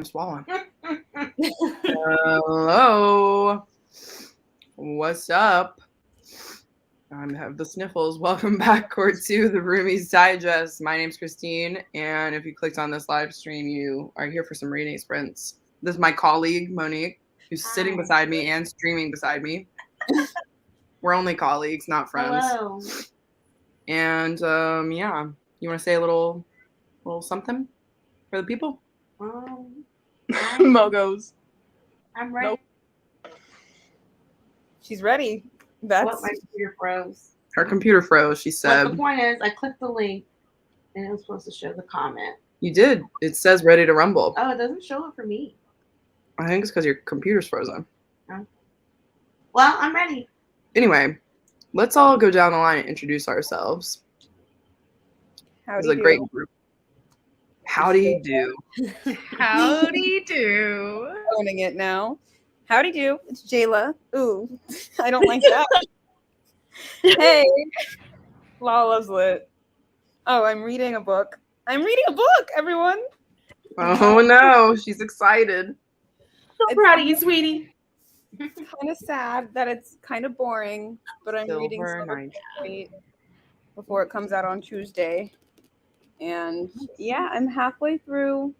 Swallowing. Hello. What's up? I have the sniffles. Welcome back to the Roomies Digest. My name's Christine, and if you clicked on this live stream, you are here for some reading sprints. This is my colleague, Monique, who's sitting beside me and streaming beside me. We're only colleagues, not friends. Hello. And yeah, you want to say a little something for the people? Mogos. I'm ready. Nope. She's ready. That's What, my computer froze. Her computer froze, she But said. the point is, I clicked the link, and it was supposed to show the comment. You did. It says ready to rumble. Oh, it doesn't show it for me. I think it's because your computer's frozen. Well, I'm ready. Anyway, let's all go down the line and introduce ourselves. howdy It's a great group. Howdy do. Howdy do. Owning it now. Howdy do. It's Jayla. Ooh, I don't like that. Hey, Law loves lit. Oh, I'm reading a book. I'm reading a book, everyone. Oh no, she's excited. So proud of you, sweetie. Kind of sad that it's kind of boring, but I'm reading Silver Summer Night. Street before it comes out on Tuesday. And yeah, I'm halfway through.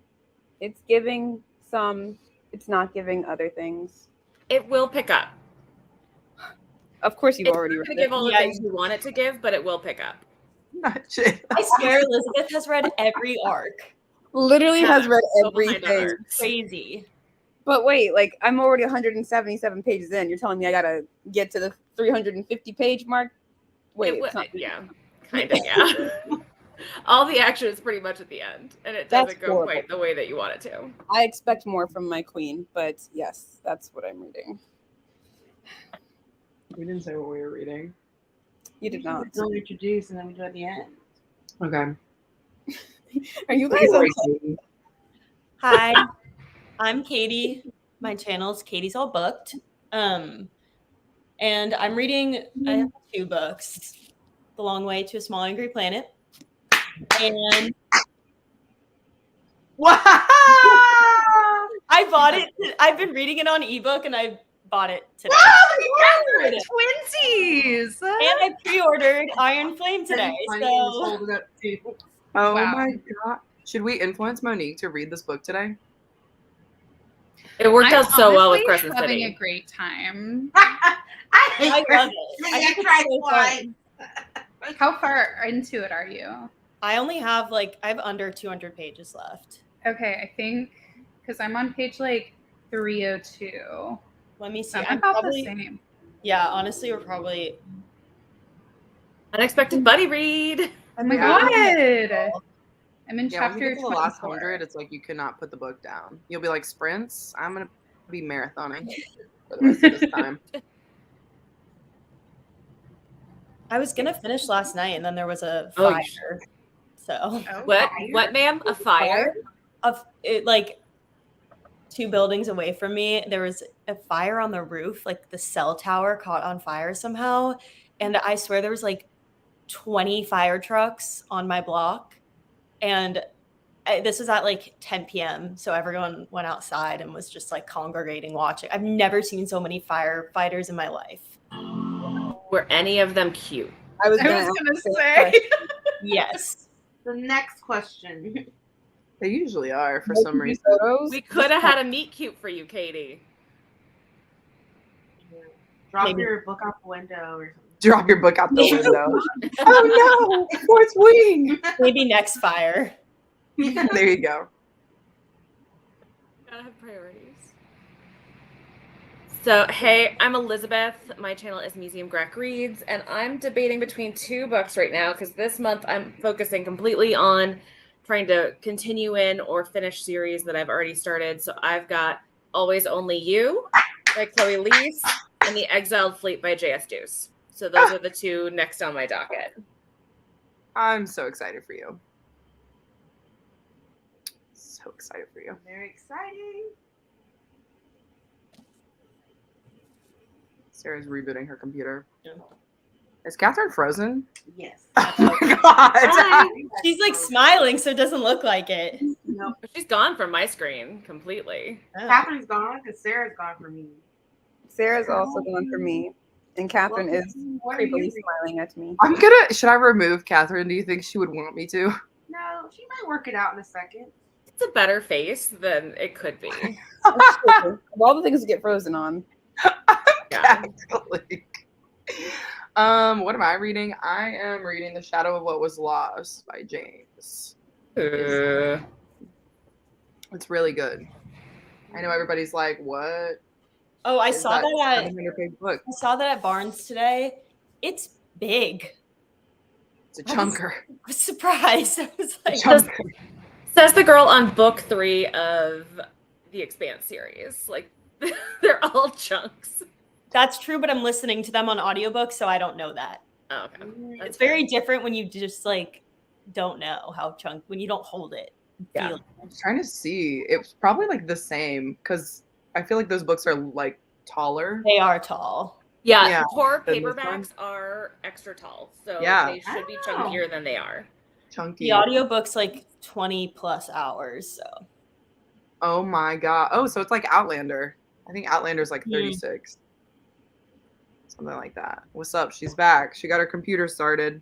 It's giving some, it's not giving other things. It will pick up. Of course, you've It's already not read going to give it. all the things you want it to give, but it will pick up. Not shit. I swear Elizabeth has read every arc. Literally has read So every behind page. her. Crazy. But wait, like I'm already 177 pages in. You're telling me I gotta get to the 350 page mark? Wait, It it's not. yeah, kind of, yeah. All the action is pretty much at the end, and it That's doesn't go horrible. quite the way that you want it to. I expect more from my queen, but yes, that's what I'm reading. We didn't say what we were reading. You did not. Don't introduce, and then we do at the end. Okay. Are you guys okay? Hi, I'm Katie. My channel's Katie's All Booked. And I'm reading I have 2 books. The Long Way to a Small Angry Planet. And I bought it. I've been reading it on ebook and I bought it today. Twinsies! And I pre-ordered Iron Flame today. Funny, So you just hold it up too. Oh Wow. my god. Should we influence Monique to read this book today? It worked I'm out so well with honestly Crescent having City. a great time. I love it. I think tried it's so fun. How far into it are you? I only have I have under 200 pages left. Okay, I think because I'm on page like 302. Let me see. So I'm I'm about probably the same. yeah. Honestly, we're probably Unexpected buddy read. Oh my Yeah. god! I'm in Yeah, when you chapter get to the last 24. 100, it's like you cannot put the book down. You'll be like, sprints? I'm going to be marathoning for the rest of this time. I was gonna finish last night, and then there was a Oh, fire. So Oh, What? fire. What, ma'am? A fire? of it, 2 buildings away from me, there was a fire on the roof. Like the cell tower caught on fire somehow, and I swear there was 20 fire trucks on my block, and this was at 10 p.m. So everyone went outside and was just congregating, watching. I've never seen so many firefighters in my life. Were any of them cute? I was I gonna, was gonna ask say. Yes. The next question. They usually are for that. some reason. Photos? We could have had a meet cute for you, Katie. Drop Maybe. your book out the window or something. Drop your book out the window. Oh no! Fourth wing! Maybe next fire. There you go. Gotta have priorities. So, hey, I'm Elizabeth. My channel is Museum Greg Reads, and I'm debating between 2 books right now because this month I'm focusing completely on trying to continue in or finish series that I've already started. So I've got Always Only You by Chloe Leese and The Exiled Fleet by J.S. Deuce. So those are the 2 next on my docket. I'm so excited for you. So excited for you. Very exciting. Sarah's rebooting her computer. Yeah. Is Catherine frozen? Yes. Oh my god! She's smiling, so it doesn't look like it. No, She's gone from my screen completely. Catherine's gone because Sarah's gone for me. Sarah's also going for me, and Catherine is What are you creepily reading? smiling at me. Should I remove Catherine? Do you think she would want me to? No, she might work it out in a second. It's a better face than it could be. That's true. Of all the things to get frozen on. Yeah. Catholic. What am I reading? I am reading The Shadow of What Was Lost by James. Uh, It's really good. I know everybody's like, what? Oh, I is saw that at 700-page book? I saw that at Barnes today. It's big. It's a chunker. I was surprised. I was like, Chunker. Says the girl on book 3 of the Expanse series. Like, they're all chunks. that's true, but I'm listening to them on audiobook, so I don't know that. Oh, okay. That's It's very different when you just like don't know how when you don't hold it. Yeah. Feel it. I'm trying to see. It's probably like the same because I feel like those books are like taller. They are tall. Yeah, Yeah, horror than this paperbacks are extra tall, so Yeah. they should be Oh. chunkier than they are. Chunky. The audiobook's like 20 plus hours, so Oh my god. Oh, so it's like Outlander. I think Outlander's like 36. Something like that. What's up? She's back. She got her computer started.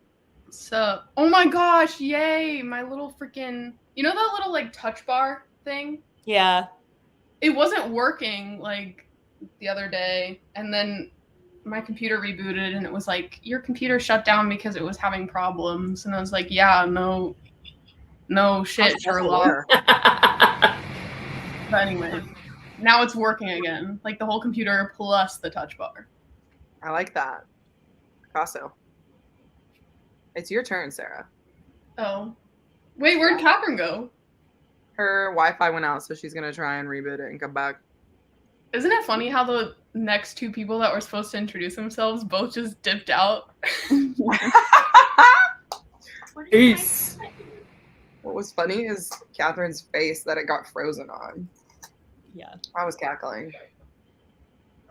So, oh my gosh, yay! My little freaking, you know that little like touch bar thing? yeah. It wasn't working like the other day, and then my computer rebooted, and it was like your computer shut down because it was having problems, and I was like, yeah, no shit, How's Sherlock. Tesla? But anyway, now it's working again, like the whole computer plus the touch bar. I like that. Picasso. It's your turn, Sarah. Oh, wait, where'd Catherine go? Her Wi-Fi went out, so she's gonna try and reboot it and come back. Isn't it funny how the next two people that were supposed to introduce themselves both just dipped out? Peace. What was funny is Catherine's face that it got frozen on. Yeah. I was cackling.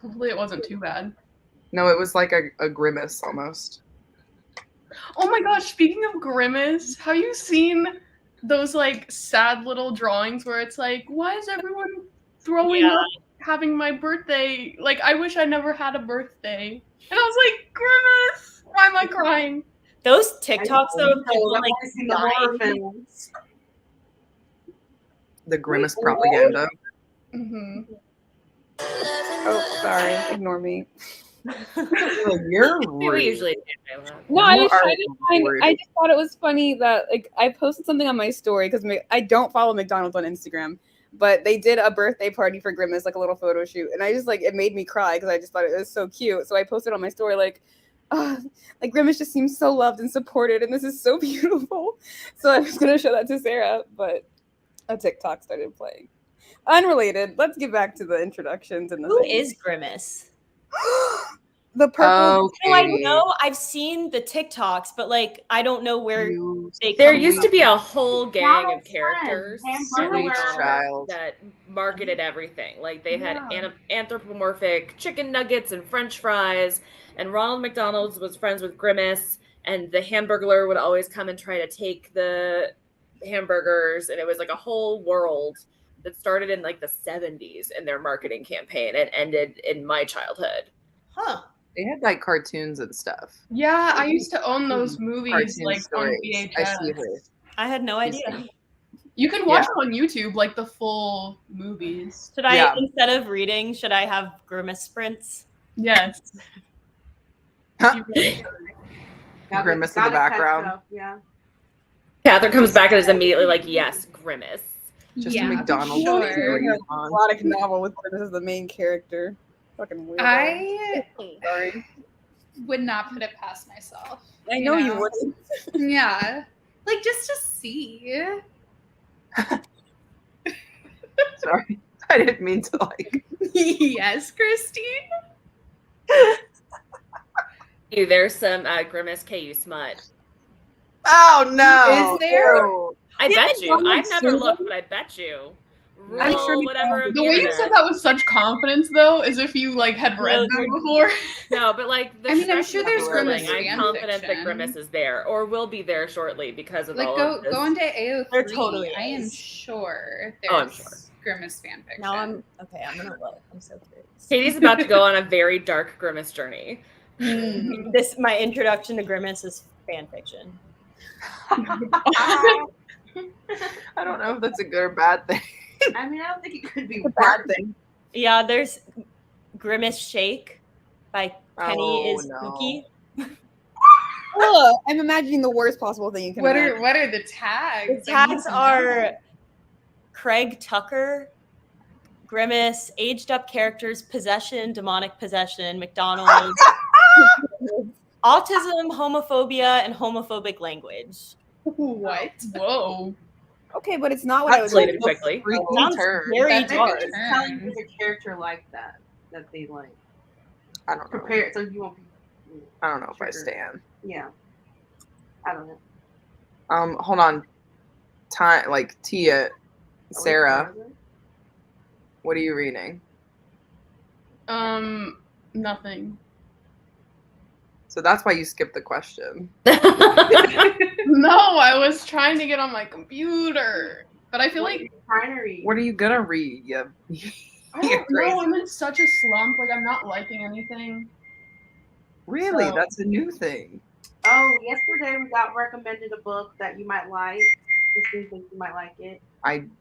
Hopefully it wasn't too bad. No, it was like a grimace almost. Oh my gosh, speaking of Grimace, have you seen those like sad little drawings where it's like, why is everyone throwing up having my birthday? Like, I wish I never had a birthday. And I was like, Grimace, why am I crying? Those TikToks though, of people I've like only seen the horror dying. films. The grimace propaganda. Mm-hmm. Oh, sorry. Ignore me. You're We rude. usually do that. No, I You was are trying to find. rude. I just thought it was funny that like I posted something on my story because I don't follow McDonald's on Instagram, but they did a birthday party for Grimace, like a little photo shoot, and I just like it made me cry because I just thought it was so cute. So I posted on my story like, like Grimace just seems so loved and supported, and this is so beautiful. So I was gonna show that to Sarah, but a TikTok started playing. Unrelated. Let's get back to the introductions and the. Who things. is Grimace? the purple? So I know I've seen the TikToks, but like I don't know where they There come used to from. be a whole gang Donald's of characters friend, that, Hamburger. Sweet child. that marketed everything. Like they had Yeah. anthropomorphic chicken nuggets and French fries, and Ronald McDonald's was friends with Grimace, and the Hamburglar would always come and try to take the hamburgers, and it was like a whole world that started in like the 70s in their marketing campaign and ended in my childhood. Huh. They had like cartoons and stuff. Yeah, I used to own those movies Cartoon like on stories. I see VHS. her. I had no You idea. see. You can watch them on YouTube, like the full movies. Should I Yeah. instead of reading, should I have Grimace sprints? Yes. Huh. You really should. Grimace in the Gotta catch background. up, yeah. Catherine comes back and is immediately like, yes, Grimace. Just Yeah, a McDonald's sure. series on. Erotic novel with Grimace as the main character. Fucking weird. I Sorry. would not put it past myself. I know you wouldn't. Yeah. Like just to see. Sorry. I didn't mean to like. Yes, Christine. Dude, there's some Grimace KU smut. Oh no! Is there? Ew. I Yeah, bet you. Donald I've never Sue. looked, but I bet you. I'm rule sure we whatever of The the way you internet. said that with such confidence, though, is if you like had read them before. No, but like the I mean, I'm Shrek sure there's movie, Grimace I'm fan confident that fiction. Grimace is there or will be there shortly because of Like all go of this. go into AO3. There totally I am is. sure there's Oh, I'm sure. Grimace fanfiction. Now I'm gonna look. I'm so curious. Katie's about to go on a very dark Grimace journey. This my introduction to Grimace is fan fiction. I don't know if that's a good or bad thing. I mean, I don't think it could be It's a bad worse. thing. Yeah, there's Grimace Shake by Penny Oh, is no. Spooky. Ugh, I'm imagining the worst possible thing you can What imagine. are the tags? The I need tags to know. are Craig Tucker, Grimace, aged up characters, possession, demonic possession, McDonald's, autism, homophobia, and homophobic language. What? Whoa. Okay, but it's not what I was Escalated hoping. quickly. Freaking Sounds turd. very That dark. makes it sound like there's a character like that they like. I don't know. Prepare so you won't be. I don't know if I Triggered. stand. Yeah. I don't know. Hold on. Time, like Tia, Sarah, what are you reading? Nothing. So that's why you skipped the question. No, I was trying to get on my computer, but I feel like Primary. What are you gonna read? Yeah. I don't know. I'm in such a slump. Like I'm not liking anything. Really? So- That's a new thing. Oh, yesterday we got recommended a book that you might like. Christine thinks you might like it.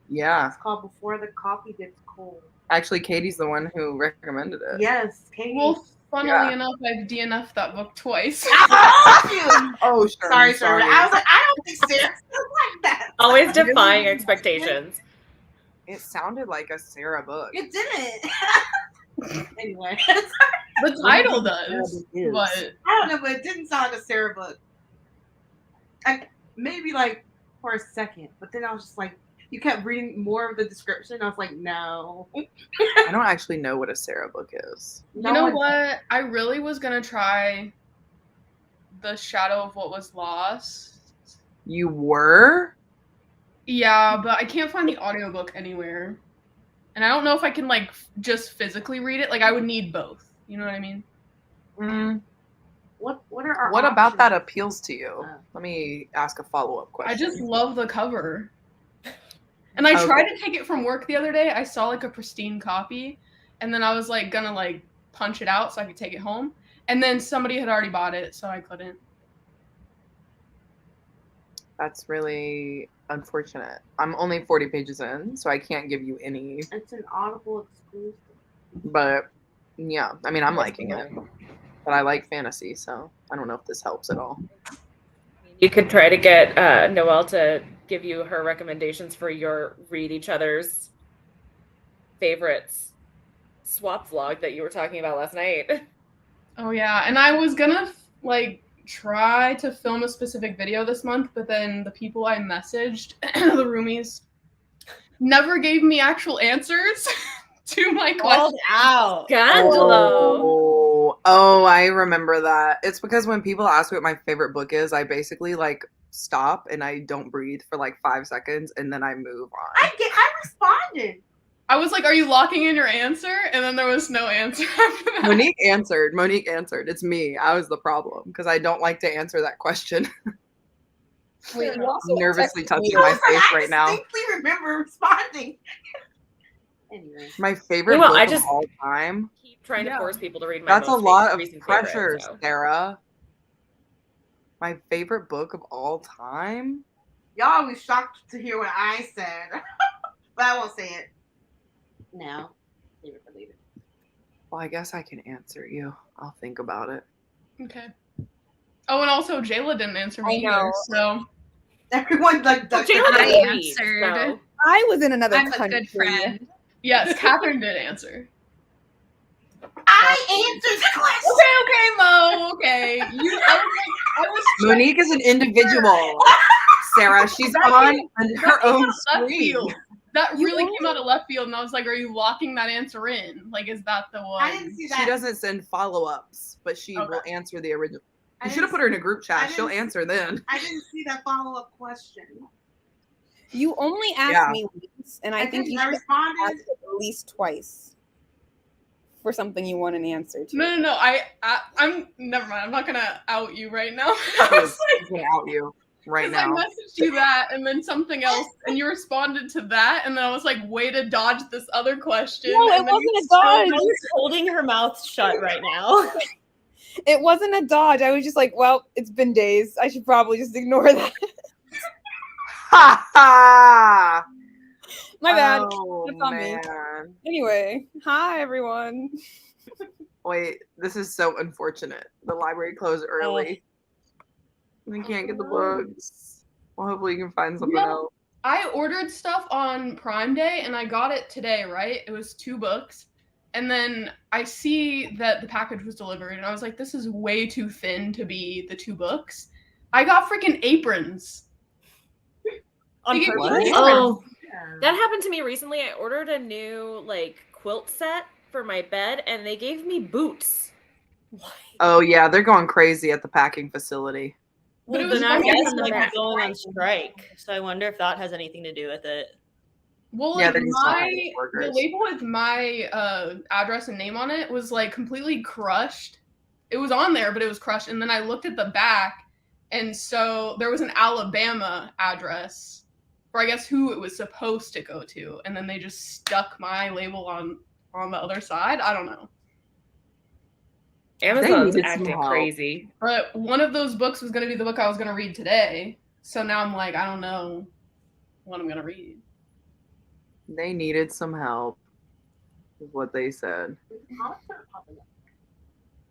Yeah. It's called Before the Coffee Gets Cold. Actually, Katie's the one who recommended it. Yes, Katie. Well, funnily Yeah. enough, I've DNF'd that book twice. Oh, sure. sorry, sir. I was like, I don't think Sarah's like that. Always defying expectations. It sounded like a Sarah book. It didn't. Anyway, The title does, but I don't know, but it didn't sound like a Sarah book. Maybe like for a second, but then I was just like, you kept reading more of the description. I was like, no. I don't actually know what a Sarah book is. you know what? I really was gonna try The Shadow of What Was Lost. You were? Yeah, but I can't find the audiobook anywhere. And I don't know if I can like just physically read it. Like I would need both. You know what I mean? What are our What about that options? appeals to you? Oh. Let me ask a follow-up question. I just love the cover. And I Okay. tried to take it from work the other day. I saw like a pristine copy, and then I was like gonna like punch it out so I could take it home. And then somebody had already bought it, so I couldn't. That's really unfortunate. I'm only 40 pages in, so I can't give you any. It's an Audible exclusive. But yeah, I mean, I'm liking it. But I like fantasy, so I don't know if this helps at all. You could try to get Noelle to give you her recommendations for your read each other's favorites swap vlog that you were talking about last night. Oh yeah, and I was gonna like try to film a specific video this month, but then the people I messaged, the roomies, never gave me actual answers to my Called questions. out. Scandalo. Oh, I remember that. It's because when people ask me what my favorite book is, I basically like stop and I don't breathe for like 5 seconds and then I move on. I responded. I was like, "Are you locking in your answer?" And then there was no answer after that. Monique answered. It's me. I was the problem because I don't like to answer that question. Wait, you also Nervously texted touching me. my I was like, face I right now. distinctly remember responding. Anyway, My favorite Well, book I of just- all time. Keep trying to Yeah. force people to read my That's a most lot of recent pressure, favorite, so. Sarah. My favorite book of all time? y'all was shocked to hear what I said, but I won't say it now. Leave it for later. Well, I guess I can answer you. I'll think about it. Okay. Oh, and also Jayla didn't answer me I know. either. So Everyone like Well, ducked Jayla their I didn't head. read, answered. so- I was in another I'm a country. good friend. yes, Catherine did answer. I answered the question. Okay, Mo. Okay, I was Monique is an individual. Sarah, she's on her own left screen. field. That You really are. came out of left field, and I was like, "Are you locking that answer in? Like, is that the one?" I didn't see that. She doesn't send follow-ups, but she Okay. will answer the original. I You didn't should have put her in a group I chat. didn't She'll see- answer then. I didn't see that follow-up question. You only asked Yeah. me questions, and I think you I should responded. ask it at least twice for something you want an answer to. No. I'm never mind. I'm not gonna out you right now. He's gonna out you right Because I now. messaged you that and then something else, and you responded to that, and then I was like, way to dodge this other question. No, it and then you wasn't a still dodge. messaged- She's holding her mouth shut right now. It wasn't a dodge. I was just like, well, it's been days. I should probably just ignore that. Ha ha! My bad. Oh, That's on me. man. Anyway, hi everyone. Wait, this is so unfortunate. The library closed early. We can't get the books. Well, hopefully you can find something No. else. I ordered stuff on Prime Day, and I got it today, right? It was 2 books. And then I see that the package was delivered, and I was like, this is way too thin to be the 2 books. I got freaking aprons. On You get purpose. aprons. Oh, Yeah. that happened to me recently. I ordered a new like quilt set for my bed, and they gave me boots. Oh yeah, they're going crazy at the packing facility. But it Well, was the going UPS on the might back. be going on strike, so I wonder if that has anything to do with it. Well, Yeah, like they're just not my having the workers. label with my address and name on it was like completely crushed. It was on there, but it was crushed. And then I looked at the back, and so there was an Alabama address for I guess who it was supposed to go to, and then they just stuck my label on the other side. I don't know. Amazon's needed some acting help. crazy. But one of those books was going to be the book I was going to read today. So now I'm like, I don't know what I'm going to read. They needed some help, is what they said.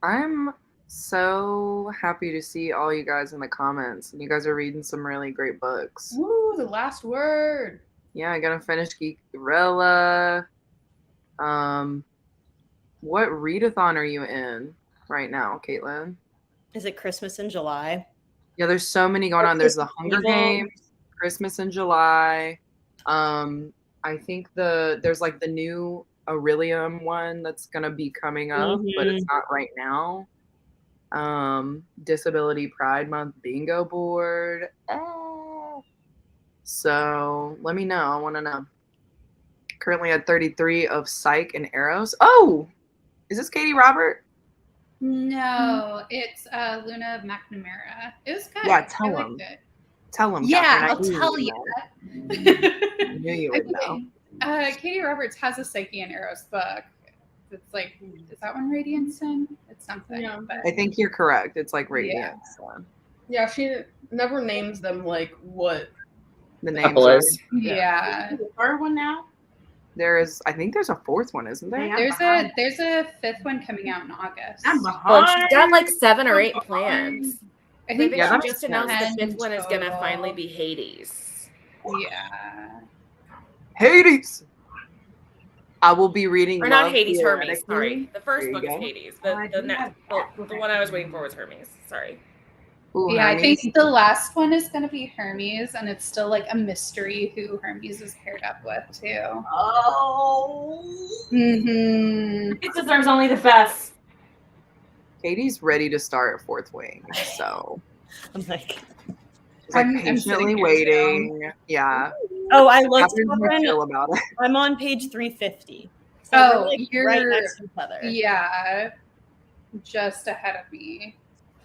I'm so happy to see all you guys in the comments, and you guys are reading some really great books. Woo, the last word. Yeah, I gotta finish Geek Gorilla. What readathon are you in right now, Caitlin? Is it Christmas in July? Yeah, there's so many going on. There's the Hunger Evil. Games, Christmas in July. I think there's like the new Aurelium one that's gonna be coming up, but it's not right now. Disability Pride Month bingo board. So let me know. I want to know. Currently at 33 of Psych and Arrows. Oh, is this Katie Robert? No, it's Luna McNamara. It was good. Yeah, tell I liked him. it. Tell him. Yeah, Catherine, I I'll knew tell would you. know. I knew you would know. Katie Roberts has a Psyche and Eros book. It's like, is that one Radiant Sin? It's something. Yeah. But I think you're correct. It's like Radiance. So Yeah, she never names them like what. the names Couple are. is. yeah. The third one now? I think there's a 4th one, isn't there? Yeah. There's a 5th one coming out in August. I'm Well, behind. she's got like 7 or 8 plans. I I think think Yeah, that she makes just announced the 10 5th one is gonna total. finally be Hades. Yeah. Hades. I will be reading. Or not Love Hades, Hermes. Theoretically. Sorry, the first There you book is go. Hades. Oh, I The do next, have that. the one I was waiting for was Hermes. Sorry. Ooh, Yeah, I Hermes. think the last one is going to be Hermes, and it's still like a mystery who Hermes is paired up with, too. Oh. Mm-hmm. It deserves only the best. Katie's ready to start 4th Wing, so I'm like, she's like I'm sitting patiently here, too. waiting. Yeah, oh, I looked. Catherine's more Catherine, chill about it. I'm on page 350. So Oh, we're, like, you're- right next to each other. Yeah, just ahead of me.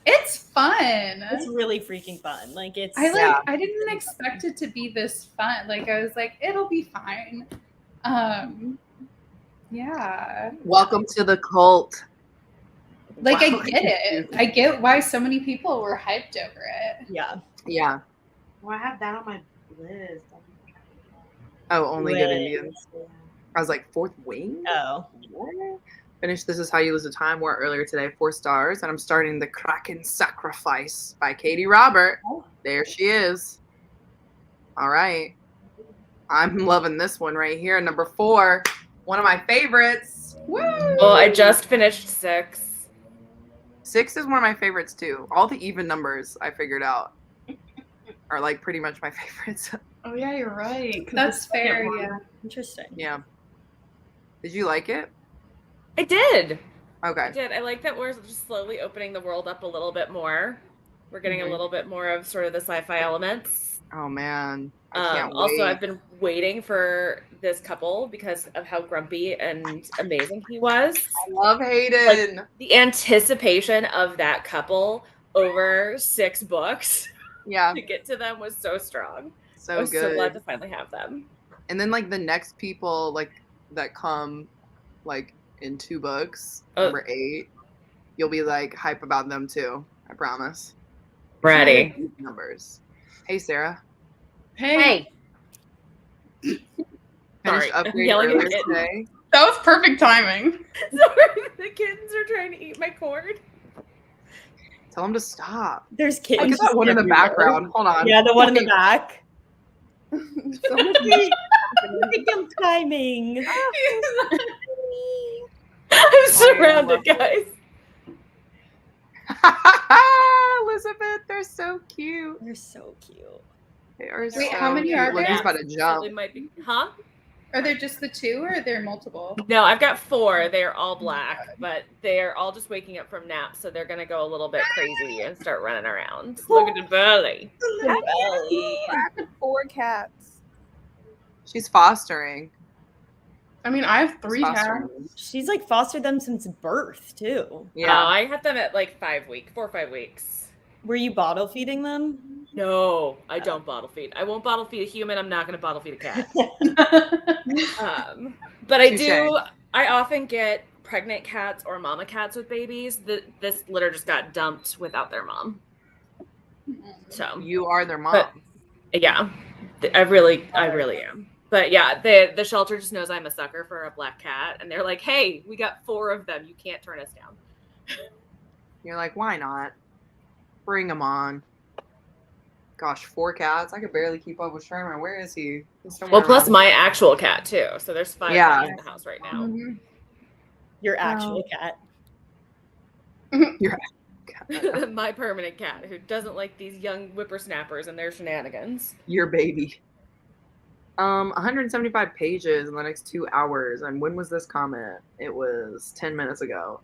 It's fun. It's really freaking fun. Like it's Yeah. I didn't expect it to be this fun. Like I was like, it'll be fine. Yeah. Welcome to the cult. Like I Wow. get it. I get why so many people were hyped over it. yeah. Yeah. Well, I have that on my list. Oh, only good Wait. Indians. I was like 4th Wing. Oh. What? Finish This Is How You Lose the Time War earlier today, 4 stars, and I'm starting The Kraken Sacrifice by Katie Robert. There she is. All right. I'm loving this one right here, number 4. One of my favorites. Woo! Well, I just finished 6. 6 is one of my favorites too. All the even numbers I figured out are like pretty much my favorites. Oh yeah, you're right. 'cause That's the second fair, one- yeah. Interesting. Yeah. Did you like it? I did. I Okay. did. I like that we're just slowly opening the world up a little bit more. We're getting a little bit more of sort of the sci-fi elements. Oh man. can't Also, wait. I've been waiting for this couple because of how grumpy and amazing he was. I love Hayden. The anticipation of that couple over 6 books Yeah, to get to them was so strong. I so was so glad good. to finally have them. And then like the next people like that come like in 2 books, Oh. number 8, you'll be like hype about them too. I promise. Ready. These numbers. Hey Sarah. Hey, Finished Sorry, I'm upgrade yelling at earlier kids. today. that was perfect timing. Sorry, the kittens are trying to eat my cord. Tell them to stop. There's Look kittens. at that one in the everywhere. background. Hold on. Yeah, the one in the back. So Look at them timing. I'm surrounded, guys. Elizabeth, they're so cute. They're so cute. They are Wait, so how many cute. are Look, there? he's about to jump. They might be, huh? Are there just the 2 or are there multiple? No, I've got 4. They're all black, but they're all just waking up from naps, so they're gonna go a little bit crazy and start running around. Look at the belly. I have 4 cats. She's fostering. I mean, I have She's 3 cats. fostering. She's like fostered them since birth too. Yeah. I had them at like 4 or 5 weeks. Were you bottle feeding them? No, I don't bottle feed. I won't bottle feed a human. I'm not gonna bottle feed a cat. But I Touche. do. I often get pregnant cats or mama cats with babies. This litter just got dumped without their mom. So You are their mom. But- yeah, I really am. But yeah, the shelter just knows I'm a sucker for a black cat, and they're like, "Hey, we got 4 of them. You can't turn us down." You're like, why not? Bring them on. Gosh, 4 cats. I could barely keep up with Sherman. Where is he? He's somewhere Well, plus around. my actual cat too. So there's 5 Yeah. in the house right now. Your actual cat. My permanent cat who doesn't like these young whippersnappers and their shenanigans. Your baby. 175 pages in the next 2 hours. And when was this comment? It was 10 minutes ago.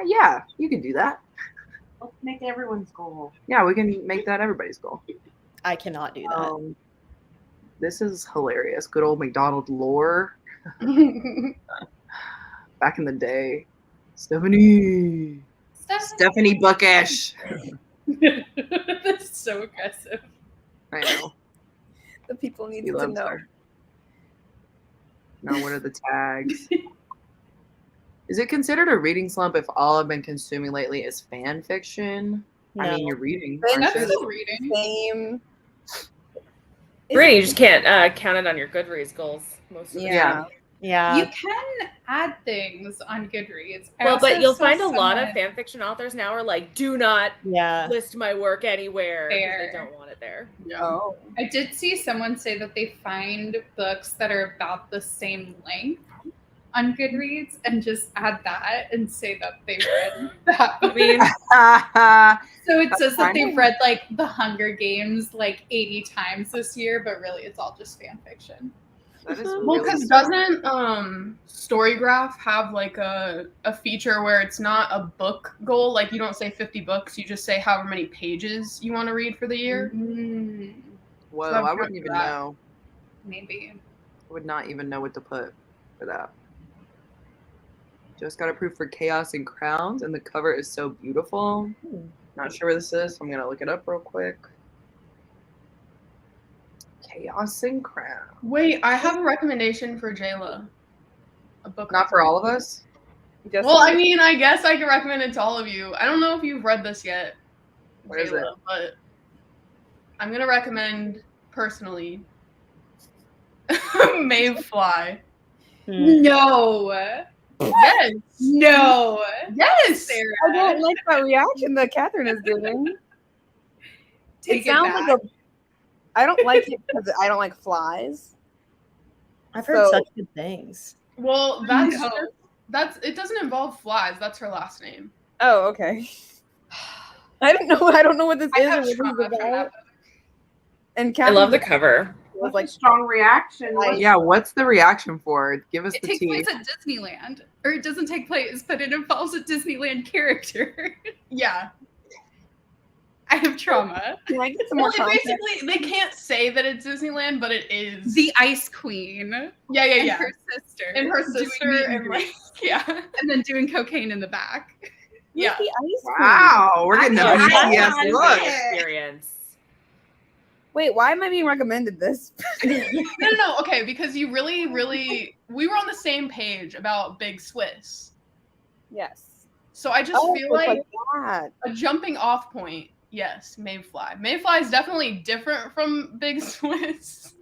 Yeah, you can do that. Let's make everyone's goal. Yeah, we can make that everybody's goal. I cannot do that. This is hilarious. Good old McDonald lore back in the day. Stephanie Bookish. That's so aggressive. I know. The people need He to loves know. her. Now, what are the tags? Is it considered a reading slump if all I've been consuming lately is fan fiction? I mean, No. you're reading. Fan aren't That's you? still reading. Same. Really, you just can't count it on your Goodreads goals most of the Yeah. time. Yeah. You can add things on Goodreads. I Well, also but you'll saw find a lot of someone- fan fiction authors now are like, do not yeah. list my work anywhere because they Fair. don't want it there. Oh. I did see someone say that they find books that are about the same length on Goodreads and just add that and say that they read that I book. mean, So it That's says that fine. they've read like The Hunger Games like 80 times this year, but really it's all just fan fiction. That is Well, really because doesn't Storygraph have like a feature where it's not a book goal? Like you don't say 50 books, you just say however many pages you want to read for the year. Mm, Whoa, So I've I wouldn't heard even that. know. maybe. I would not even know what to put for that. Just got approved for Chaos and Crowns, and the cover is so beautiful. Not sure where this is, so I'm gonna look it up real quick. Chaos and Crowns. Wait, I have a recommendation for Jayla. A book. Not for all of us. Just Well, I mean, I guess I could recommend it to all of you. I don't know if you've read this yet, What is Jayla, but I'm gonna recommend personally Mayfly. No. Yes, No. yes. Sarah. I don't like that reaction that Catherine is giving. Take It sounds back. like a. I don't like it because I don't like flies. I've heard So- such good things. Well, that's No. that's it. Doesn't involve flies. That's her last name. Oh, okay. I don't know. I don't know what this I is or have what this trauma is from that about. book. And I Catherine love the cover. was Like like, a strong reaction. Like- Yeah, what's the reaction for it? Give us It the takes tea. place at Disneyland. Or it doesn't take place, but it involves a Disneyland character. Yeah. I have trauma. Can I get some Well, more context? basically, they can't say that it's Disneyland, but it is. The Ice Queen. Yeah, And yeah. her sister. And her doing sister, meet and and like, greets, yeah. and then doing cocaine in the back. Who's Yeah. the ice queen? Wow, we're getting a I mean, BTS I look. like- experience. Wait, why am I being recommended this? No. Okay, because you really, we were on the same page about Big Swiss. Yes. So I just Oh, feel it's like that. a jumping off point. Yes, Mayfly. Mayfly is definitely different from Big Swiss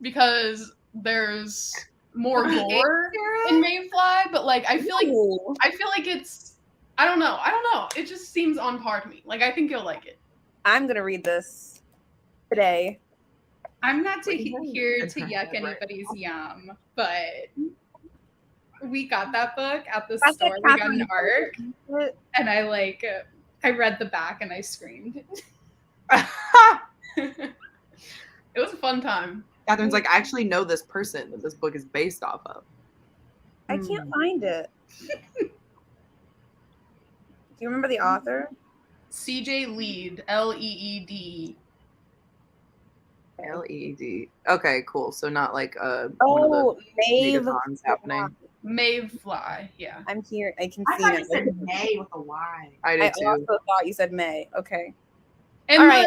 because there's more gore in Mayfly, but like I feel Ooh. like it's I don't know. It just seems on par to me. Like I think you'll like it. I'm gonna read this today. I'm not What do you here think? to yuck Right. anybody's yum, but we got that book at the That's store. like We got Catherine an arc, and I read the back and I screamed. It was a fun time. Catherine's like, I actually know this person that this book is based off of. I can't find it. Do you remember the author? CJ Lead, Leed. Leed. Okay, cool. So not like one of Oh, the Maeve. Megathons happening. Mayfly, yeah. I'm here. I can I see thought you it. said May with a Y. I I did too. also thought you said May. Okay. And All right.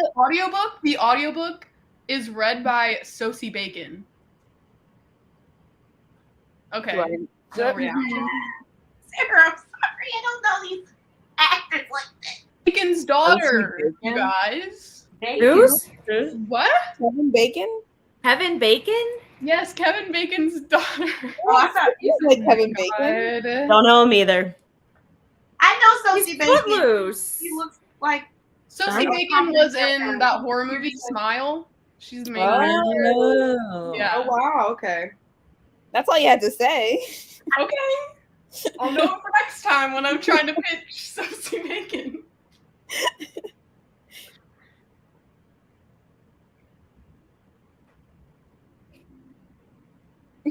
the audiobook is read by Sosie Bacon. Okay. Do I- No reaction. Sarah, I'm sorry. I don't know these actors like that. Bacon's daughter, Sosie you Bacon? guys. Who's? What? Kevin Bacon? Kevin Bacon? Yes, Kevin Bacon's daughter. Oh, I thought you He's like Kevin Bacon. God. Don't know him either. I know Sosie He's Bacon. Footloose. He looks like Sosie Bacon was in that horror movie Smile. She's the main character. Oh. Yeah. Oh wow, okay. That's all you had to say. Okay. I'll know it for next time when I'm trying to pitch Sosie Bacon.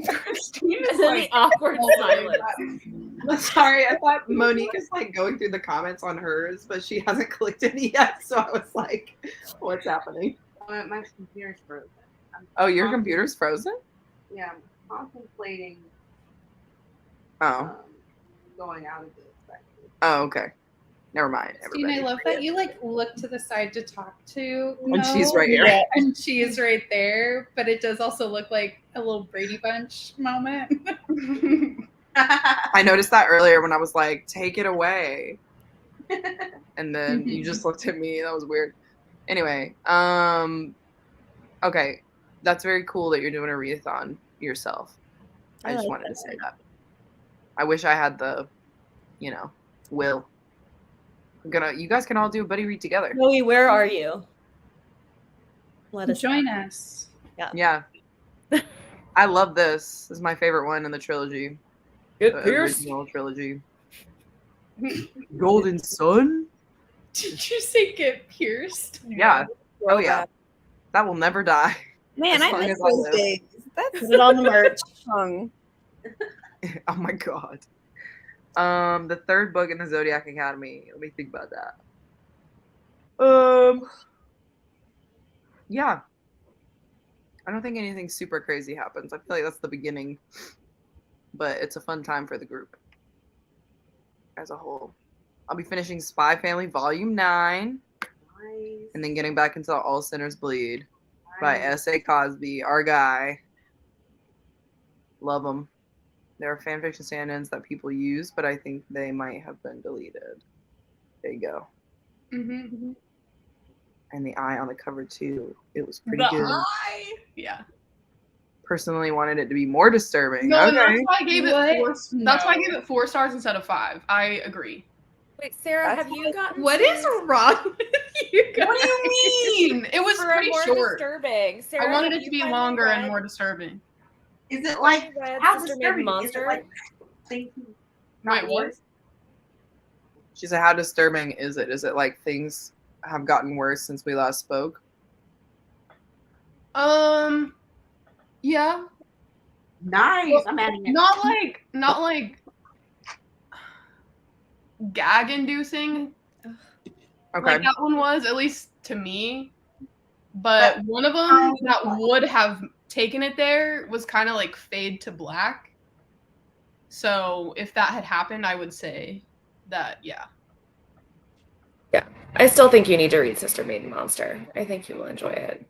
Christine is The like awkward silence. Sorry, I thought Monique is like going through the comments on hers, but she hasn't clicked any yet. So I was like, what's happening? my computer's frozen. Oh, your computer's frozen? Yeah, I'm contemplating Oh. going out of this. Oh, okay. Never mind. Christine, I love that you like look to the side to talk to. And she's Mo, right here. and she's right there, but it does also look like a little Brady Bunch moment. I noticed that earlier when I was like, take it away. And then you just looked at me. That was weird. Anyway, okay. That's very cool that you're doing a readathon yourself. I just wanted to say that. I wish I had the, will. You guys can all do a buddy read together. Chloe, where are you? Let us Join know. us. Yeah. I love this. This is my favorite one in the trilogy. Good The Pierce. original trilogy. Golden Sun? Did you say get pierced? Yeah. Oh yeah. That will never die. Man, As I long miss as I those live. days. That's Put it on the merch. tongue. Oh my god. The third book in the Zodiac Academy. Let me think about that. Yeah. I don't think anything super crazy happens. I feel like that's the beginning. But it's a fun time for the group as a whole. I'll be finishing Spy Family Volume 9 Nice. and then getting back into All Sinners Bleed by S.A. Cosby, our guy. Love them. There are fanfiction stand-ins that people use, but I think they might have been deleted. There you go. Mm-hmm. And the eye on the cover too. It was pretty The good. eye. Yeah. Personally wanted it to be more disturbing. No, Okay. that's why I gave it What? 4. That's why I No. gave it 4 stars instead of 5. I agree. Wait, Sarah, That's have you gotten What is wrong with you guys? What do you mean? It was for pretty more short. disturbing? Sarah, I wanted have it to you be finally longer and read- more disturbing. Is it like read how Sister disturbing? Made Is it Monster? like things Wait, not what? worse? She said, how disturbing is it? Is it like things have gotten worse since we last spoke? Yeah. Nice. Well, I'm adding it. Not like gag inducing. Okay. Like that one was, at least to me. But one of them that would have taken it there was kind of like Fade to Black. So if that had happened, I would say that, yeah. I still think you need to read Sister Maiden Monster. I think you will enjoy it.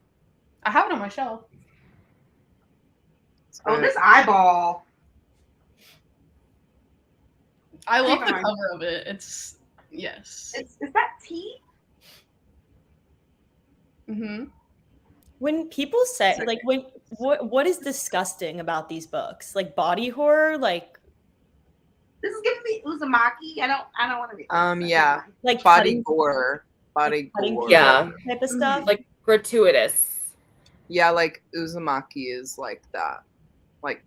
I have it on my shelf. Oh, this eyeball. I love the Hang on. cover of it. It's, yes. Is that teeth? Mm-hmm. When people say like what is disgusting about these books? Like body horror, like This is giving me Uzumaki. I don't want to read this. Yeah. like Body cutting- gore. Body cutting gore. Yeah. type of stuff. Like gratuitous. Yeah, like Uzumaki is like that. Like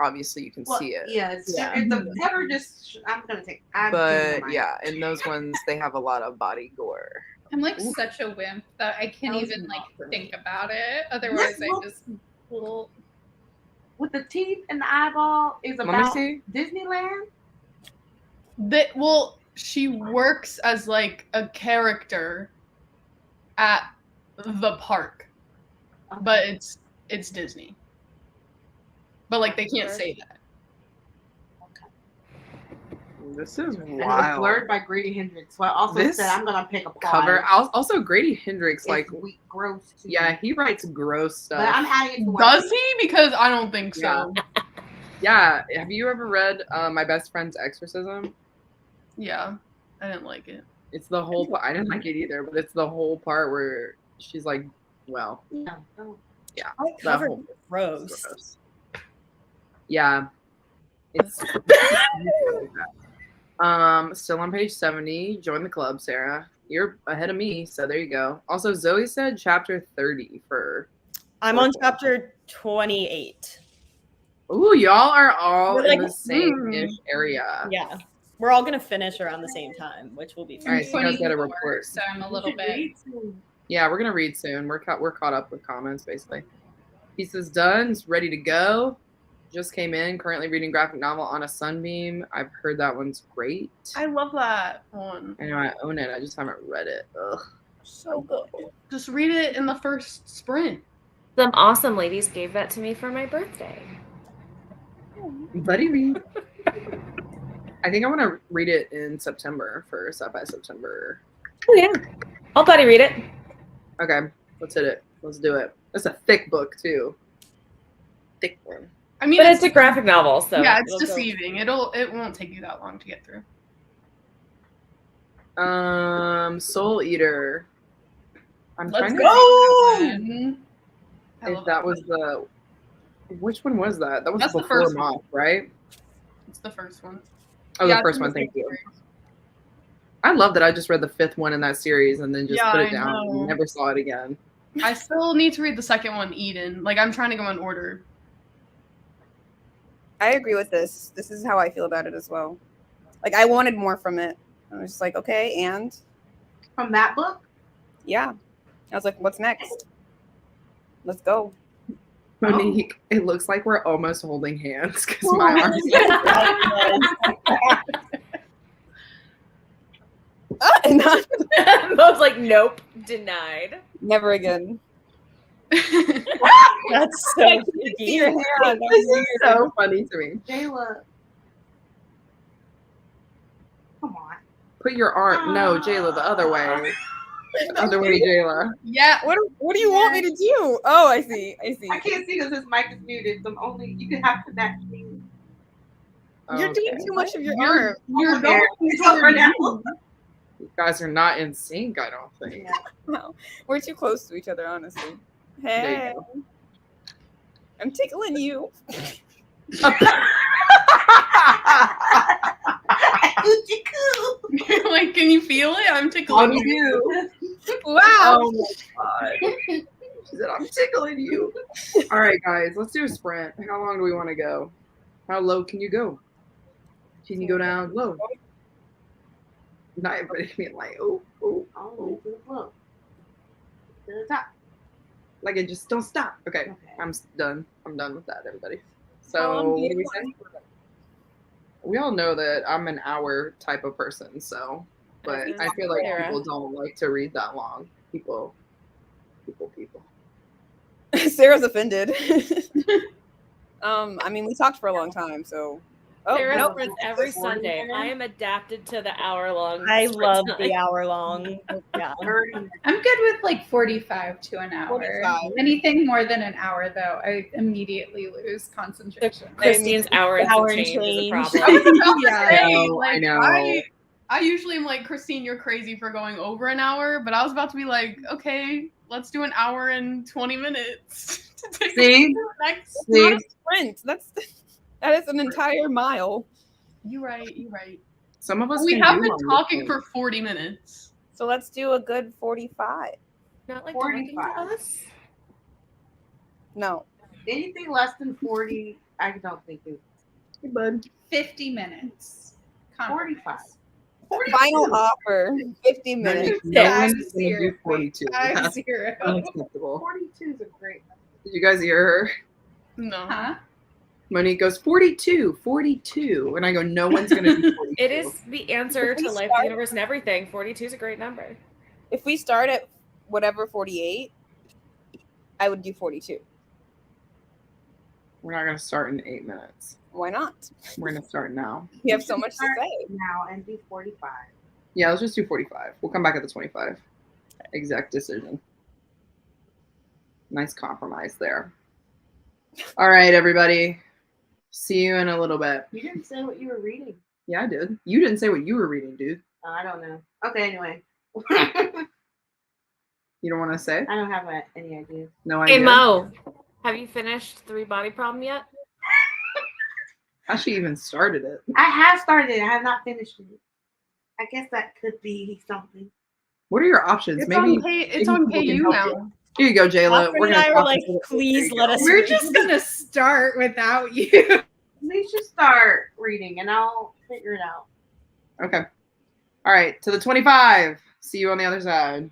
obviously you can Well, see it. Yeah, it's Yeah. the cover just. I'm gonna take. I'm But changing mine. yeah, in those ones they have a lot of body gore. I'm like such a wimp that I can't That was even like not for me. think about it. Otherwise, This I book- just will. with the teeth and the eyeball is Let me about see. Disneyland. Well, she works as like a character at the park, but it's Disney. But like they can't say that. This is And it was wild. blurred by Grady Hendrix. So I also This said I'm gonna pick a plot. Cover. Also Grady Hendrix, like It's weak, gross. Too. yeah, he writes gross But I'm stuff. adding it to one. Does he? Because I don't think so. Yeah. Have you ever read My Best Friend's Exorcism? Yeah, I didn't like it. It's the whole part. I didn't like it either, but it's the whole part where she's like, well, Yeah. Oh. I that covered whole gross. gross. Yeah. It's still on page 70. Join the club, Sarah. You're ahead of me, so there you go. Also, Zoe said chapter 30 for I'm on chapter 28. ooh, y'all are all We're in like, the same-ish area. Yeah. We're all gonna finish around the same time, which will be All fun. right, so you guys got a 24, report. So I'm a You little should bit. read too. Yeah, we're gonna read soon. We're caught up with comments basically. Pieces done, it's ready to go. Just came in, currently reading graphic novel On a Sunbeam. I've heard that one's great. I love that one. I know I own it. I just haven't read it. Ugh. So good. Just read it in the first sprint. Some awesome ladies gave that to me for my birthday. Buddy read. I think I want to read it in September for South by September. Oh yeah. I'll buddy read it. Okay, let's hit it. Let's do it. It's a thick book too. Thick one. I mean, But it's a graphic novel, so yeah, it's it'll go- deceiving. It won't take you that long to get through. Soul Eater. I'm Let's trying go. to I if love that was the. Which one was that? That was That's the before first one. Moth, right? It's the first one. Oh, Yeah, the it's first in one. same Thank you. series. I love that I just read the 5th one in that series and then just Yeah, put it I down know. and never saw it again. I still need to read the second one, Eden. Like I'm trying to go in order. I agree with this. This is how I feel about it as well. Like I wanted more from it. I was just like, okay, and From that book. yeah. I was like, what's next? Let's go. Monique, it looks like we're almost holding hands because Oh, my arms. Not- Bob's like, nope, denied. never again. That's so freaky. Your hand. This is so funny to me. Jayla. Come on. Put your arm. No, Jayla, the other way. The other way, Jayla. Yeah. What do you want me to do? Oh, I see. I see. I can't see because his mic is muted. So only you can have connection. You're doing Okay. too much of your You're- arm. You're There. going It's over now. You guys are not in sync, I don't think. No, we're too cooch to each other, honestly. There you Hey, I'm tickling you. Coochie coo. like, can you feel it? I'm tickling you. you. Wow. Oh my god. She said, I'm tickling you. All right, guys, let's do a sprint. How long do we want to go? How low can you go? Can you go down low? Not everybody being like, oh, oh, Oh, look. To the top. like it just don't stop. Okay, Okay. I'm done. I'm done with that, everybody. Oh, So I'm what do we say? We all know that I'm an hour type of person, so but This is I feel like Sarah. people don't like to read that long. People. Sarah's offended. I mean, we talked for a long time, so. Oh, Sarah nope. sprints every 40 Sunday. minutes? I am adapted to the hour-long. I sprint love time. the hour long. Yeah. 30 minutes. I'm good with like 45 to an hour. 45. Anything more than an hour, though, I immediately lose concentration. Christine's hour and Hour some and change is a change. problem. I was about to Yeah. say, I like, know. I usually am like, Christine, you're crazy for going over an hour, but I was about to be like, okay, let's do an hour and 20 minutes to take See? us to the next. It's not a See? sprint. That is an entire mile. You're right. Some of us We can have do been longer talking things. for 40 minutes. So let's do a good 45. Not like talking to 45. us. No. Anything less than 40, I don't think is Hey, bud. 50 minutes. 45. Final offer 50 No, minutes. no Five one's going to zero. do 42. That's 50. unacceptable. 42 is a great number. Did you guys hear her? No. Huh? Monique goes 42. And I go, no one's going to do 42. It is the answer If we to life, start- the universe, and everything. 42 is a great number. If we start at whatever 48, I would do 42. We're not going to start in 8 minutes. Why not? We're going to start now. We have so much to Start say. now and do 45. Yeah, let's just do 45. We'll come back at the 25. Exact decision. Nice compromise there. All right, everybody. See you in a little bit. You didn't say what you were reading. Yeah, I did. You didn't say what you were reading, dude. Oh, I don't know. Okay, anyway. You don't want to say? I don't have any idea. No Hey idea. Mo, have you finished Three Body Problem yet? How she even started it? I have started it. I have not finished it. I guess that could be something. What are your options? It's Maybe on maybe KU people can help now. Here you go, Jayla. Catherine We're and gonna I were talk like, this a little bit. please There you let go. us We're just gonna start without you. We should start reading and I'll figure it out. Okay. All right, to the 25. See you on the other side.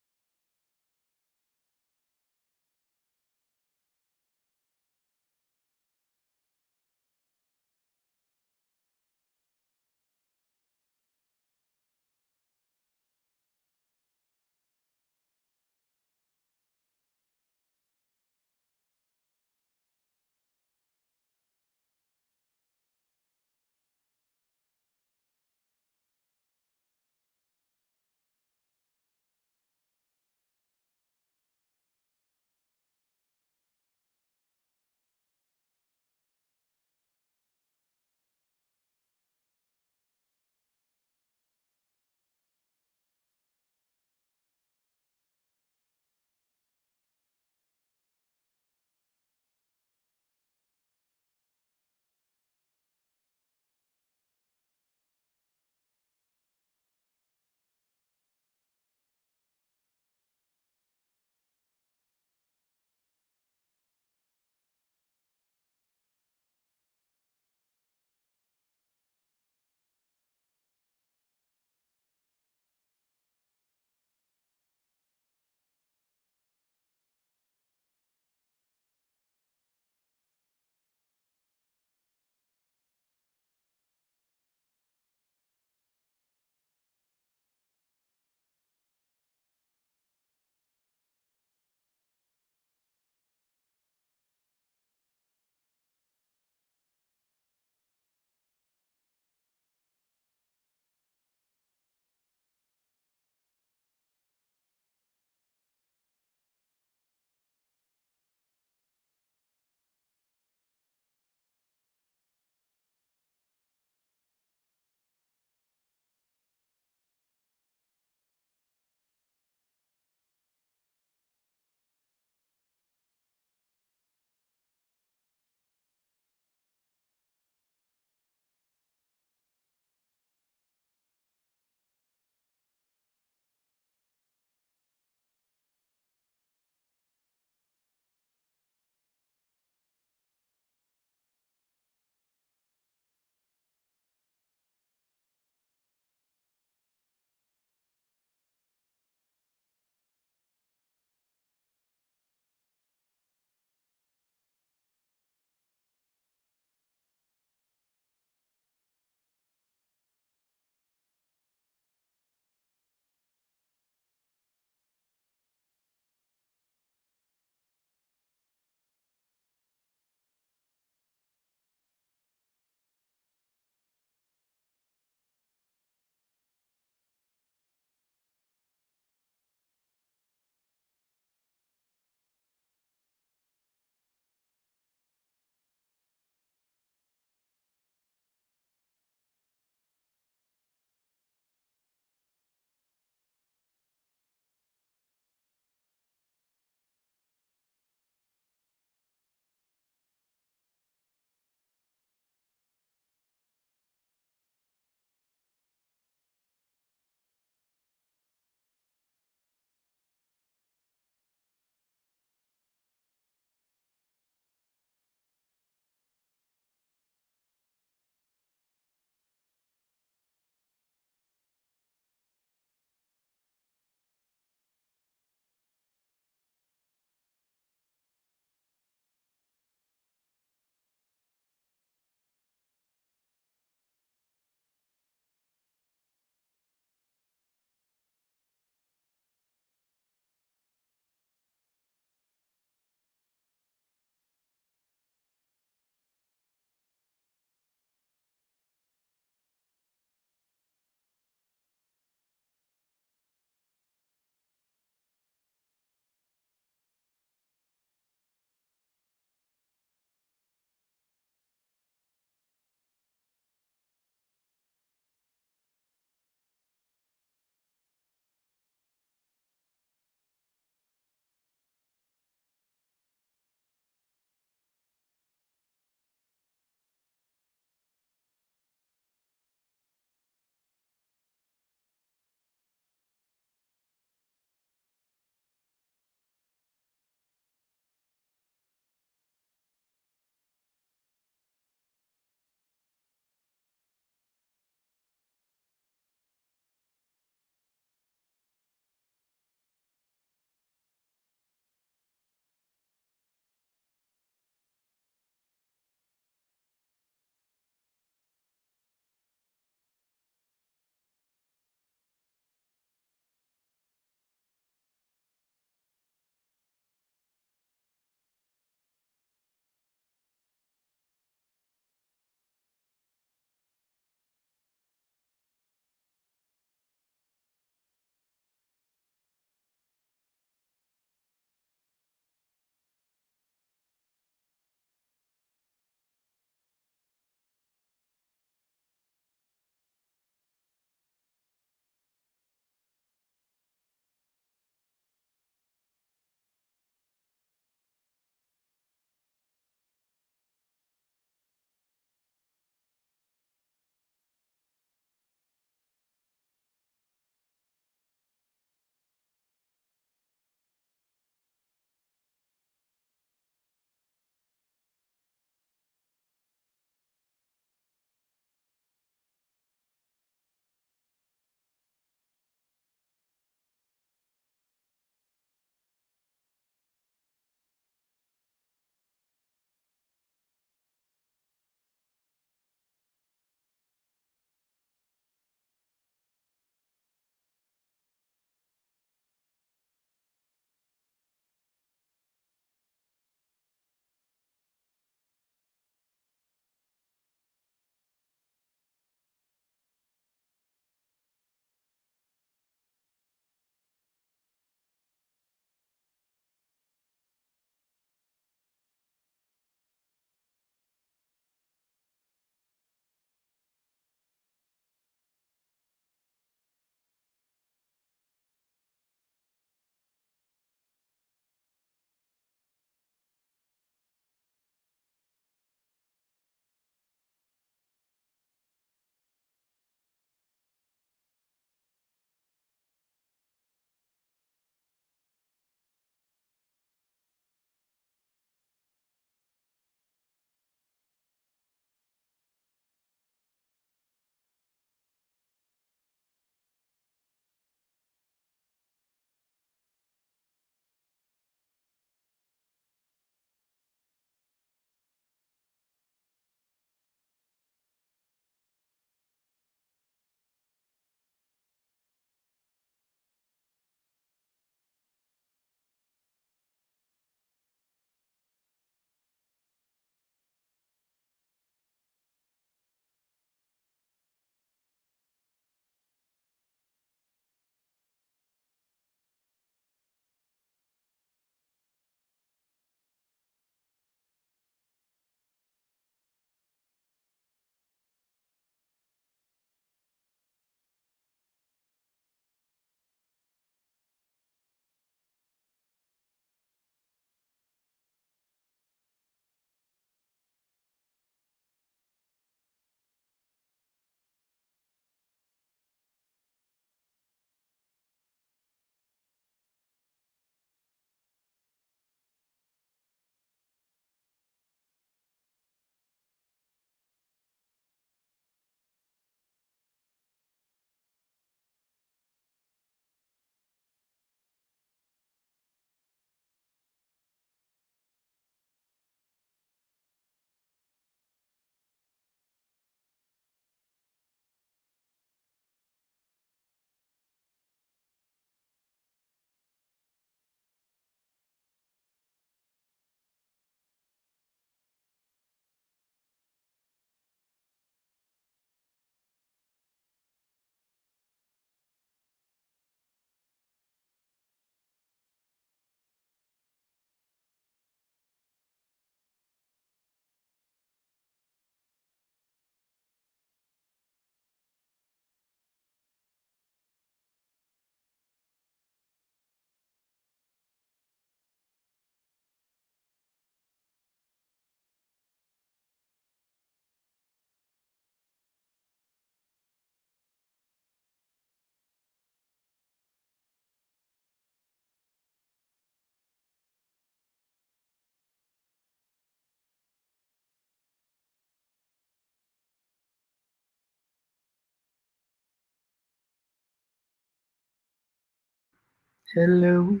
Hello.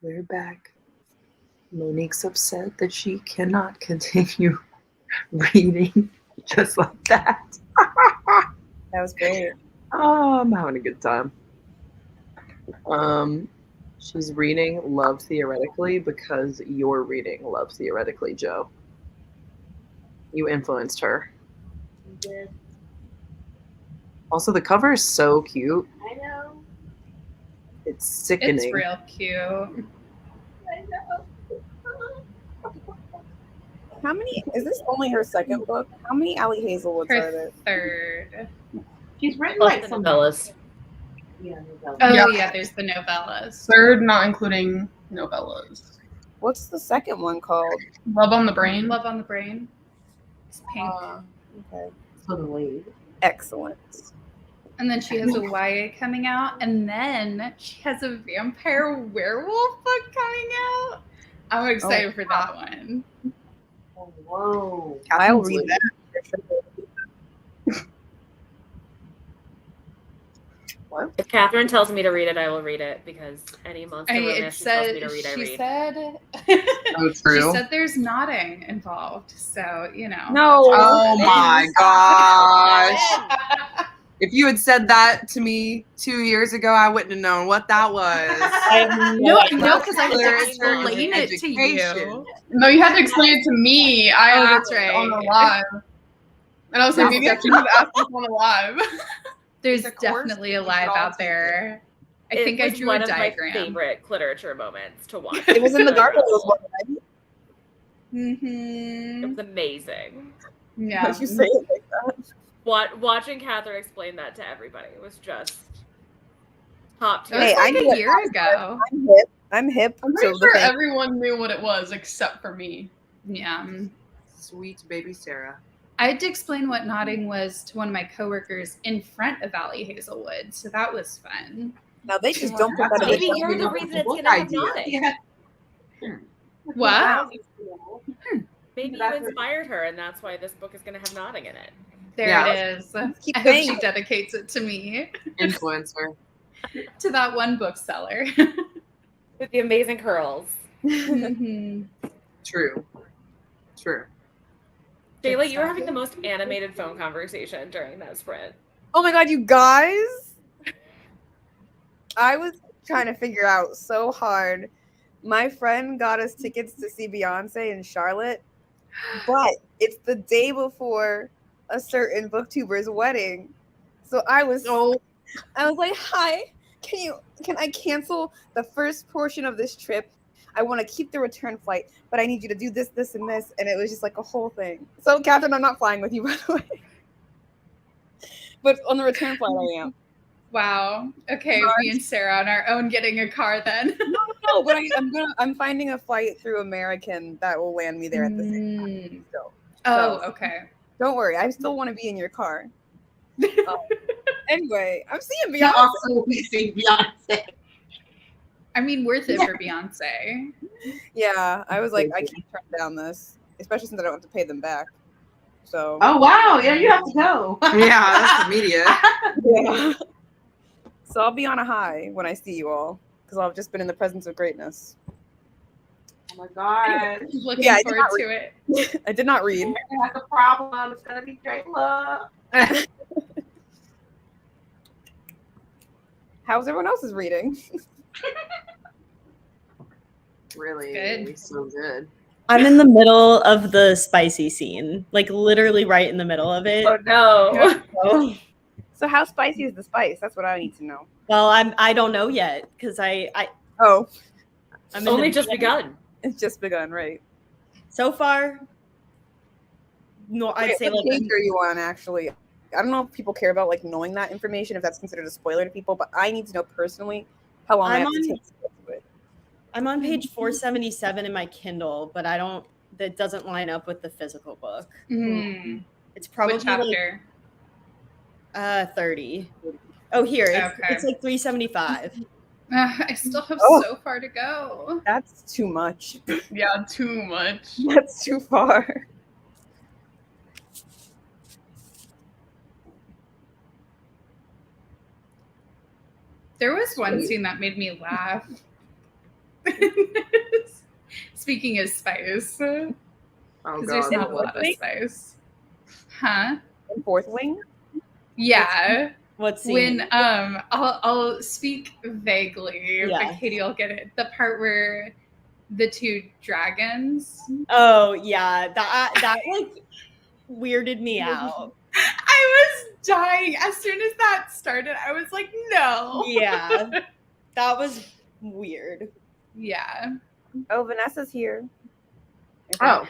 We're back. Monique's upset that she cannot continue reading just like that. That was great. Oh, I'm having a good time. She's reading Love Theoretically because you're reading Love Theoretically, Joe. You influenced her. Also, the cover is so cute. I know. It's sickening. It's real cute. I know. How many? Is this only her second book? How many Allie Hazelwoods are Her there? third. She's written Plus like the some novellas. Yeah, novellas. Oh Yeah. yeah, there's the novellas. Third, not including novellas. What's the second one called? Love on the Brain. Love on the Brain. It's pink. Okay. So the lead. Excellent. And then she has a YA coming out, and then she has a vampire werewolf book coming out. I'm excited for that one. Oh, whoa. I'll read that. What? If Catherine tells me to read it, I will read it because any monster It romance she tells me said to read, I she read. said Oh, she true. said there's nodding involved, so you know. No. Oh my gosh. If you had said that to me 2 years ago, I wouldn't have known what that was. I have No, idea. no, because I had to Literature and explain it to education. you. No, you had to explain it to me. I Oh, asked that's right. on the live. And I was like, That's maybe I should have asked this on the live. There's Of course, definitely a we should live all out take there. I It think I was drew one a of my diagram. favorite literature moments to watch. It was in the Dark World one, right? It Mm-hmm. was amazing. Yeah. Why'd you say it like that? Watching Catherine explain that to everybody was just top tier. That was Hey, I like knew a it. year ago. I'm hip. I'm So pretty the sure thing- everyone knew what it was except for me. Yeah. Sweet baby Sarah. I had to explain what nodding was to one of my coworkers in front of Allie Hazelwood, so that was fun. now they just don't put that in Maybe the you're the reason it's gonna have nodding. Yeah. What? Maybe you inspired her, and that's why this book is gonna have nodding in it. There Yeah. it is. Keep I hope saying she it. dedicates it to me, Influencer. to that one bookseller. With the amazing curls. Mhm. True. True. Jayla, you were having the most animated phone conversation during that sprint. Oh my god, you guys! I was trying to figure out so hard. My friend got us tickets to see Beyonce in Charlotte, but it's the day before a certain booktuber's wedding. So I was like, "Hi, can I cancel the first portion of this trip? I want to keep the return flight, but I need you to do this, this, and this." And it was just like a whole thing. So, Catherine, I'm not flying with you, by the way. But on the return flight, I am. Wow. Okay, me and Sarah on our own getting a car then. No, but I'm finding a flight through American that will land me there at the same time. Mm. So Oh, okay. don't worry, I still want to be in your car. Anyway, I'm seeing Yeah, Beyonce. also we see Beyonce. I mean, worth it for Beyonce. Yeah, I was like, I can't turn down this, especially since I don't have to pay them back. So Oh wow, yeah, you have to go. Yeah, that's immediate. yeah. So I'll be on a high when I see you all because I've just been in the presence of greatness. Oh my god. Looking Yeah, I did forward not to it. I did not read. That's a problem. It's gonna be great love. How's everyone else's reading? Really, Good. so good. I'm in the middle of the spicy scene, like literally right in the middle of it. Oh no. So, So how spicy is the spice? That's what I need to know. well, I don't know yet because I'm Oh, in Only the just beginning. begun. it's just begun, right? So far. No, I'd Wait, say what like page are you on actually? I don't know if people care about like knowing that information, if that's considered a spoiler to people, but I need to know personally how long I I'm have to on- take to get to it. I'm on page 477 in my Kindle, but that doesn't line up with the physical book. Mm. It's probably What chapter? like 30. Oh, here. Okay. It's like 375. I still have Oh. so far to go. That's too much. Yeah, too much. That's too far. There was one scene that made me laugh. Speaking of spice, Oh because there's god. not a lot of spice. Huh? In Fourth Wing? Yeah. What scene? When I'll speak vaguely, Yeah. but Katie will get it. The part where the two dragons. Oh yeah, that like weirded me out. I was dying as soon as that started. I was like, no. Yeah, that was weird. Yeah. Oh, Vanessa's here. Oh,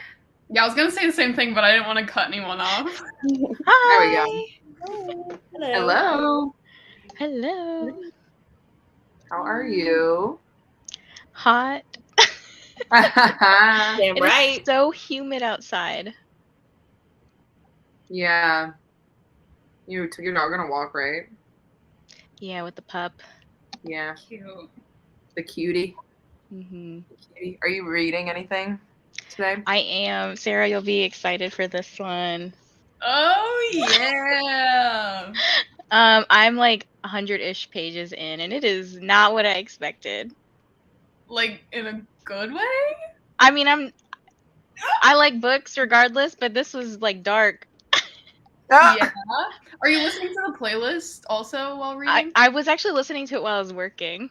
Yeah, I was gonna say the same thing, but I didn't want to cut anyone off. there we go. Hello. Hello. Hello. How are you? Hot. yeah. Damn It right. is so humid outside. You took your dog on a walk, right? Yeah, with the pup. Yeah. Cute. The cutie. Hmm Cutie. Are you reading anything today? I am. Sarah, you'll be excited for this one. Oh yeah. I'm like 100-ish pages in, and it is not what I expected. Like in a good way? I mean, I like books regardless, but this was like dark. Ah! Yeah. Are you listening to the playlist also while reading? I was actually listening to it while I was working.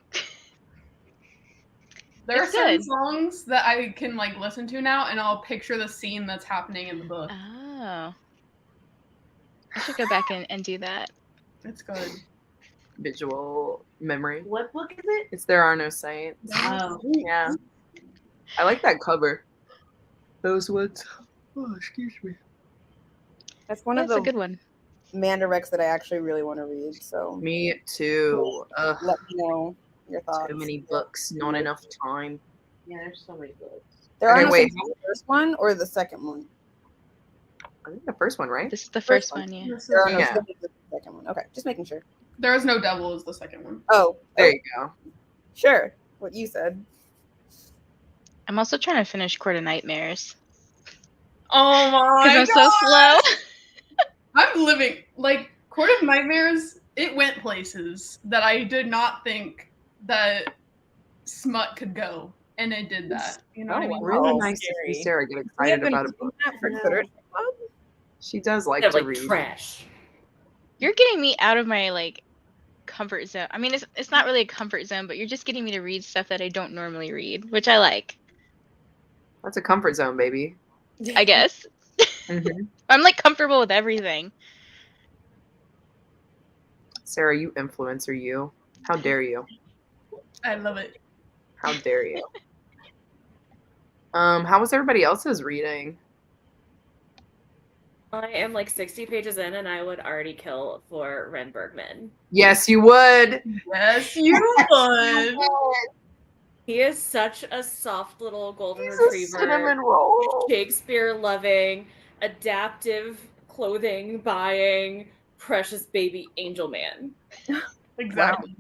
There are it's certain good. songs that I can like listen to now, and I'll picture the scene that's happening in the book. Oh. I should go back and do that. It's good. Visual memory. What book is it? It's There Are No Saints. Oh. Yeah. I like that cover. Those woods. Oh, excuse me. That's one of That's a the good one. Mandarecs that I actually really want to read. So Me too. Ugh, let me know your thoughts. too many books, not enough time. Yeah, there's so many books. There are Okay, no wait. Saints in the first one or the second one. I think the first one, right? This is the first one, yeah. There are no Yeah. Saints in the second one. Okay, just making sure. There is no devil is the second one. Oh, There you go. sure. What you said. I'm also trying to finish Court of Nightmares. Oh my Because I'm so slow. I'm living like Court of Nightmares. It went places that I did not think that smut could go, and it did that. You know what I mean? Really Oh, nice to see scary. Sarah get We have excited been about a doing book. that for No. Literature Club. She does like They're to like read. trash. You're getting me out of my like comfort zone. I mean, it's not really a comfort zone, but you're just getting me to read stuff that I don't normally read, which I like, That's a comfort zone, baby. I guess. Mhm. I'm like comfortable with everything. Sarah, you influencer, you. How dare you? I love it. How dare you? How was everybody else's reading? I am like 60 pages in, and I would already kill for Ren Bergman. Yes, you would. Yes, you would. He is such a soft little golden He's a retriever. cinnamon roll. Shakespeare loving, adaptive clothing buying, precious baby angel man. Exactly.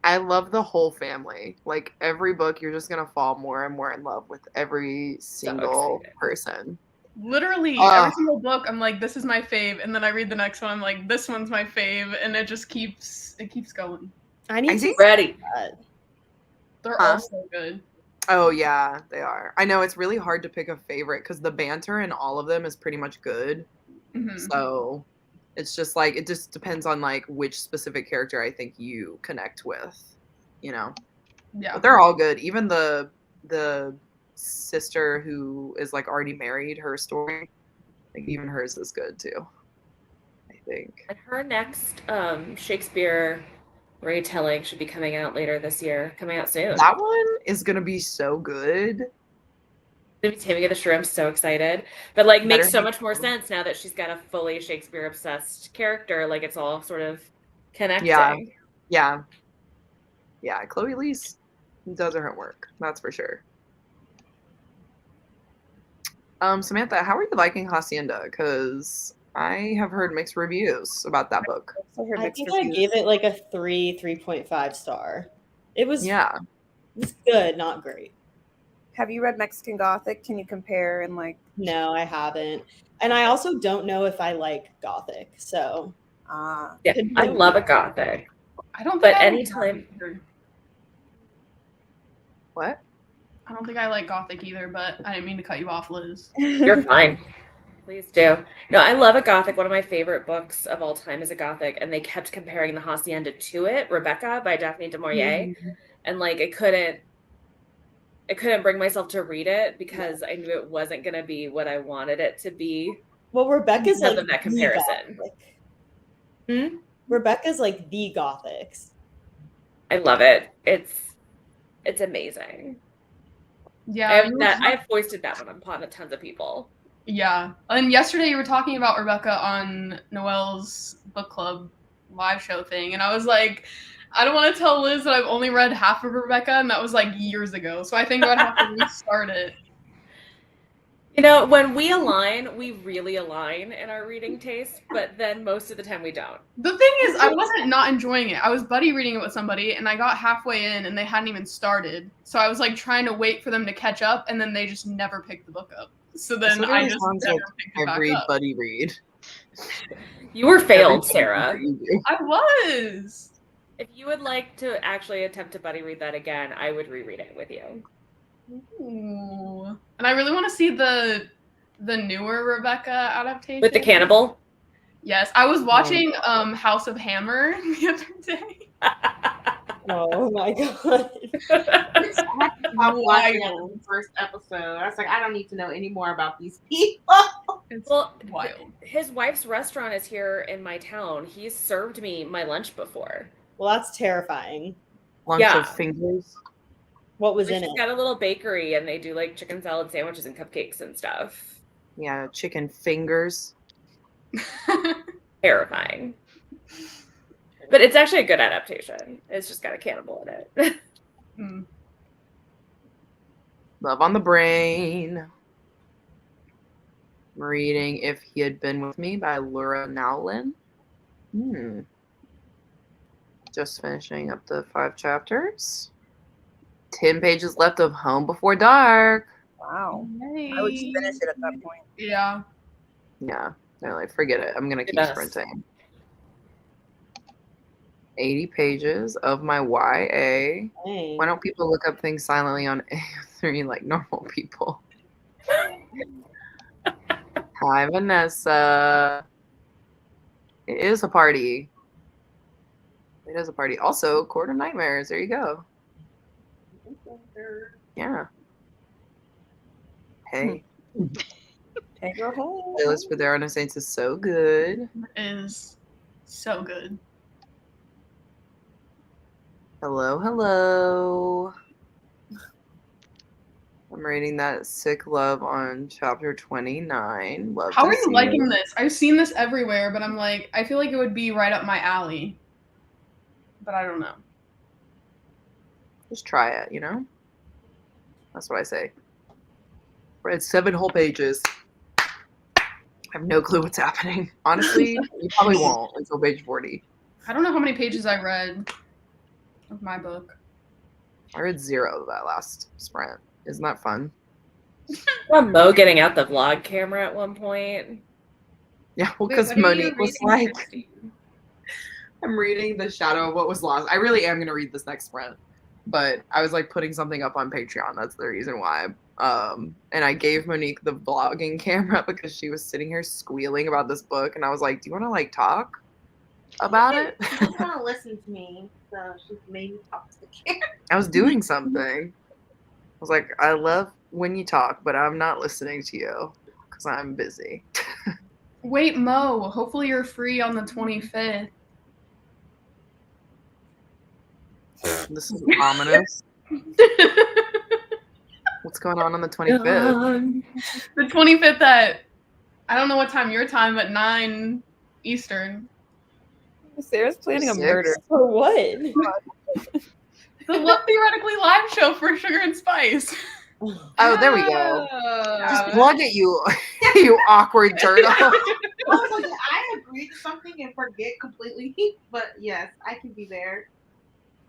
I love the whole family. Like every book, you're just gonna fall more and more in love with every single excited. person. Literally, Ugh. every single book, I'm like, this is my fave, and then I read the next one, I'm like, this one's my fave, and it just keeps going. I need I to think- Ready. They're Huh? all so good. Oh yeah, they are. I know it's really hard to pick a favorite because the banter in all of them is pretty much good. Mhm. So it's just like it just depends on like which specific character I think you connect with, you know. Yeah. But they're all good. Even the sister who is like already married, her story, like even hers is good too. I think. And her next Shakespeare retelling should be coming out later this year. Coming out soon. That one is gonna be so good. Taming of the Shrew, I'm so excited. But like makes Better so be much more cool. sense now that she's got a fully Shakespeare obsessed character. Like it's all sort of connecting. Yeah. Yeah, Chloe Leese does her homework, that's for sure. Samantha, how are you liking Hacienda? Because I have heard mixed reviews about that book. I heard I mixed think I reviews. gave it like a 3.5 star. It was Yeah. good, not great. Have you read Mexican Gothic? Can you compare and like? No, I haven't. And I also don't know if I like Gothic. So Ah, Yeah, Could I be. love a gothic. I don't think But I like anytime- Gothic either. What? I don't think I like Gothic either, but I didn't mean to cut you off, Liz. You're fine. Please do. No, I love a Gothic. One of my favorite books of all time is a Gothic, and they kept comparing the Hacienda to it, Rebecca by Daphne du Maurier. And like I couldn't bring myself to read it because I knew it wasn't gonna be what I wanted it to be. Well, Rebecca's Because like of that the comparison. Gothic. Rebecca's like the Gothics. I love it. It's amazing. Yeah, I have foisted that one upon tons of people. Yeah. And yesterday you were talking about Rebecca on Noelle's book club live show thing, and I was like, I don't want to tell Liz that I've only read half of Rebecca, and that was like years ago. So I think I would have to restart it. You know, when we align, we really align in our reading taste, but then most of the time we don't. The thing is, I wasn't not enjoying it. I was buddy reading it with somebody, and I got halfway in, and they hadn't even started. So I was like trying to wait for them to catch up, and then they just never picked the book up. So then This I literally just sounds never like picked it back every up. buddy read. You were failed, Every Sarah. buddy you do. I was. If you would like to actually attempt to buddy read that again, I would reread it with you. Ooh. And I really want to see the newer Rebecca adaptation. With the cannibal? Yes, I was watching House of Hammer the other day. Oh my god. I'm watching the first episode. I was like, I don't need to know any more about these people. It's Well, wild. his wife's restaurant is here in my town. He's served me my lunch before. Well, that's terrifying. Lunch Yeah. of fingers. What was Like, in she's it? got a little bakery, and they do like chicken salad sandwiches and cupcakes and stuff. Yeah, chicken fingers. Terrifying. But it's actually a good adaptation. It's just got a cannibal in it. Mm. Love on the Brain. I'm reading If He Had Been With Me by Laura Nowlin. Just finishing up the 5 chapters. 10 pages left of Home Before Dark. Wow. I would just finish it at that point. Yeah. Yeah, they're like, forget it. I'm going to keep Yes. sprinting. 80 pages of my YA. Dang. Why don't people look up things silently on A3 like normal people? Hi, Vanessa. It is a party. It is a party. Also, Court of Nightmares. There you go. Yeah. Hey. Hey, girl, hey. Playlist for There Are No Saints is so good. Is so good. Hello, hello. I'm reading that Sick Love on chapter 29. Love How to are you see liking this? I've seen this everywhere, but I'm like, I feel like it would be right up my alley. But I don't know. Just try it, you know? That's what I say. Read 7 whole pages. I have no clue what's happening. Honestly, you probably won't until page 40. I don't know how many pages I read of my book. I read 0 that last sprint. Isn't that fun? Saw Mo getting out the vlog camera at one point. Yeah, well, Wait, because what are you Monique was reading, like, Christine? I'm reading The Shadow of What Was Lost. I really am going to read this next sprint. But I was like putting something up on Patreon. That's the reason why. And I gave Monique the vlogging camera because she was sitting here squealing about this book. And I was like, do you want to like talk about it? She just want to listen to me, so she made me talk to the camera. I was doing something. I was like, I love when you talk, but I'm not listening to you because I'm busy. Wait, Mo, hopefully you're free on the 25th. This is ominous. What's going on the 25th? The 25th at, I don't know what time your time, but 9 Eastern. Sarah's planning a 6? murder. For what? The Love Theoretically live show for Sugar and Spice. Oh, there we go. Just Yeah. plug it, you you awkward turtle. I was like, I agreed to something and forget completely. But yes, I can be there.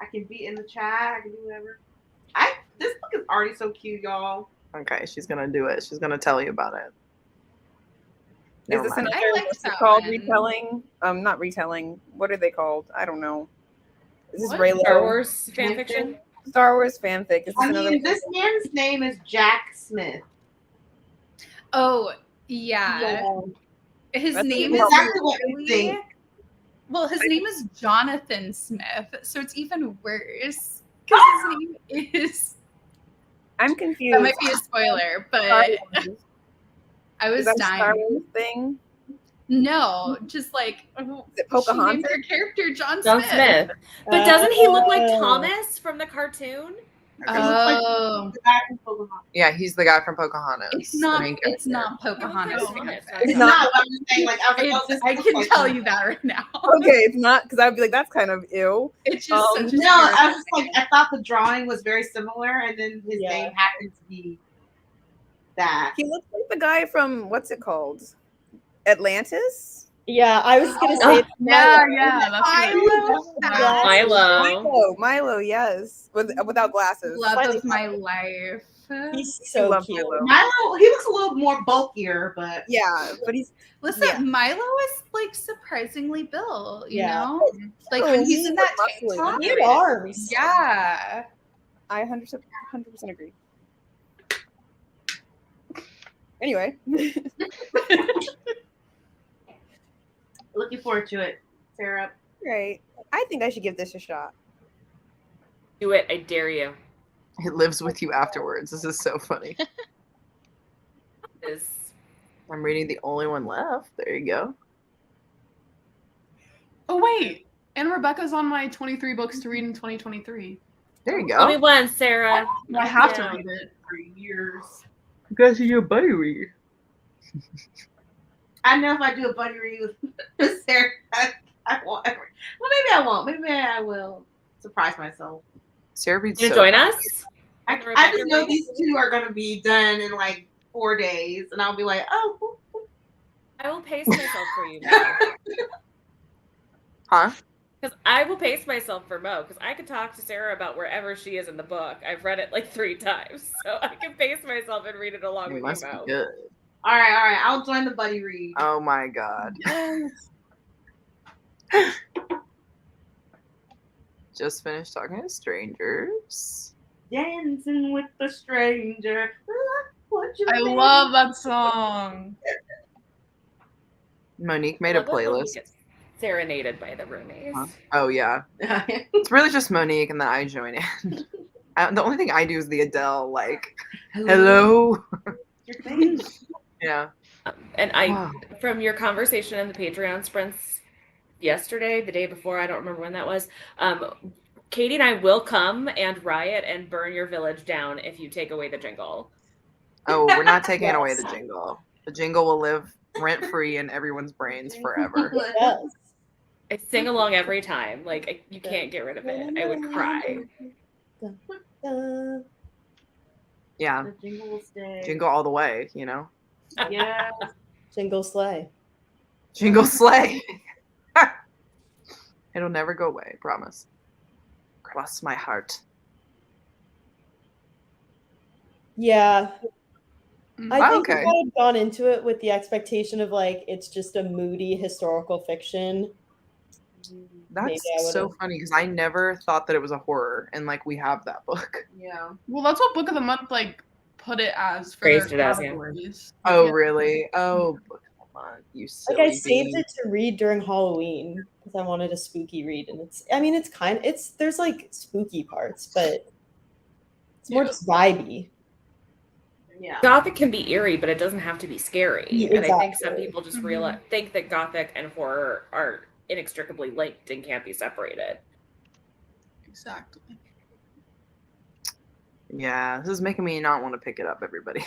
I can be in the chat. I can do whatever. This book is already so cute, y'all. Okay, she's gonna do it. She's gonna tell you about it. Is Never this mind. another I like what's it that called one. retelling? Not retelling. What are they called? I don't know. This is What? Raylo. Star Wars fan fiction. Star Wars fanfic. Is this I another? mean, this man's name is Jack Smith. Oh, yeah. His That's name cute. is Exactly what you really- think. Well, his name is Jonathan Smith, so it's even worse because his name is. I'm confused. That might be a spoiler, but Star Wars. I Is was that a Star dying. Wars thing? No, just like Is it she Pocahontas? named her character John John Smith. Smith. But doesn't he look like Oh. Thomas from the cartoon? He looks like Oh, the guy from Pokemon. Yeah, he's the guy from Pocahontas. it's the not. main It's character. not Pocahontas. It's fan not. fic. It's not- not. I'm just saying, like, I was like, oh, this I looks can like tell him. you that right now. Okay, it's not because I'd be like, that's kind of ew. It's just such a No, I character. was just like, I thought the drawing was very similar, and then his Yeah. name happened to be that. He looks like the guy from what's it called? Atlantis? Yeah, I was gonna Oh, say Yeah, yeah, that's right. Milo. Milo, yes. Without glasses. Love of my life. he's I so love cute. Milo. Milo, he looks a little more bulkier, but Yeah, but he's Listen, Yeah. Milo is like surprisingly built. You Yeah. know, like when he's in that tank muscly. top. Cute arms. Yeah. I 100% agree. Anyway, looking forward to it, Sarah. great. I think I should give this a shot. Do it. I dare you. It lives with you afterwards. This is so funny. Is I'm reading the only one left. There you go. Oh wait, and Rebecca's on my 23 books to read in 2023. There you only go. one, Sarah. I have to Yeah. read it. For years. Because you're a buddy read. I know if I do a buddy read with Sarah, I won't ever. Well, maybe I won't. Maybe I will surprise myself. Sarah reads You so join fast. us? I just know these two are going to be done in like 4 days, and I'll be like, oh. I will pace myself for you, Mo. Huh? Because I will pace myself for Mo. Because I could talk to Sarah about wherever she is in the book. I've read it like 3 times, so I can pace myself and read it along It with must you, be Mo. good. All right. I'll join the buddy read. Oh my god. Just finished talking to strangers. Dancing with the stranger. What you I think? love that song. Monique made a Love it when we playlist. get serenaded by the roomies. Huh? Oh yeah. It's really just Monique and then I join in. The only thing I do is the Adele, like, hello. Yeah. And I, Wow. from your conversation in the Patreon sprints yesterday, the day before, I don't remember when that was. Katie and I will come and riot and burn your village down if you take away the jingle. Oh, we're not taking Yes. away the jingle. The jingle will live rent free in everyone's brains forever. Yes. I sing along every time. Like, you can't get rid of it. I would cry. Yeah. The jingle will stay. Jingle all the way, you know? Yeah. Jingle sleigh. Jingle sleigh. It'll never go away, promise. Cross my heart. Yeah. I Oh, think okay. if I had gone into it with the expectation of like it's just a moody historical fiction. That's Maybe I so would've- funny because I never thought that it was a horror, and like we have that book. Yeah. Well, that's what book of the month like put it as for Phrased their it as, yeah. categories. Oh, Yeah. really? Oh, book of the month, you silly Like I saved bean. it to read during Halloween because I wanted a spooky read, and there's like spooky parts, but it's more Yeah. just vibey. Yeah. Gothic can be eerie, but it doesn't have to be scary. Yeah, And I think some exactly. people just Mhm. think that Gothic and horror are inextricably linked and can't be separated. Exactly. Yeah, this is making me not want to pick it up, everybody.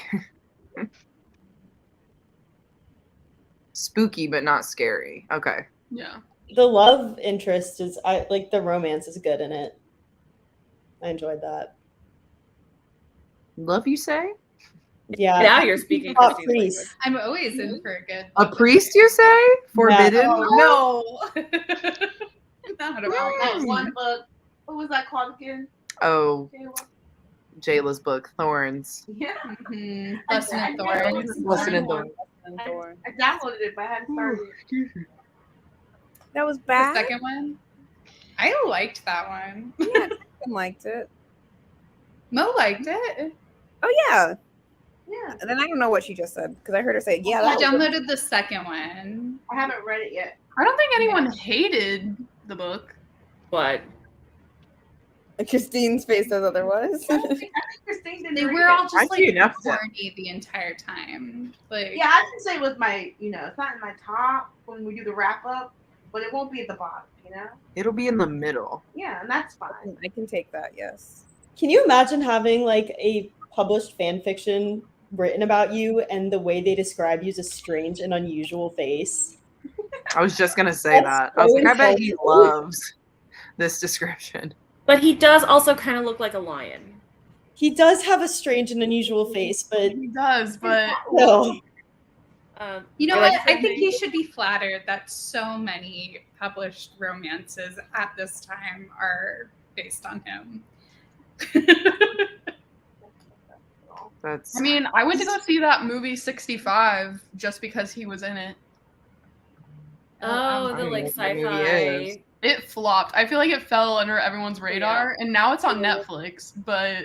Spooky, but not scary. Okay. Yeah. The love interest is I like the romance is good in it. I enjoyed that. Love, you say? Yeah. Now you're speaking Oh, Christine's priest. language. I'm always in for a good. A priest, you say? Forbidden? No. Not at all. That one book. What was that called again? Oh, Kayla? Jayla's book, Thorns. Yeah. Mhm. Lesson of Thorns. Lesson in Thorns. I downloaded it, but I hadn't started it. That was The bad. second one. I liked that one. Yeah, I liked it. Mo liked it. Oh yeah. Yeah. And then I don't know what she just said because I heard her say, "Yeah, I that was downloaded the second one. I haven't read it yet. I don't think anyone hated the book. But good." Christine's face says otherwise. I think Christine didn't They read were it. all I just see like enough to- horny the entire time. Like Yeah, I can say it was my, it's not in my top when we do the wrap up, but it won't be at the bottom, It'll be in the middle. Yeah, and that's fine. I can take that. Yes. Can you imagine having like a published fan fiction written about you and the way they describe you as a strange and unusual face? I was just gonna say That's that. I was so like, I bet he insulting. loves this description. but he does also kind of look like a lion. He does have a strange and unusual face, but He does, but no. You know Or what? like I think he should be flattered that so many published romances at this time are based on him. That's I mean, I went to go see that movie 65 just because he was in it. Oh, the I like don't know what the movie is. sci-fi. It flopped. I feel like it fell under everyone's radar, and now it's on Netflix. But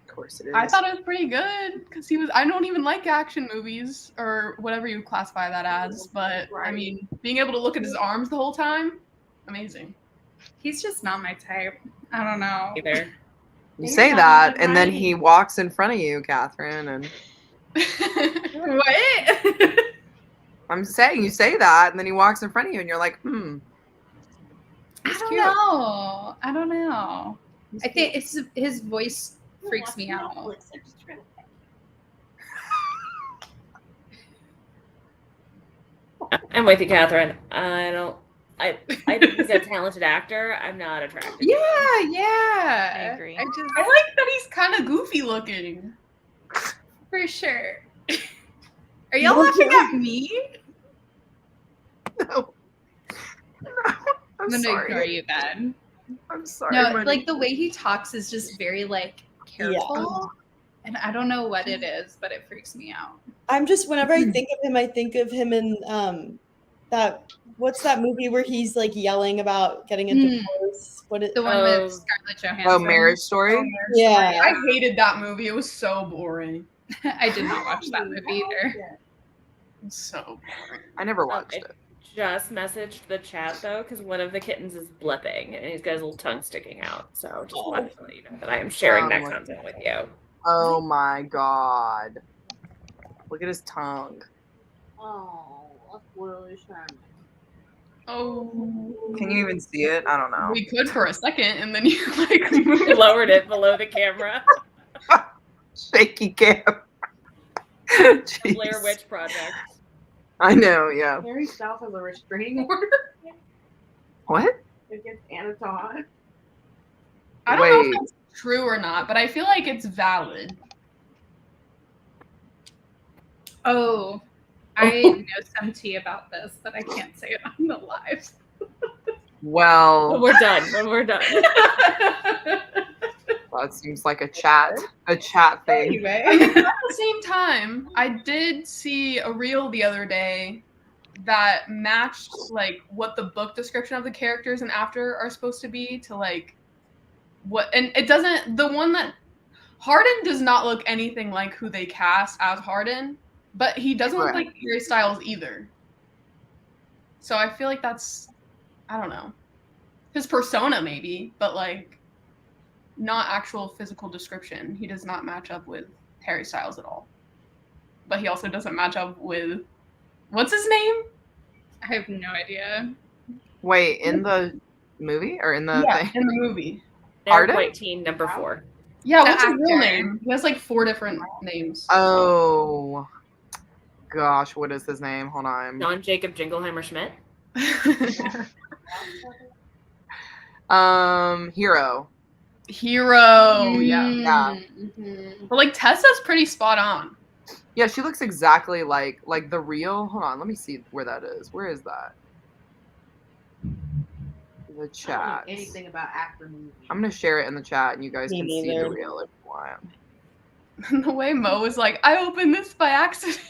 of course it is. I thought it was pretty good because he was. I don't even like action movies or whatever you classify that as. But I Right. mean, being able to look at his arms the whole time, amazing. He's just not my type. I don't know. Either. You say that, and then he walks in front of you, Catherine, and What? I'm saying you say that, and then he walks in front of you, and you're like, I he's don't cute. know. I don't know. He's I think it's his voice freaks me out. I'm with you, Catherine. I think he's a talented actor. I'm not attracted. Yeah, I yeah. agree. I like that he's kind of goofy looking. For sure. Are y'all laughing at me? No. No. I'm I'm gonna sorry. ignore you then. I'm sorry. No, my- like the way he talks is just very like careful. And I don't know what it is, but it freaks me out. I'm just whenever I think of him in that what's that movie where he's like yelling about getting a divorce? What is The one Oh. with Scarlett Johansson. Oh, Marriage Story? yeah. I hated that movie. It was so boring. I did not watch that movie either. It was so boring. I never watched I it. just messaged the chat though because one of the kittens is blipping and he's got his little tongue sticking out. So just wanted to let you know that I am sharing that Oh my content with you. Oh my god. Look at his tongue. Oh, that's really sad. Oh, Can you even see it? I don't know. we could for a second, and then you like He moved. lowered it below the camera. Shaky cam. Blair Jeez. Witch Project. I know, yeah. Harry Styles has a restraining order What? against Anna Todd. I don't know Wait. if that's true or not, but I feel like it's valid. Oh, I know some tea about this, but I can't say it on the live. When Well, we're done. When we're done. that seems like a chat thing. Anyway. At the same time, I did see a reel the other day that matched like what the book description of the characters and after are supposed to be to like what, and it doesn't. The one that Harden does not look anything like who they cast as Harden, but he doesn't look Right. like Harry Styles either. So I feel like that's, I don't know, his persona maybe, but like not actual physical description. He does not match up with Harry Styles at all. But he also doesn't match up with, what's his name? I have no idea. Wait, in the movie or in the thing? in the movie. They're Harden? quite teen, number 4. Yeah, The what's his real actor. name? He has like 4 different names. Oh, gosh, what is his name? Hold on. John Jacob Jingleheimer Schmidt. Hero. Hero. Yeah. Yeah. Mhm. But like Tessa's pretty spot on. Yeah, she looks exactly like the real. Hold on, let me see where that is. Where is that? The I don't know chat. anything about actor movies. I'm gonna share it in the chat, and you guys Me can see the neither. real if you want. And the way Mo was like, I opened this by accident.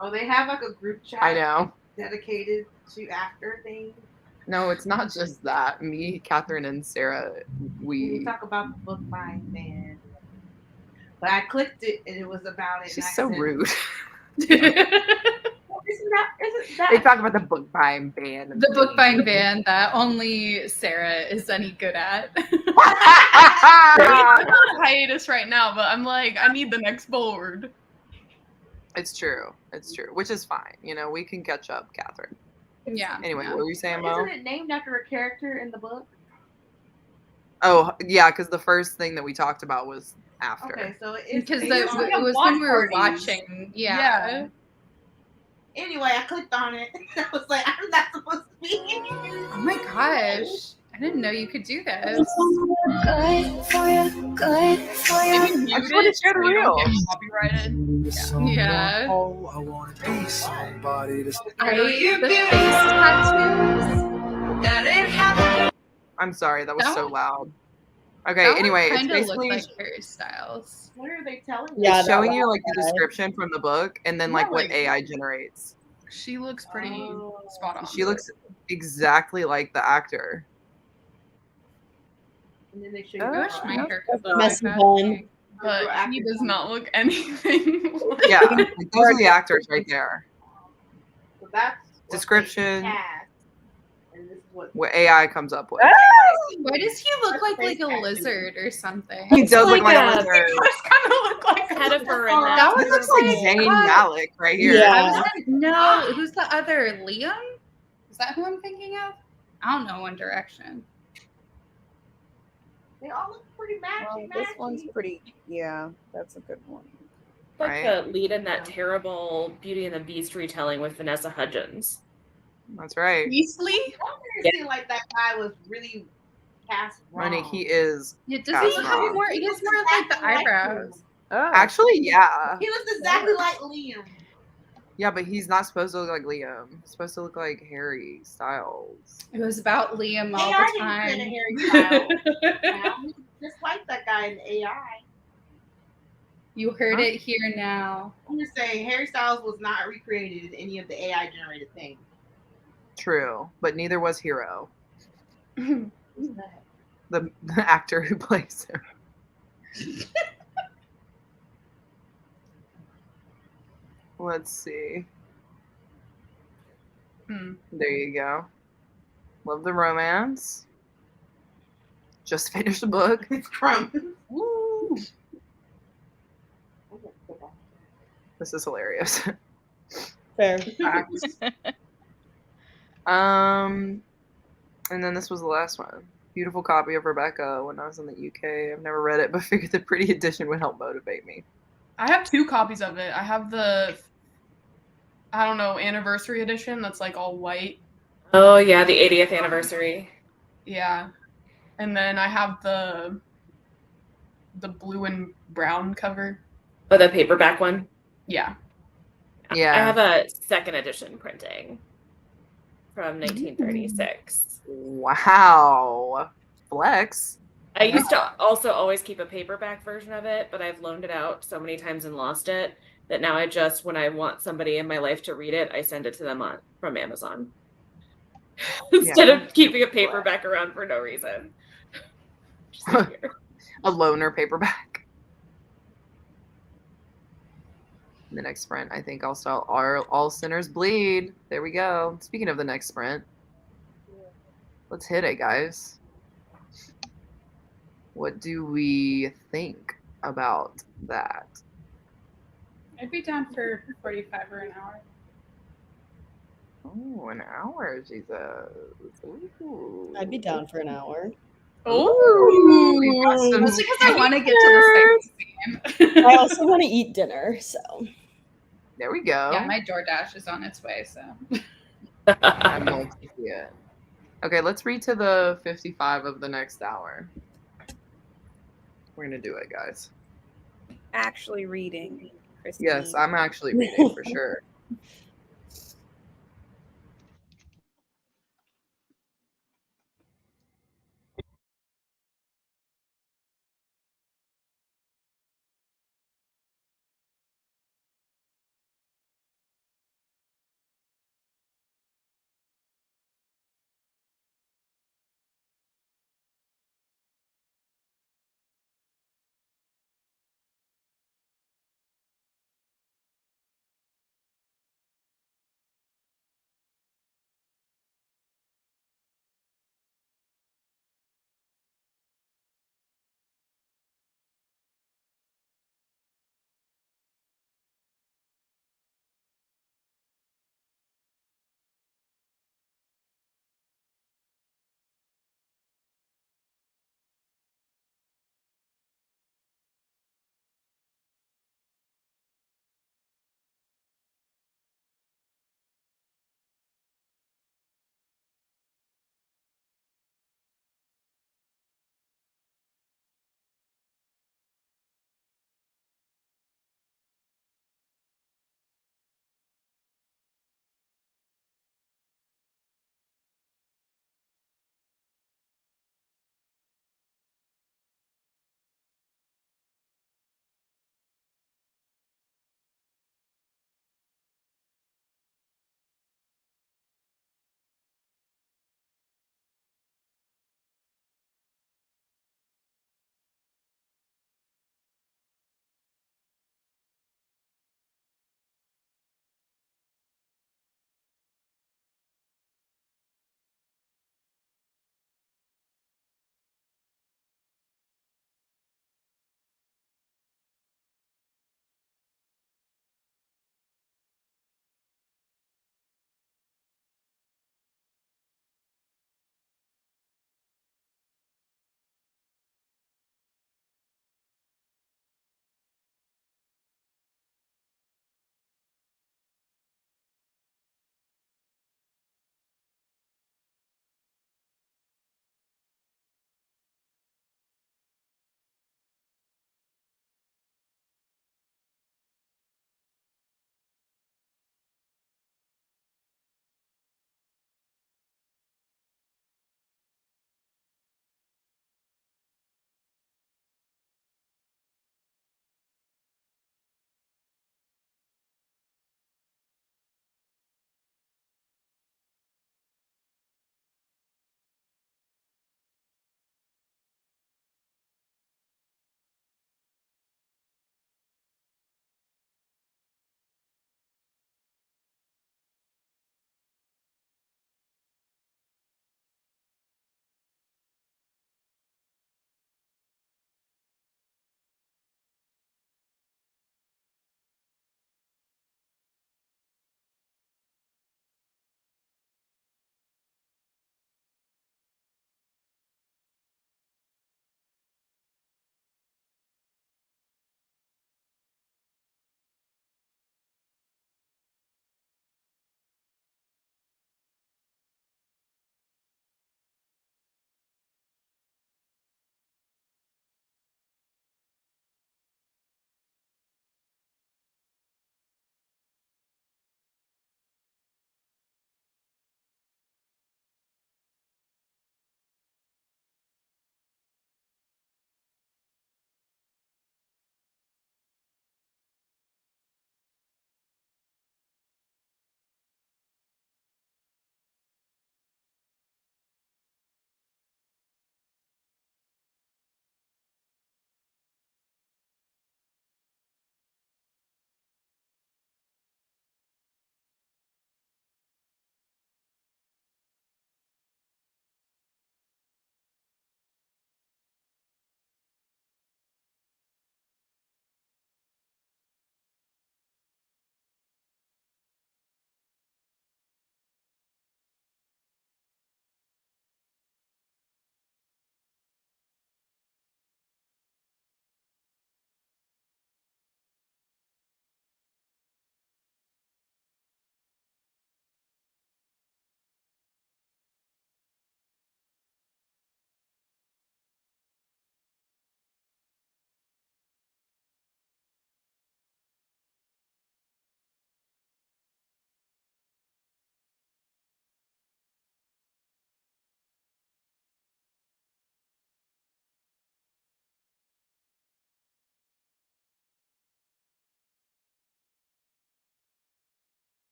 Oh, they have like a group chat I know. dedicated to actor things. No, it's not just that. Me, Catherine, and Sarah, We we. talk about the bookbind band, but I clicked it and it was about it. She's and I so said, rude. "Well, isn't that They talk about the book buying ban. The bookbind band that only Sarah is any good at. I'm on hiatus right now, but I'm like, I need the next board. It's true. It's true. Which is fine. You know, we can catch up, Catherine. Yeah. Anyway, yeah. what were you saying, Isn't Mo? it named after a character in the book? Oh, yeah, because the first thing that we talked about was after. Okay, so it's Because based it on- was when we were parties. watching. Yeah. Yeah. Anyway, I clicked on it. I was like, I'm not supposed to be. Oh my gosh. I didn't know you could do this. Maybe mute I just want it to share the so you reel. don't get copyrighted. Yeah. Oh, I want to be somebody to The face tattoos. I'm sorry, that was That so one- loud. Okay, anyway, it's kind of look basically like Harry Styles. What are they telling me? Yeah, it's that showing you loud like the guy. description from the book and then Yeah, like what like- AI generates. She looks pretty Oh. spot on. She looks exactly like the actor. And then they show you. Oh, I wish my hair could look Messy like bun. that. But he does not look anything like Yeah, like, those are the actors right there. So that's what they Description. cast, and this is what AI comes up with. Why does he look like a lizard or something? He does look like like a a- lizard. does kind of look like Head of fur in Oh, that. that He was looks like like- Zayn Malik right here. Yeah. I wasn't, no, who's the other? Liam? Is that who I'm thinking of? I don't know One Direction. they all look pretty Well, matchy. this one's pretty. Yeah, that's a good one. Like Right. the lead in that terrible Beauty and the Beast retelling with Vanessa Hudgens. That's right. Beastly. It seemed like that guy was really cast wrong. Honey, he is. Yeah, does That's he wrong. have more? He has more like the eyebrows. Oh, Actually, yeah. He looks exactly like Liam. Yeah, but he's not supposed to look like Liam. He's supposed to look like Harry Styles. It was about Liam all AI the didn't time. fit a Harry Styles. Now, he's just like that guy in AI. You heard Huh? it here now. I'm just saying, Harry Styles was not recreated in any of the AI generated things. True, but neither was Hero, Who's that? the actor who plays him. Let's see. Hmm. There you go. Love the romance. Just finished the book. It's Crumbs. Woo! This is hilarious. Fair. And then this was the last one. Beautiful copy of Rebecca when I was in the UK. I've never read it, but figured the pretty edition would help motivate me. I have 2 copies of it. I have the, I don't know, anniversary edition that's like all white. Oh yeah, the 80th anniversary. Yeah. And then I have the blue and brown cover. Oh, the paperback one. Yeah. Yeah. I have a second edition printing from 1936. Wow. Flex. I used to also always keep a paperback version of it, but I've loaned it out so many times and lost it that now I just, when I want somebody in my life to read it, I send it to them from Amazon instead of keeping a paperback around for no reason. Just weird. A loner paperback. The next sprint, I think I'll start All Sinners Bleed. There we go. Speaking of the next sprint, let's hit it, guys. What do we think about that? I'd be down for 45 or an hour. Oh, an hour, Jesus. Ooh. I'd be down for an hour. Ooh, we got some Mostly because I want to get to the second scene. I also want to eat dinner, so There we go. Yeah, my DoorDash is on its way, so. I'm going to see it. Okay, let's read to the 55 of the next hour. We're gonna do it, guys. actually reading. Christine. Yes, I'm actually reading for sure.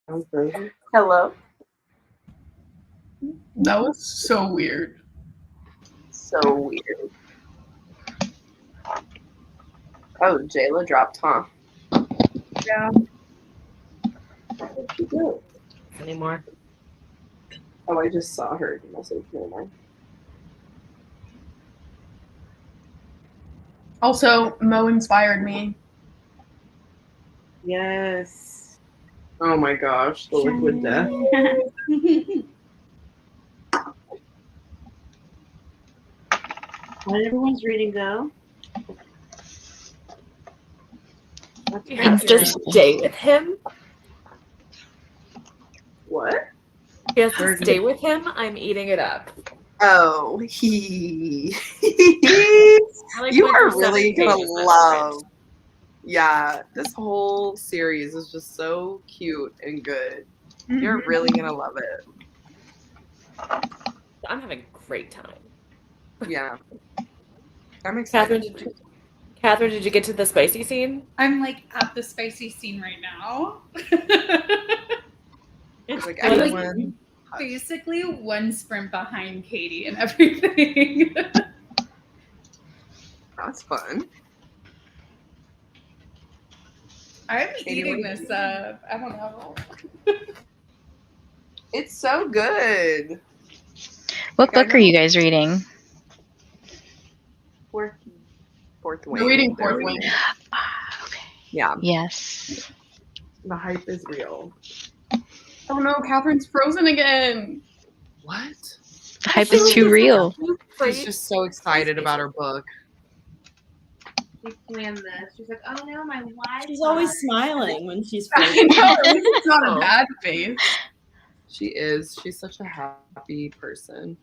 Hello. That was so weird. So weird. Oh, Jayla dropped, huh? Yeah. What did she do? Anymore. Oh, I just saw her message. Never mind. Also, Mo inspired me. Yes. Oh my gosh, the liquid death. How did everyone's reading go? You have to stay with him. What? He has to stay with him. I'm eating it up. Oh, he. I like You went are through really 7 gonna pages this love. Yeah, this whole series is just so cute and good. You're really gonna love it. I'm having a great time. Yeah. I'm excited. Catherine, did you get to the spicy scene? I'm like at the spicy scene right now. It's like I'm, like, everyone. basically one sprint behind Katie and everything. That's fun. I'm Katie, eating what this up. I don't know. It's so good. What Like, I book are you guys reading? Fourth Wing. We're reading There Fourth we Wing. go. Okay. Yeah, Yes. the hype is real. Oh no, Catherine's frozen again. What? The hype is too real. She's just so excited about her book. She planned this. She's like, oh no, my Wi-Fi. She's always smiling when she's I frozen. know, at least it's not a bad face. She is. She's such a happy person.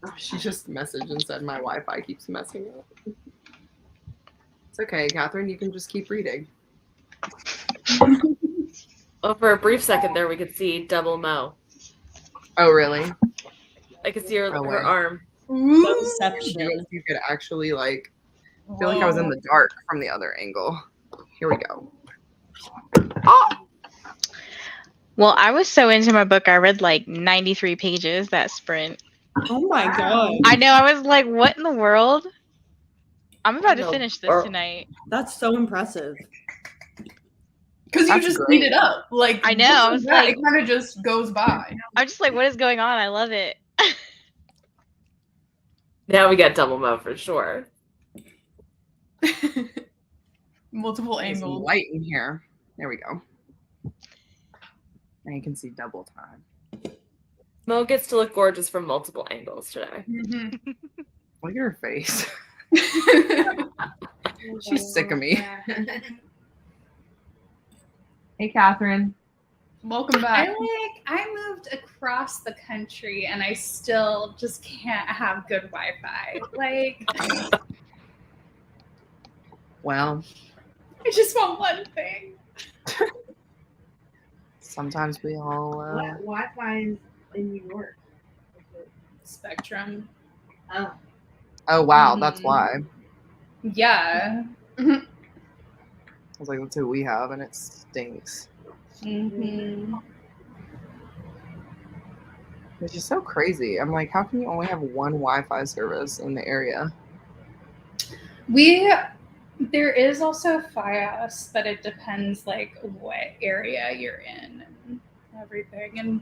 Oh, she just messaged and said my Wi-Fi keeps messing up. It's okay, Catherine. You can just keep reading. Well, for a brief second there, we could see double Mo. Oh, really? I could see her, Oh, her wow. arm. Inception. You could actually like feel like I was in the dark from the other angle. Here we go. Well, I was so into my book, I read like 93 pages that sprint. Oh my god. I know, I was like, what in the world? I'm about to No. finish this tonight. That's so impressive. Because you That's just great. eat it up. Like I know, I was like- it kind of just goes by. I'm just like, what is going on? I love it. Now we got double Mo for sure. Multiple There's some angles. light in here. There we go. Now you can see double time. Mo gets to look gorgeous from multiple angles today. Mhm. Look at her face. She's sick of me. Hey, Catherine. Welcome I back. moved across the country and I still just can't have good Wi-Fi. Like Well, I just want one thing. sometimes we all. What Wi-Fi is in New York? Spectrum. Oh. Oh wow, that's Mhm. why. Yeah. I was like, that's who we have, and it stinks. Mm-hmm. Which is so crazy. I'm like, how can you only have one Wi-Fi service in the area? There is also Fios, but it depends like what area you're in and everything. And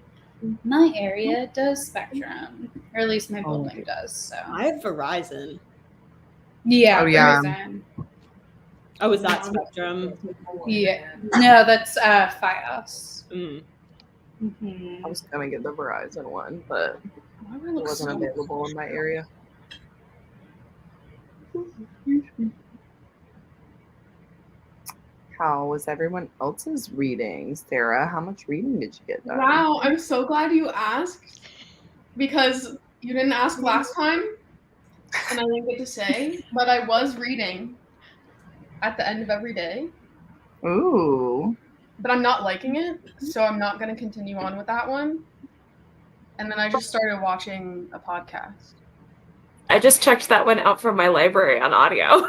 my area does Spectrum, or at least my building does. So I have Verizon. yeah, Oh, yeah. Verizon. Oh, is that Spectrum? Yeah, no, that's Fios. Mm. Mm-hmm. I was gonna get the Verizon one, but it wasn't available in my area. How was everyone else's reading? Sarah, how much reading did you get done? Wow, I'm so glad you asked because you didn't ask last time and I didn't get to say, but I was reading at the end of every day, Ooh. but I'm not liking it, so I'm not going to continue on with that one. And then I just started watching a podcast. I just checked that one out from my library on audio.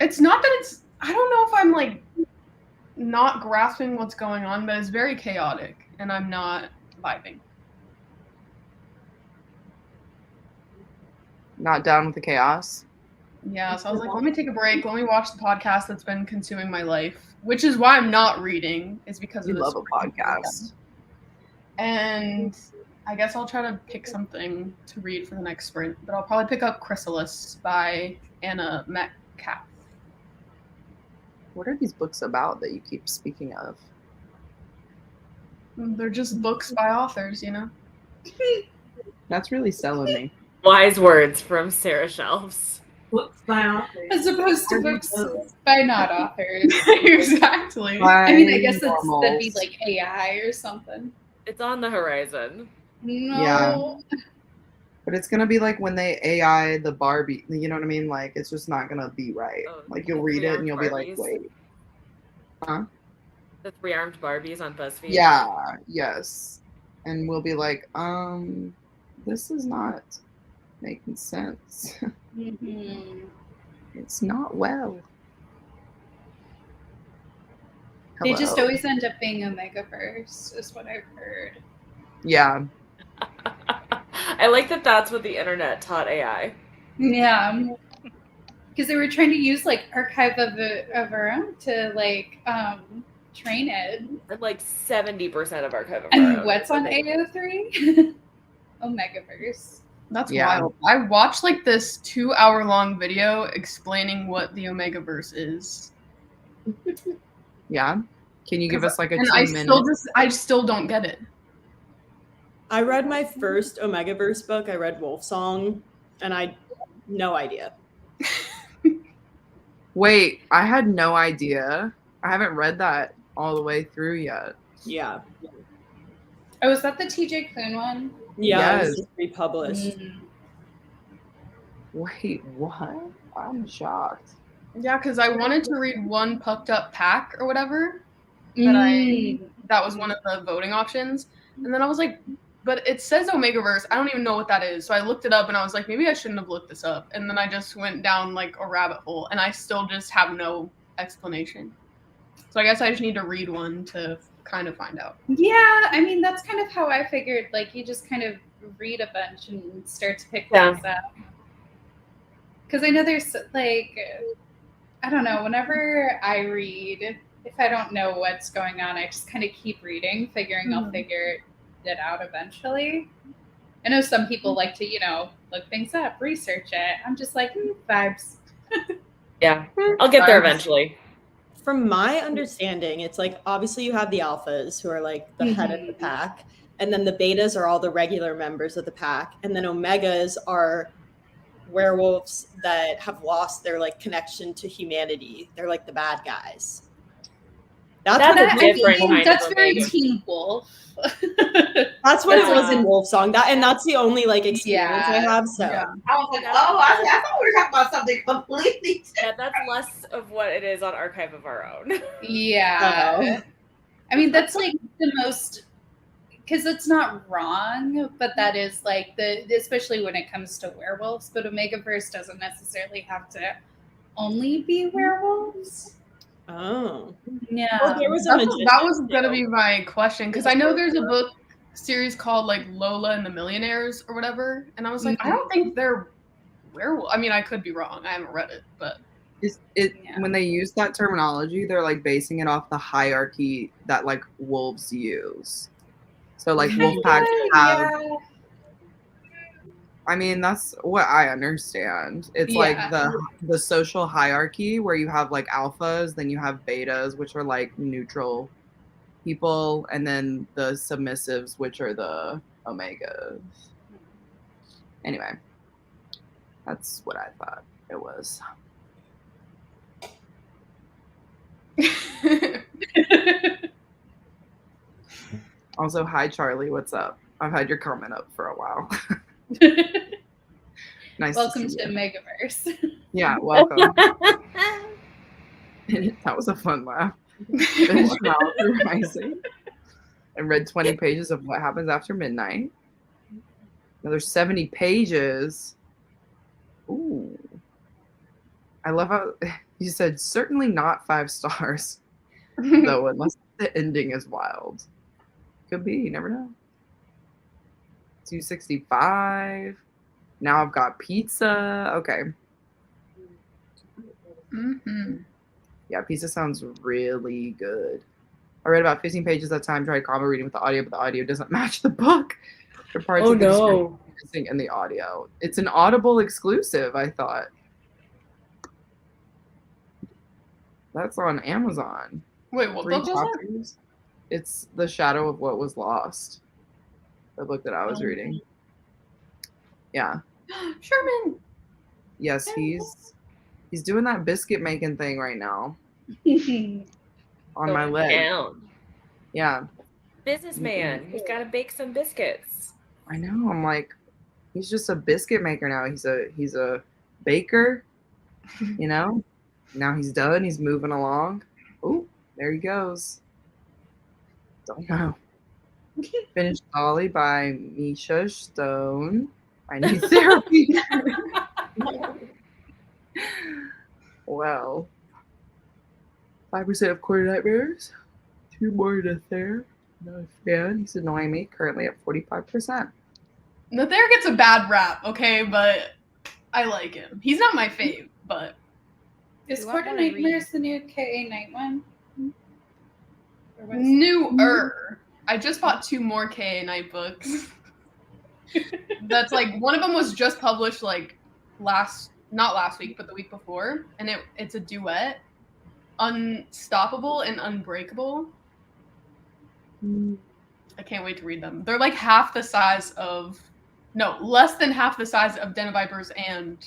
It's not that it's I don't know if I'm like not grasping what's going on, but it's very chaotic, and I'm not vibing. Not down with the chaos. Yeah, so I was like, let me take a break. Let me watch the podcast that's been consuming my life, which is why I'm not reading. Is because You of this love a podcast. And I guess I'll try to pick something to read for the next sprint, but I'll probably pick up Chrysalis by Anna Metcalf. What are these books about that you keep speaking of? They're just books by authors, you know? That's really selling me. Wise words from Sarah Shelves. Books by authors. As opposed to books by not authors. Exactly. I mean, I guess that'd be Normals. like AI or something. It's on the horizon. No. Yeah. But it's gonna be like when they AI the Barbie, you know what I mean? Like it's just not gonna be right. Oh, Like you'll the read it and three-armed you'll be like, Barbies. wait. Huh? The 3-armed Barbies on BuzzFeed. Yeah, yes. And we'll be like, this is not making sense. Mhm. It's not well. They just Hello. always end up being a megaverse, is what I've heard. Yeah. I like that that's what the internet taught AI. Yeah. Because they were trying to use like archive of our own to like train it. And like 70% of our code. And what's on AO3? Omegaverse. That's Yeah. wild. I watched like this 2-hour-long video explaining what the Omegaverse is. Yeah. Can you give us like a And 2-minute? I still don't get it. I read my first Omegaverse book. I read Wolf Song, and I no idea. Wait, I had no idea. I haven't read that all the way through yet. Yeah. Oh, is that the TJ Klune one? Yeah, it was Yes. just republished. Wait, what? I'm shocked. Yeah, because I wanted to read One Pucked Up Pack or whatever. Mm. That was one of the voting options. And then I was like, but it says Omegaverse. I don't even know what that is. So I looked it up and I was like, maybe I shouldn't have looked this up. And then I just went down like a rabbit hole and I still just have no explanation. So I guess I just need to read one to kind of find out. Yeah, I mean that's kind of how I figured. Like you just kind of read a bunch and start to pick Yeah. things up. Because I know there's like, I don't know. Whenever I read, if I don't know what's going on, I just kind of keep reading, figuring I'll figure it out eventually. I know some people like to, look things up, research it. I'm just like vibes. Yeah. I'll get there Vibes. eventually. From my understanding, it's like obviously you have the alphas who are like the head of the pack, and then the betas are all the regular members of the pack, and then omegas are werewolves that have lost their like connection to humanity. They're like the bad guys. That's That's what a it, different kind of That's very Omega. Teen Wolf. that's what it was in Wolf Song. And that's the only like experience I Yeah. have. So Yeah. I was like, oh, I thought we were talking about something completely different. Yeah, that's less of what it is on Archive of Our Own. Yeah. I mean, that's like the most, because it's not wrong, but that is like especially when it comes to werewolves, but Omegaverse doesn't necessarily have to only be werewolves. oh, Yeah. well, there was a That magician, was gonna too. be my question because I know there's a book series called like Lola and the Millionaires or whatever, and I was like, I don't think they're werewolf. I mean, I could be wrong. I haven't read it, but Yeah. When they use that terminology, they're like basing it off the hierarchy that like wolves use. So like wolf packs have. I mean, that's what I understand. It's like the social hierarchy where you have like alphas, then you have betas, which are like neutral people, and then the submissives, which are the omegas. Anyway, that's what I thought it was. Also, hi Charlie, what's up? I've had your comment up for a while. Nice. Welcome to see to you. Omegaverse. Yeah, welcome. That was a fun laugh. Finished Malibu Rising and read 20 pages of What Happens After Midnight. Another 70 pages. Ooh. I love how He said, certainly not 5 stars, though, unless the ending is wild. Could be, you never know. 265. Now I've got pizza. Okay. Mm-hmm. Yeah, pizza sounds really good. I read about 15 pages at a time, tried combo reading with the audio, but the audio doesn't match the book. The parts Oh of the description no. are missing in the audio. It's an Audible exclusive, I thought. That's on Amazon. Wait, what 3 book was that? chapters. It's The Shadow of What Was Lost. The book that I was Oh. reading. Yeah. Sherman. Yes, he's doing that biscuit making thing right now on my Going leg. down. Yeah, Businessman. He's got to bake some biscuits. I know. I'm like, he's just a biscuit maker now. He's a baker, you know. Now he's done. He's moving along. Oh, there he goes. Don't know. Finished Dolly by Misha Stone. I need therapy. Well, 5% of quarter nightmares. 2 more to Thayer. Not a fan. He's annoying me. Currently at 45%. Nathaire gets a bad rap, okay, but I like him. He's not my fave, but Is You want Court of more to read. Nightmares the new K.A. Knight one? Or was- newer. I just bought 2 more K.A. Knight books. That's like one of them was just published like not last week, but the week before, and it's a duet. Unstoppable and Unbreakable. I can't wait to read them. They're like less than half the size of Den of Vipers and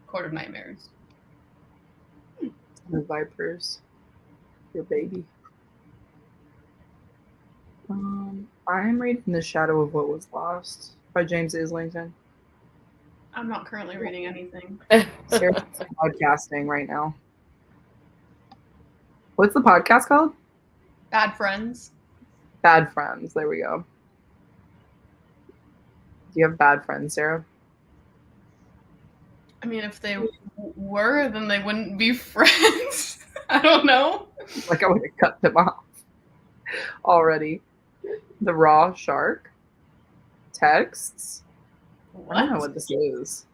Court of Nightmares. The Vipers. Your baby. I'm reading The Shadow of What Was Lost by James Islington. I'm not currently reading anything. Sarah's podcasting right now. What's the podcast called? Bad Friends. Bad Friends. There we go. Do you have bad friends, Sarah? I mean, if they were, then they wouldn't be friends. I don't know. Like I would have cut them off already. The Raw Shark. Texts. I don't know what this is.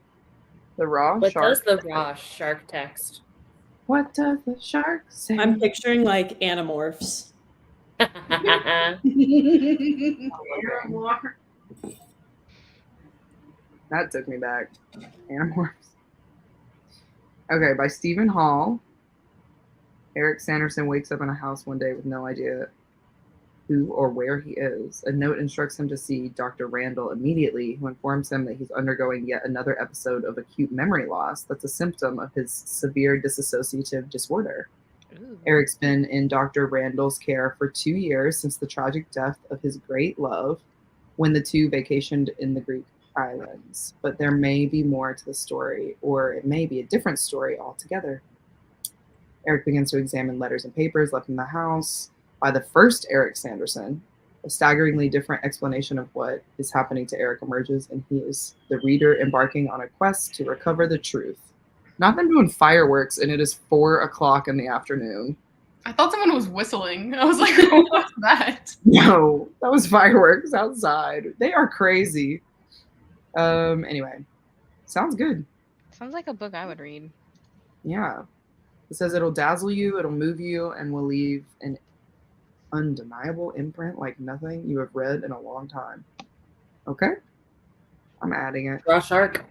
The Raw What Shark. does the raw shark text? What does the shark say? I'm picturing like Animorphs. More. That took me back. Animorphs. Okay, by Stephen Hall. Eric Sanderson wakes up in a house one day with no idea who or where he is. A note instructs him to see Dr. Randall immediately, who informs him that he's undergoing yet another episode of acute memory loss that's a symptom of his severe dissociative disorder. Ooh. Eric's been in Dr. Randall's care for 2 years since the tragic death of his great love when the two vacationed in the Greek islands. But there may be more to the story, or it may be a different story altogether. Eric begins to examine letters and papers left in the house by the first Eric Sanderson. A staggeringly different explanation of what is happening to Eric emerges, and he is the reader embarking on a quest to recover the truth. Not them doing fireworks, and it is 4 o'clock in the afternoon. I thought someone was whistling. I was like, what's that? No, that was fireworks outside. They are crazy. Anyway, sounds good. Sounds like a book I would read. Yeah. It says it'll dazzle you, it'll move you, and will leave an undeniable imprint like nothing you have read in a long time. Okay? I'm adding it. Raw shark.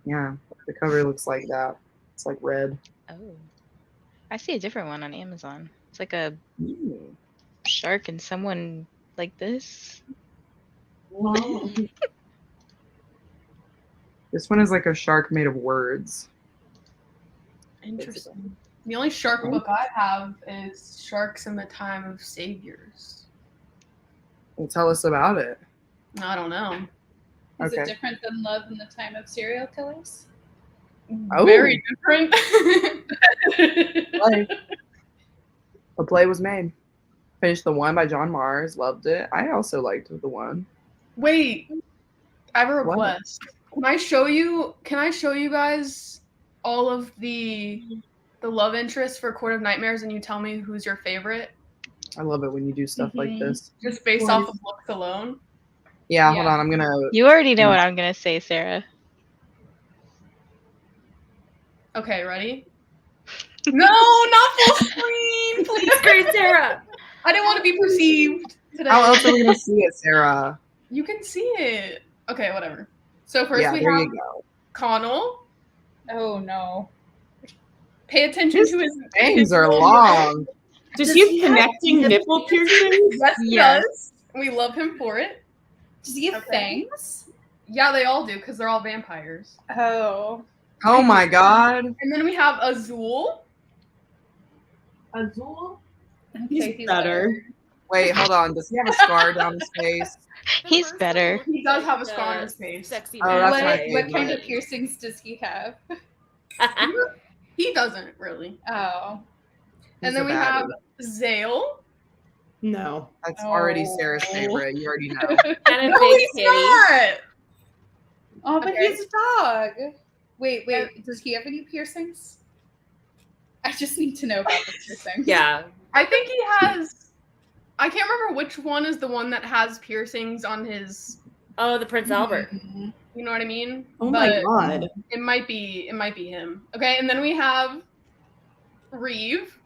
Yeah. The cover looks like that. It's like red. Oh. I see a different one on Amazon. It's like a Ooh. shark and someone like this. This one is like a shark made of words. Interesting. The only shark book I have is Sharks in the Time of Saviors. Well, tell us about it. I don't know. Is Okay. it different than Love in the Time of Serial Killers? Oh. Very different. Play. A play was made. Finished the one by John Mars. Loved it. I also liked the one. Wait, I have a What? request. Can I show you guys all of the the love interest for Court of Nightmares and you tell me who's your favorite, I love it when you do stuff like this. just based off of looks alone. Yeah, hold Yeah. on. I'm gonna. You already know what I'm gonna say, Sarah. Okay, ready? No, not full screen. Please, Great, Sarah. I didn't want to be perceived today. How else are we gonna see it, Sarah? You can see it. Okay, whatever. So first Yeah, we there have you go. Connell. Oh no. Pay attention His to his bangs are little long. Does he have connecting nipple piercings? Yes, he Yes. does. We love him for it. Does he have Okay. fangs? Yeah, they all do because they're all vampires. Oh. Oh my god. And then we have Azul. Azul. Okay, He's better. Wait, hold on. Does he have a scar down his face? He's better. He does have a scar on his face. Sexy Oh, man. that's What, my what kind favorite. of piercings does he have? He doesn't really. Oh. He's And then a we baddie. have Zale. No. That's already Oh. Sarah's favorite. You already know. And a No, big he's kitty. not. Oh, but Okay. he's a dog. Wait, does he have any piercings? I just need to know about the piercings. Yeah. I think he has. I can't remember which one is the one that has piercings on his. Oh, the Prince Albert. Mhm. You know what I mean? Oh my But god. It might be him. Okay, and then we have Reeve.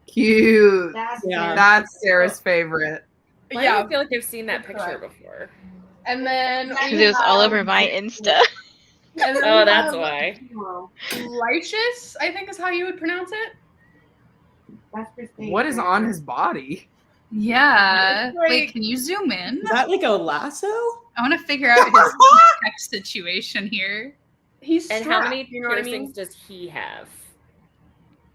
Cute. Yeah. That's Sarah's favorite. Why Yeah, do I feel like I've seen that Good picture correct. before? and then Because it was all over my Insta. and then Oh, we that's have why. Lycius, I think is how you would pronounce it. That's Christine. What is on his body? Yeah. Like- Wait, can you zoom in? Is that like a lasso? I want to figure out his text situation here. He's And how strapped, many you know what I piercings mean? does he have?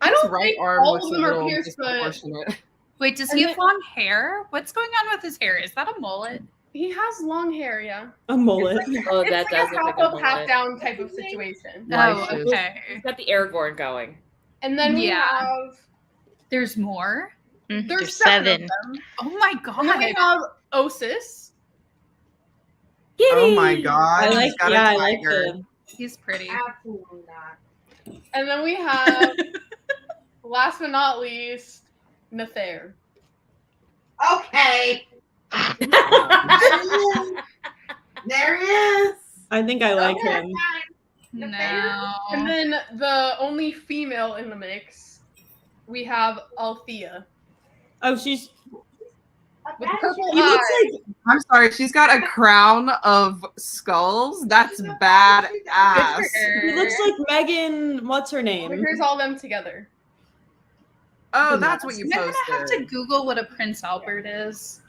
I His don't right think arm all looks of a them are little pierced, but disproportionate. Wait, does And he have then- long hair? What's going on with his hair? Is that a mullet? he has long hair. Yeah, A mullet. Oh, it's that like does a look half like a up, half mullet. down type of situation. Oh, Lycius. okay. He's got the Aragorn going. And then we Yeah. have There's more. There's there's 7. of them. Oh my And then we god. have Osis. Oh my god. I he's like got a yeah, I like tiger. him. He's pretty. Absolutely not. And then we have, last but not least, Nether. Okay. There he is. I think I like Okay. him. No. And then the only female in the mix, we have Althea. Oh, she's With purple he looks eyes. like I'm sorry, she's got a crown of skulls. That's badass. he looks like Megan, what's her name? Here's all them together. Oh, that's what you I'm gonna have to posted. Google what a Prince Albert is.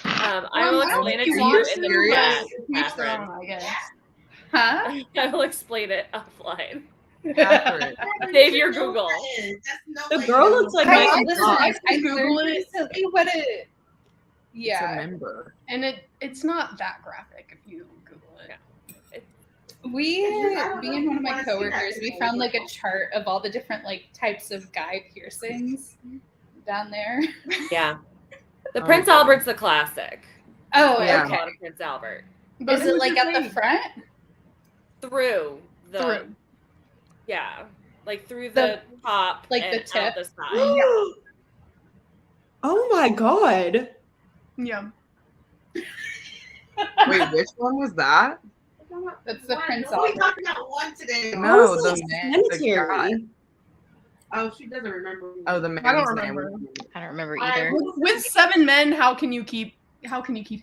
I will I don't explain it think to you you want in the to, chat, but each their Catherine. own, I guess. Huh? I will explain it offline. Catherine. Save your Google. The girl looks like I, Megan listen, Fox. I Google learned it. recently what it. It's a Yeah, member. And it's not that graphic if you Google it. me and one of my wanna see that coworkers, we video. found like a chart of all the different like types of guy piercings down there. Yeah. The Oh, Prince God. Albert's the classic. Oh, Yeah. I call okay. it Prince Albert. But Is who's it like his at the name? front? Through the Through. Yeah. Like through the top. like and the tip? out the side. Oh my god. Yeah. Wait, which one was that? That's the Prince We Albert. talking about one today. No, How's the that man. The guy. sanitary? Oh, she doesn't remember. Oh, the man's I don't name. remember. I don't remember I- either. With 7 men, how can you keep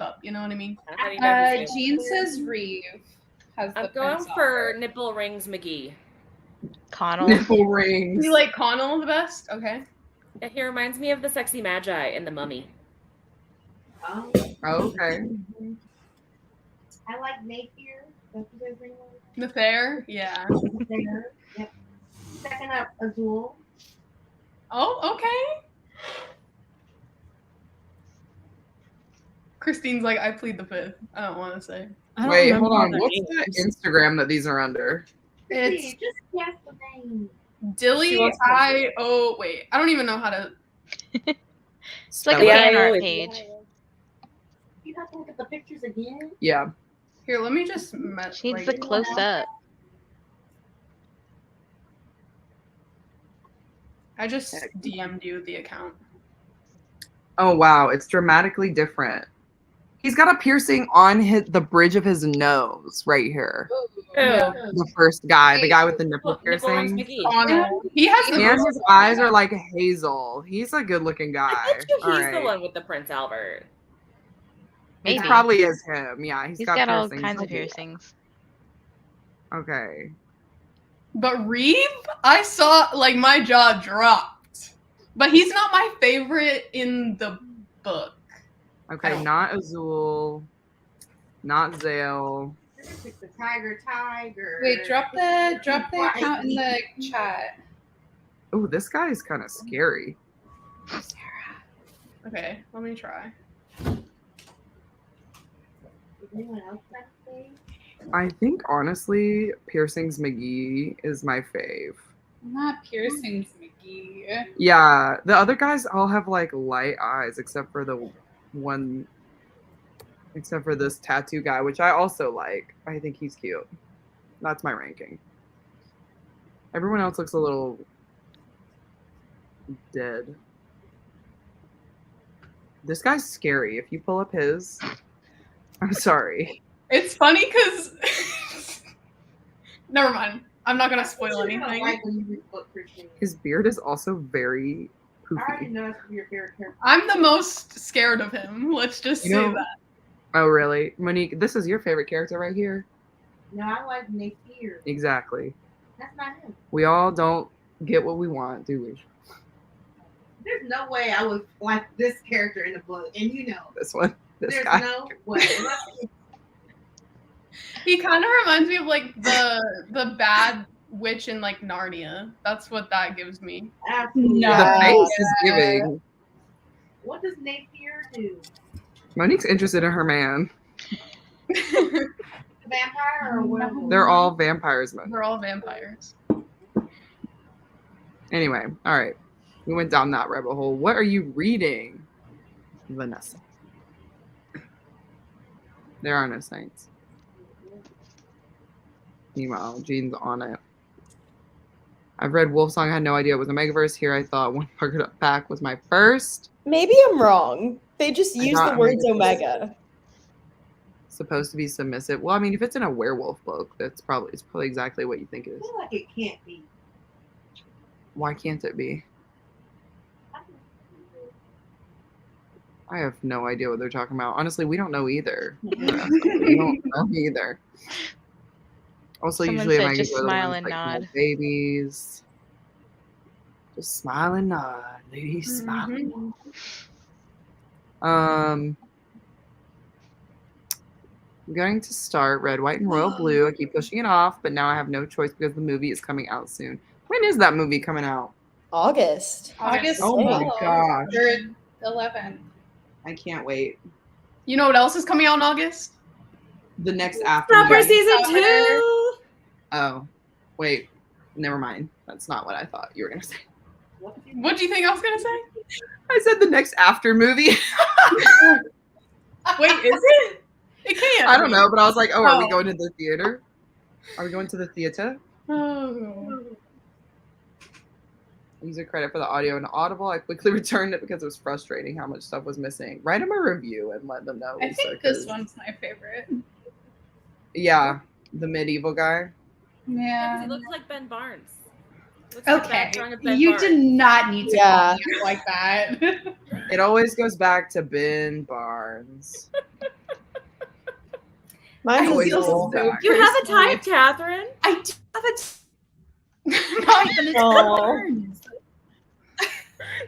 up? You know what I mean? How do you know his name? Jean says Reeve has the I'm going Prince for Albert. Nipple Rings McGee. Connell. Nipple rings. You like Connell the best? Okay. He reminds me of the sexy Magi in The Mummy. Oh, Okay. I like Napier. That's what his name was. Nether? Yeah. There. Yep. Second up, Azul. Oh, okay. Christine's like, I plead the fifth. I don't want to say. I don't Wait, remember hold on. their What's names. the Instagram that these are under? It's Just guess the name. Dilly She wants to- wait. I don't even know how to. It's like a Spell it. Yeah, I fan art always- page. You have to look at the pictures again. Yeah. Here, let me just. She needs the close up. I just DM'd you the account. Oh wow, it's dramatically different. He's got a piercing on the bridge of his nose right here. The first guy, the guy with the nipple piercing. Oh, no. He has the And his eyes are like hazel. He's a good-looking guy. I bet you All he's right. the one with the Prince Albert. It Maybe. probably is him. Yeah, He's got all piercings. kinds of piercings. Okay. But Reeve, I saw like my jaw dropped. But he's not my favorite in the book. Okay, not Azul. Not Zale. The tiger. Wait, drop the account in the chat. Oh, this guy is kind of scary. Okay, let me try. Anyone else that say? I think honestly, Piercings McGee is my fave. Not piercings, McGee. Yeah, the other guys all have like light eyes except for the one, except for this tattoo guy, which I also like. I think he's cute. That's my ranking. Everyone else looks a little dead. This guy's scary. If you pull up his, I'm sorry. It's funny because never mind. I'm not gonna spoil You're gonna anything. like when you read the book, Christine. His beard is also very I already poofy. know that's your favorite character. I'm the most scared of him. Let's just You say know- that. Oh, really? Monique, this is your favorite character right here? No, I like Napier. Exactly. That's not him. We all don't get what we want, do we? There's no way I would like this character in the book, and you know, This one, this there's guy. no way. He kind of reminds me of like the bad witch in like Narnia. That's what that gives me. Absolutely. No. The face is giving. What does Napier do? Monique's interested in her man. The vampire or whatever? They're all vampires, man. They're all vampires. Anyway, all right. We went down that rabbit hole. What are you reading, Vanessa? There are no saints. Meanwhile, Jean's on it. I've read Wolfsong. I had no idea it was a Megaverse. Here I thought One Bucket Pack was my first. Maybe I'm wrong. They just use the not words Omega. Omega. Supposed to be submissive. Well, I mean, if it's in a werewolf book, it's probably exactly what you think it I is. feel like it can't be. Why can't it be? I have no idea what they're talking about. Honestly, we don't know either. We don't know either. Also, Someone usually said, Megas "Just are the smile ones, and like, nod." small babies. Just smile and nod, ladies. Smile. and nod. I'm going to start Red, White, and Royal Blue. I keep pushing it off, but now I have no choice because the movie is coming out soon. When is that movie coming out? August. August Oh my 12th, gosh. or 11th. I can't wait. You know what else is coming out in August? The next after. Summer movie. season 2. Oh, wait. Never mind. That's not what I thought you were gonna say. What do you think I was gonna say? I said the next after movie. Wait, is it? It can't. I don't know, but I was like, oh, are we Oh. going to the theater? Are we going to the theater? Oh. User credit for the audio and Audible. I quickly returned it because it was frustrating how much stuff was missing. Write them a review and let them know. I Lisa, think this 'cause- one's my favorite. Yeah, the medieval guy. Yeah. He looks like Ben Barnes. Looks like the Okay. background of Ben You Barnes. did not need to Yeah. call me out like that. It always goes back to Ben Barnes. Mine's always is feel cool. so You have a type, Catherine. I do have a Not but it's Aw. Burns.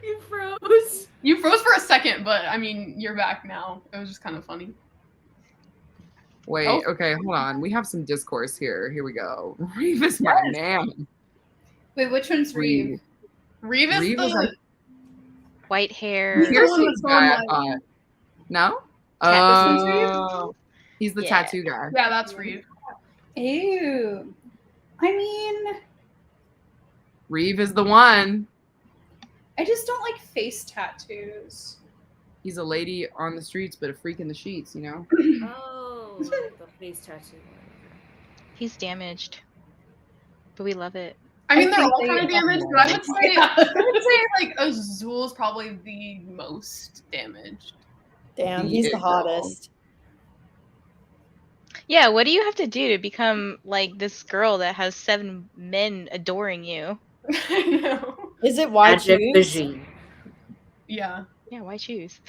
You froze. You froze for a second, but I mean, you're back now. It was just kind of funny. Wait, Oh. okay, hold on. We have some discourse here. Here we go. Reeve is my man. Wait, which one's Reeve? Reeve is Reeve the is like White hair. piercing that's guy, I going thought. No? Yeah, this one's Reeve? Oh, he's the Yeah. tattoo guy. yeah, that's Reeve. Ew. I mean, Reeve is the one. I just don't like face tattoos. He's a lady on the streets, but a freak in the sheets, you know? Oh, the face tattoo. He's damaged, but we love it. I mean, they're think all they kind of all damaged, know. but I would say, Yeah. like Azul is probably the most damaged. Damn, he's the Girl. hottest. Yeah, what do you have to do to become like this girl that has 7 men adoring you? I know. Is it why Magic choose? Vision. Yeah. Yeah, why choose?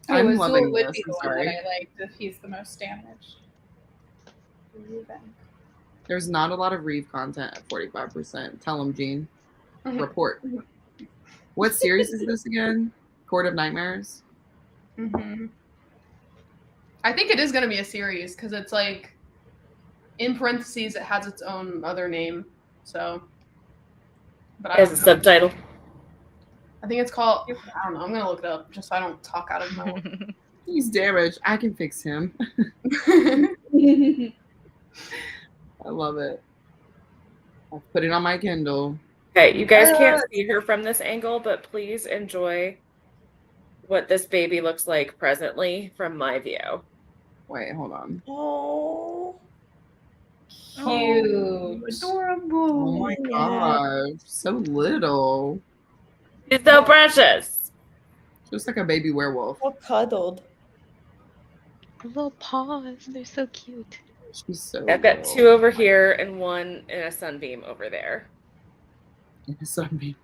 I'm Azul loving would this, be I'm the one sorry. that I liked if he's the most damaged. There's not a lot of Reeve content at 45%. Tell him, Gene. Mhm. Report. What series is this again? Court of Nightmares? Hmm. I think it is going to be a series because it's like, in parentheses, it has its own other name. So, but I As a don't know. subtitle. I think it's called. I don't know. I'm gonna look it up just so I don't talk out of my mouth. He's damaged. I can fix him. I love it. I'll put it on my Kindle. Okay, you guys can't see her from this angle, but please enjoy what this baby looks like presently from my view. Wait, hold on. Oh, Cute. Adorable. Oh my Yeah. gosh. So little. She's so precious. Just like a baby werewolf. so cuddled. Little paws, they're so cute. She's so I've got little. 2 over here and 1 in a sunbeam over there. Sunbeam.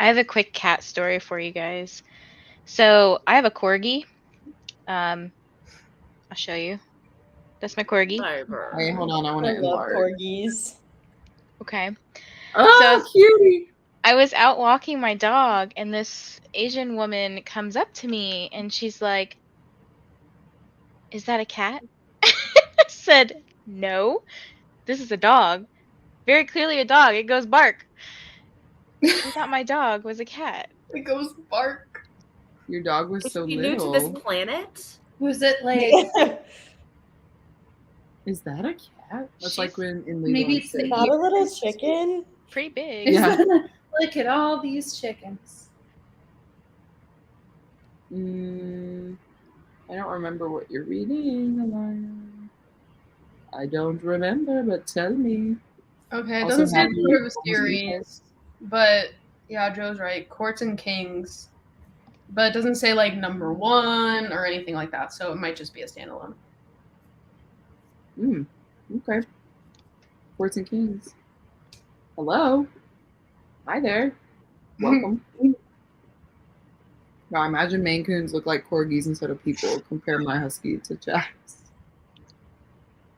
I have a quick cat story for you guys. So I have a corgi. I'll show you. That's my corgi. Fiber. Wait, hold on. I want I to love enlarge. corgis. Okay. Oh, cutie. I was out walking my dog, and this Asian woman comes up to me, and she's like, "Is that a cat?" I said, "No, this is a dog. Very clearly a dog. It goes bark." I thought my dog was a cat. It goes bark. Your dog was Is so she new little. to this planet? Was it like Is that a cat? That's like She's- when in maybe Lilo it's and the Stitch. Not a little chicken. Pretty big. Yeah. look at all these chickens? I don't remember what you're reading, Alana. I don't remember, but tell me. Okay, it Also doesn't say happy the sort of a Christmas. series, but yeah, Joe's right. Courts and Kings, but it doesn't say like number 1 or anything like that. So it might just be a standalone. Okay. Courts and Kings. Hello. Hi there. Welcome. Now imagine Maine Coons look like corgis instead of people. Compare my husky to Jax.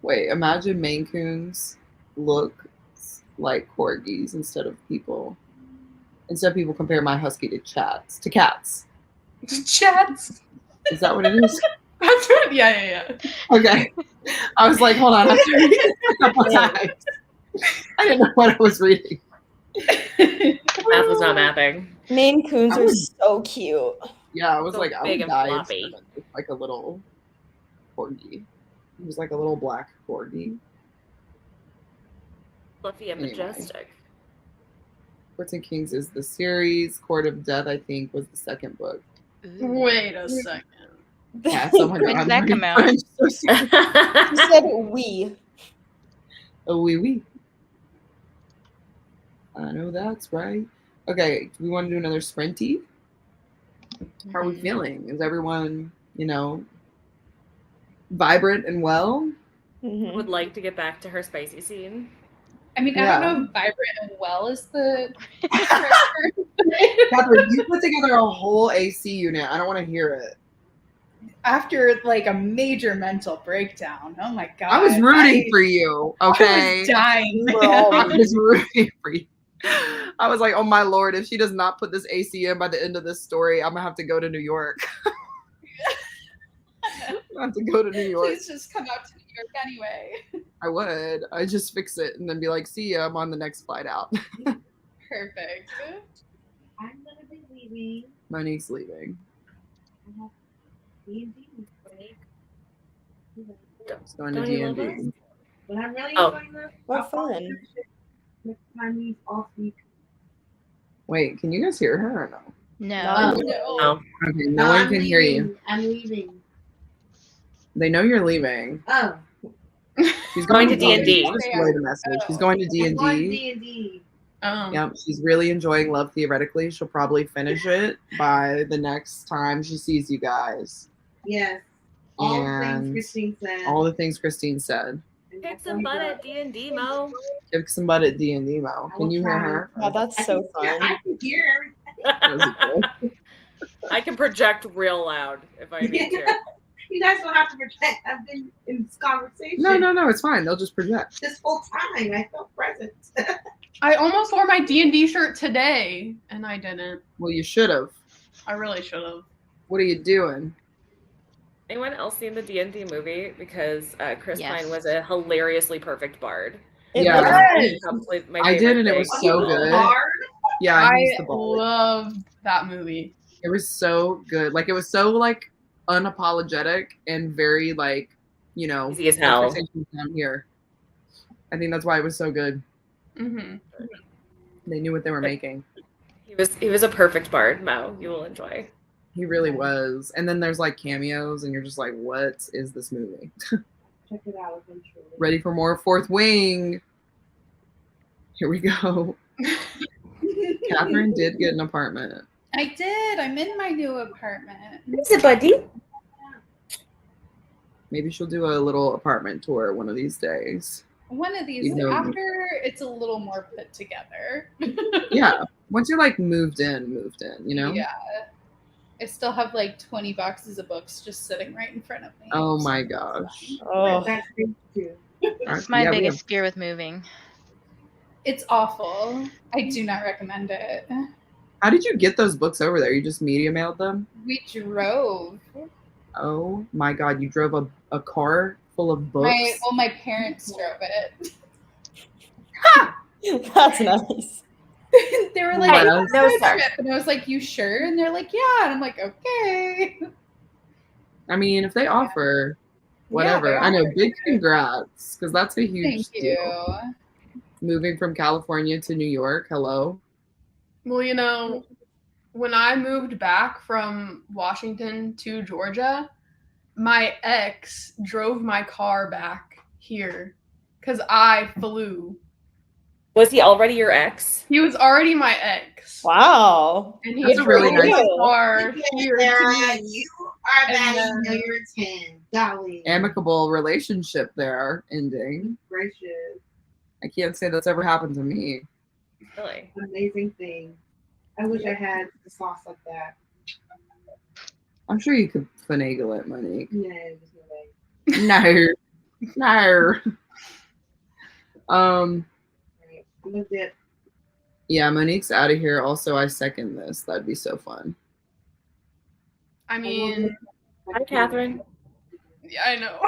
Wait, imagine Maine Coons look like corgis instead of people. Instead of people, compare my husky to cats. Chats. Is that what it is? That's what. Yeah. Okay. I was like, hold on. I have to read it a couple times. I didn't know what I was reading. Math was not mapping. Maine Coons I are was- so cute. Yeah, I was So like, I big would and die floppy. instead of just like a little corgi. He was like a little black corgi. Fluffy and Anyway. majestic. Courts and Kings is the series. Court of Death, I think, was the second book. Ooh. Wait a second. Cats, oh my god. When did I'm that learning come out? French so soon. She said we. Oh, oui, oui. I know that's right. Okay, do we want to do another sprinty? How are we feeling? Is everyone, vibrant and well? Mhm. Would like to get back to her spicy scene. I mean, I Yeah. don't know if vibrant and well is the Catherine, you put together a whole AC unit. I don't want to hear it. after like a major mental breakdown. Oh my god. I was rooting for you, I okay? was dying. We're all I was rooting for you. I was like, oh my lord, if she does not put this AC in by the end of this story, I'm gonna have to go to New York. I have to go to New York. Please just come out to New York anyway. I would. I just fix it and then be like, see ya, I'm on the next flight out. Perfect. I'm gonna be leaving. Monique's leaving. D&D. She's going to Don't you love D&D. But I'm really Oh. enjoying this. What I'll probably fun. finish it next time he's off week. Wait, can you guys hear her or no? No. No. Oh, Okay, no one I'm can hear you. leaving. I'm leaving. They know you're leaving. Oh. She's Going to D&D. D&D. Just relay the message. She's going to She's Going to D&D. D&D. Just relay the message. She's going to I'm going to D&D. D&D. Yep, she's really enjoying Love Theoretically. She'll probably finish it by the next time she sees you guys. Yes. All the things And Christine said. all the things Christine said. Kick some butt at D&D, Mo. Kick some butt at D&D, Mo. Can you hear her? Wow, that's so Yeah, fun. I can hear everything. That was good. I can project real loud if I need to. You guys don't have to pretend. I've been in this conversation No, it's fine. They'll just project. this whole time. I felt present. I almost wore my D&D shirt today, and I didn't. Well, you should have. I really should have. What are you doing? Anyone else seen the D&D movie? Because Chris Yes. Pine was a hilariously perfect bard. Yeah. Yes. I did, and it was You so were good. hard. Yeah, I he's the ball. loved that movie. It was so good. Like, it was so, like, unapologetic and very, like, you know, Easy as hell. expectations down here. I think that's why it was so good. Mm-hmm. They knew what they were making. He was a perfect bard, Mo. You will enjoy. He really was. And then there's, like, cameos, and you're just like, what is this movie? Check it out eventually. Ready for more Fourth Wing. Here we go. Catherine did get an apartment. I did. I'm in my new apartment. Is it, buddy? Maybe she'll do a little apartment tour one of these days. One of these You know- after it's a little more put together. Yeah. Once you're like moved in, you know? Yeah. I still have like 20 boxes of books just sitting right in front of me. Oh my gosh. Oh, That's great too. It's my Yeah, we biggest fear with moving. It's awful. I do not recommend it. How did you get those books over there? You just media mailed them? We drove. Oh my god, you drove a car full of books? My parents drove it. that's nice. They were Oh like, my "Let's gosh. go on a trip." And I was like, you sure? And they're like, yeah. And I'm like, okay. I mean, if they offer, whatever. Yeah, I know, they big congrats, because that's a huge Thank deal. you. Moving from California to New York, hello. Well, you know, when I moved back from Washington to Georgia, my ex drove my car back here because I flew. Was he already your ex? He was already my ex. Wow. And he That's drove really my nice. car here to Sarah, me. you are And bad. then- You know you're a 10. Golly. Amicable relationship there ending. Gracious. I can't say that's ever happened to me. Really? Amazing thing. I wish I had the sauce like that. I'm sure you could finagle it, Monique. Yeah, there's no way. No. Right. I'm a dip. Yeah, Monique's out of here. Also, I second this. That'd be so fun. I mean, Hi, Catherine. yeah, I know.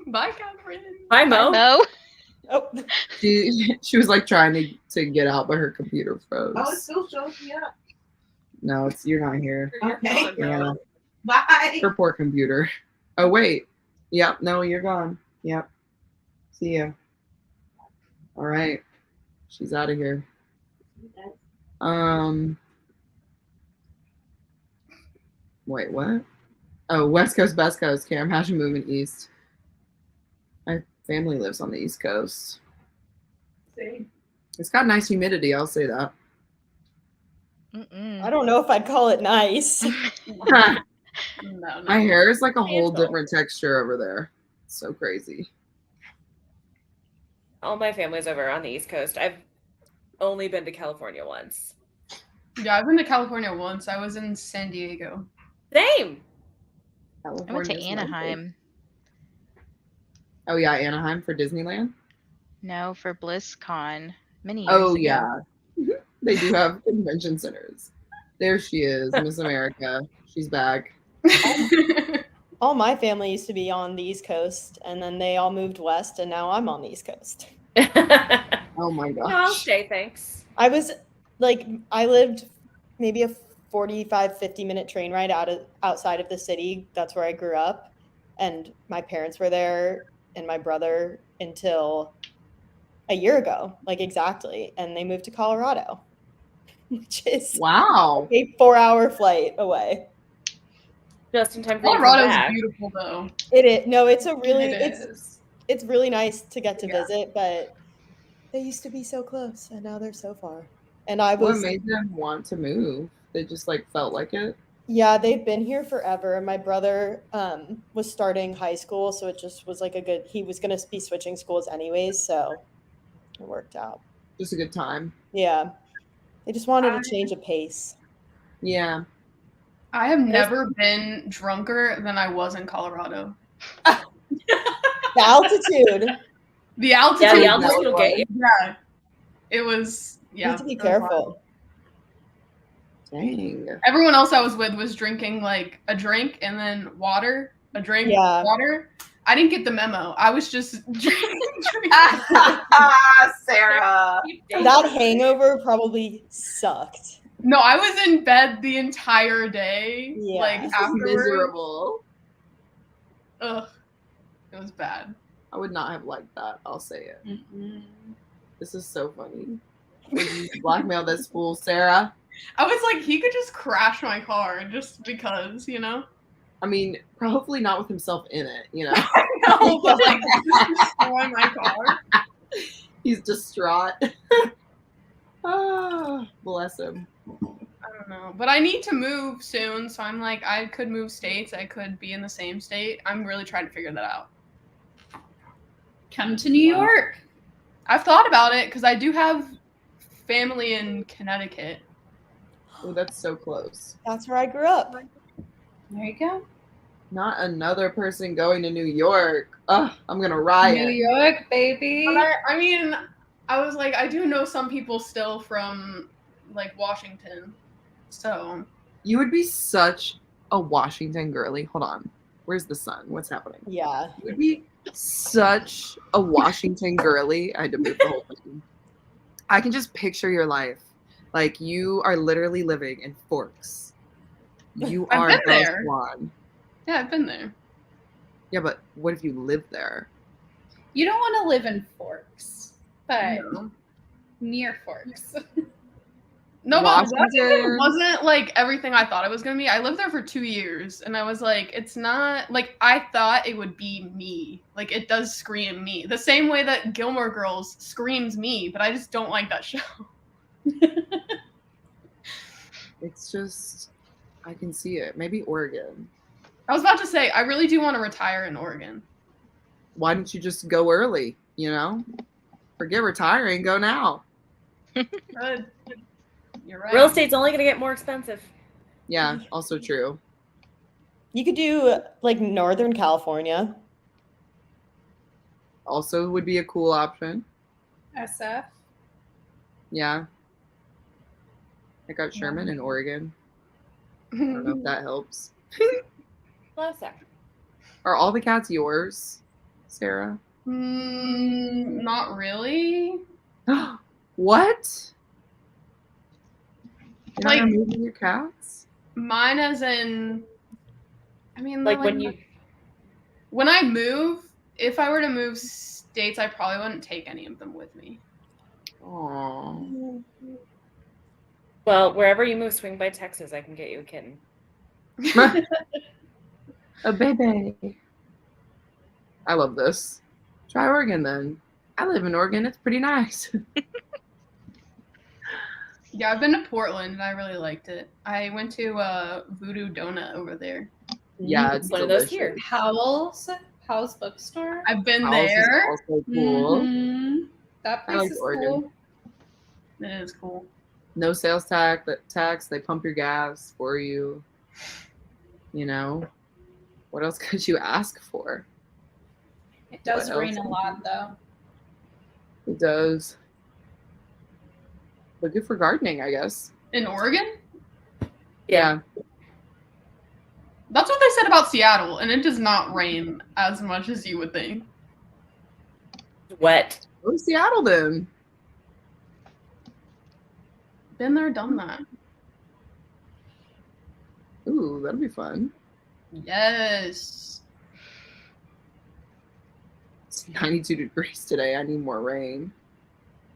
Bye, Catherine. Hi, Mo. No. Oh, She was like trying to get out, but her computer froze. Oh, it still shows me up. No, you're not here. Okay. Yeah, Bye. her poor computer. Oh wait. Yep. No, you're gone. Yep. See ya. All right. She's out of here. Wait, what? Oh, West Coast, Best Coast. Cam, how's you moving east? My family lives on the East Coast. See? It's got nice humidity. I'll say that. Mm-mm. I don't know if I'd call it nice. No, no. My hair is like a whole Handle. different texture over there. It's so crazy. All my family's over on the East Coast. I've only been to California once. Yeah, I've been to California once. I was in San Diego. Same. I went to California's Anaheim. lovely. Oh yeah, Anaheim for Disneyland. No, for BlizzCon many years Oh ago. yeah, they do have convention centers. There she is, Miss America. She's back. All my family used to be on the East Coast, and then they all moved west, and now I'm on the East Coast. Oh my No, I'll gosh. stay, thanks. I was like, I lived maybe a 45-50 minute train ride outside of the city. That's where I grew up, and my parents were there, and my brother until a year ago, like exactly, and they moved to Colorado, which is Wow. a 4-hour flight away. Just in time for you to come Colorado's back. beautiful, though. It is no, it's a really It it's is. it's really nice to get to Yeah. visit, but they used to be so close and now they're so far. And I What was made them want to move? They just like felt like it. Yeah, they've been here forever. And my brother was starting high school, so it just was like he was going to be switching schools anyways, so it worked out. Just a good time. Yeah. They just wanted a change of pace. Yeah. I have never been drunker than I was in Colorado. The altitude. The altitude. Yeah, the altitude will get you. Yeah. It was, You yeah. have to be it was wild. careful. Dang. Everyone else I was with was drinking like a drink and then water, a drink, Yeah. water. I didn't get the memo. I was just drinking. Sarah. That hangover probably sucked. No, I was in bed the entire day. Yeah. Like This is afterwards. miserable. Ugh. It was bad. I would not have liked that. I'll say it. Mm-mm. This is so funny. Would you blackmail this fool, Sarah? I was like, he could just crash my car just because, you know? I mean, hopefully not with himself in it, you know? No, but like, just destroy my car. He's distraught. Ah, bless him. I don't know. But I need to move soon, so I'm like, I could move states. I could be in the same state. I'm really trying to figure that out. Come to New York. I've thought about it because I do have family in Connecticut. Oh, that's so close. That's where I grew up. There you go. Not another person going to New York. Ugh, I'm gonna riot. New York, baby. But I mean, I was like, I do know some people still from like Washington. So You would be such a Washington girly. Hold on. Where's the sun? What's happening? Yeah. You would be such a Washington girly. I had to move the whole thing. I can just picture your life. Like you are literally living in Forks. You I've are been the there. Swan. yeah, I've been there. Yeah, but what if you live there? You don't want to live in Forks, but No. near Forks. No, but Washington Washington. wasn't like everything I thought it was gonna be. I lived there for 2 years, and I was like, it's not like I thought it would be me. Like it does scream me, the same way that Gilmore Girls screams me. But I just don't like that show. It's just, I can see it. Maybe Oregon. I was about to say, I really do want to retire in Oregon. Why don't you just go early? You know, forget retiring. Go now. Good. You're right. Real estate's only going to get more expensive. Yeah, also true. You could do like Northern California. Also would be a cool option. SF. Yeah. I got Sherman in Oregon. I don't know if that helps. Last sec. Are all the cats yours, Sarah? Not really. What? You're Like- not removing your cats? Mine, as in, I mean, Like when you. when I move, if I were to move states, I probably wouldn't take any of them with me. Aww. Well, wherever you move, swing by Texas. I can get you a kitten. A baby. I love this. Try Oregon then. I live in Oregon. It's pretty nice. Yeah, I've been to Portland and I really liked it. I went to Voodoo Donut over there. Yeah, it's One of those delicious. here. Howell's bookstore. I've been House is there. also cool. Mhm. That I place like is Oregon. cool. It is cool. No sales tax. They pump your gas for you. You know, what else could you ask for? It does What rain else? a lot though. It does. But good for gardening, I guess. In Oregon? Yeah. That's what they said about Seattle, and it does not rain as much as you would think. Wet. Go to Seattle then. Been there, done that. Ooh, that'll be fun. Yes. It's 92 degrees today. I need more rain.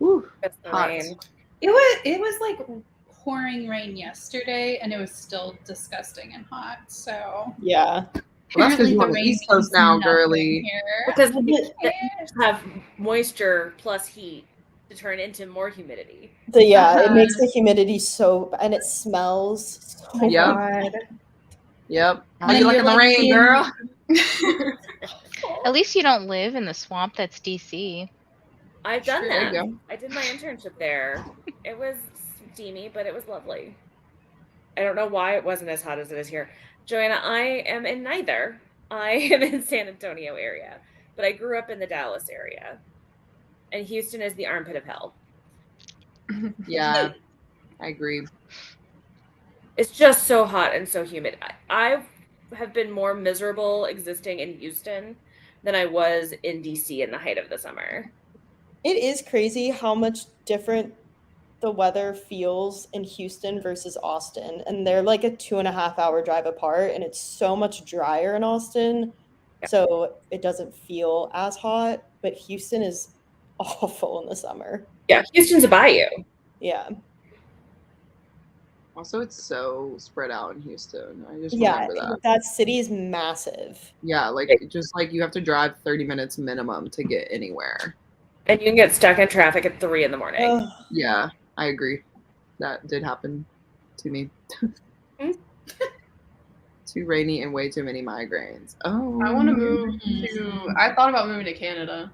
Ooh, That's the hot. rain. It was like pouring rain yesterday and it was still disgusting and hot. So Yeah. Well, that's because Apparently you're the on the rain East Coast means now, nothing girly. here. Because Is it- they have moisture plus heat to turn into more humidity. it makes the humidity and it smells so Yep. God. Yep. How And you then liking you're, the like, rain, being- girl? At least you don't live in the swamp that's DC. I've done There you that. go. I did my internship there. It was steamy, but it was lovely. I don't know why it wasn't as hot as it is here. Joanna, I am in neither. I am in San Antonio area, but I grew up in the Dallas area. And Houston is the armpit of hell. Yeah, I agree. It's just so hot and so humid. I have been more miserable existing in Houston than I was in DC in the height of the summer. It is crazy how much different the weather feels in Houston versus Austin. And they're like a 2.5 hour drive apart, and it's so much drier in Austin. So it doesn't feel as hot, but Houston is awful in the summer. Yeah, Houston's a bayou. Yeah. Also, it's so spread out in Houston. I just Yeah. remember that. That city is massive. Yeah, like just like you have to drive 30 minutes minimum to get anywhere. And you can get stuck in traffic at 3 a.m. Ugh. Yeah, I agree. That did happen to me. Too rainy and way too many migraines. Oh, I want to move to. I thought about moving to Canada.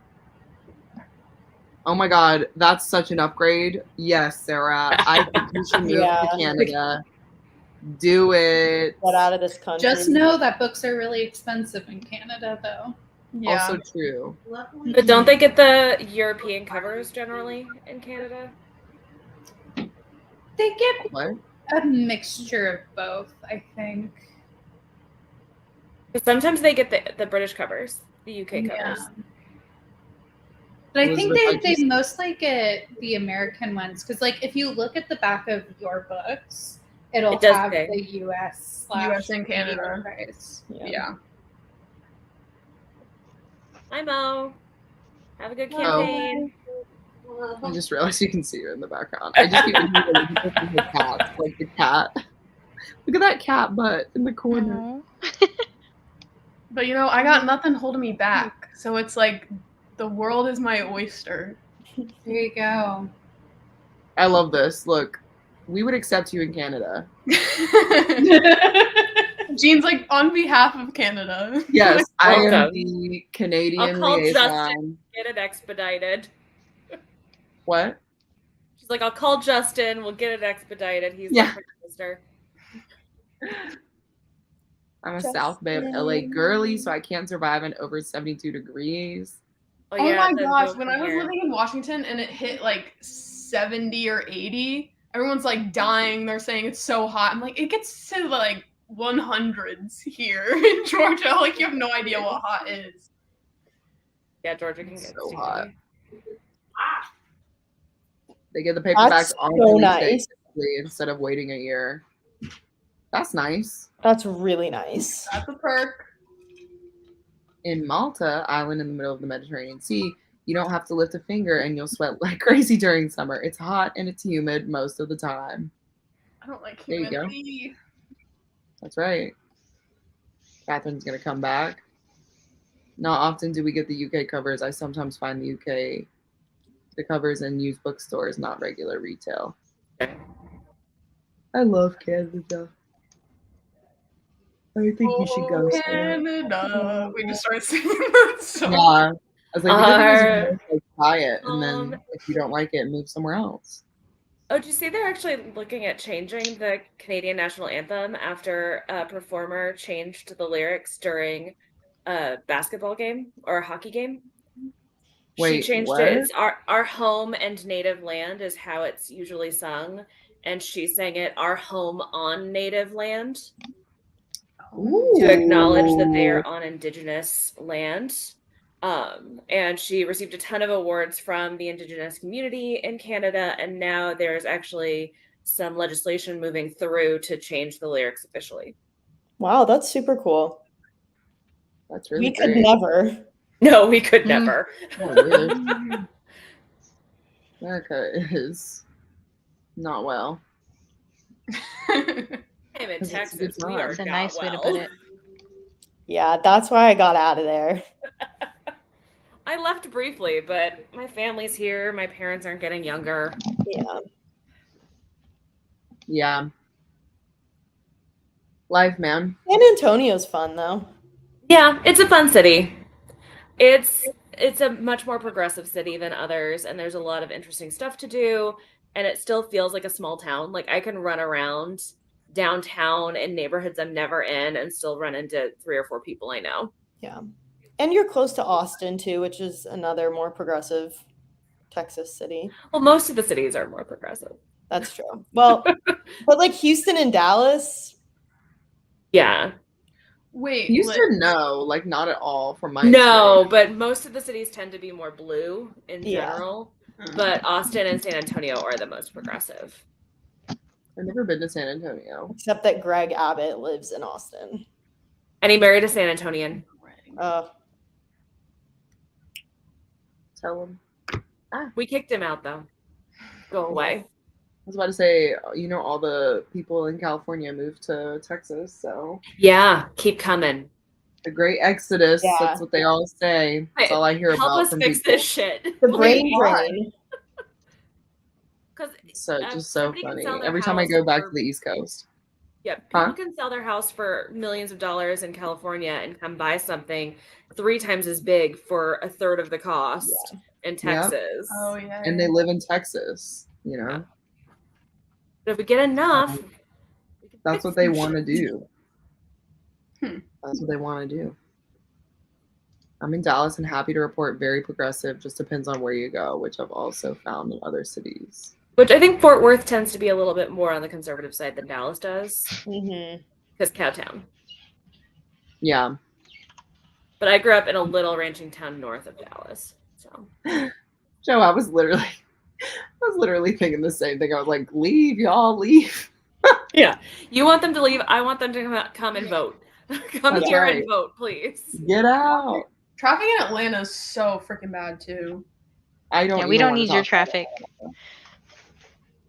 Oh my God, that's such an upgrade. Yes, Sarah, I think you should move to Canada. Do it. Get out of this country. Just know that books are really expensive in Canada, though. Yeah. Also true. Luckily, But don't they get the European covers generally in Canada? They get What? a mixture of both, I think. But sometimes they get the British covers, the UK covers. Yeah. But I think Elizabeth, they mostly get the American ones because, like, if you look at the back of your books, it'll It does have say. the US US and Canada. price. Yeah. Hi, Mo. Have a good Oh. campaign. I just realized you can see her in the background. I just keep thinking of the cat, like the cat. Look at that cat butt in the corner. Aw. But you know, I got nothing holding me back. So it's like the world is my oyster. There you go. I love this. Look, we would accept you in Canada. Jean's like, on behalf of Canada. Yes, I am Welcome. the Canadian I'll call liaison. Justin. Get it expedited. What? She's like, I'll call Justin. We'll get it expedited. He's Yeah. the minister. I'm a South Bay of LA girly, so I can't survive in over 72 degrees. Oh yeah, my the gosh, vote when from I was here. living in Washington and it hit like 70 or 80, everyone's like dying. They're saying it's so hot. I'm like, it gets to like 100s here in Georgia. Like, you have no idea what hot is. Yeah, Georgia can It's get so sticky. hot. They get the paperbacks That's on so release day nice. typically instead of waiting a year. That's nice. That's really nice. That's a perk. In Malta, island in the middle of the Mediterranean Sea, you don't have to lift a finger and you'll sweat like crazy during summer. It's hot and it's humid most of the time. I don't like There you go. humidity. That's right. Catherine's gonna come back. Not often do we get the UK covers. I sometimes find the UK the covers in used bookstores, not regular retail. I love Canada. I think you should go. Oh, Sarah. Canada. We just started singing that song. Yeah. I was like, Our- like, try it, and um, then if you don't like it, move somewhere else. Oh, did you see they're actually looking at changing the Canadian national anthem after a performer changed the lyrics during a basketball game or a hockey game? Wait, she changed what? it. It's our home and native land is how it's usually sung, and she sang it our home on native land to acknowledge that they are on Indigenous land. And she received a ton of awards from the Indigenous community in Canada, and now there's actually some legislation moving through to change the lyrics officially. Wow, that's super cool. That's really We could great. never. No, we could never. Oh, really? America is not well. I'm in It's a good Texas. We time. are That's a not nice way to well. put it. Yeah, that's why I got out of there. I left briefly, but my family's here. My parents aren't getting younger. Yeah. Yeah. Life, man. San Antonio's fun though. Yeah, it's a fun city. It's a much more progressive city than others, and there's a lot of interesting stuff to do, and it still feels like a small town. Like I can run around downtown in neighborhoods I'm never in and still run into 3 or 4 people I know. Yeah. And you're close to Austin too, which is another more progressive Texas city. Well, most of the cities are more progressive. That's true. Well, but like Houston and Dallas. Yeah. Wait, Houston, no, like not at all from my No, experience. but most of the cities tend to be more blue in Yeah. general. But Austin and San Antonio are the most progressive. I've never been to San Antonio. Except that Greg Abbott lives in Austin. And he married a San Antonian. Tell him. We kicked him out though. Go away. I was about to say, all the people in California moved to Texas, so Yeah, keep coming. the great exodus. Yeah. That's what they all say. That's all I hear Help about us from fix people. this shit. The brain drain. Because So just so somebody can funny. sell their Every time I house go back for- to the East Coast. Yeah, people Huh? can sell their house for millions of dollars in California and come buy something 3 times as big for a third of the cost in Texas. Oh yeah. And they live in Texas, But if we get enough, we can That's fix what they some want to shit. do. That's what they want to do. I'm in Dallas and happy to report very progressive. Just depends on where you go, which I've also found in other cities. Which I think Fort Worth tends to be a little bit more on the conservative side than Dallas does. Mm-hmm. Because Cowtown. Yeah. But I grew up in a little ranching town north of Dallas. So Joe, I was literally thinking the same thing. I was like, leave, y'all, leave. yeah. You want them to leave. I want them to come and vote. Come That's here right. and vote, please. Get out. Traffic in Atlanta is so freaking bad too. I don't Yeah, we even don't wanna need your talk about traffic.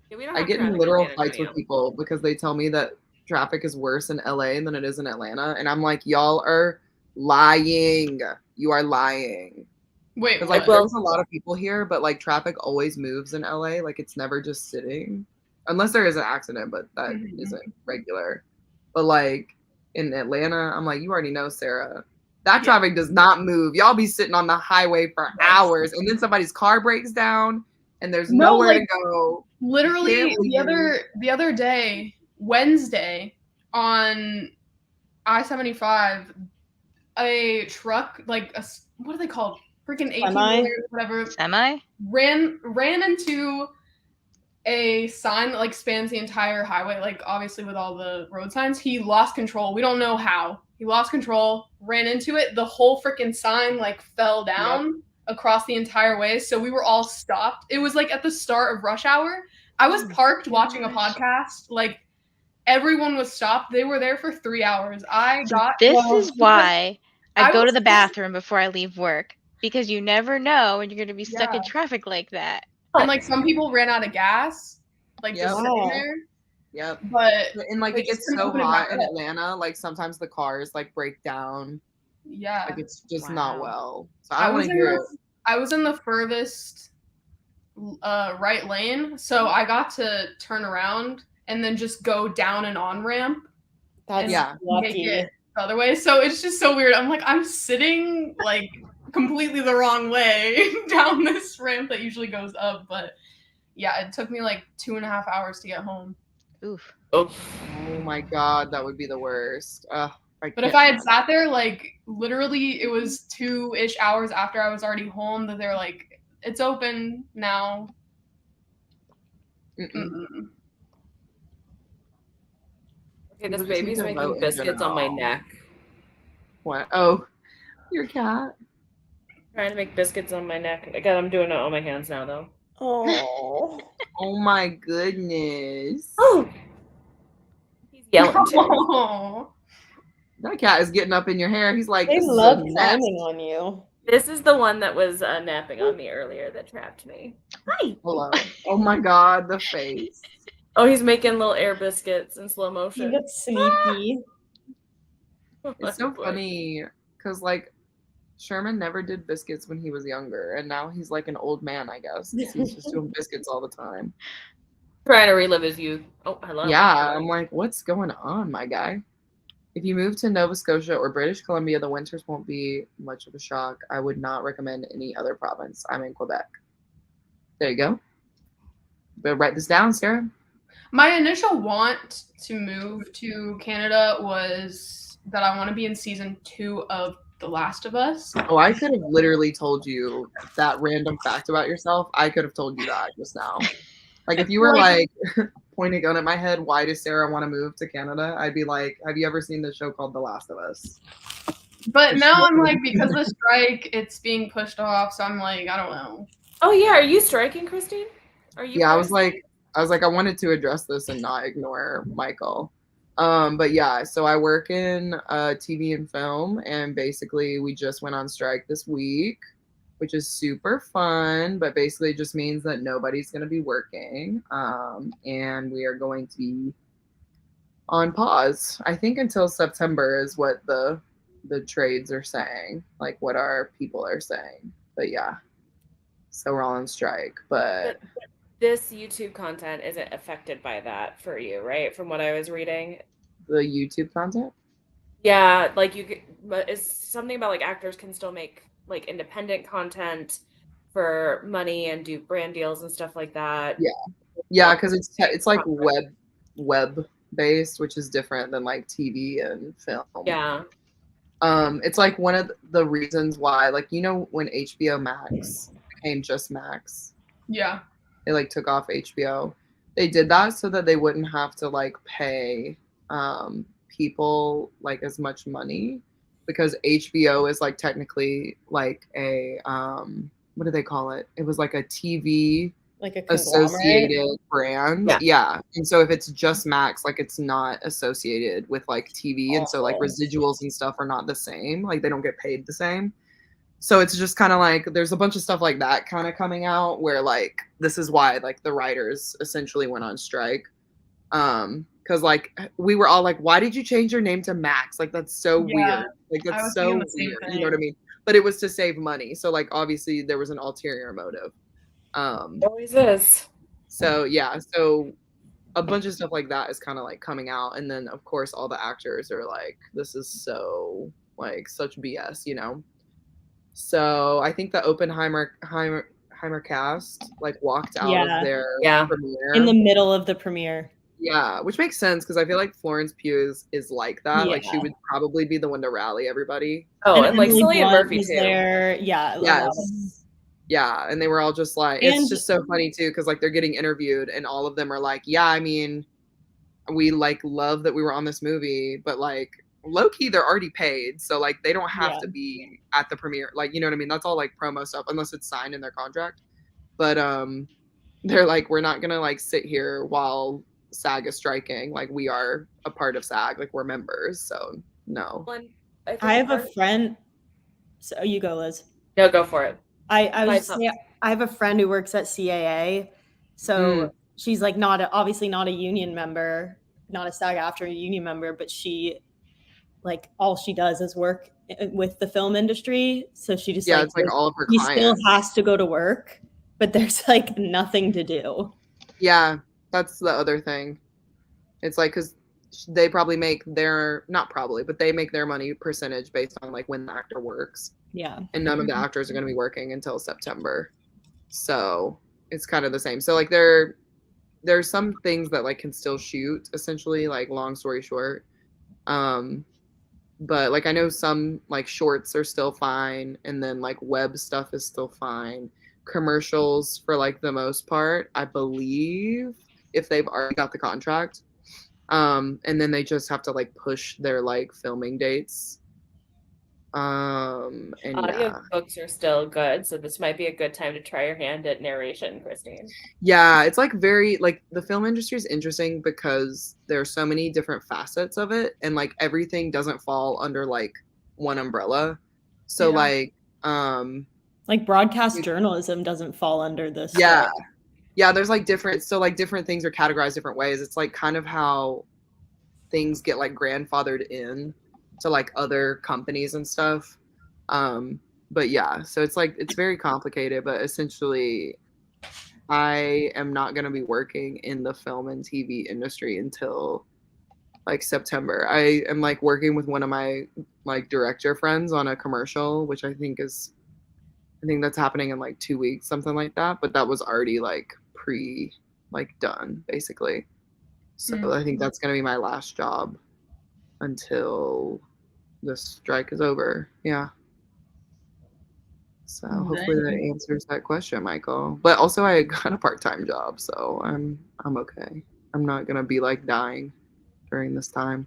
Yeah, we don't I have get in traffic in literal San fights Antonio. with people because they tell me that traffic is worse in LA than it is in Atlanta. And I'm like, y'all are lying. You are lying. Wait, Because like what? there's a lot of people here, but like traffic always moves in LA. Like it's never just sitting. Unless there is an accident, but that Mhm. isn't regular. But like in Atlanta, I'm like, you already know, Sarah. That traffic does not move. Y'all be sitting on the highway for hours and then somebody's car breaks down and there's No, nowhere like, to go. Literally Can't the other day, Wednesday, on I-75, a truck, like what are they called? Freaking 18 Semi? wheelers, whatever, Semi? ran into a sign that like spans the entire highway, like obviously with all the road signs. He lost control. We don't know how. He lost control, ran into it. The whole freaking sign like fell down across the entire way. So we were all stopped. It was like at the start of rush hour. I was parked watching a podcast. Like everyone was stopped. They were there for 3 hours. I got This well, is why I I go to was the just- bathroom before I leave work. Because you never know when you're going to be stuck in Yeah. traffic like that. and like some people ran out of gas, like just Yeah. sitting there. Yep. But And like They it just gets couldn't so open it hot back in up. Atlanta, like sometimes the cars like break down. yeah, Like it's just not Wow. well. So I don't want to hear it. I was in the furthest right lane, so I got to turn around and then just go down an on ramp That's Yeah. make lucky. it the other way. So it's just so weird. I'm like, I'm sitting like completely the wrong way down this ramp that usually goes up, but yeah, it took me like 2.5 hours to get home. Oof. Oh my god, that would be the worst. But if I had sat there, like literally, it was 2-ish hours after I was already home that they're like, "It's open now." Mm-mm. Okay, this People just need baby's to making vote in biscuits on my general. neck. What? Oh, your cat. Trying to make biscuits on my neck. Again, I'm doing it on my hands now, though. Oh. Oh my goodness. Oh! He's yelling too. Oh, That cat is getting up in your hair. He's like, They this is a love nest. climbing on you. This is the one that was napping on me earlier that trapped me. Hi! Hello. Oh my god, the face. Oh, he's making little air biscuits in slow You motion. get sleepy. It's so funny because like Sherman never did biscuits when he was younger, and now he's like an old man, I guess. 'Cause he's just doing biscuits all the time. Trying to relive his youth. Oh, hello. Yeah, I'm like, what's going on, my guy? If you move to Nova Scotia or British Columbia, the winters won't be much of a shock. I would not recommend any other province. I'm in Quebec. There you go. But write this down, Sarah. My initial want to move to Canada was that I want to be in season 2 of The Last of Us. Oh, I could have literally told you that random fact about yourself. I could have told you that just now. Like, if you were like pointing a gun at my head, why does Sarah want to move to Canada? I'd be like, have you ever seen the show called The Last of Us? But now I'm like, because of the strike, it's being pushed off. So I'm like, I don't know. Oh yeah, are you striking, Christine? Are you? Yeah, I was like, I wanted to address this and not ignore Michael. But yeah, so I work in TV and film, and basically we just went on strike this week, which is super fun, but basically it just means that nobody's going to be working, and we are going to be on pause, I think, until September is what the trades are saying, like what our people are saying. But yeah, so we're all on strike, but this YouTube content isn't affected by that for you, right? From what I was reading. The YouTube content? Yeah, like it's something about like actors can still make like independent content for money and do brand deals and stuff like that. Yeah, because it's like web based, which is different than like TV and film. Yeah. It's like one of the reasons why, like, you know, when HBO Max became just Max, Yeah. they like took off HBO. They did that so that they wouldn't have to like pay people like as much money, because HBO is like technically like a what do they call it? It was like a TV Like a associated brand. Yeah. And so if it's just Max, like it's not associated with like TV, and so like residuals and stuff are not the same, like they don't get paid the same. So it's just kind of like there's a bunch of stuff like that kind of coming out where like this is why like the writers essentially went on strike, because like we were all like, why did you change your name to Max? Like that's so weird, like that's so weird, you know what I mean? But it was to save money, so like obviously there was an ulterior motive. Always is. So yeah, so a bunch of stuff like that is kind of like coming out, and then of course all the actors are like, this is so like such BS, you know. So I think the Oppenheimer cast like walked out of their premiere in the middle of the premiere. Yeah, which makes sense because I feel like Florence Pugh is like that. Like she would probably be the one to rally everybody. Oh, and like Cillian Murphy too. There. Yeah. Yes. Yeah, and they were all just like, it's just so funny too, because like they're getting interviewed and all of them are like, yeah, I mean, we like love that we were on this movie, but like low-key they're already paid, so like they don't have to be at the premiere, like, you know what I mean? That's all like promo stuff unless it's signed in their contract. But they're like, we're not gonna like sit here while SAG is striking, like we are a part of SAG, like we're members, so no. I have a friend, so you go, Liz. No, go for it. I have a friend who works at CAA, so she's like obviously not a union member, not a SAG-AFTRA union member, but she like all she does is work with the film industry. So she just it's like all of her clients. She still has to go to work, but there's like nothing to do. Yeah, that's the other thing. It's like because they probably make their but they make their money percentage based on like when the actor works. Yeah. And none of the actors are going to be working until September. So it's kind of the same. So like there's some things that like can still shoot, essentially, like long story short. But like I know some like shorts are still fine, and then like web stuff is still fine. Commercials for like the most part, I believe, if they've already got the contract. And then they just have to like push their like filming dates. And audio books are still good, so this might be a good time to try your hand at narration, Christine. Yeah, it's like very like the film industry is interesting because there are so many different facets of it, and like everything doesn't fall under like one umbrella. So like broadcast journalism doesn't fall under this. Yeah, there's like different things are categorized different ways. It's like kind of how things get like grandfathered in to like other companies and stuff. But yeah, so it's like it's very complicated, but essentially I am not going to be working in the film and TV industry until like September. I am like working with one of my like director friends on a commercial, which I think that's happening in like 2 weeks, something like that. But that was already like done basically. So I think that's gonna be my last job until the strike is over. Yeah. So hopefully that answers that question, Michael. But also I got a part-time job, so I'm okay. I'm not gonna be like dying during this time.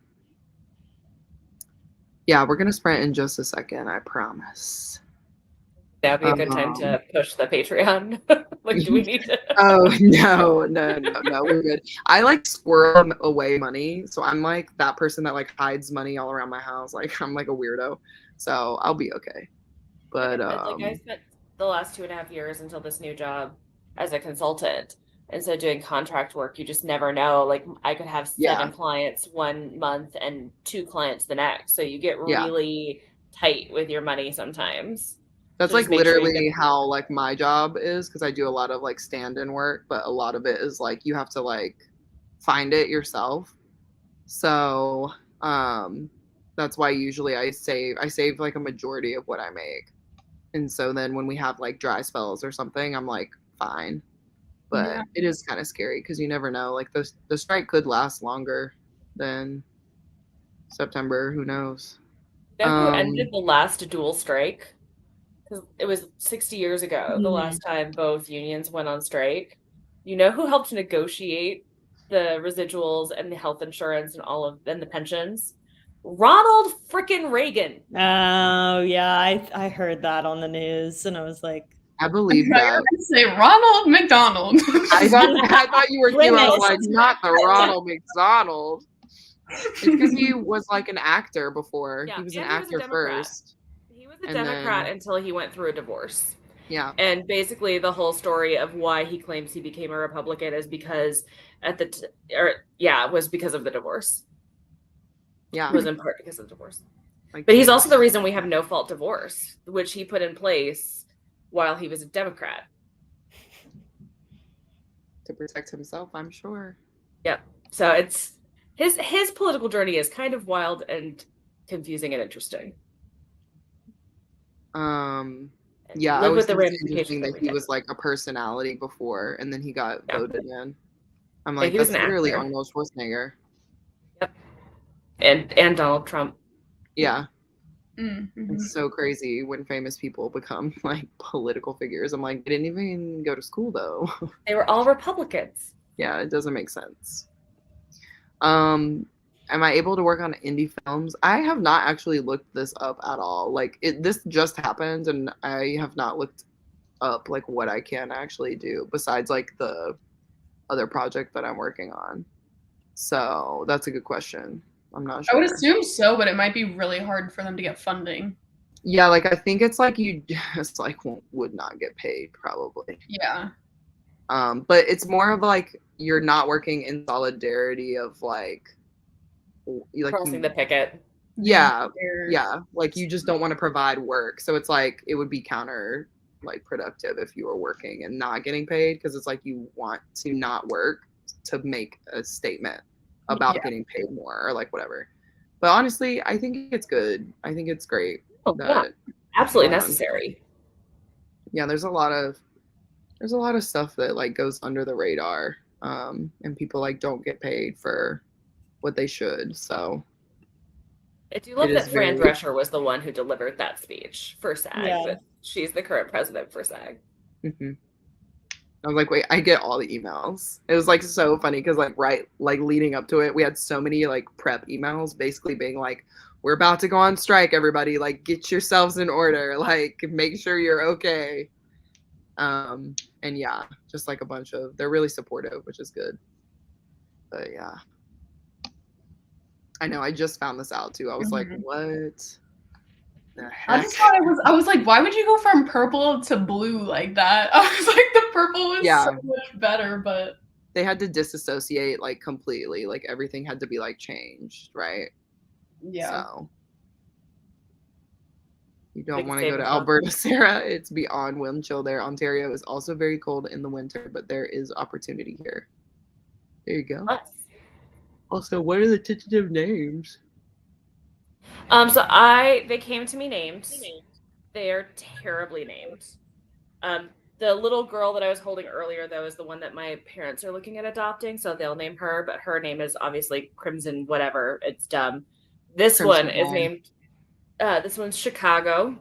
Yeah, we're gonna sprint in just a second, I promise. That'd be a good time to push the Patreon. Like, do we need to? Oh no, we're good. I like squirrel away money, so I'm like that person that like hides money all around my house. Like I'm like a weirdo, so I'll be okay. But like I spent the last 2.5 years until this new job as a consultant, and so doing contract work, you just never know. Like I could have 7 clients 1 month and 2 clients the next, so you get really tight with your money sometimes. That's so like literally how like my job is, because I do a lot of like stand-in work, but a lot of it is like you have to like find it yourself. So that's why usually I save like a majority of what I make. And so then when we have like dry spells or something, I'm like fine. But it is kind of scary because you never know. Like the strike could last longer than September. Who knows? You know who ended the last dual strike? It was 60 years ago, the last time both unions went on strike. You know who helped negotiate the residuals and the health insurance and the pensions? Ronald frickin' Reagan. Oh yeah, I heard that on the news, and I was like, I believe that. I was gonna say Ronald McDonald. I thought you were like not the Ronald McDonald. It's because he was like an actor before. Yeah, he was an actor first. He was a Democrat until he went through a divorce. Yeah. And basically the whole story of why he claims he became a Republican is because was because of the divorce. Yeah. It was in part because of the divorce. But he's also the reason we have no fault divorce, which he put in place while he was a Democrat. To protect himself, I'm sure. Yeah. So it's his political journey is kind of wild and confusing and interesting. Yeah, I was thinking that he was like a personality before, and then he got voted in. I'm like, that's literally Arnold Schwarzenegger. Yep. And Donald Trump. Yeah. It's so crazy when famous people become like political figures. I'm like, they didn't even go to school though. They were all Republicans. Yeah, it doesn't make sense. Am I able to work on indie films? I have not actually looked this up at all. Like this just happened, and I have not looked up like what I can actually do besides like the other project that I'm working on. So that's a good question. I'm not sure. I would assume so, but it might be really hard for them to get funding. Yeah, like I think it's like you just like would not get paid probably. Yeah. But it's more of like you're not working in solidarity of like crossing the picket. Yeah. Like you just don't want to provide work. So it's like it would be counter like productive if you were working and not getting paid, because it's like you want to not work to make a statement about getting paid more or like whatever. But honestly, I think it's good. I think it's great. Absolutely necessary. Yeah, there's a lot of stuff that like goes under the radar, and people like don't get paid for what they should. So I do love that Fran Drescher was the one who delivered that speech for SAG, but she's the current president for SAG. I was like, wait, I get all the emails. It was like so funny because like leading up to it, we had so many like prep emails basically being like, we're about to go on strike, everybody, like get yourselves in order, like make sure you're okay. And yeah, just like a bunch of, they're really supportive, which is good. But yeah, I know I just found this out too. I was like, what the heck? I just thought I was like, why would you go from purple to blue like that? I was like, the purple was so much better, but they had to disassociate like completely. Like everything had to be like changed, right? Yeah. So You don't We can want to save go to the fun. Alberta, Sarah. It's beyond wind chill there. Ontario is also very cold in the winter, but there is opportunity here. There you go. Us. Also, what are the tentative names? So they came to me named. They are terribly named. The little girl that I was holding earlier, though, is the one that my parents are looking at adopting, so they'll name her, but her name is obviously Crimson whatever. It's dumb. This Crimson one is Dawn. named this one's Chicago.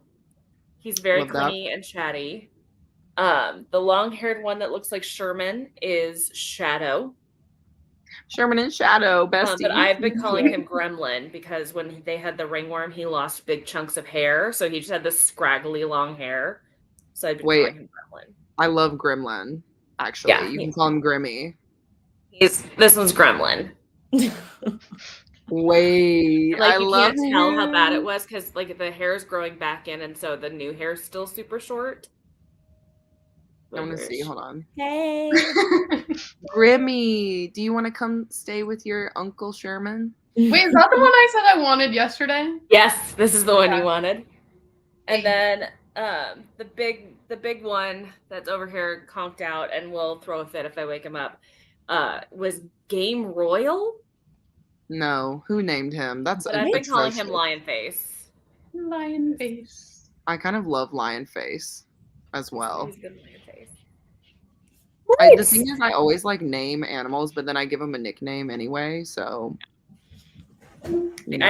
He's very Love that. clingy and chatty. The long-haired one that looks like Sherman is Shadow. Sherman and Shadow, bestie. But I've been calling him Gremlin because when they had the ringworm, he lost big chunks of hair, so he just had this scraggly long hair. So I've been calling him Gremlin. I love Gremlin, actually. Yeah, You can call him Grimmy. This one's Gremlin. Wait, Like I you love can't tell how bad it him. was because like the hair is growing back in, and so the new hair is still super short. I want to see. Hold on. Hey. Grimmy, do you want to come stay with your Uncle Sherman? Wait, is that the one I said I wanted yesterday? Yes, this is the one Yeah. you wanted. And then the big one that's over here conked out and will throw a fit if I wake him up was Game Royal. No, who named him? That's But I've been calling him atrocious. Lion Face. Lion face. I kind of love Lion Face as well. He's good Lion Face. The thing is, I always like name animals, but then I give them a nickname anyway. So you know.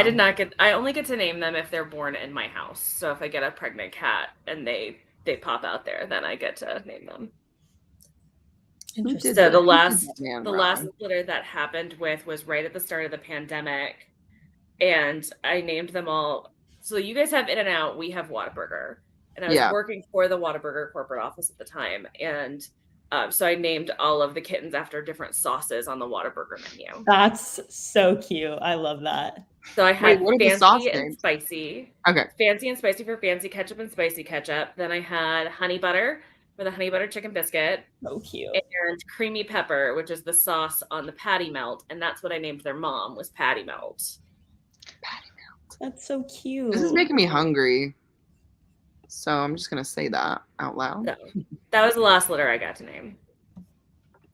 I only get to name them if they're born in my house. So if I get a pregnant cat and they pop out there, then I get to name them. Who did So that? the Who did last that man the wrong? last litter that happened with was right at the start of the pandemic, and I named them all. So you guys have In-N-Out, we have Whataburger, and I was Yeah. working for the Whataburger corporate office at the time, and so I named all of the kittens after different sauces on the Whataburger menu. That's so cute. I love that. So I had what are the sauce fancy and names? spicy. Okay. Fancy and spicy for fancy ketchup and spicy ketchup. Then I had honey butter for the honey butter chicken biscuit. So cute. And creamy pepper, which is the sauce on the patty melt, and that's what I named their mom was Patty Melt. That's so cute. This is making me hungry. So I'm just gonna say that out loud. So that was the last litter I got to name.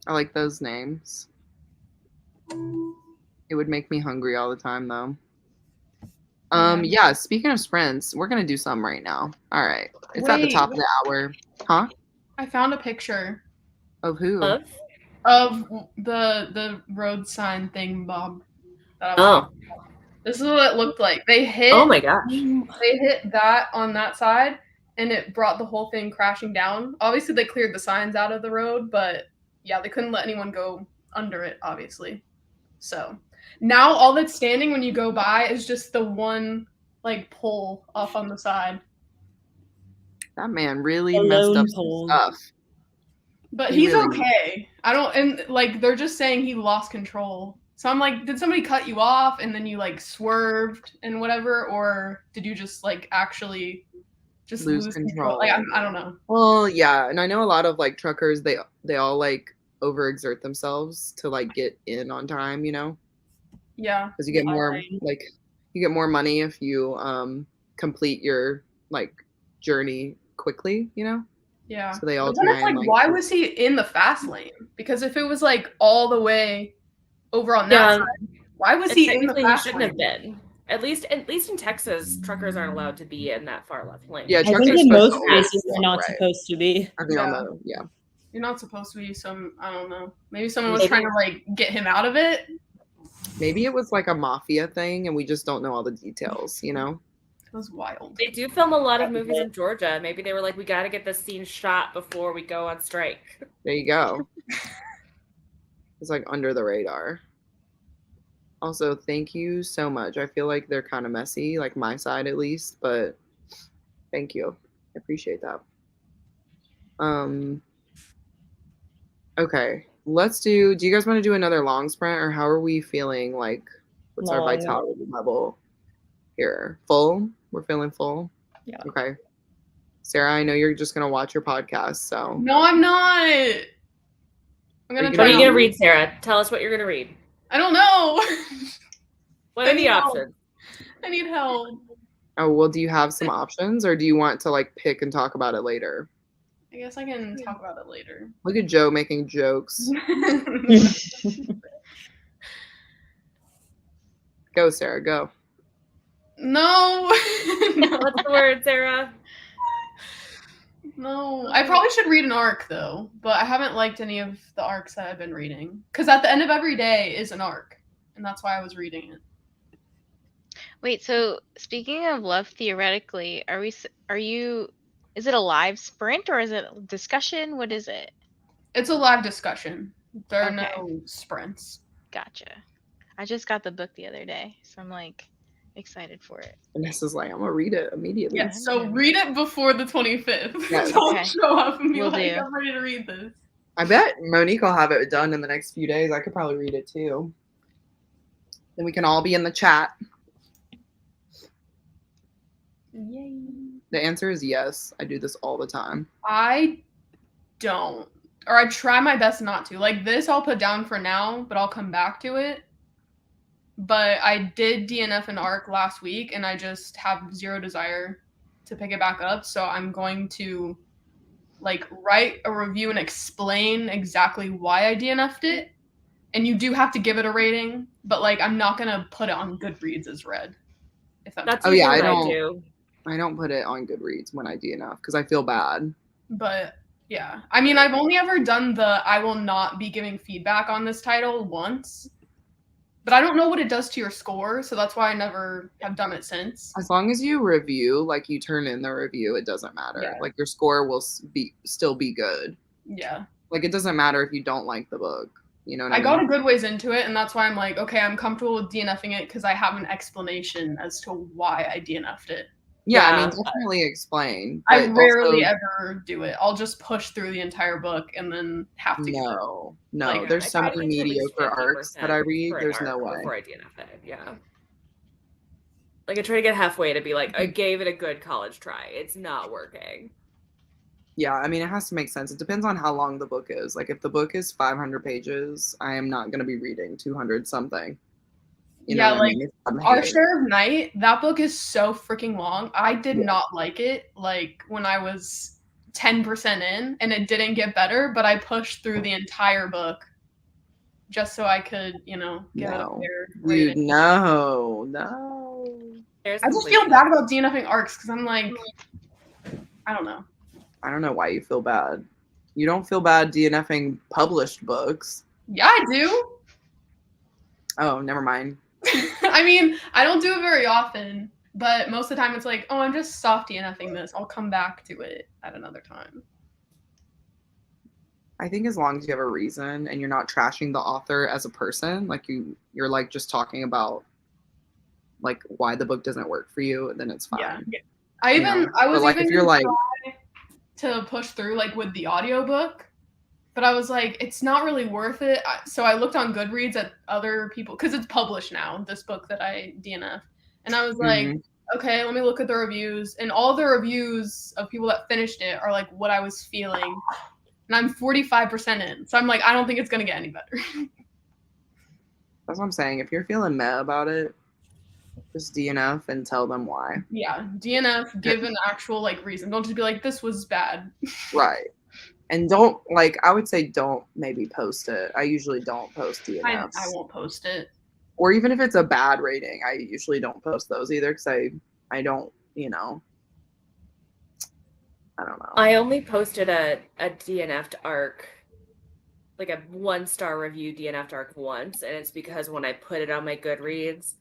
I like those names. It would make me hungry all the time though. Yeah, speaking of sprints, we're gonna do some right now. All right. It's at the Wait, top of the hour. Huh? I found a picture Of who? Of? of the road sign thing, Bob. that I was- Oh. This is what it looked like. They hit Oh my gosh. they hit that on that side and it brought the whole thing crashing down. Obviously they cleared the signs out of the road, but yeah, they couldn't let anyone go under it, obviously. So now all that's standing when you go by is just the one like pole off on the side. That man really A messed lone up some pole. stuff. But He he's really- okay. I don't, and like they're just saying he lost control. So I'm like, did somebody cut you off and then you like swerved and whatever, or did you just like actually just Lose lose control. control? Like I don't know. Well, yeah, and I know a lot of like truckers, they all like overexert themselves to like get in on time, you know? Yeah. Because you get more Fine. like you get more money if you complete your like journey quickly, you know? Yeah. So they all But then try it's and like, like why was he in the fast lane? Because if it was like all the way over on that Yeah. side, why was And he in the technically he fast shouldn't lane? have been. At least in Texas, truckers aren't allowed to be in that far left lane. Yeah, I truckers think are in supposed most to always places they're walk not right. supposed to be. I think on Yeah. the yeah. You're not supposed to be some, I don't know. Maybe someone was Maybe. trying to like get him out of it. Maybe it was like a mafia thing and we just don't know all the details, you know? It was wild. They do film a lot of movies in Georgia. Maybe they were like, we got to get this scene shot before we go on strike. There you go. It's like under the radar. Also, thank you so much. I feel like they're kind of messy, like my side at least, but thank you. I appreciate that. Okay, do you guys want to do another long sprint or how are we feeling? Like, what's our Long. vitality level here? Full? We're feeling full? Yeah. Okay. Sarah, I know you're just going to watch your podcast, so. No, I'm not. I'm Are gonna you What are try. you No. going to read, Sarah? Tell us what you're going to read. I don't know. What are the I know. options? I need help. Oh, well, do you have some options, or do you want to like pick and talk about it later? I guess I can talk about it later. Look at Joe making jokes. Go, Sarah, go. No. No. What's the word, Sarah? No. I probably should read an arc though, but I haven't liked any of the arcs that I've been reading. Because at the end of every day is an arc, and that's why I was reading it. Wait, so speaking of love theoretically, is it a live sprint or is it a discussion? What is it? It's a live discussion. There are Okay. no sprints. Gotcha. I just got the book the other day, so I'm like excited for it. Vanessa's like, I'm gonna read it immediately. Yeah, so read it before the 25th. Yes. Don't Okay. show up and be Will like, do. I'm ready to read this. I bet Monique will have it done in the next few days. I could probably read it too. Then we can all be in the chat. Yay. The answer is yes. I do this all the time. I don't. Or I try my best not to. Like this I'll put down for now, but I'll come back to it. But I did DNF an arc last week and I just have zero desire to pick it back up. So I'm going to like write a review and explain exactly why I DNF'd it. And you do have to give it a rating, but like I'm not gonna put it on Goodreads as read. If that That's Oh, yeah, usually I what don't- do. I don't put it on Goodreads when I DNF because I feel bad. But yeah, I mean, I've only ever done the I will not be giving feedback on this title once, but I don't know what it does to your score, so that's why I never have done it since. As long as you review, like you turn in the review, it doesn't matter. Yeah. Like your score will still be good. Yeah, Like it doesn't matter if you don't like the book. You know what I I mean? got a good ways into it, and that's why I'm like, okay, I'm comfortable with DNFing it because I have an explanation as to why I DNF'd it. Yeah, I Yeah. mean, definitely explain. I but rarely also- ever do it. I'll just push through the entire book and then have to. No. Like, There's I so try to many get to at least mediocre arcs that I 50% read. for an There's no arc way. before I DNF it. Yeah. Like I try to get halfway to be like, I gave it a good college try. It's not working. Yeah, I mean, it has to make sense. It depends on how long the book is. Like, if the book is 500 pages, I am not going to be reading 200 something. You know Yeah, what I like, mean? If I'm Our hating. Share of Night, that book is so freaking long. I did not like it, like, when I was 10% in, and it didn't get better, but I pushed through the entire book just so I could, get a No. fair Dude, rating. no. There's I just feel bad about DNFing arcs, because I'm like, I don't know. I don't know why you feel bad. You don't feel bad DNFing published books. Yeah, I do. Oh, never mind. I mean, I don't do it very often, but most of the time it's like, oh, I'm just soft DNFing this. I'll come back to it at another time. I think as long as you have a reason and you're not trashing the author as a person, like you're like just talking about like why the book doesn't work for you, then it's fine. Yeah. I You know, was but, like, even if you're gonna like- try to push through like with the audiobook, but I was like, it's not really worth it. So I looked on Goodreads at other people because it's published now, this book that I DNF, and I was like, Mhm. okay, let me look at the reviews, and all the reviews of people that finished it are like what I was feeling, and I'm 45% in, so I'm like, I don't think it's gonna get any better. That's what I'm saying. If you're feeling meh about it, just DNF and tell them why. Yeah, DNF, give an actual like reason. Don't just be like, this was bad. Right. And don't I would say don't maybe post it. I usually don't post I DNFs. won't post it. Or even if it's a bad rating, I usually don't post those either because I don't, I don't know. I only posted a DNF'd arc, like a 1-star review DNF'd arc once, and it's because when I put it on my Goodreads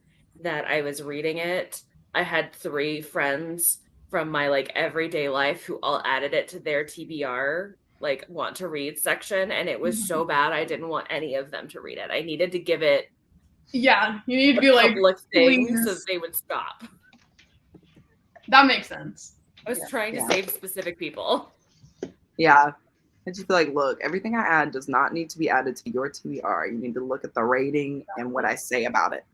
that I was reading it, I had 3 friends from my like everyday life who all added it to their TBR like want to read section, and it was so bad I didn't want any of them to read it. I needed to give it Yeah, you need to a be like, public thing so please. that they would stop. That makes sense. I was trying to save specific people. Yeah. I just feel like, look, everything I add does not need to be added to your TBR. You need to look at the rating and what I say about it.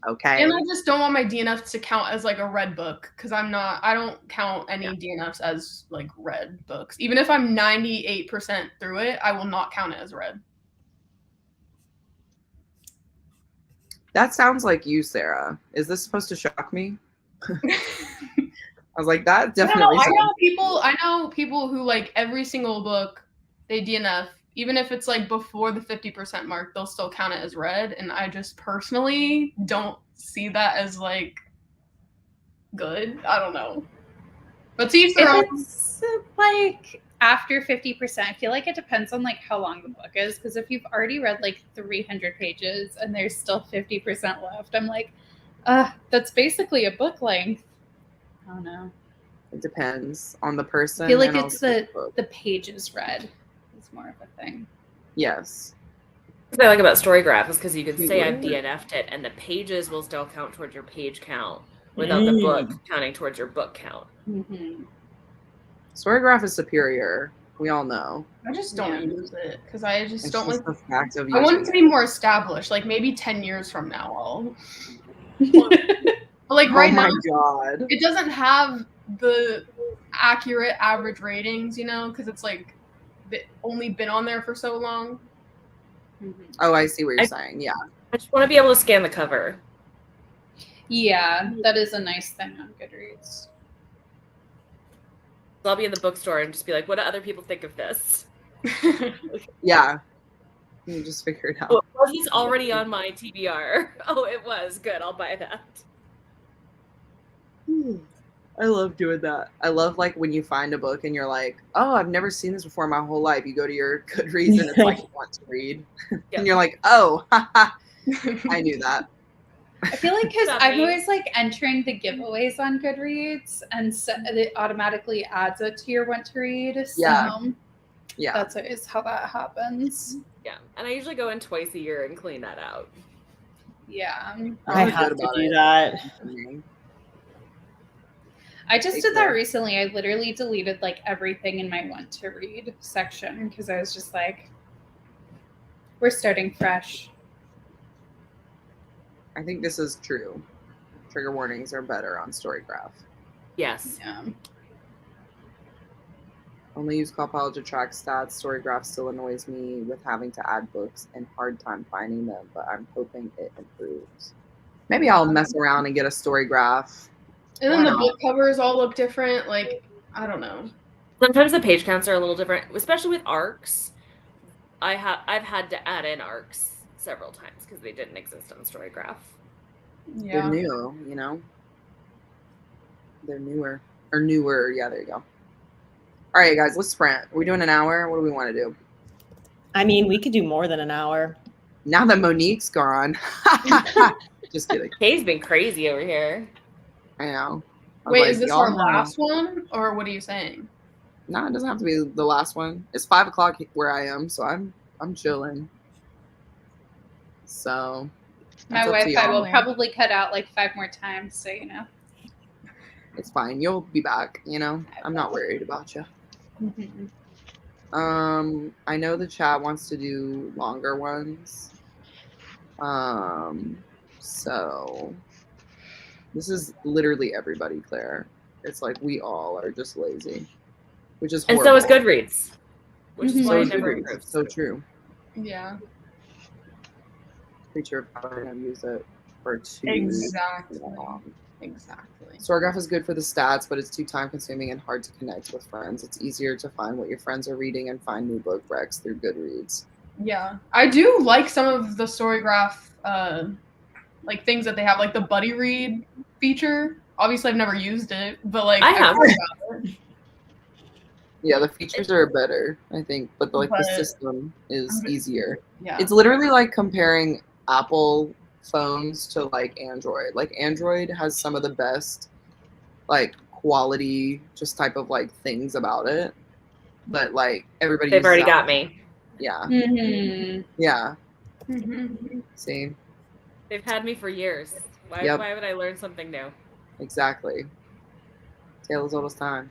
Okay? And I just don't want my DNFs to count as like a read book because I don't count any DNFs as like read books. Even if I'm 98% through it, I will not count it as read. That sounds like you, Sarah. Is this supposed to shock me? I was like, that I don't definitely know. I sounds know people who like every single book they DNF, even if it's like before the 50% mark, they'll still count it as read. And I just personally don't see that as like good. I don't know. But to each their own. If it's like after 50%, I feel like it depends on like how long the book is. Because if you've already read like 300 pages and there's still 50% left, I'm like, that's basically a book length. I don't know. it depends on the person. I feel like and it's also book. the pages read is more of a thing. Yes. What I like about Storygraph is because you can say I've Keyword. DNF'd it, and the pages will still count towards your page count without the book counting towards your book count. Mm-hmm. Storygraph is superior. We all know. I just don't use it because I just It's don't just like. the fact of I want it using to be more established. Like maybe 10 years from now, I'll. But like right oh my now, god. it doesn't have the accurate average ratings, you know, because it's like only been on there for so long. Oh, I see what you're saying. Yeah. I just want to be able to scan the cover. Yeah, that is a nice thing on Goodreads. So I'll be in the bookstore and just be like, what do other people think of this? Yeah. You just figure it out. Well, he's already on my TBR. Oh, it was. Good. I'll buy that. I love doing that. I love like when you find a book and you're like, oh, I've never seen this before in my whole life. You go to your Goodreads and it's like want to read. And you're like, oh, I knew that. I feel like because Not I'm me. always like entering the giveaways on Goodreads, and so it automatically adds it to your want to read. So Yeah. that's always how that happens. Yeah. And I usually go in twice a year and clean that out. Yeah. I I'm have good to about do it. that. I just Take did that care. recently. I literally deleted like everything in my want to read section because I was just like, we're starting fresh. I think this is true. Trigger warnings are better on Storygraph. Yes. Yeah. Only use Copilot to track stats. Storygraph still annoys me with having to add books and hard time finding them, but I'm hoping it improves. Maybe I'll mess around and get a Storygraph. And then Why the not? book covers all look different. Like, I don't know. Sometimes the page counts are a little different, especially with arcs. I've had to add in arcs several times because they didn't exist on Storygraph. They're Yeah. new, you know? They're newer. Or newer. Yeah, there you go. All right, guys, let's sprint. Are we doing an hour? What do we want to do? I mean, we could do more than an hour. Now that Monique's gone. Just kidding. Kay's been crazy over here. I know. I was Wait, like, is this y'all our know. last one, or what are you saying? No, it doesn't have to be the last one. It's 5 o'clock where I am, so I'm chilling. So My that's up to Wi-Fi y'all. will probably cut out like 5 more times, so you know. It's fine. You'll be back, you know? I'm not worried about you. I know the chat wants to do longer ones. So this is literally everybody, Claire. It's like we all are just lazy, which is And horrible. so is Goodreads, which is why So it is never Goodreads. improves. So true. Yeah. Creature of habit and use it for too Exactly. long. Exactly. Storygraph is good for the stats, but it's too time consuming and hard to connect with friends. It's easier to find what your friends are reading and find new book recs through Goodreads. Yeah, I do like some of the Storygraph, like things that they have, like the buddy read feature. Obviously, I've never used it, but like I have. heard about it. Yeah, the features are better, I think, but the But- system is easier. Yeah. It's literally like comparing Apple phones to like Android. Like Android has some of the best like quality just type of like things about it. But like everybody They've uses already Apple. got me. Yeah. Mm-hmm. Yeah. Mhm. See? They've had me for years. Why Yep. would I learn something new? Exactly. Tale as old as time.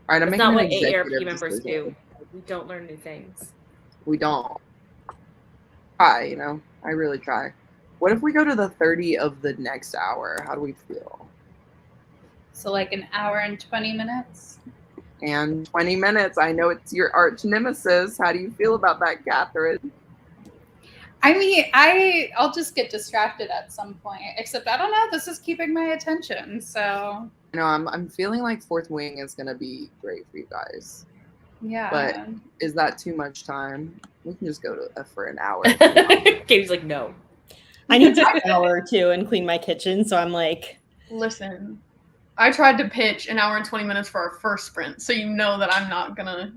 All right, I'm That's making not an what executive AARP members decision. do. We don't learn new things. We don't. Try, you know? I really try. What if we go to the 30 of the next hour? How do we feel? So like an hour and 20 minutes. And 20 minutes. I know it's your arch nemesis. How do you feel about that, Catherine? I mean, I'll just get distracted at some point. Except I don't know. This is keeping my attention. So You know, I'm feeling like Fourth Wing is gonna be great for you guys. yeah. But is that too much time? We can just go to for an hour. Katie's like, no. I need to shower too and clean my kitchen, so I'm like, Listen, I tried to pitch an hour and 20 minutes for our first sprint, so you know that I'm not gonna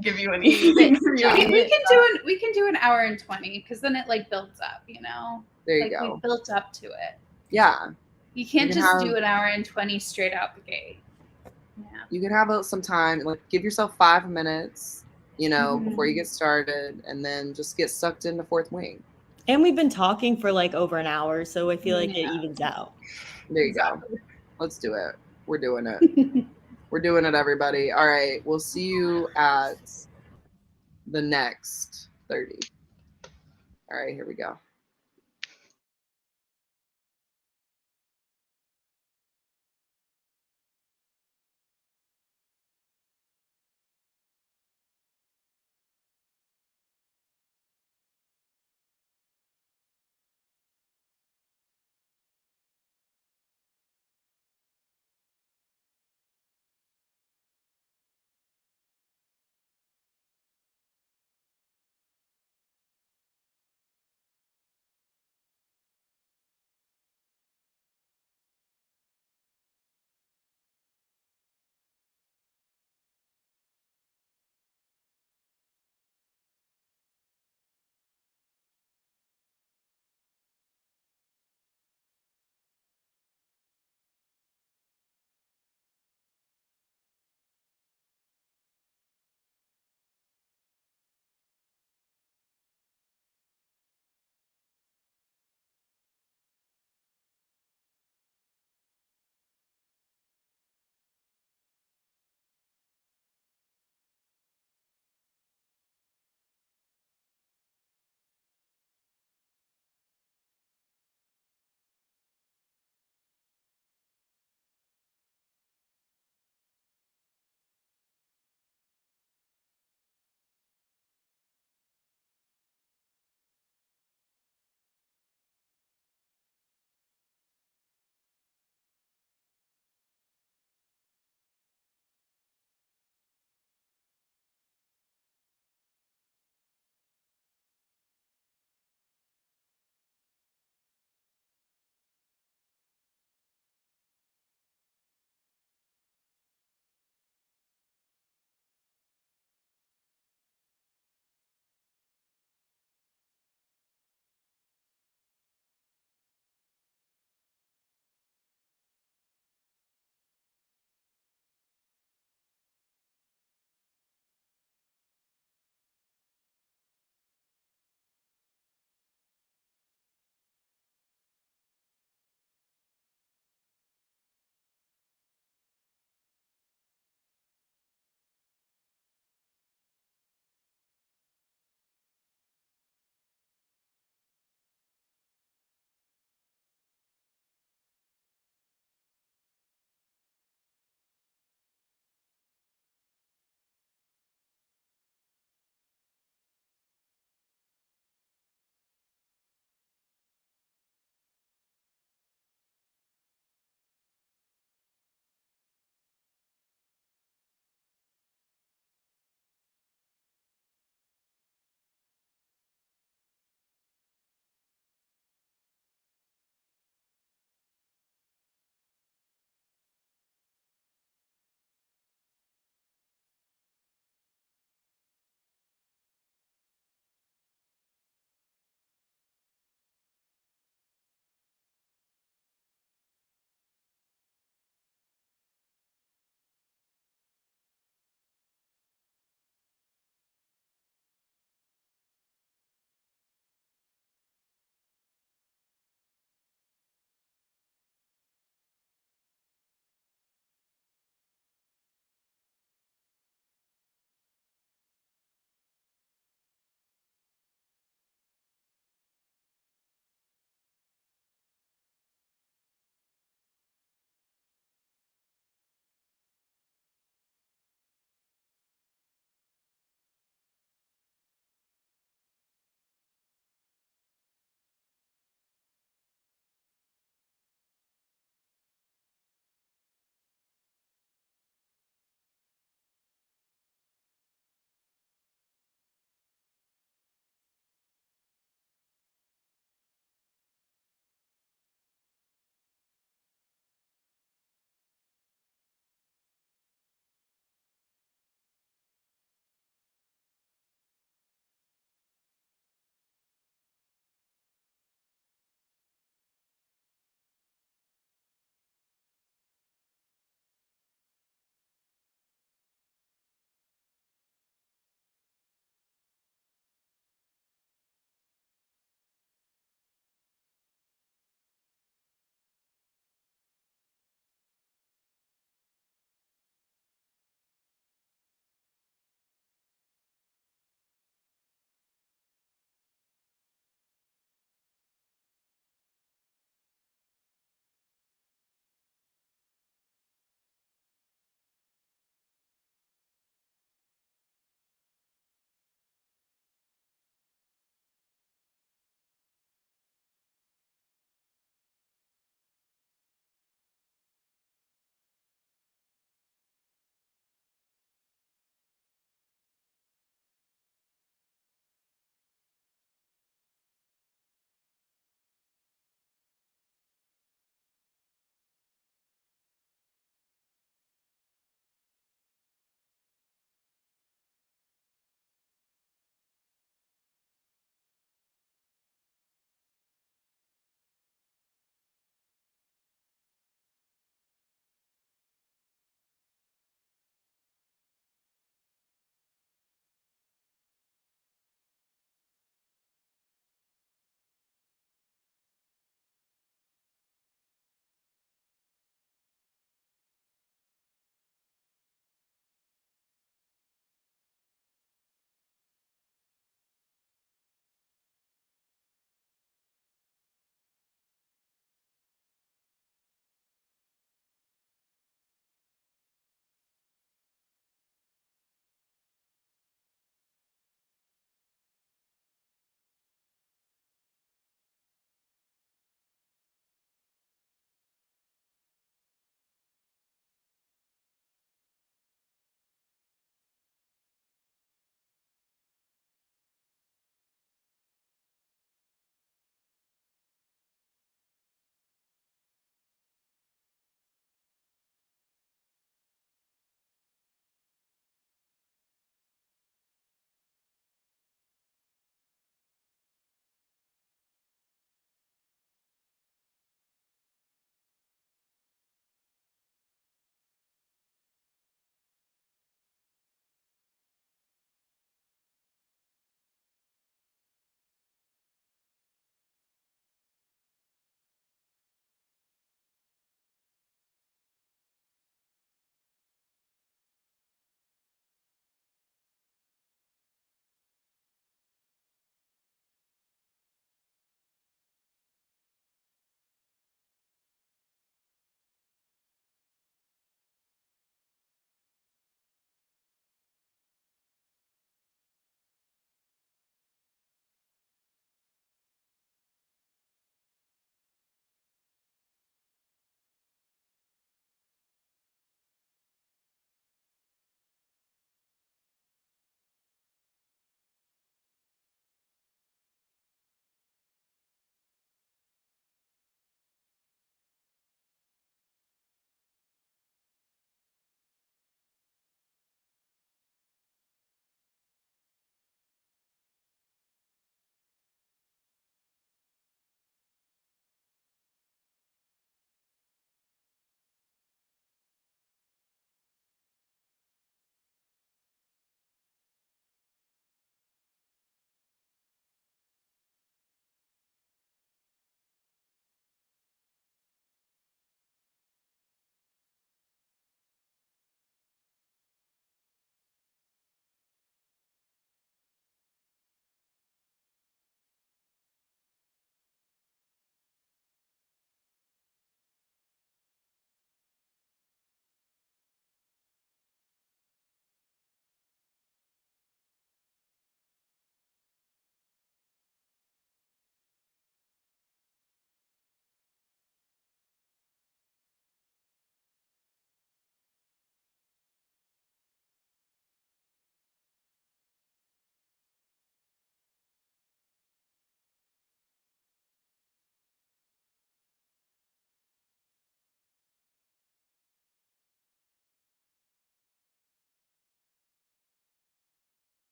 give you any. we can do an hour and 20 because then it like builds up, you know. There you like go. we built up to it. Yeah. You can't You can just have- do an hour and 20 straight out the gate. Yeah. You can have some time, like give yourself 5 minutes, you know, before you Mhm. get started, and then just get sucked into Fourth Wing. and we've been talking for like over an hour, so I feel like it Yeah. evens out. There you go. Let's do it. We're doing it. We're doing it, everybody. All right. We'll see you at the next 30. All right, here we go.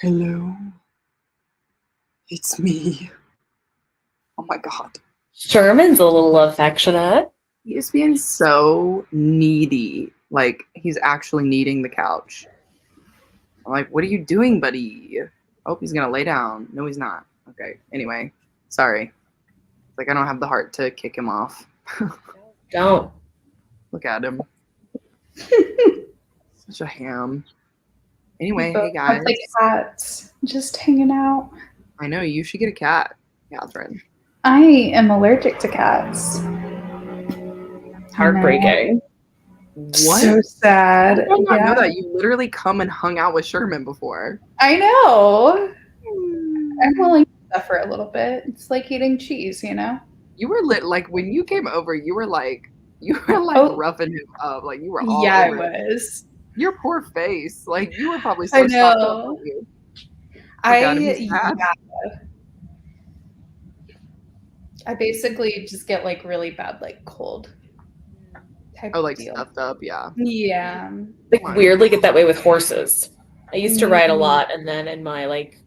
Hello. It's me. Oh my god. Sherman's a little affectionate. He is being so needy. Like, he's actually needing the couch. I'm like, what are you doing, buddy? Oh, he's gonna lay down. No, he's not. Okay, anyway. Sorry. Like, I don't have the heart to kick him off. Don't. Look at him. Such a ham. Anyway, Both hey guys. have, like cats, just hanging out. I know, you should get a cat, Catherine. I am allergic to cats. Heartbreaking. What? So sad. I did not Yeah. know that. You literally come and hung out with Sherman before. I know. I'm willing to suffer a little bit. It's like eating cheese, you know? You were like when you came over, you were like Oh. roughing him up. Like you were all Yeah, I over it. was. Your poor face. Like you were probably so I stocked up know. on you. I basically just get like really bad like cold type Oh, like deal. stuffed up, yeah. Yeah. Like weirdly get that way with horses. I used to ride a Mhm. lot, and then in my like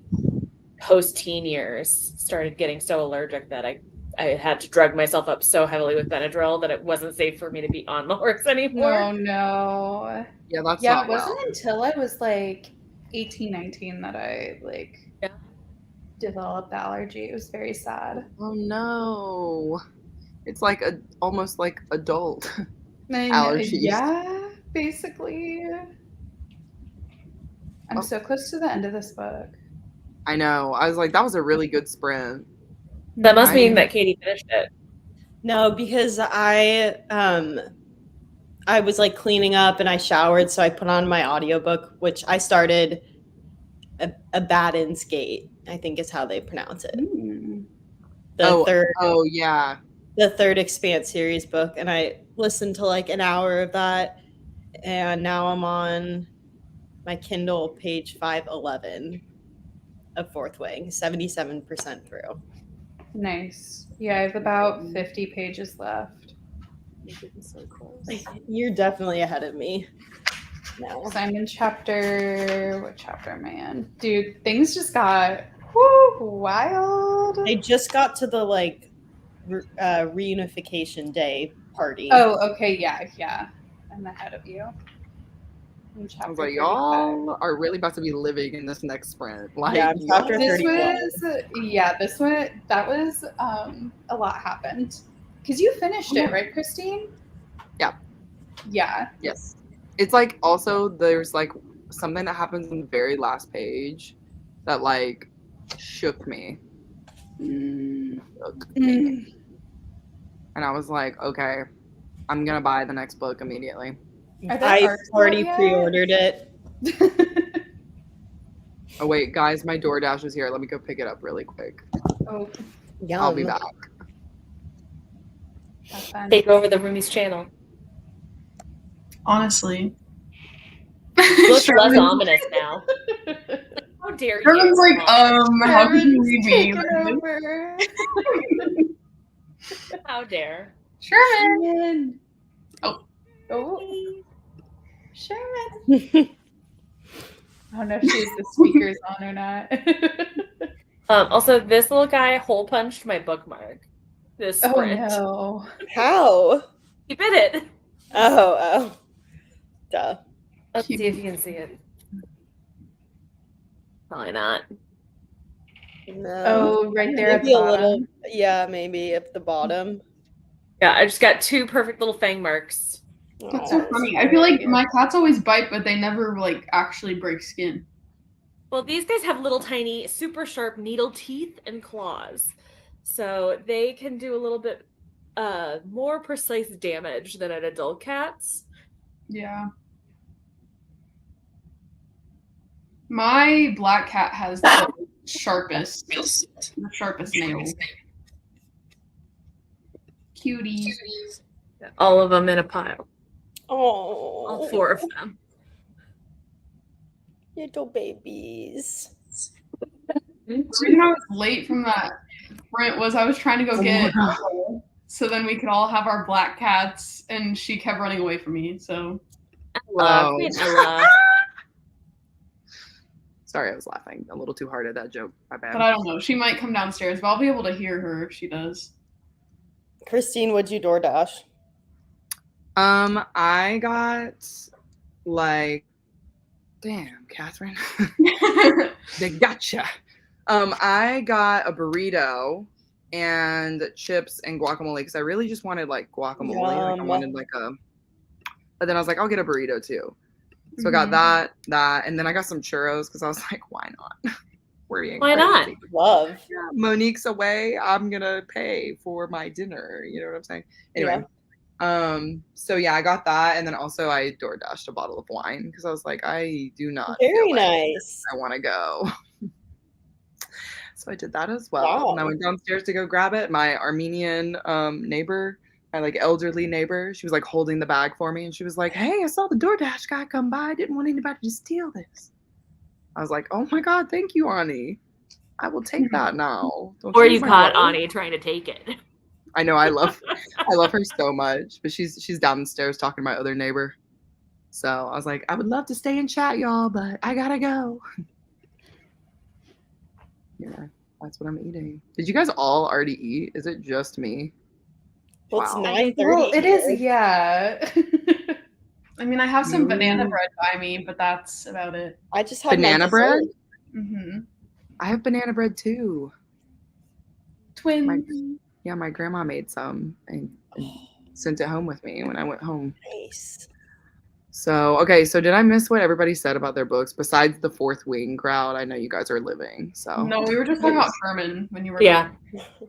post-teen years started getting so allergic that I had to drug myself up so heavily with Benadryl that it wasn't safe for me to be on the horse anymore. Oh no. Yeah, that's Yeah, not it wasn't well. until I was like 18, 19 that I like Yeah. developed the allergy. It was very sad. Oh no. It's like almost like adult. And, Allergies. Yeah, basically. I'm Oh. so close to the end of this book. I know. I was like, that was a really good sprint. That must mean I- that Katie finished it. No, because I was like cleaning up and I showered, so I put on my audiobook, which I started Abaddon's Gate, I think is how they pronounce it. Mm. The third Expanse series book, and I listened to like an hour of that, and now I'm on my Kindle page 511 of Fourth Wing, 77% through. Nice. Yeah, I have about 50 pages left. So close. You're definitely ahead of me. No. So I'm in what chapter am I in? Dude, things just got wild. They just got to the like reunification day party. Oh, okay, yeah. I'm ahead of you. In I was chapter like, 35. y'all are really about to be living in this next sprint. Like, Yeah, I'm chapter This 31. was a lot happened. Because you finished it, right, Christine? Yeah. Yeah. Yes. It's like also there's like something that happens in the very last page that like shook me. Shook me. And I was like, okay, I'm gonna buy the next book immediately. Are there I arcs already out yet? pre-ordered it. Oh wait, guys, my DoorDash is here. Let me go pick it up really quick. Oh, I'll be back. have fun. Take over the Roomies channel. Honestly. Looks less Sherman's- ominous now. How dare you? Sherman's like, how could you Sherman's leave me? taking Like, over. How dare? Sherman. Oh. Oh. Sherman. I don't know if she's the speakers on or not. Also, this little guy hole punched my bookmark. This Oh sprint. no. How? He bit it. Oh. Duh. Let's see if you can see it. Probably not. No. Oh, right there at Maybe the a little. bottom. Yeah, maybe at the bottom. Yeah, I just got two perfect little fang marks. That's Aw. so funny. I feel like my cats always bite, but they never like actually break skin. Well, these guys have little tiny, super sharp needle teeth and claws. So they can do a little bit more precise damage than an adult cat's. Yeah. My black cat has the sharpest nails. Cutie. All of them in a pile. Oh. All four of them. Little babies. The reason I was late from that sprint was I was trying to go get Apple, so then we could all have our black cats, and she kept running away from me. So Ella. Oh. Queen Ella. Sorry, I was laughing a little too hard at that joke. My bad. But I don't know. She might come downstairs, but I'll be able to hear her if she does. Christine, would you DoorDash? I got like, damn, Catherine, they gotcha. I got a burrito and chips and guacamole because I really just wanted like guacamole. Like, I Yum. wanted like a, but then I was like, I'll get a burrito too. So I got that, and then I got some churros because I was like, why not? We're being Why not? crazy. Love. Yeah, Monique's away. I'm gonna pay for my dinner. You know what I'm saying? Anyway. So yeah, I got that, and then also I DoorDashed a bottle of wine because I was like, I do not Very feel like nice. I want to go. So I did that as well. Wow. And I went downstairs to go grab it. My Armenian neighbor, my like elderly neighbor, she was like holding the bag for me, and she was like, "Hey, I saw the DoorDash guy come by. I didn't want anybody to steal this." I was like, "Oh my God, thank you, Ani. I will take that now." Don't Or take you my caught word. Ani trying to take it. I know, I love her so much, but she's downstairs talking to my other neighbor. So I was like, I would love to stay and chat, y'all, but I gotta go. Yeah, that's what I'm eating. Did you guys all already eat? Is it just me? Well, it's Wow. 9:30. Well, it is, here. yeah. I mean, I have some banana Ooh. bread by me, but that's about it. I just had my Banana bread? dessert. Mm-hmm. I have banana bread too. Twins. Yeah, my grandma made some and sent it home with me when I went home. Nice. So, okay, so did I miss what everybody said about their books besides the Fourth Wing crowd? I know you guys are living, so. No, we were just talking about Sherman when you were. Yeah.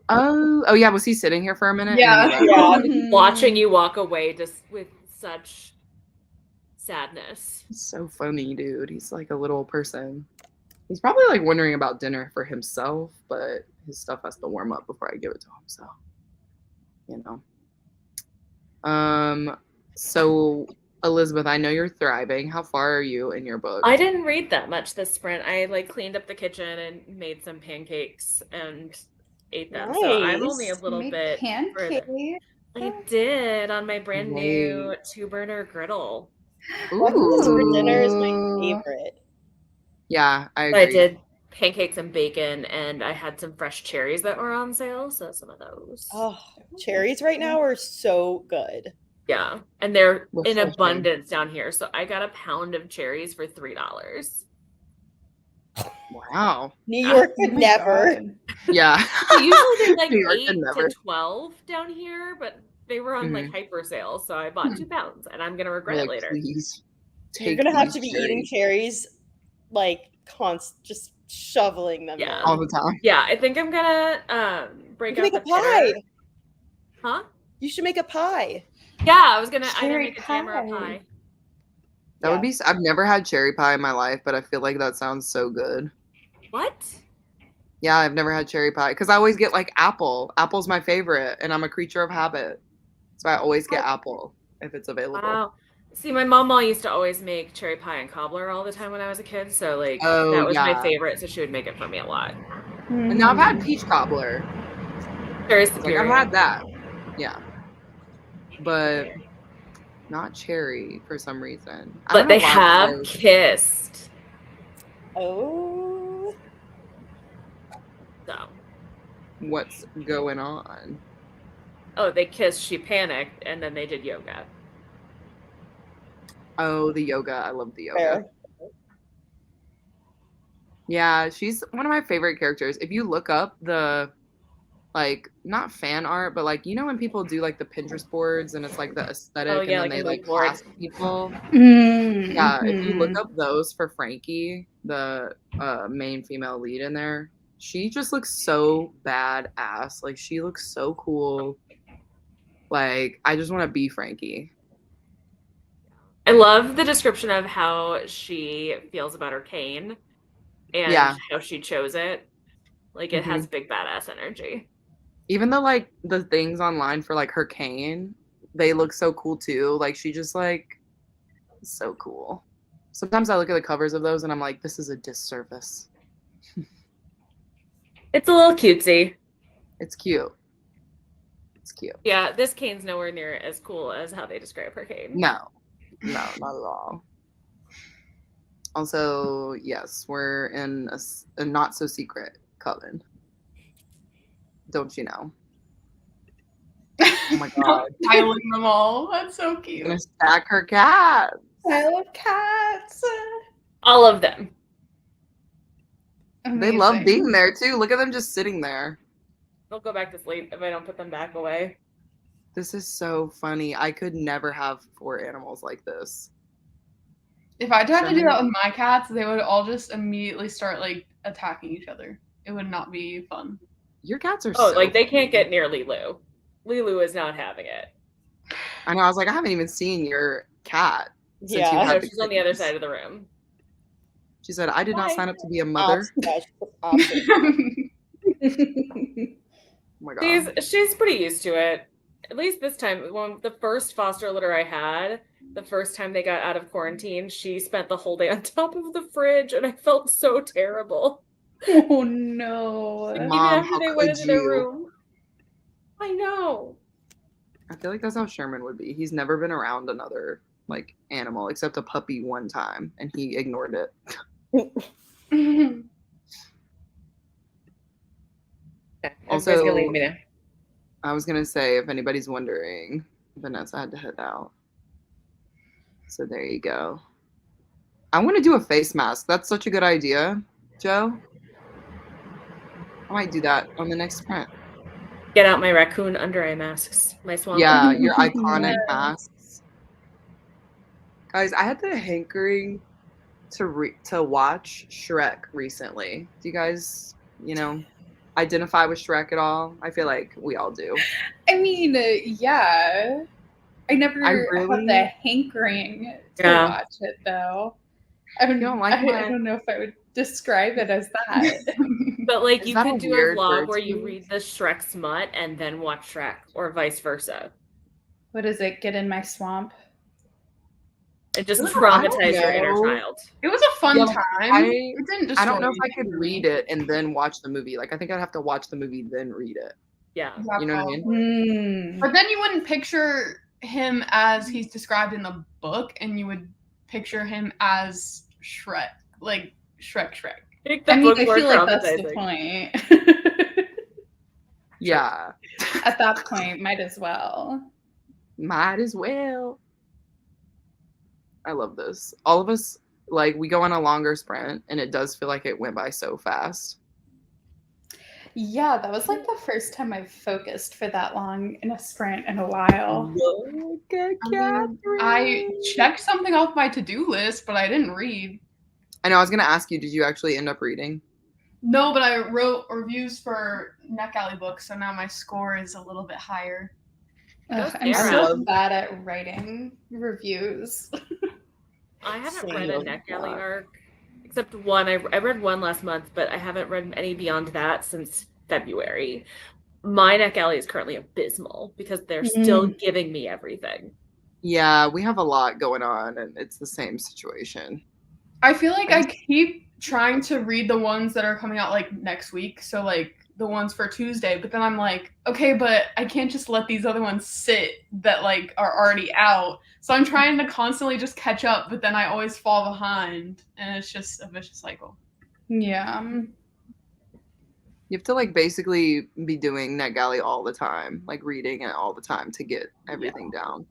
Oh, yeah, was he sitting here for a minute? Yeah. And then he left? Yeah. Watching you walk away just with such sadness. He's so funny, dude. He's like a little person. He's probably like wondering about dinner for himself, but his stuff has to warm up before I give it to him. So, you know. So Elizabeth, I know you're thriving. How far are you in your book? I didn't read that much this sprint. I like cleaned up the kitchen and made some pancakes and ate them. So I'm only a Nice. little Make bit further. pancakes. I did on my brand new 2-burner griddle. Breakfast for dinner is my Ooh. favorite. Yeah, I So agree. I did pancakes and bacon, and I had some fresh cherries that were on sale. So some of those. Oh, cherries right now are so good. Yeah, and they're in Refreshing. abundance down here. So I got a pound of cherries for $3. Wow. New York Oh could my never. God. Yeah. Usually they're like New York 8 could never. to 12 down here, but they were on like hyper sale. So I bought 2 pounds, and I'm gonna regret You're it like, later. please You're take gonna have these to be eating cherries cherries like just shoveling them. Yeah. in. all the time. Yeah, I think I'm gonna break You out can make the a pie. cheddar. Huh? You should make a pie. Yeah, I was gonna Cherry either make a jam or a pie. pie. That would be. I've never had cherry pie in my life, but I feel like that sounds so good. What? Yeah, I've never had cherry pie because I always get like apple. Apple's my favorite, and I'm a creature of habit, so I always get apple if it's available. Wow. See, my mom used to always make cherry pie and cobbler all the time when I was a kid. So like Oh, that was my yeah. favorite. So she would make it for me a lot. And now I've had peach cobbler. Cherry Like superior. I've had that. Yeah, but not cherry for some reason. I don't But they know why have I- kissed. Oh. So What's going on? they kissed, she panicked, and then they did yoga. Oh, the yoga. I love the yoga. Fair. Yeah, she's one of my favorite characters. If you look up the, like, not fan art, but like, you know when people do like the Pinterest boards and it's like the aesthetic Oh, yeah, and then like they a like mood board. cast people. Mm, Yeah, if you look mhm. up those for Frankie, the main female lead in there, she just looks so badass. Like she looks so cool. Like I just want to be Frankie. I love the description of how she feels about her cane and Yeah. how she chose it. Like it has big badass energy. Even though like the things online for like her cane, they look so cool too. Like she just like so cool. Sometimes I look at the covers of those and I'm like, this is a disservice. It's a little cutesy. It's cute. It's cute. Yeah, this cane's nowhere near as cool as how they describe her cane. No, not at all. Also, yes, we're in a not so secret coven. Don't you know? Oh my god. Piling them all. That's so I'm cute. gonna stack her cat. I love cats. All of them. They love Amazing. being there too. Look at them just sitting there. They'll go back to sleep if I don't put them back away. This is so funny. I could never have 4 animals like this. If I tried to do Sherman? that with my cats, they would all just immediately start like attacking each other. It would not be fun. Your cats are Oh, so like they can't get near Lilu. Lilu is not having it. I know. I was like, I haven't even seen your cat since you Yeah. had No, the she's on the other kittens. side of the room. She said, I did not Hi. sign up to be a mother. Oh my god. She's pretty used to it. At least this time, when the first foster litter I had, the first time they got out of quarantine, she spent the whole day on top of the fridge, and I felt so terrible. Oh no. Mom, Even after how they went could into their you? room. I know. I feel like that's how Sherman would be. He's never been around another like animal except a puppy one time, and he ignored it. Also- Everybody's gonna leave me now. I was gonna say, if anybody's wondering, Vanessa had to head out. So there you go. I want to do a face mask. That's such a good idea, Joe. I might do that on the next print. Get out my raccoon under eye masks. My swamp. Yeah, your iconic masks. Guys, I had the hankering to watch Shrek recently. Do you guys, identify with Shrek at all? I feel like we all do. I mean, yeah. I never I had really- the hankering to Yeah. watch it though. I don't like I my- don't know if I would describe it as that. But like Is you that could a do a weird vlog word where to you use? read the Shrek smut and then watch Shrek, or vice versa. What is it? Get in my swamp. It just I don't traumatize your inner know. child. It was a fun Yeah, time. I It didn't destroy don't know if I could anything. read it and then watch the movie. Like, I think I'd have to watch the movie then read it. Yeah. Yeah, You know what I mean? Hmm. But then you wouldn't picture him as he's described in the book, and you would picture him as Shrek, like Shrek. Make the I mean, book I more feel like that's the traumatizing. point. Yeah. At that point, might as well. Might as well. I love this. All of us, like, we go on a longer sprint, and it does feel like it went by so fast. Yeah, that was like the first time I've focused for that long in a sprint in a while. Look at I checked something off my to-do list, but I didn't read. I know, I was going to ask you, did you actually end up reading? No, but I wrote reviews for NetGalley books, so now my score is a little bit higher. Ugh, Go I'm Sarah. so bad at writing reviews. I haven't Same. read a NetGalley arc, except one. I read one last month, but I haven't read any beyond that since February. My NetGalley is currently abysmal because they're still giving me everything. Yeah, we have a lot going on, and it's the same situation. I feel like I keep trying to read the ones that are coming out like next week, so like the ones for Tuesday, but then I'm like, okay, but I can't just let these other ones sit that like are already out. So I'm trying to constantly just catch up, but then I always fall behind, and it's just a vicious cycle. Yeah. You have to, like, basically be doing NetGalley all the time, like reading it all the time to get everything down.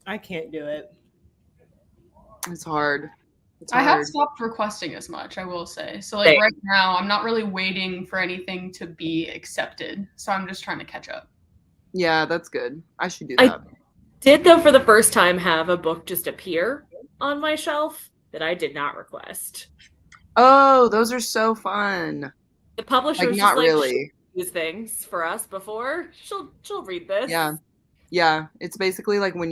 I can't do it. It's hard. It's I hard. have stopped requesting as much, I will say. So like Same. right now, I'm not really waiting for anything to be accepted. So I'm just trying to catch up. Yeah, that's good. I should do I- that. Did though for the first time have a book just appear on my shelf that I did not request. Oh, those are so fun. The publisher Like, was not just like, really. these things for us before. She'll read this. Yeah. Yeah, it's basically like when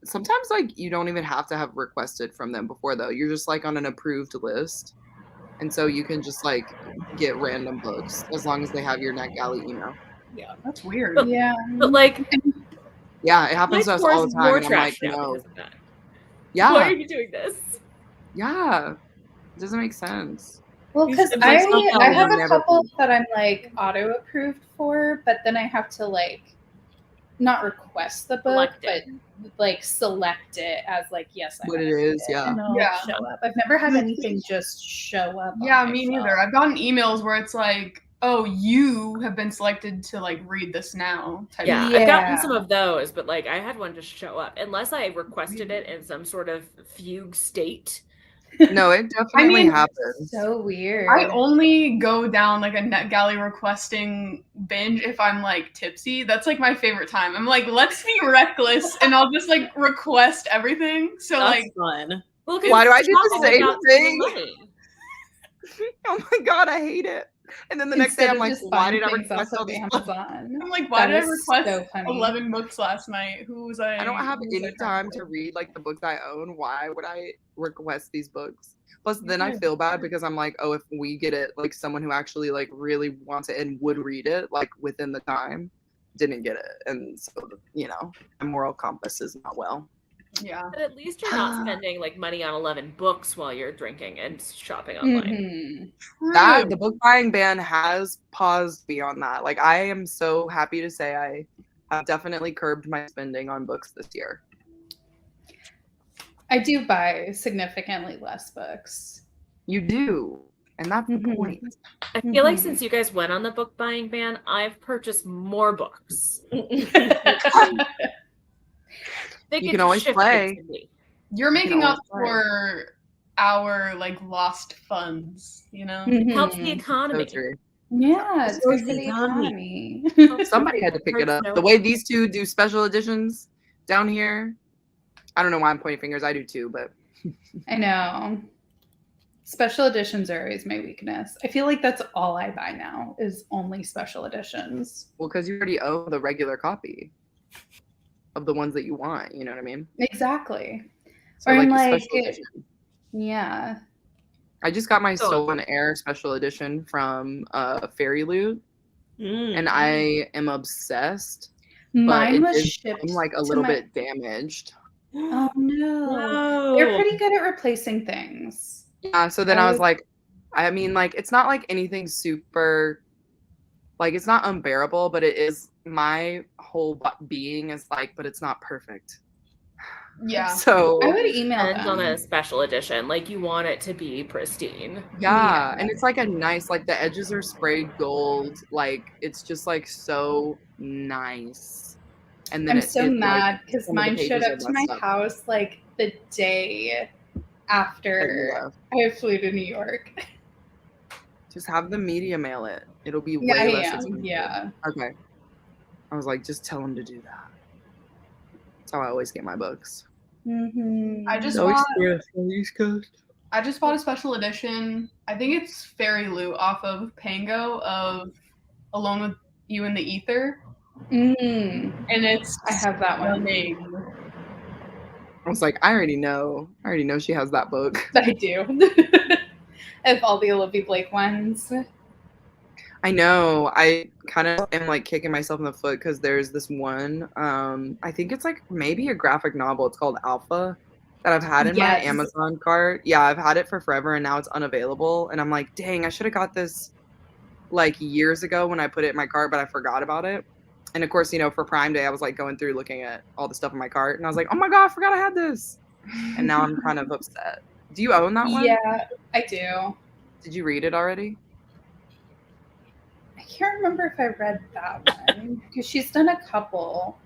sometimes like you don't even have to have requested from them before though. You're just like on an approved list. And so you can just like get random books as long as they have your NetGalley email. That's weird. But- Yeah. But like Yeah, it happens to my us score all is the time. more And I'm trash like, now no. because of that. Why Yeah. are you doing this? Yeah. It doesn't make sense. Well, You because should I make some have never a couple be. that I'm like auto approved for, but then I have to like not request the book, Select but it. like select it as like, yes, I What want it to read is, it, yeah. and it'll Yeah. show up. I've never had anything just show up. Yeah, on my me shelf. neither. I've gotten emails where it's like, oh, you have been selected to like read this now. Type Yeah, of I've gotten Yeah. some of those, but like I had one just show up unless I requested it in some sort of fugue state. No, it definitely mean, happens. So weird. I only go down like a NetGalley requesting binge if I'm like tipsy. That's like my favorite time. I'm like, let's be reckless, and I'll just like request everything. So That's like, fun. Well, Why do I do the shopping same without spending thing? money. Oh my god, I hate it. And then the next day Instead I'm of like, just why buying did I things request off all of these books? Amazon? I'm like, why That did I is request so funny. 11 books last night? Who was I? I don't have who was I any trying time to to read like the books I own. Why would I request these books? Plus, then I feel bad because I'm like, oh, if we get it, like someone who actually like really wants it and would read it like within the time, didn't get it, and so my moral compass is not well. Yeah. But at least you're not spending like money on 11 books while you're drinking and shopping online. Mhm. That the book buying ban has paused me on that. Like, I am so happy to say I have definitely curbed my spending on books this year. I do buy significantly less books. You do, and that's the Mhm. point. I feel like Mhm. since you guys went on the book buying ban, I've purchased more books. You can always play. You're making always up play. for our like lost funds, you know? Helps the Mhm. So economy. true. Yeah, it's So good is for the the economy. economy. Somebody had to pick it up. The way these two do special editions down here, I don't know why I'm pointing fingers. I do too, but I know. Special editions are always my weakness. I feel like that's all I buy now is only special editions. well, because you already own the regular copy of the ones that you want. You know what I mean? Exactly. So Or I'm a like, special edition. yeah. I just got my So- Stolen Air special edition from Fairy Loot, Mm. and I am obsessed. But Mine it was is shipped. I'm like a to little my- bit damaged. Oh no. No. They're pretty good at replacing things. Yeah, so then I was like, I mean, like, it's not like anything super, like, it's not unbearable, but it is, my whole being is like, but it's not perfect. Yeah. So, I would email Depends on them. a special edition. Like you want it to be pristine. yeah, and it's like a nice, like, the edges are sprayed gold, like, it's just like so nice. And then I'm so mad because some of the mine showed pages are up to my messed up. house like the day that you after love. I flew to New York. Just have the media mail it. It'll be way Yeah, I less am. expensive. Yeah. Okay. I was like, just tell them to do that. That's how I always get my books. Mm-hmm. I just No bought express on the East Coast. I just bought a special edition. I think it's Fairy Loot off of Pango of Alone with You in the Ether. Mm, And it's I have that one. stunning. I was like, I already know she has that book. I do. Of all the Olivia Blake ones. I know. I kind of am like kicking myself in the foot because there's this one. I think it's like maybe a graphic novel. It's called Alpha that I've had in my Yes. Amazon cart. Yeah, I've had it for forever and now it's unavailable. And I'm like, dang, I should have got this like years ago when I put it in my cart, but I forgot about it. And of course, for Prime Day, I was like going through looking at all the stuff in my cart and I was like, oh my God, I forgot I had this. And now I'm kind of upset. Do you own that one? Yeah, I do. Did you read it already? I can't remember if I read that one because she's done a couple.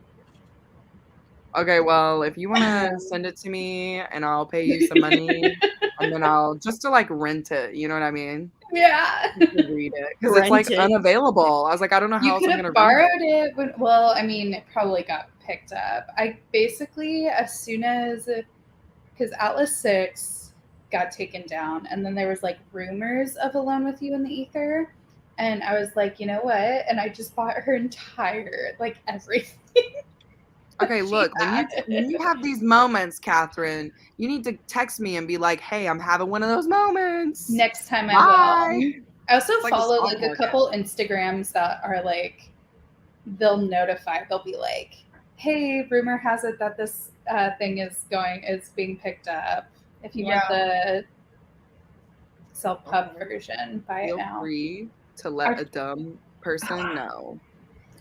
Okay, well, if you want to send it to me and I'll pay you some money and then I'll just to like rent it, you know what I mean? Yeah. You can read it because it's like Rent it. unavailable. I was like, I don't know how You else could I'm have gonna read borrowed it, but well, I mean, it probably got picked up. I basically, as soon as, because Atlas 6 got taken down, and then there was like rumors of Alone with You in the Ether, and I was like, you know what? And I just bought her entire, like everything. Okay, she look, had. when you have these moments, Catherine, you need to text me and be like, hey, I'm having one of those moments. Next time I Bye. will. I also It's like a follow stock like a market. couple Instagrams that are like, they'll notify. They'll be like, "Hey, rumor has it that this thing is being picked up. If you want the self-pub version, buy it Feel now." free to let a dumb person know.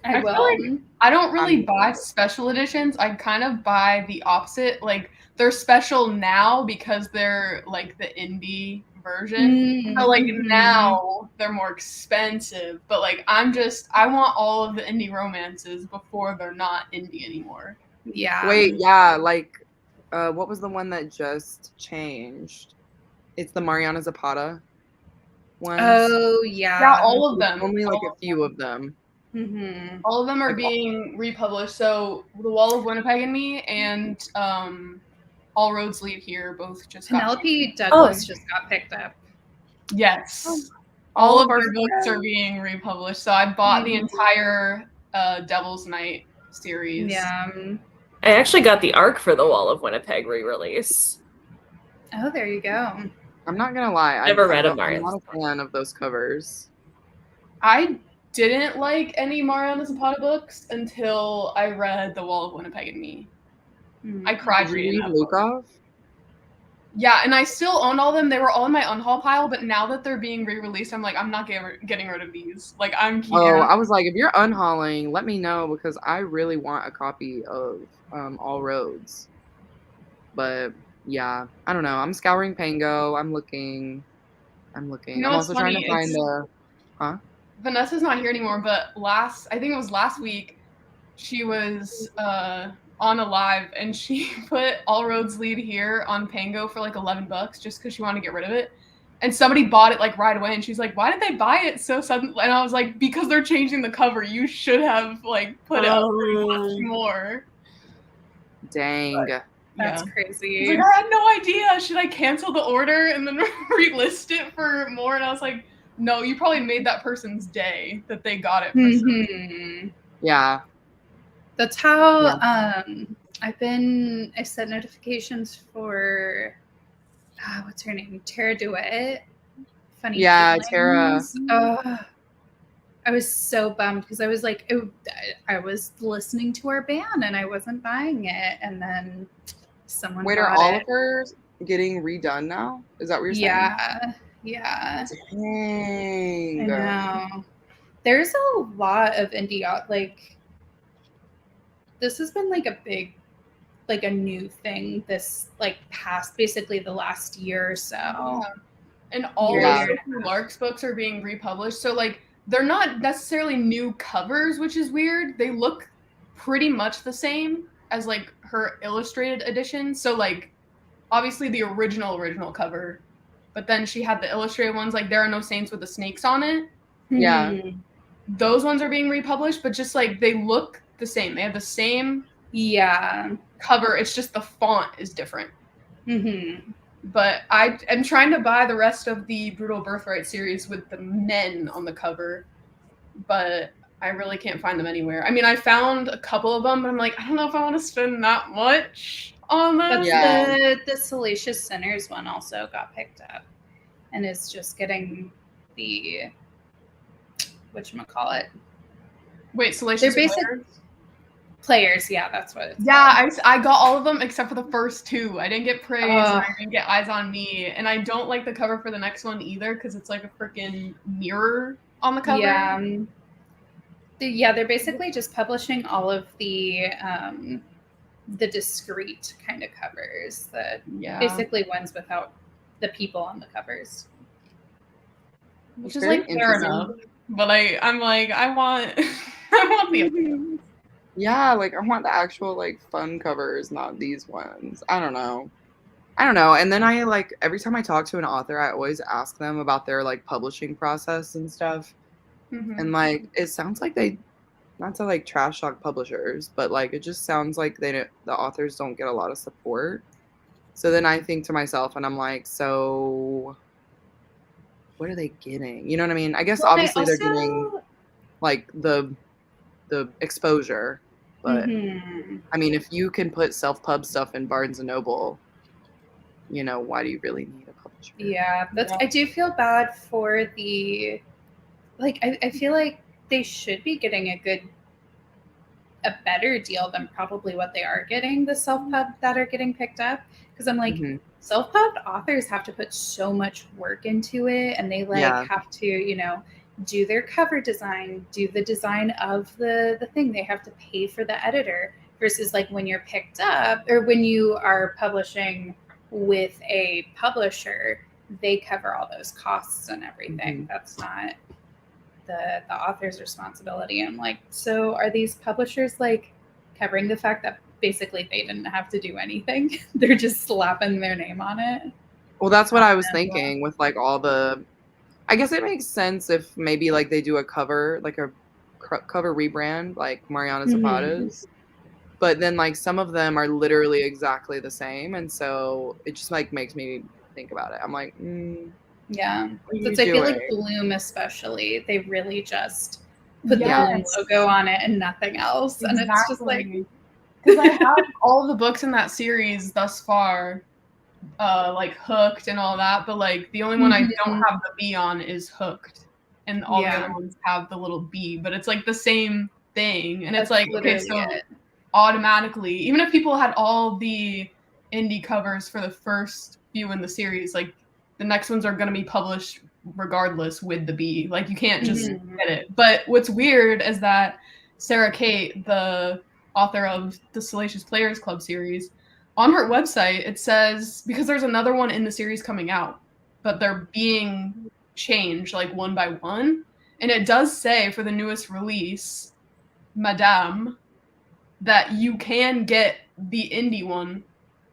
I I feel will. like I don't really I'm- buy special editions. I kind of buy the opposite. Like they're special now because they're like the indie version. So like Mhm. now they're more expensive. But like I want all of the indie romances before they're not indie anymore. Yeah. Wait, yeah, like, what was the one that just changed? It's the Mariana Zapata ones. Oh yeah. Yeah, all of them. Only like a few of them. Mhm. All of them are Like, being republished. So The Wall of Winnipeg and Me and All Roads Lead Here both just got Penelope Douglas just got picked up. Yes. All of our our books are being republished. So I bought the Mhm. entire Devil's Night series. Yeah. I actually got the arc for the Wall of Winnipeg re-release. Oh, there you go. I'm not gonna lie. Never read a I'm Mariana not a fan of those covers. I didn't like any Mariana Zapata books until I read The Wall of Winnipeg and Me. I cried Did you reading read that book. Lukov? Yeah, and I still own all of them. They were all in my unhaul pile, but now that they're being re-released, I'm like, I'm not getting rid of these. Like, I'm keeping. Oh, I was like, if you're unhauling, let me know because I really want a copy of All Roads. But yeah, I don't know. I'm scouring Pango. I'm looking. You know I'm what's also trying funny? to find the. Vanessa's not here anymore, but I think it was last week, she was on a live and she put All Roads Lead Here on Pango for like $11 just because she wanted to get rid of it. And somebody bought it like right away and she's like, why did they buy it so suddenly? And I was like, because they're changing the cover. You should have like put it up for much more. Dang. That's Yeah. crazy. It's like, I had no idea. Should I cancel the order and then relist it for more? And I was like, no, you probably made that person's day that they got it for Mhm. Yeah. That's how I set notifications for what's her name? Tara Duet. Funny. Yeah, Feelings. Tara. I was so bummed because I was like, I was listening to our band and I wasn't buying it, and then someone Wait, are bought all it. of hers getting redone now? Is that what you're saying? Yeah. Dang. I know. There's a lot of indie like this has been like a new thing this like past basically the last year or so. Yeah. And all Yeah. of Sophie Lark's books are being republished. So like they're not necessarily new covers, which is weird. They look pretty much the same as like her illustrated edition. So like obviously the original cover, but then she had the illustrated ones like There Are No Saints with the snakes on it. Yeah. Mhm. Those ones are being republished, but just like they look the same. They have the same Yeah. cover. It's just the font is different. Mm-hmm. But I am trying to buy the rest of the Brutal Birthright series with the men on the cover, but I really can't find them anywhere. I mean, I found a couple of them, but I'm like, I don't know if I want to spend that much on them. But Yeah. the Salacious Sinners one also got picked up and is just getting the whatchamacallit. Wait, Salacious They're basic- Players? Players, yeah, that's what it's Yeah, I got all of them except for the first two. I didn't get Praise, and Ugh. I didn't get Eyes on Me, and I don't like the cover for the next one either because it's like a freaking mirror on the cover. Yeah. They're basically just publishing all of the discrete kind of covers, Yeah. basically ones without the people on the covers. Which It's is very like fair interesting. enough. But I'm like, I want the other ones. Yeah, like I want the actual like fun covers, not these ones. I don't know. And then I like every time I talk to an author, I always ask them about their like publishing process and stuff. Mhm. And like it sounds like they not to like trash talk publishers, but like it just sounds like the authors don't get a lot of support. So then I think to myself and I'm like, so what are they getting? You know what I mean? I guess Well, obviously they're also- getting like the exposure, but Mhm. I mean, if you can put self-pub stuff in Barnes and Noble, you know, why do you really need a publisher? Yeah, Yeah. I do feel bad for the like I feel like they should be getting a better deal than probably what they are getting, the self-pub that are getting picked up. Because I'm like, Mhm. self-pub authors have to put so much work into it and they like Yeah. have to, do their cover design, do the design of the thing. They have to pay for the editor versus like when you're picked up or when you are publishing with a publisher, they cover all those costs and everything. That's not the author's responsibility. I'm like, so are these publishers like covering the fact that basically they didn't have to do anything? They're just slapping their name on it. Well, that's what I was thinking with like all the. I guess it makes sense if maybe like they do a cover, like a cover rebrand, like Mariana Zapata's. But then like some of them are literally exactly the same, and so it just like makes me think about it. I'm like, yeah. What are you Because I feel like doing? Bloom especially, they really just put the Bloom Yes. logo on it and nothing else. And it's just like, because I have all the books in that series thus far, like Hooked and all that, but like the only one I don't have the B on is Hooked, and all the other ones have the little B, but it's like the same thing, and it's That's like, okay, so literally it. automatically, even if people had all the indie covers for the first few in the series, like the next ones are going to be published regardless with the B. Like you can't just get it. But what's weird is that Sarah Kate, the author of the Salacious Players Club series, on her website it says, because there's another one in the series coming out, but they're being changed like one by one, and it does say for the newest release, Madame, that you can get the indie one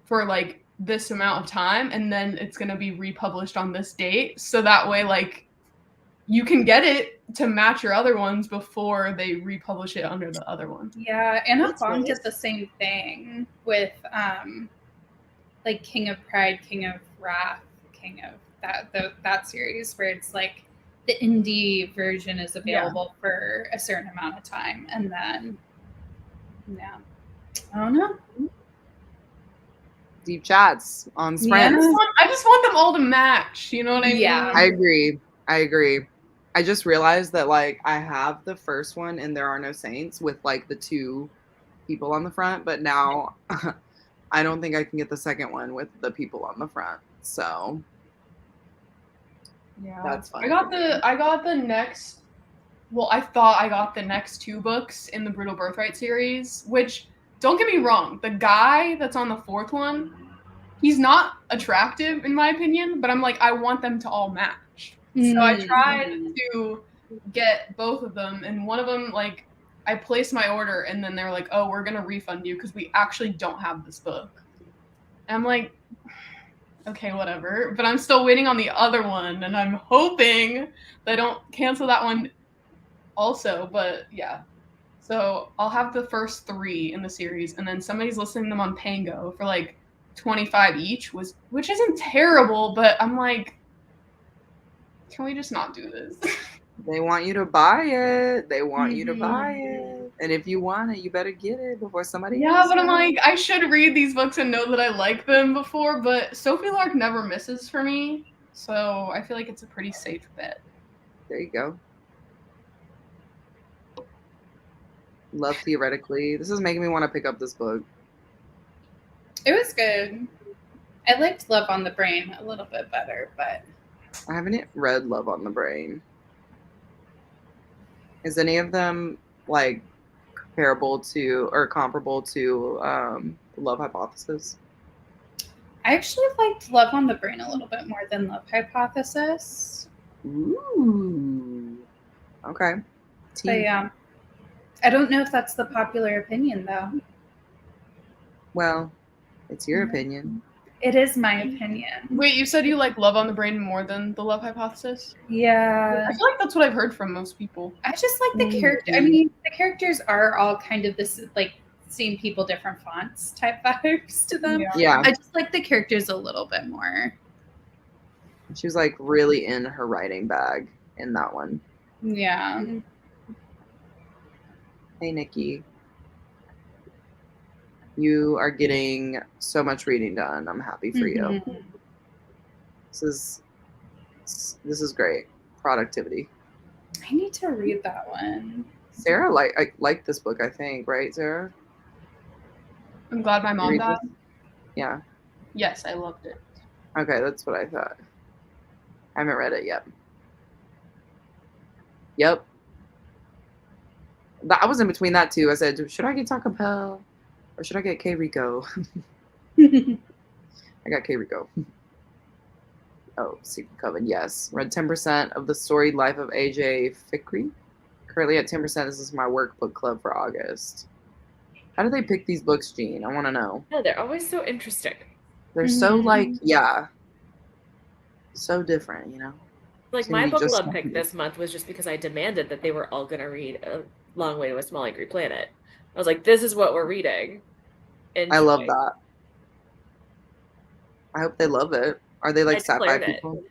for like this amount of time, and then it's going to be republished on this date, so that way like you can get it to match your other ones before they republish it under the other one. Yeah, Anna That's Fong nice. did the same thing with like King of Pride, King of Wrath, King of that series, where it's like the indie version is available for a certain amount of time, and then I don't know. Deep chats on I Sprint. just want them all to match, you know what I mean? Yeah. I agree. I just realized that like I have the first one and There Are No Saints with like the two people on the front, but now I don't think I can get the second one with the people on the front. So Yeah, that's fine. I got the next. Well, I thought I got the next two books in the Brutal Birthright series, which, don't get me wrong, the guy that's on the fourth one, he's not attractive in my opinion, but I'm like, I want them to all match. So I tried to get both of them, and one of them, like, I placed my order, and then they're like, oh, we're going to refund you because we actually don't have this book. And I'm like, okay, whatever. But I'm still waiting on the other one, and I'm hoping they don't cancel that one also. But yeah. So I'll have the first 3 in the series, and then somebody's listing them on Pango for like $25 each, which isn't terrible, but I'm like, can we just not do this? They want you to buy it. They want you to buy it. And if you want it, you better get it before somebody Yeah, else but I'm does. like, I should read these books and know that I like them before, but Sophie Lark never misses for me, so I feel like it's a pretty safe bet. There you go. Love Theoretically. This is making me want to pick up this book. It was good. I liked Love on the Brain a little bit better, but I haven't yet read Love on the Brain. Is any of them like comparable to or comparable to The Love Hypothesis? I actually liked Love on the Brain a little bit more than Love Hypothesis. Ooh. Okay. But yeah, I don't know if that's the popular opinion though. Well, it's your opinion. It is my opinion. Wait, you said you like Love on the Brain more than The Love Hypothesis? Yeah. I feel like that's what I've heard from most people. I just like the character. I mean, the characters are all kind of this, like, same people, different fonts type vibes to them. Yeah. I just like the characters a little bit more. She was like really in her writing bag in that one. Yeah. Hey, Nikki. You are getting so much reading done. I'm happy for you. This is great. Productivity. I need to read that one. Sarah liked this book, I think, right, Sarah? I'm glad my mom read died. this? Yeah. Yes, I loved it. Okay, that's what I thought. I haven't read it yet. Yep. I was in between that too. I said, should I get Taco Bell or should I get K Rico? I got K Rico. Oh, Secret Coven, yes. Read 10% of The Storied Life of A.J. Fikry. Currently at 10%. This is my workbook club for August. How do they pick these books, Jean? I want to know. Yeah, they're always so interesting. They're so like, yeah, so different, you know? Like It's gonna my be book just club pick something. this month was just because I demanded that they were all going to read A Long Way to a Small Angry Planet. I was like, this is what we're reading. I love Enjoy. that. I hope they love it. Are they like I sci-fi declared it. people?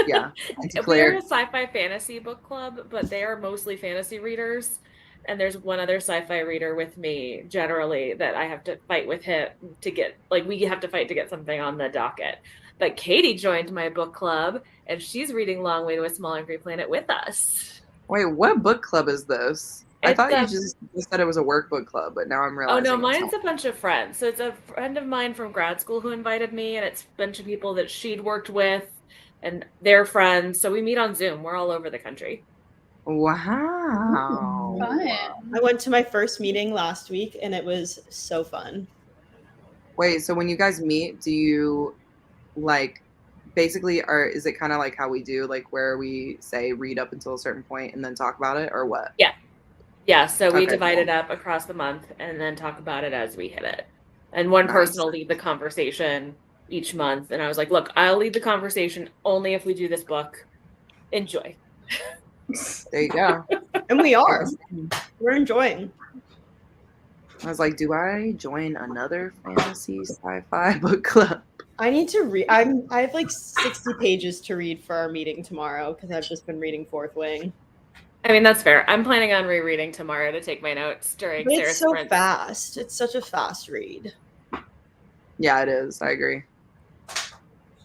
Yeah, I We're declared. a sci-fi fantasy book club, but they are mostly fantasy readers. And there's one other sci-fi reader with me, generally, that I have to fight with him to get, like, we have to fight to get something on the docket. But Katie joined my book club, and she's reading Long Way to a Small Angry Planet with us. Wait, what book club is this? I It's thought you a- just said it was a workbook club, but now I'm Oh realizing. no, it's mine's not. a bunch of friends. So it's a friend of mine from grad school who invited me, and it's a bunch of people that she'd worked with and their friends. So we meet on Zoom. We're all over the country. Wow. Fun. I went to my first meeting last week and it was so fun. Wait, so when you guys meet, do you like basically, or is it kind of like how we do, like where we say read up until a certain point and then talk about it, or what? Yeah, so we Okay, divide cool. it up across the month and then talk about it as we hit it. And one person will lead the conversation each month. And I was like, look, I'll lead the conversation only if we do this book. Enjoy. There you go. And we are. We're enjoying. I was like, do I join another fantasy sci-fi book club? I need to read. I have like 60 pages to read for our meeting tomorrow because I've just been reading Fourth Wing. I mean, that's fair. I'm planning on rereading tomorrow to take my notes during But Sarah's it's so sprint. fast. It's such a fast read. Yeah, it is. I agree.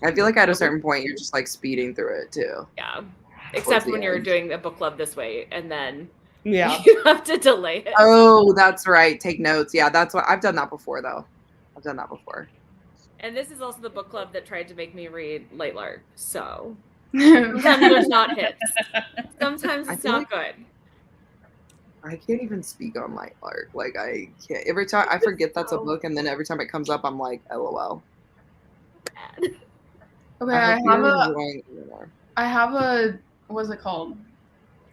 I feel like at a certain point, you're just like speeding through it too. Yeah. Except the when you're end. doing a book club this way and then Yeah. you have to delay it. Oh, that's right. Take notes. Yeah, that's what I've done that before, though. I've done that before. And this is also the book club that tried to make me read Light Lark. So sometimes there's not hits. Sometimes I it's feel not good. I can't even speak on Light Lark. Like I can't. Every time I forget that's a book, and then every time it comes up, I'm like, LOL. Bad. Okay, I I hope have you're a enjoying it more. I have a what's it called?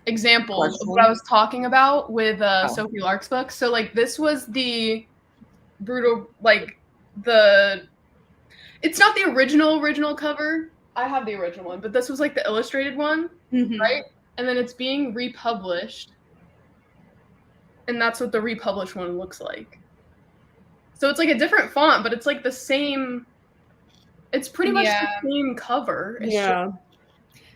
Example of Question? what I was talking about with Oh. Sophie Lark's book. So like this was the brutal it's not the original cover. I have the original one, but this was like the illustrated one, right? And then it's being republished. And that's what the republished one looks like. So it's like a different font, but it's like the same. It's pretty much Yeah. the same cover. It's Yeah.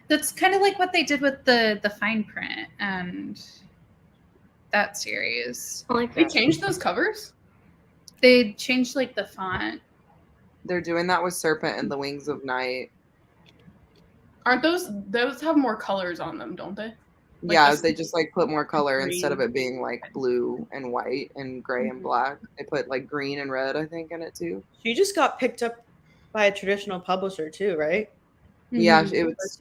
That's kind of like what they did with the fine print and that series. I like They that. changed those covers? They changed like the font. They're doing that with Serpent and the Wings of Night. Aren't those have more colors on them, don't they? Like Yeah, this- they just like put more color instead of Green. it being like blue and white and gray and black. They put like green and red, I think, in it too. She just got picked up by a traditional publisher too, right? Yeah, Mhm. it's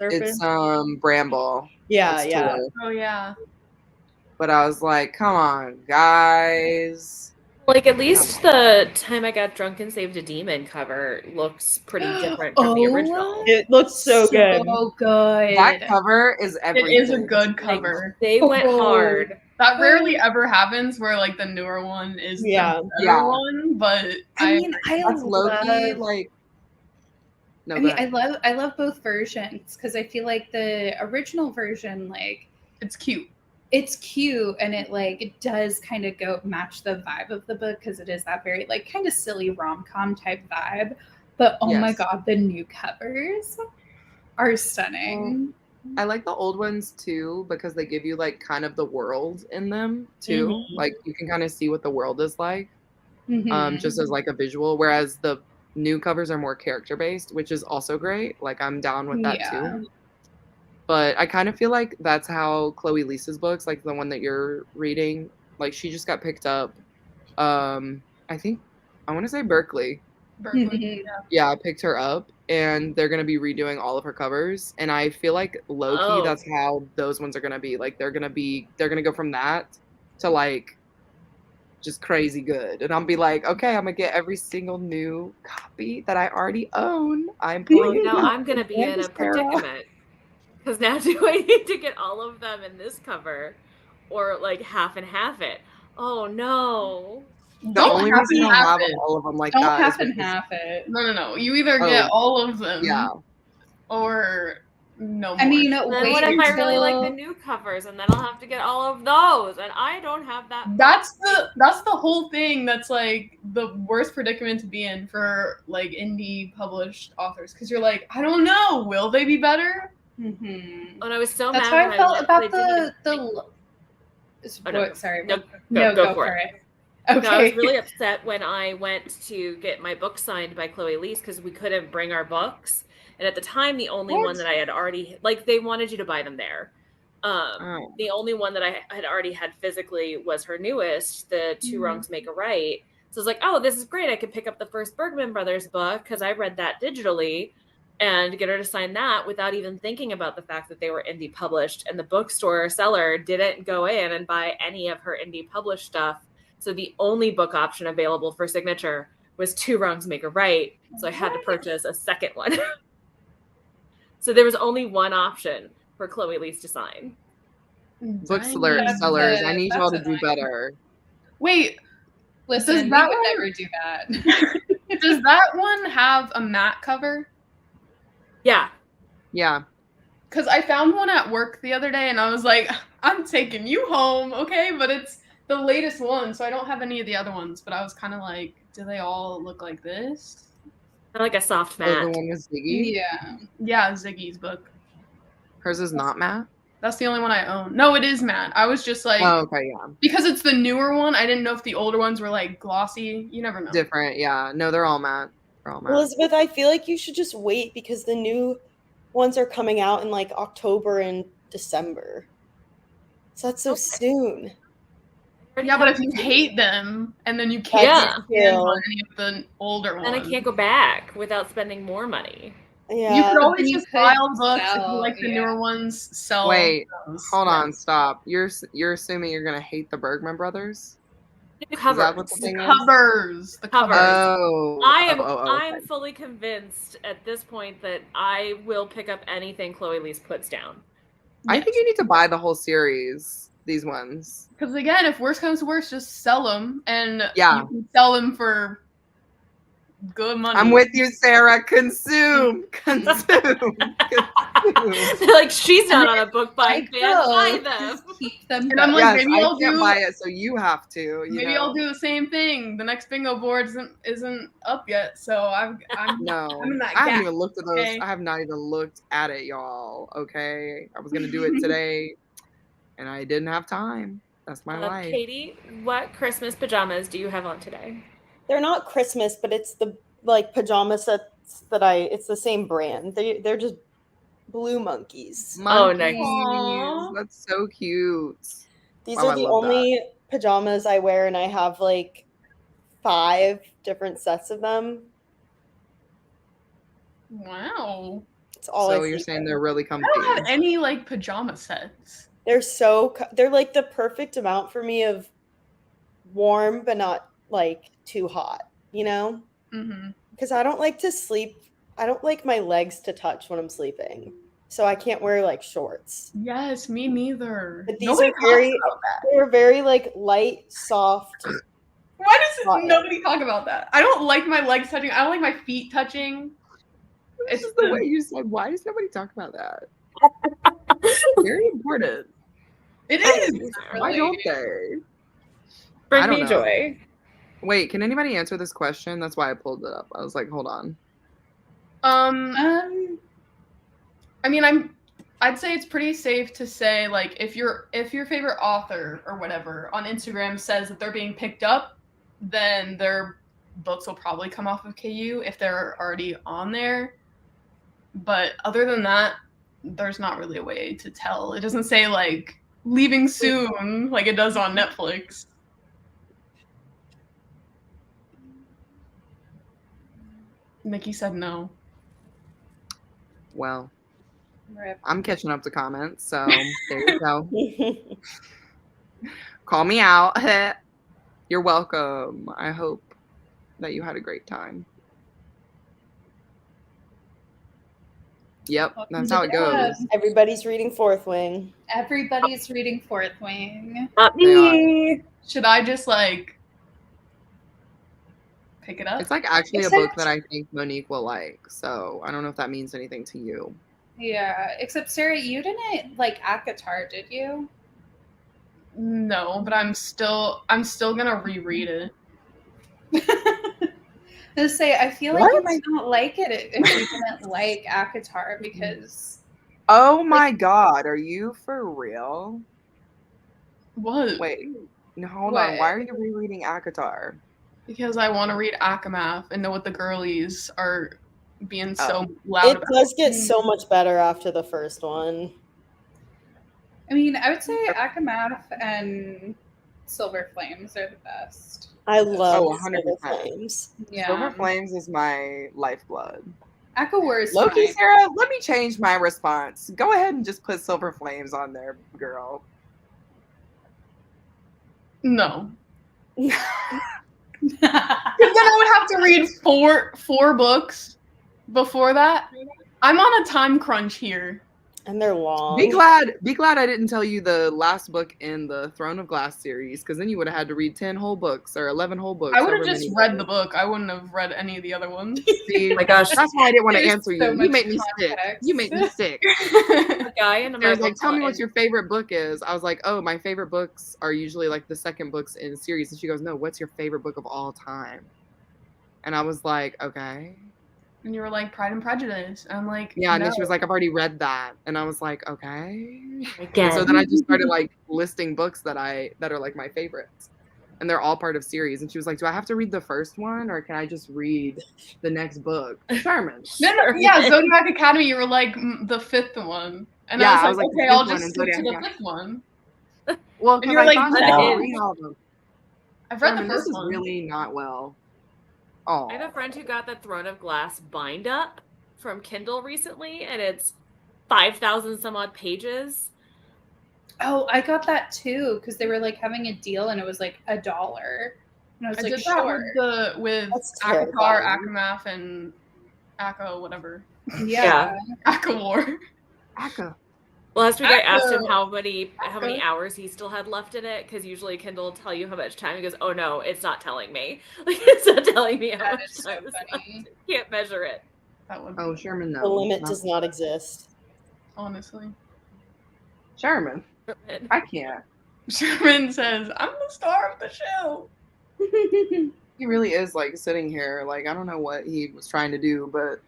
Bramble. Yeah, It's yeah. Tor. Oh yeah. But I was like, come on, guys. Like at least the Time I Got Drunk and Saved a Demon cover looks pretty different from the original. It looks so good. So good. That cover is It everything. is a good cover. They went Oh. hard. That rarely ever happens where like the newer one is Yeah. the better Yeah. one, but I mean, I That's low-key, love. like. No, I go mean, ahead. I love both versions because I feel like the original version, like, it's cute. it's cute and it does kind of go match the vibe of the book because it is that very like kind of silly rom-com type vibe. But oh my Yes. god, the new covers are stunning. I like the old ones too because they give you like kind of the world in them too. Mhm. Like you can kind of see what the world is like, Mhm. just as like a visual. Whereas the new covers are more character based, which is also great. Like I'm down with that Yeah. too. But I kind of feel like that's how Chloe Lisa's books, like the one that you're reading, like she just got picked up. I think I want to say Berkeley. Berkeley. Mhm. Yeah, I picked her up and they're gonna be redoing all of her covers. And I feel like low key, Oh. that's how those ones are gonna be. Like they're gonna go from that to like just crazy good. And I'll be like, okay, I'm gonna get every single new copy that I already own. I'm Well, pulling now it up. I'm gonna be in a Sarah. predicament because now do I need to get all of them in this cover, or like half and half it? Oh no! The Don't only half reason and I'll half have it. all of them like Don't that is half and because- half it. No. You either get Oh. all of them, Yeah. or no more. I mean, Then wait what if I really like the until- new covers, and then I'll have to get all of those, and I don't have that. That's the whole thing. That's like the worst predicament to be in for like indie published authors, because you're like, I don't know, will they be better? Mhm. And I was so That's mad how I when felt went- about they didn't even the. Oh, no, What? Sorry. no, No, go go for for it. it. Okay. No, I was really upset when I went to get my book signed by Chloe Leese because we couldn't bring our books. And at the time, the only What? one that I had already, like, they wanted you to buy them there. Oh. The only one that I had already had physically was her newest, the Two Wrongs Make a Right. So I was like, oh, this is great. I could pick up the first Bergman Brothers book because I read that digitally and get her to sign that without even thinking about the fact that they were indie published. And the bookstore seller didn't go in and buy any of her indie published stuff. So the only book option available for signature was Two Wrongs Make a Right. So I had to purchase a second one. So there was only one option for Chloe Leese to sign. Bookseller That's sellers, a- I need that's y'all to a do nice- better. Wait, Listen, Does we that would one- never do that. does that one have a matte cover? Yeah. Yeah. Because I found one at work the other day, and I was like, I'm taking you home, okay? But it's the latest one, so I don't have any of the other ones. But I was kind of like, do they all look like this? I like a soft Oh, the matte. one with Ziggy. Yeah. Yeah, Ziggy's book. Hers is not matte. That's the only one I own. No, it is matte. I was just like, Oh, okay, yeah. because it's the newer one, I didn't know if the older ones were like glossy. You never know. Different, yeah. No, they're all matte. They're all matte. Elizabeth, I feel like you should just wait because the new ones are coming out in like October and December. So that's so soon. Yeah, but if you hate them and then you can't Yeah. get your hands on any of the older ones, And I can't go back without spending more money. Yeah. You could always You just could file books if you sell, like the yeah. newer ones. Sell. Wait, those. hold on, stop. You're assuming you're gonna hate the Bergman brothers? Covers. that what the thing is? Covers. The Covers. covers. Oh, I'm okay. fully convinced at this point that I will pick up anything Chloe Leese puts down. I think you need to buy the whole series. These ones. Because again, if worse comes to worse, just sell them, and Yeah. you can sell them for good money. I'm with you, Sarah. Consume, consume, consume. Like, she's not on a book buying I ban. Buy know. them. Just keep them. And I'm going. like, Yes, maybe I I'll can't do- buy it, so you have to. You Maybe know? I'll do the same thing. The next bingo board isn't up yet, so I'm No, I'm in that I haven't gap, even looked at those. okay? I have not even looked at it, y'all. Okay, I was gonna do it today, and I didn't have time. That's my life. Katie, what Christmas pajamas do you have on today? They're not Christmas, but it's the like pajama sets that it's the same brand. They're just blue monkeys. Oh, nice. Monkeys. That's so cute. These Wow, are I the love that. only pajamas I wear, and I have like 5 different sets of them. Wow. It's all So I you're sleep saying in. they're really I comfy. don't have any like pajama sets. They're like the perfect amount for me of warm but not like too hot, you know? Mm-hmm. Because I don't like to sleep. I don't like my legs to touch when I'm sleeping. So I can't wear like shorts. Yes, me neither. But these Nobody are talks very about that. they're very like light, soft. Why does Hot. nobody talk about that? I don't like my legs touching. I don't like my feet touching. This It's is the way you said. Why does nobody talk about that? Very important. It is. Why don't they? Bring I don't me know. joy. Wait, can anybody answer this question? That's why I pulled it up. I was like, hold on. I mean, I'd say it's pretty safe to say, like, if your favorite author or whatever on Instagram says that they're being picked up, then their books will probably come off of KU if they're already on there. But other than that, there's not really a way to tell. It doesn't say like leaving soon like it does on Netflix. Mickey said no. Well, Rip. I'm catching up to comments, so there you go. Call me out. You're welcome. I hope that you had a great time. Yep, Welcome that's to how the it goes. club. Everybody's reading Fourth Wing. Everybody's reading Fourth Wing. Not They are. me. Should I just like pick it up? It's like actually a Except- book that I think Monique will like, so I don't know if that means anything to you. Yeah, except Sarah, you didn't like ACOTAR, did you? No, but I'm still gonna reread it. I was say I feel like you What? might not like it if you didn't like ACOTAR because Oh my god, are you for real? What? Wait, no, hold What? on. Why are you rereading ACOTAR? Because I want to read Akamath and know what the girlies are being so Oh. loud It about. does get so much better after the first one. I mean I would say Akamath and Silver Flames are the best. I love Oh, Silver 100%. Flames. Yeah. Silver Flames is my lifeblood. ACOWAR is Loki, fine. Sarah, let me change my response. Go ahead and just put Silver Flames on there, girl. No. Because then I would have to read four books before that. I'm on a time crunch here. And they're long. Be glad I didn't tell you the last book in the Throne of Glass series, because then you would have had to read 10 whole books or 11 whole books. I would have however just many read books. the book. I wouldn't have read any of the other ones. See, Oh my gosh. that's why I didn't want to There's answer so you. much You make me sick. context. You make me sick. A guy in my There's like, book tell me club- what your favorite book is. I was like, oh, my favorite books are usually like the second books in a series. And she goes, no, what's your favorite book of all time? And I was like, okay. And you were like Pride and Prejudice. And I'm like, Yeah, and no. then she was like, I've already read that. And I was like, okay. Again. And so then I just started like listing books that are like my favorites. And they're all part of series. And she was like, do I have to read the first one or can I just read the next book? Sherman. No, yeah, Zodiac Academy, you were like the fifth one. And Yeah, I was like, the okay, fifth I'll one just in stick to Zodiac the Academy. fifth one. Well, And because you're I like, thought no. you had to read all of them. I've read Sherman, the this first is one. really not well. Oh, I have a friend who got the Throne of Glass bind up from Kindle recently, and it's 5,000 some odd pages. Oh, I got that too because they were like having a deal and it was like $1. And I was I like, did sure. that with That's Akatar, terrifying. Akamath, and Akko, whatever. Yeah. Akawar. Aka. Last week I asked him Akko. how many Akko. hours he still had left in it, because usually Kindle will tell you how much time. He goes, oh no, it's not telling me. Like, it's not telling me how That much is so time is left. funny. Can't measure it. That would Oh, Sherman, no. The limit not- does not exist. honestly. Sherman, I can't. Sherman says, I'm the star of the show. He really is like sitting here. Like, I don't know what he was trying to do, but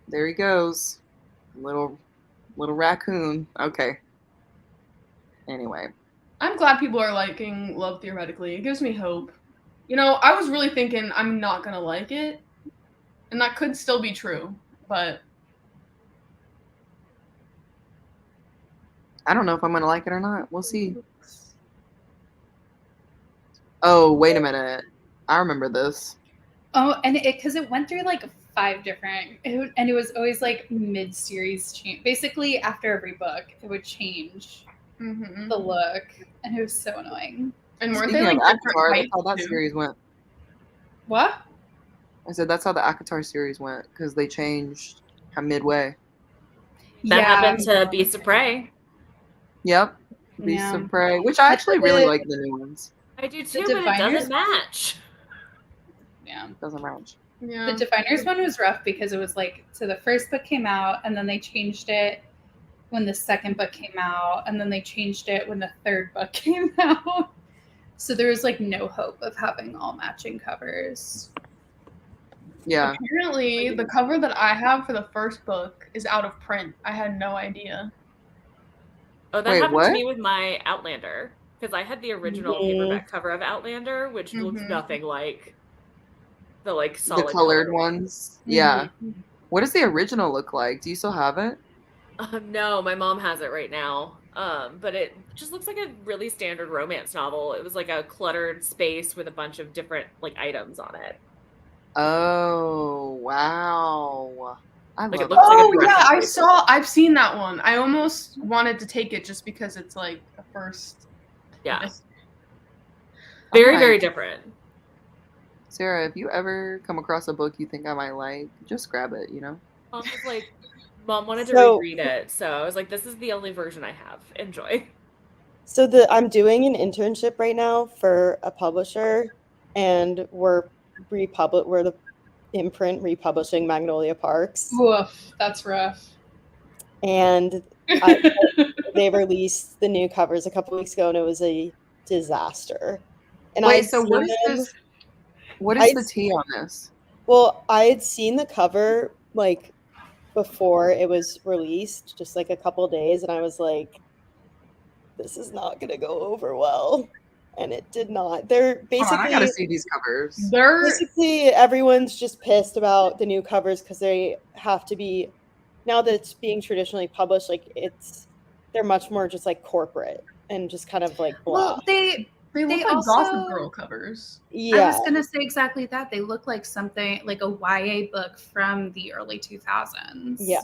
there he goes. Little raccoon. Okay. Anyway. I'm glad people are liking Love Theoretically. It gives me hope. You know, I was really thinking I'm not going to like it. And that could still be true. But I don't know if I'm gonna like it or not. We'll see. Oh, wait a minute. I remember this. Oh, and because it went through like 5 different, and it was always like mid-series change. Basically, after every book, it would change mhm. the look, and it was so annoying. And weren't Speaking they like of different Akatar, that's heights, how that too? series went. What? I said that's how the Akatar series went because they changed midway. That happened to Beasts of Prey. Yep. Beasts Yeah. of Prey, which I actually really like the new ones. I do too, The but it Diviners doesn't match. Yeah. Doesn't match. Yeah. The Diviners one was rough because it was like, so the first book came out, and then they changed it when the second book came out, and then they changed it when the third book came out. So there was like no hope of having all matching covers. Yeah. Apparently, the cover that I have for the first book is out of print. I had no idea. Oh, that Wait, happened what? to me with my Outlander, because I had the original Mhm. paperback cover of Outlander, which looks Mhm. nothing like the like solid The colored color. ones. Yeah. What does the original look like? Do you still have it? No, my mom has it right now. But it just looks like a really standard romance novel. It was like a cluttered space with a bunch of different like items on it. Oh wow! I Like, love it looks like a Oh yeah, dress. I've seen that one. I almost wanted to take it just because it's like a first. Yeah. edition. Very, Alright. very different. Sarah, if you ever come across a book you think I might like, just grab it. Mom was like, Mom wanted to So- reread it, so I was like, this is the only version I have. Enjoy. So I'm doing an internship right now for a publisher, and we're the imprint republishing Magnolia Parks, Woof, that's rough. and they released the new covers a couple weeks ago, and it was a disaster. And Wait, I'd so what seen is them- this? What is the tea on this? Well, I had seen the cover like before it was released, just like a couple days, and I was like, this is not going to go over well. And it did not. They're Hold on, I gotta basically see these covers. everyone's just pissed about the new covers because they have to be, now that it's being traditionally published, like they're much more just like corporate and just kind of like blah. Well, they They look They like also- Gossip Girl covers. I Yeah. was gonna say exactly that. They look like something like a YA book from the early 2000s. Yeah.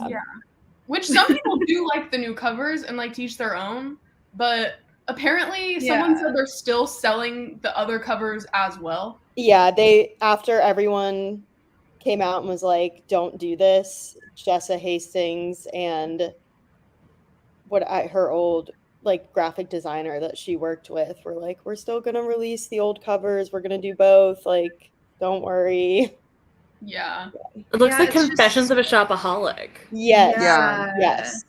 Which some people do like the new covers and like teach their own, but apparently someone Yeah. said they're still selling the other covers as well. Yeah, after everyone came out and was like, don't do this, Jessa Hastings and her old like graphic designer that she worked with were like, we're still gonna release the old covers, we're gonna do both, like, don't worry. Yeah. It looks Yeah, like it's just- Confessions of a Shopaholic. Yes. Yeah. Yes.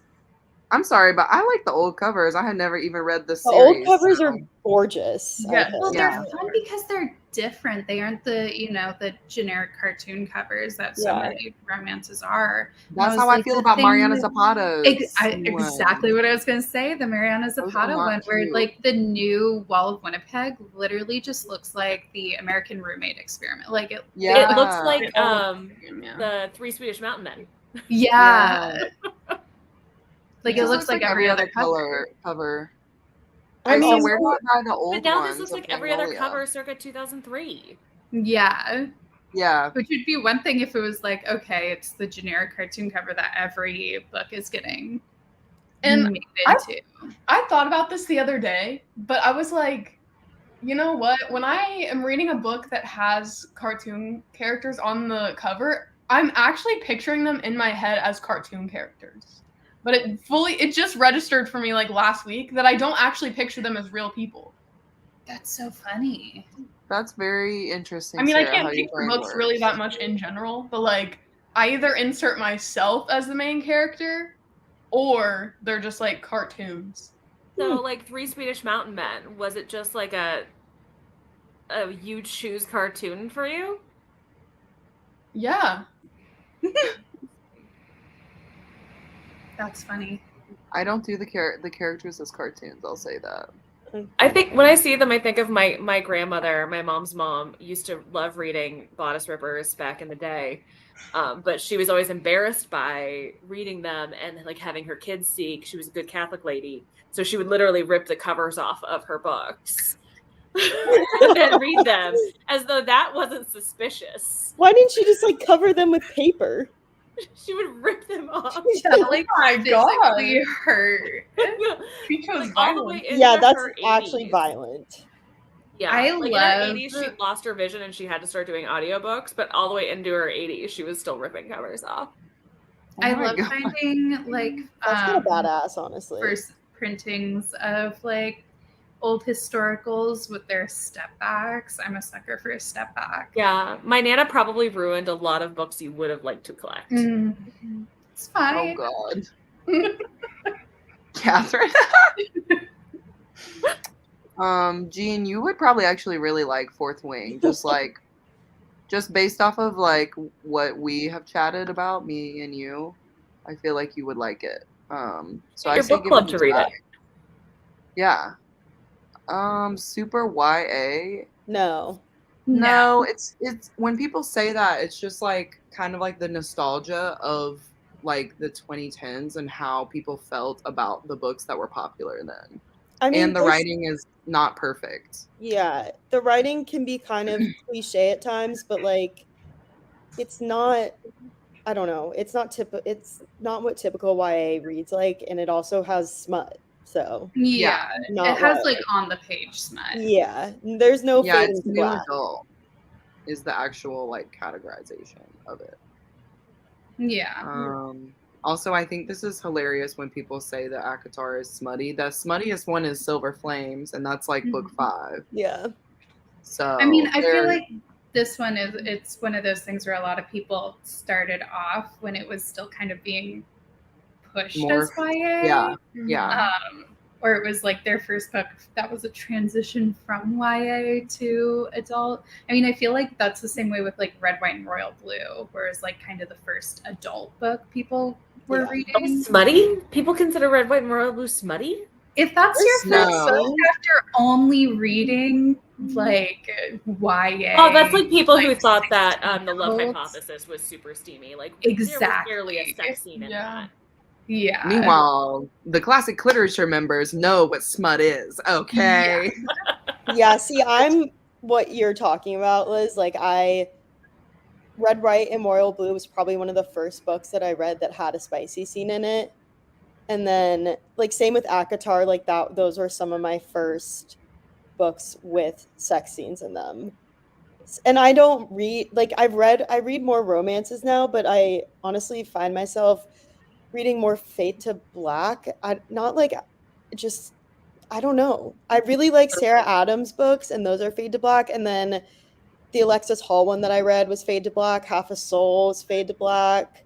I'm sorry, but I like the old covers. I had never even read the The series. old covers so- are gorgeous. I Yes. think. Well, Yeah. they're fun because they're different. They aren't the generic cartoon covers that so Yeah. many romances are. That's was how I like, feel the about thing Mariana that- Zapata's. Exactly what I was going to say. The Mariana Those are Zapata not one, where cute. like the new Wall of Winnipeg literally just looks like the American Roommate Experiment. Like it, Yeah. It looks like Yeah. the Three Swedish Mountain Men. yeah. Like It it just looks like every other color cover. I I mean, mean, where do I buy the old But now ones this looks of like every other Magnolia? cover circa 2003. Yeah. Yeah, Which would be one thing if it was like, okay, it's the generic cartoon cover that every book is getting And made into. I thought about this the other day, but I was like, you know what? When I am reading a book that has cartoon characters on the cover, I'm actually picturing them in my head as cartoon characters. But it just registered for me like last week that I don't actually picture them as real people. That's so funny. that's very interesting. I mean, I Sarah, how can't your picture brain books really works. that much in general, but like I either insert myself as the main character or they're just like cartoons. So, like Three Swedish Mountain Men, was it just like a you choose cartoon for you? Yeah. That's funny. I don't do the characters as cartoons. I'll say that. I think when I see them, I think of my grandmother, my mom's mom, used to love reading Bodice Rippers back in the day. But she was always embarrassed by reading them and like having her kids see, 'cause she was a good Catholic lady. So she would literally rip the covers off of her books and then read them as though that wasn't suspicious. Why didn't you just like cover them with paper? She would rip them off. Yeah, like my physically hurt. She chose Like, all the violence. way into Yeah, that's her actually 80s. violent. Yeah, I like love- in her 80s, she lost her vision and she had to start doing audiobooks, but all the way into her 80s, she was still ripping covers off. I Oh my love God. finding like That's kind of badass, honestly. first printings of like old historicals with their step backs. I'm a sucker for a step back. Yeah, my Nana probably ruined a lot of books you would have liked to collect. It's fine. Oh God, Catherine. Jean, you would probably actually really like Fourth Wing, just based off of like what we have chatted about, me and you. I feel like you would like it. So I Your say book give club it to a read try. it. Yeah. Super YA. No. No, it's when people say that, it's just like kind of like the nostalgia of like the 2010s and how people felt about the books that were popular then. I mean, And the there's- writing is not perfect. Yeah, the writing can be kind of cliche at times, but like it's not, I don't know, it's not what typical YA reads like, and it also has smut. So Yeah, not it has what- like on the page smut. yeah, there's no Yeah, fading it's to new black. adult is the actual like categorization of it. Yeah. Also, I think this is hilarious when people say that ACOTAR is smutty. The smuttiest one is Silver Flames, and that's like book 5. Yeah. So I mean, I feel they're- like this one it's one of those things where a lot of people started off when it was still kind of being pushed as More- YA. yeah. Or it was like their first book that was a transition from YA to adult. I mean, I feel like that's the same way with like Red, White, and Royal Blue, whereas like kind of the first adult book people were reading. Smutty? People consider Red, White, and Royal Blue smutty? If that's your first No. book after only reading like YA. Oh, that's like people who like, thought that the Love books. Hypothesis was super steamy. Like Exactly. there was barely a sex scene in that. Yeah. Meanwhile, the classic literature members know what smut is. Okay. Yeah, see, I'm what you're talking about, Liz. Like, Red, White, and Royal Blue was probably one of the first books that I read that had a spicy scene in it. And then, like, same with ACOTAR, like, those were some of my first books with sex scenes in them. And I don't read, like, I read more romances now, but I honestly find myself reading more Fade to Black. I don't know. I really like Sarah Adams books, and those are Fade to Black. And then the Alexis Hall one that I read was Fade to Black. Half a Soul is Fade to Black.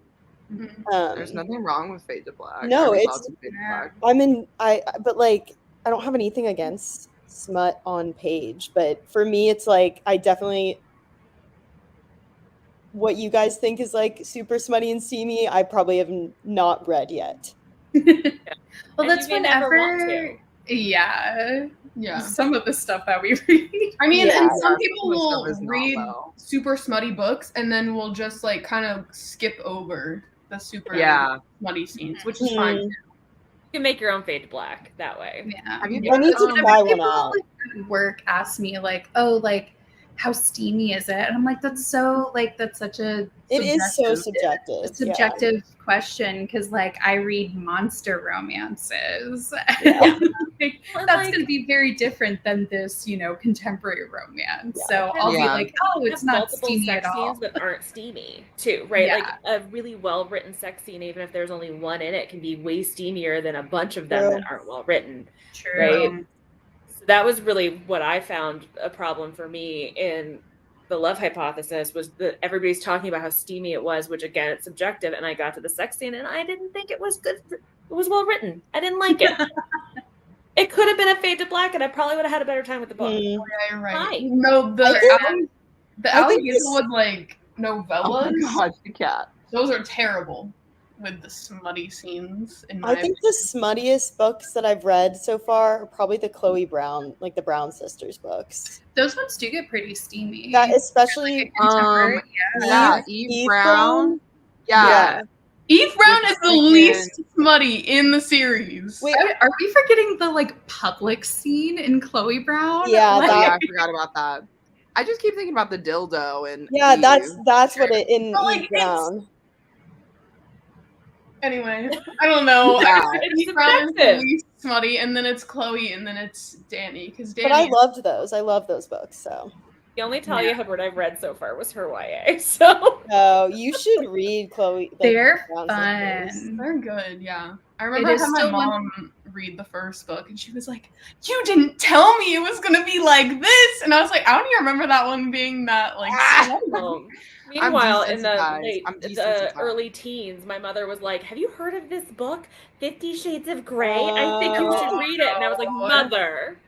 There's nothing wrong with Fade to Black. No, I read it's lots of Fade to Black. but like I don't have anything against smut on page, but for me it's like I definitely what you guys think is like super smutty and steamy, I probably have not read yet. Well, And that's you may never want whenever. Yeah. Yeah. Some of the stuff that we read. I mean, Yeah. and some Yeah, people some will stuff is not read well. super smutty books and then will just like kind of skip over the super Yeah. smutty scenes, which is fine. You can make your own Fade to Black that way. Yeah. Have you I need to Whenever try one people, out. like, at work ask me like, oh, like how steamy is it? And I'm like, that's such a It is so subjective subjective. question because like I read monster romances. Yeah. Like, Well, that's like- going to be very different than this, contemporary romance. Yeah. So I'll be Yeah. like, oh, it's Have not multiple steamy sex at all. scenes that aren't steamy too, right? Yeah. Like a really well written sex scene, even if there's only one in it, can be way steamier than a bunch of them True. that aren't well written. True. Right. So that was really what I found a problem for me in the Love Hypothesis was that everybody's talking about how steamy it was, which again it's subjective, and I got to the sex scene and I didn't think it was good. It was well written. I didn't like it. It could have been a Fade to Black, and I probably would have had a better time with the book. Mm. Yeah, you're right. Why? No, the I think- the I think Allie this- Hazelwood like novellas, Oh my god, the cat. those are terrible with the smutty scenes. In my I think the smuttiest books that I've read so far are probably the Chloe Brown, like the Brown sisters books. Those ones do get pretty steamy. That especially Contemporary, Yeah, Eve Eve Brown. Brown. Yeah. Eve Brown is the Freaking- least smutty in the series. Wait, Are we forgetting the like public scene in Chloe Brown? Yeah, Like, Oh, that- yeah, I forgot about that. I just keep thinking about the dildo and yeah, Eve. that's what it in But, like, Eve Brown. Anyway, I don't know. Yeah. I It's Eve Brown is the subjective. least smutty, and then it's Chloe, and then it's Danny. Because Danny. But I loved those. I love those books. So The only Talia Hubbard I've read so far was her YA. So no, you should read Chloe. like, They're Brown sisters. fun. They're good, yeah. I remember is having my still one- mom read the first book, and she was like, "You didn't tell me it was gonna be like this," and I was like, "I don't even remember that one being that like." smutty." meanwhile, in the desensitized. late, I'm the desensitized. early teens, my mother was like, "Have you heard of this book, 50 Shades of Grey? I think you should Oh, read it." And I was like, no. "Mother,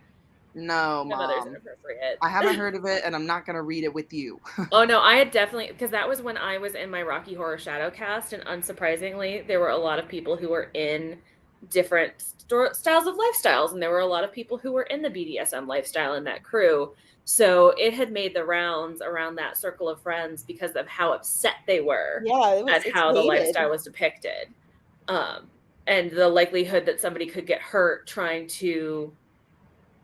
No, my mother's mom. inappropriate." I haven't heard of it, and I'm not gonna read it with you. Oh no, I had definitely, because that was when I was in my Rocky Horror Shadow cast, and unsurprisingly, there were a lot of people who were in different styles of lifestyles, and there were a lot of people who were in the BDSM lifestyle in that crew. So it had made the rounds around that circle of friends because of how upset they were Yeah, it was. at it's how the hated. lifestyle was depicted, and the likelihood that somebody could get hurt trying to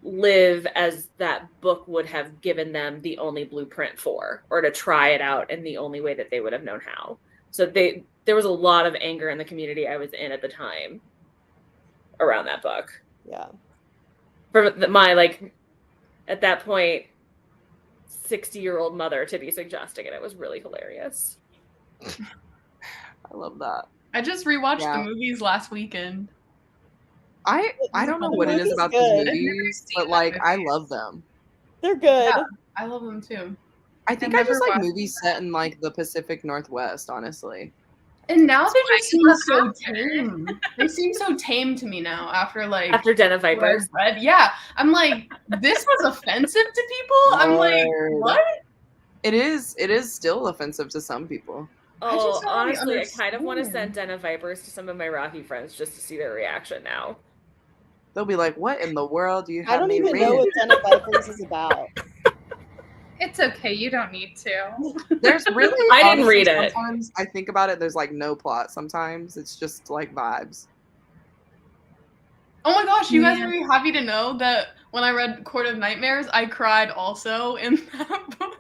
live as that book would have given them the only blueprint for, or to try it out in the only way that they would have known how. So there was a lot of anger in the community I was in at the time around that book. Yeah. For my, like, at that point, 60-year-old mother to be suggesting it. It was really hilarious. I love that. I just rewatched Yeah. the movies last weekend. I don't know The what it is movie's about good. these movies, but like I love them. They're good. Yeah. I love them too. I think I've I just never like watched movies set in like the Pacific Northwest, honestly. And now they just seem love so that there. tame. They seem so tame to me now after like After Den of what I've Vipers. read. Yeah. I'm like, this was offensive to people? I'm like, Word. what? It is still offensive to some people. I Oh, just don't really honestly, I kind of want to understand. send Den of Vipers to some of my Rocky friends just to see their reaction now. They'll be like, "What in the world do you have I don't me even read?" know what Den of Vipers is about. It's okay. You don't need to. There's really I didn't honestly, read it. Sometimes I think about it. There's like no plot. Sometimes it's just like vibes. Oh my gosh, you guys Yeah. are really happy to know that when I read Court of Nightmares, I cried also in that book.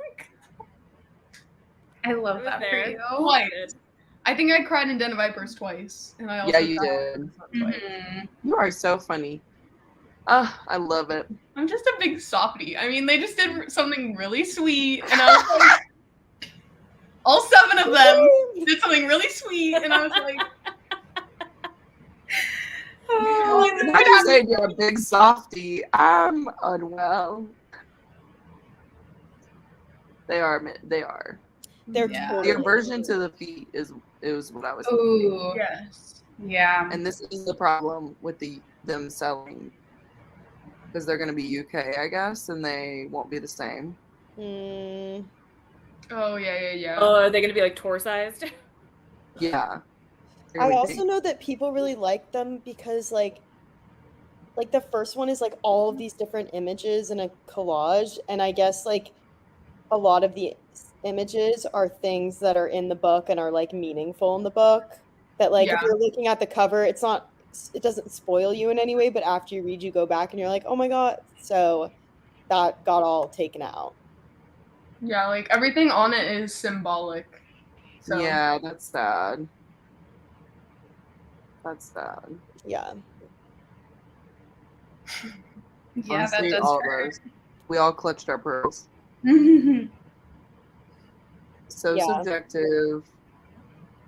I love I was that for there. you. Twice. I think I cried in Den of Vipers twice. And I also Yeah, you cried did. in this one twice. Mhm. You are so funny. I love it. I'm just a big softie. I mean, they just did something really sweet, and I was like, all 7 of them did something really sweet, and I was like, Now you say you're a big softie. I'm unwell. They are. They are. They're Yeah. The totally aversion to the feet is what I was thinking. Ooh. yes. Yeah. And this is the problem with them selling, because they're going to be UK, I guess, and they won't be the same. Mm, Oh, yeah. Oh, are they going to be like tour sized? Yeah. They're I gonna be also big. know that people really like them because like the first one is like all of these different images in a collage, and I guess like a lot of the images are things that are in the book and are like meaningful in the book, that like if Yeah. you're looking at the cover, it doesn't spoil you in any way, but after you read, you go back and you're like, oh my god. So that got all taken out. Yeah, like everything on it is symbolic. So Yeah, that's sad. That's sad. Yeah. Yeah, Honestly, that does all of hurt. us. We all clutched our pearls. So Yeah. subjective.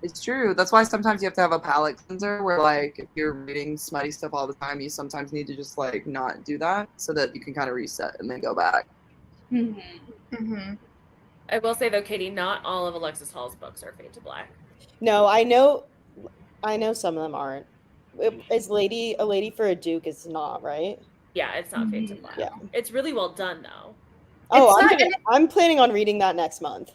It's true. That's why sometimes you have to have a palate cleanser where, like, if you're reading smutty stuff all the time, you sometimes need to just, like, not do that so that you can kind of reset and then go back. Mm-hmm. I will say though, Katie, not all of Alexis Hall's books are Fade to Black. No, I know some of them aren't. Is a lady for a duke is not, right? Yeah, it's not Fade to Black. Yeah. It's really well done though. Oh, It's not- I'm planning on reading that next month.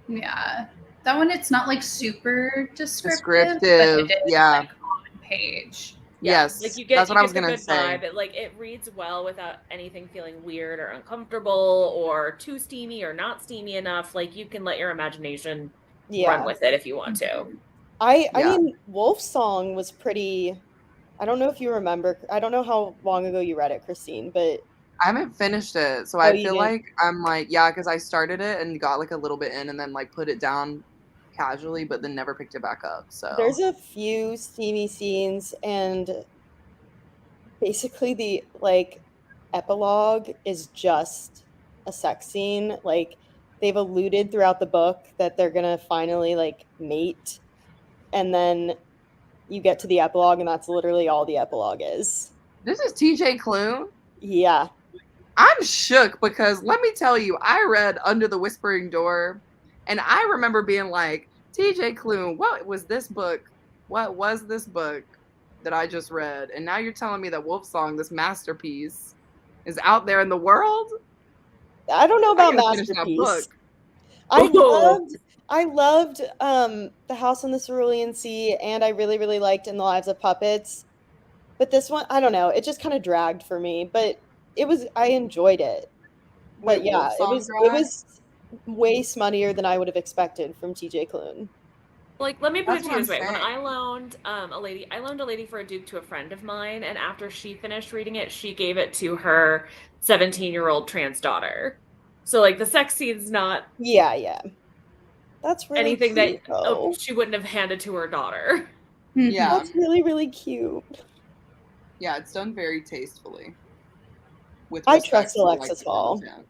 Yeah. That one, it's not like super descriptive. Descriptive, But it is, yeah. like, on page. Yes. Like you get, that's what you I was get the going to good say. vibe. It reads well without anything feeling weird or uncomfortable or too steamy or not steamy enough. Like you can let your imagination Yeah. run with it if you want to. I Yeah. mean, Wolf's Song was pretty. I don't know if you remember. I don't know how long ago you read it, Christine, but I haven't finished it. So Oh, I you feel didn't? like I'm like, yeah, because I started it and got like a little bit in and then like put it down casually, but then never picked it back up. So there's a few steamy scenes, and basically the like epilogue is just a sex scene. Like they've alluded throughout the book that they're gonna finally like mate, and then you get to the epilogue, and that's literally all the epilogue is. this is TJ Klune. Yeah. I'm shook because let me tell you, I read Under the Whispering Door, and I remember being like, TJ Klune, what was this book? What was this book that I just read? And now you're telling me that Wolf Song, this masterpiece, is out there in the world? I don't know about I gotta finish that masterpiece. book. I loved The House on the Cerulean Sea, and I really, really liked In the Lives of Puppets. But this one, I don't know, it just kind of dragged for me. But I enjoyed it. But Wait, yeah, Wolf it Song was dragged? way smuttier than I would have expected from TJ Klune. Like, let me put That's it to what you this I'm way: when saying. I loaned a lady for a Duke to a friend of mine, and after she finished reading it, she gave it to her 17-year-old trans daughter. So, like, the sex scene's not Yeah. That's really anything cute, that though. she wouldn't have handed to her daughter. Yeah. That's really, really cute. Yeah, it's done very tastefully. With I respect trust for, like, Alexis the Hall. content.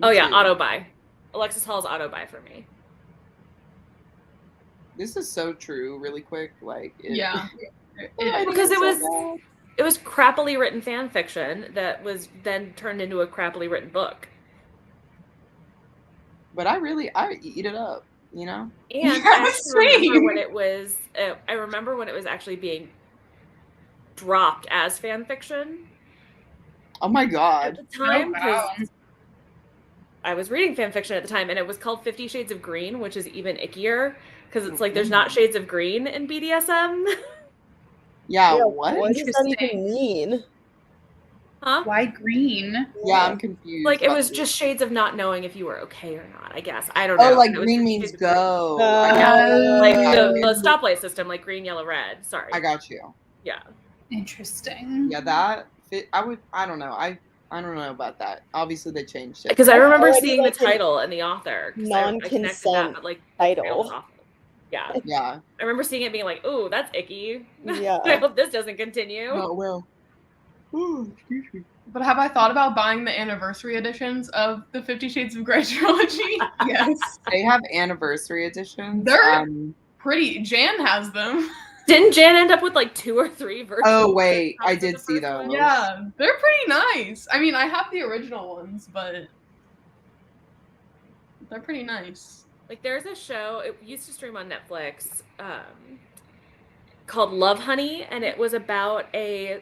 Oh Me yeah, too. auto buy. Alexis Hall's auto buy for me. This is so true, really quick. Like, Yeah. Because it was crappily written fan fiction that was then turned into a crappily written book. But I eat it up, you know? And Yeah, I actually remember same. when it was I remember when it was actually being dropped as fan fiction Oh my at god. the time, because wow. I was reading fan fiction at the time, and it was called 50 Shades of Green, which is even ickier because it's like there's not shades of green in BDSM. Yeah, Yeah, what? what does that even Interesting. mean? Huh? Why green? Yeah, I'm confused. Like, it about was this. just shades of not knowing if you were okay or not, I guess. I don't Oh, know. like It was green 50 means Shades of Green. go. Like I got the you. stoplight system, like green, yellow, red. Sorry. I got you. Yeah. Interesting. Yeah, that fit. I don't know. I don't know about that. Obviously, they changed it. Because I remember already, seeing the like, a title and the author. 'Cause I connected that, non-consent but like the title was title. awful. Yeah. Yeah. I remember seeing it being like, "Ooh, that's icky." I Yeah. hope this doesn't continue. Oh well. Ooh, excuse me. But have I thought about buying the anniversary editions of the 50 Shades of Grey trilogy? Yes. They have anniversary editions. They're pretty. Jan has them. Didn't Jan end up with like 2 or 3 versions? Oh wait, I after did the see first one? those. Yeah, they're pretty nice. I mean, I have the original ones, but they're pretty nice. Like, there's a show, it used to stream on Netflix, called Love Honey, and it was about an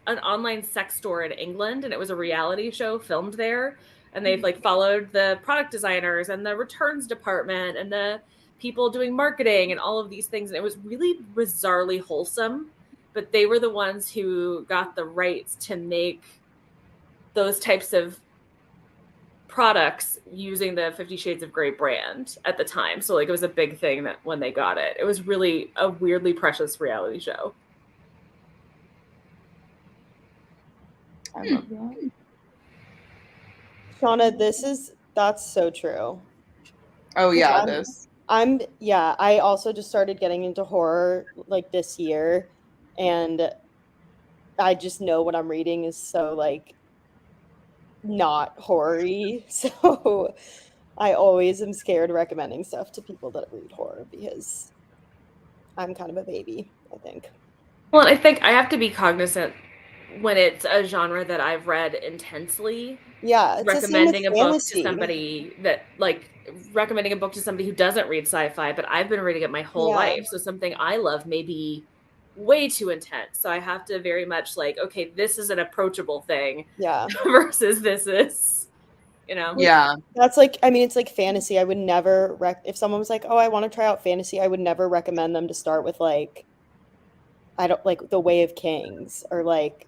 online sex store in England, and it was a reality show filmed there, and they've like followed the product designers and the returns department and the people doing marketing and all of these things, and it was really bizarrely wholesome. But they were the ones who got the rights to make those types of products using the 50 Shades of Grey brand at the time. So like, it was a big thing that when they got it, it was really a weirdly precious reality show. I love that. Shauna, that's so true. Oh yeah, I also just started getting into horror like this year, and I just know what I'm reading is so like not horror-y. So I always am scared recommending stuff to people that read horror because I'm kind of a baby, I think. Well, I think I have to be cognizant when it's a genre that I've read intensely. Yeah, it's recommending the same with a book fantasy. to somebody that like recommending a book to somebody who doesn't read sci-fi, but I've been reading it my whole Yeah. life. So something I love may be way too intense. So I have to very much like, okay, this is an approachable thing Yeah. versus this is, you know. Yeah. That's like, I mean, it's like fantasy. I would never if someone was like, "Oh, I want to try out fantasy," I would never recommend them to start with like, I don't like The Way of Kings or like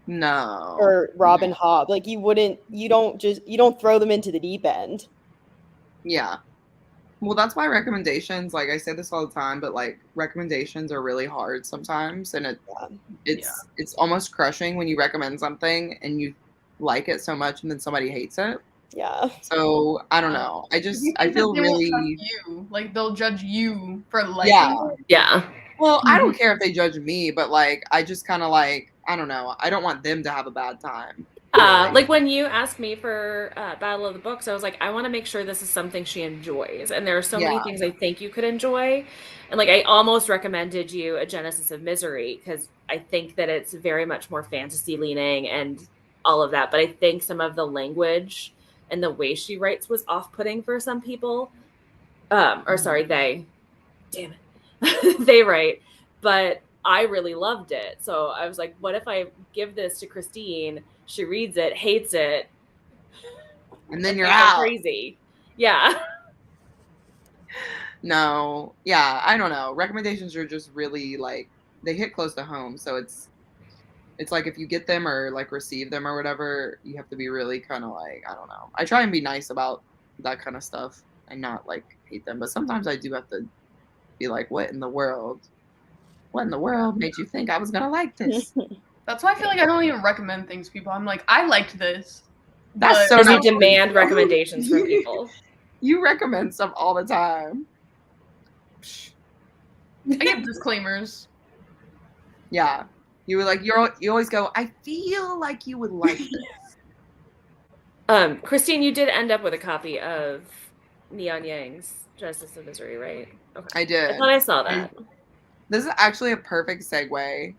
No. or Robin Hobb. Like you don't throw them into the deep end. Yeah. Well, that's why recommendations, like I say this all the time, but like recommendations are really hard sometimes, and it's almost crushing when you recommend something and you like it so much and then somebody hates it. Yeah. So I don't know. I feel They won't really trust you. Like they'll judge you for liking Yeah. it. Yeah. Well, I don't care if they judge me, but like I just kind of like I don't know. I don't want them to have a bad time. Like when you asked me for Battle of the Books, I was like, I want to make sure this is something she enjoys. And there are so many Yeah. things I think you could enjoy. And like, I almost recommended you A Genesis of Misery because I think that it's very much more fantasy leaning and all of that. But I think some of the language and the way she writes was off-putting for some people. Or sorry, they. Damn it. They write. But I really loved it. So I was like, what if I give this to Christine? She reads it, hates it, And then you're makes her out. crazy. Yeah. No. Yeah, I don't know. Recommendations are just really like they hit close to home. So it's like if you get them or like receive them or whatever, you have to be really kind of like, I don't know. I try and be nice about that kind of stuff and not like hate them, but sometimes I do have to be like, what in the world? What in the world made you think I was gonna like this? That's why I feel like I don't even recommend things to people. I'm like, I liked this. That's but- so Because you not demand true. recommendations from people. You recommend stuff all the time. I give disclaimers. Yeah. You were like, you always go, I feel like you would like this. Christine, you did end up with a copy of Neon Yang's Justice of Misery, right? Okay. I did. I thought I saw that. This is actually a perfect segue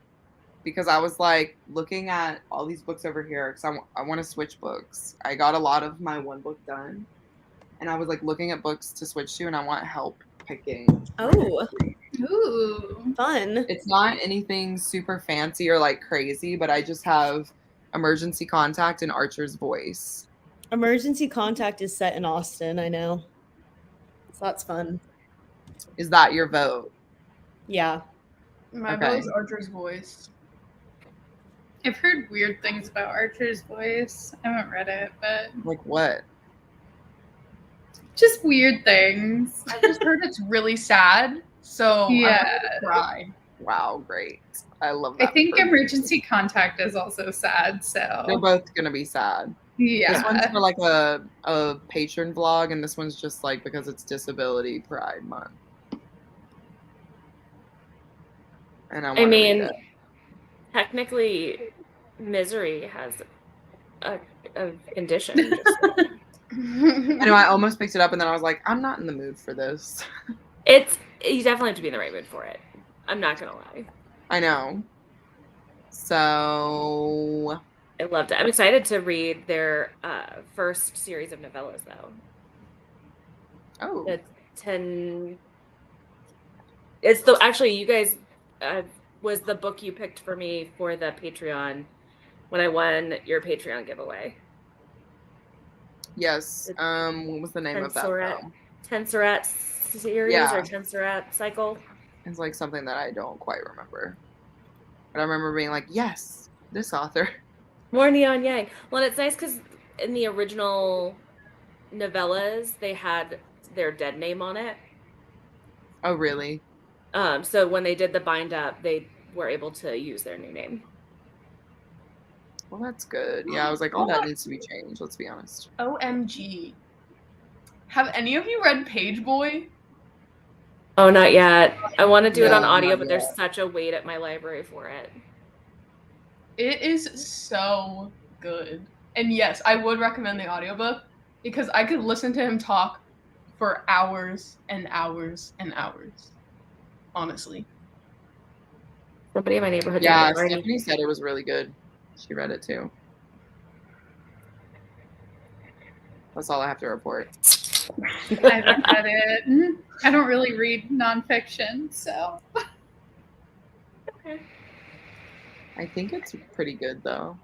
because I was like looking at all these books over here because I want to switch books. I got a lot of my one book done, and I was like looking at books to switch to, and I want help picking. Oh, Ooh. fun. It's not anything super fancy or like crazy, but I just have Emergency Contact and Archer's Voice. Emergency Contact is set in Austin, I know. So that's fun. Is that your vote? Yeah. My Okay. vote is Archer's Voice. I've heard weird things about Archer's Voice. I haven't read it, but Like what? just weird things. I just heard it's really sad, so Yeah. I'm gonna cry. Wow, great. I love I that. think for me. Emergency Contact is also sad, They're so both gonna be sad. This one's yeah. for like a patron vlog, and this one's just like because it's Disability Pride Month. And I I want to mean, read it. technically, Misery has a condition. I know I almost picked it up, and then I was like, I'm not in the mood for this. You definitely have to be in the right mood for it. I'm not gonna lie. I know. So I loved it. I'm excited to read their first series of novellas, though. oh, The 10. It's the actually you guys was the book you picked for me for the Patreon when I won your Patreon giveaway. yes. What was the name of that? Tensorat. Though? Tensorat series Yeah. or Tensorat cycle. It's like something that I don't quite remember, but I remember being like, yes, this author. More Neon Yang. Well, it's nice because in the original novellas, they had their dead name on it. Oh, really? So when they did the bind up, they were able to use their new name. Well, that's good. Yeah, I was like, all that needs to be changed. Let's be honest. OMG. Have any of you read Page Boy? Oh, not yet. I want to do it on No, audio, not but there's yet. such a wait at my library for it. It is so good. And yes, I would recommend the audiobook because I could listen to him talk for hours and hours and hours. Honestly. Somebody in my neighborhood. Yeah, Stephanie said it was really good. She read it too. That's all I have to report. I haven't read it. I don't really read nonfiction, so I think it's pretty good though.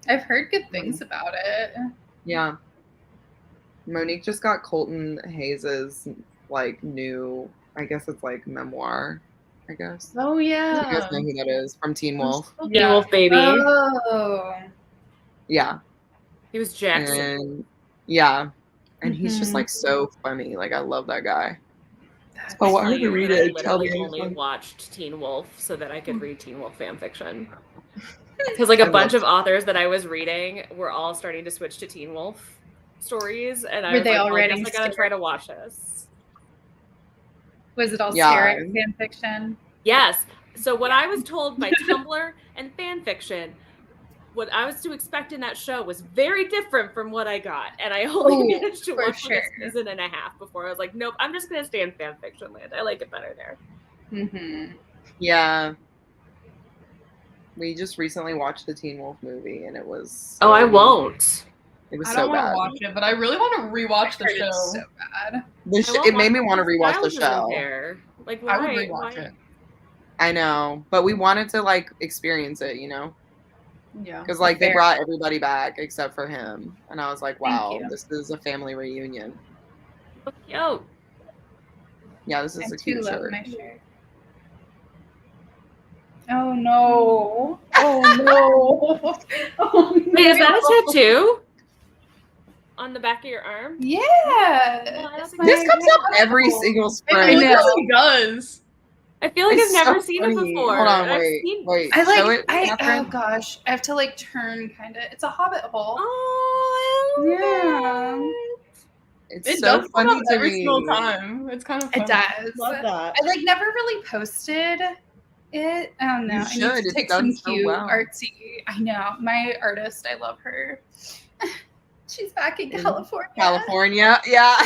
I've heard good things about it. Yeah. Monique just got Colton Hayes's like new, I guess it's like memoir, I guess. Oh You yeah. guys know who that is from Teen Wolf. Teen Wolf baby. Oh. Yeah. He was Jackson. And yeah. And he's just Mhm. like so funny. Like I love that guy. That's Oh, I Tell heard you to read that I it. Tell me literally it's only fun. watched Teen Wolf so that I could read Teen Wolf fan fiction. Because like a I bunch love of authors that I was reading were all starting to switch to Teen Wolf stories, and I Were was they like, all well, I writing guess I gotta try to watch this. Was it all Yeah. Sarah fan fiction? Yes. So what I was told by Tumblr and fan fiction, what I was to expect in that show was very different from what I got, and I only Oh, managed to for watch like a sure. season and a half before I was like, nope, I'm just gonna stay in fan fiction land. I like it better there. Mm-hmm. Yeah. We just recently watched the Teen Wolf movie and it was Oh, I so- won't. It was I so don't want to bad. watch it, but I really want to rewatch the Heard show. it's so bad. The I won't it made me watch want to it. rewatch the Styles isn't show. there. Like, I would why? rewatch Why? it. I know, but we wanted to like experience it, you know, Yeah. because like they Fair. brought everybody back except for him, and I was like, Thank wow, you. this is a family reunion. Yo, Yeah, this is I a too cute love shirt. my shirt. Oh no! Oh no! Oh, wait, is that a tattoo on the back of your arm? Yeah. I don't It's think This my comes up every tattoo. single It spring. literally does. I feel like It's I've never so seen funny. it before. Hold on, I've wait, seen- wait. I Show like. it, Oh Catherine. gosh, I have to like turn kind of. It's a hobbit hole. Oh, Yeah. It's It so does come funny up to every me. single time. It's kind of It funny. does. Love that. I like never really posted it. I don't know. You I need should. to It's take done some so cute well. artsy. I know. My artist, I love her. She's back in In California. California, yeah.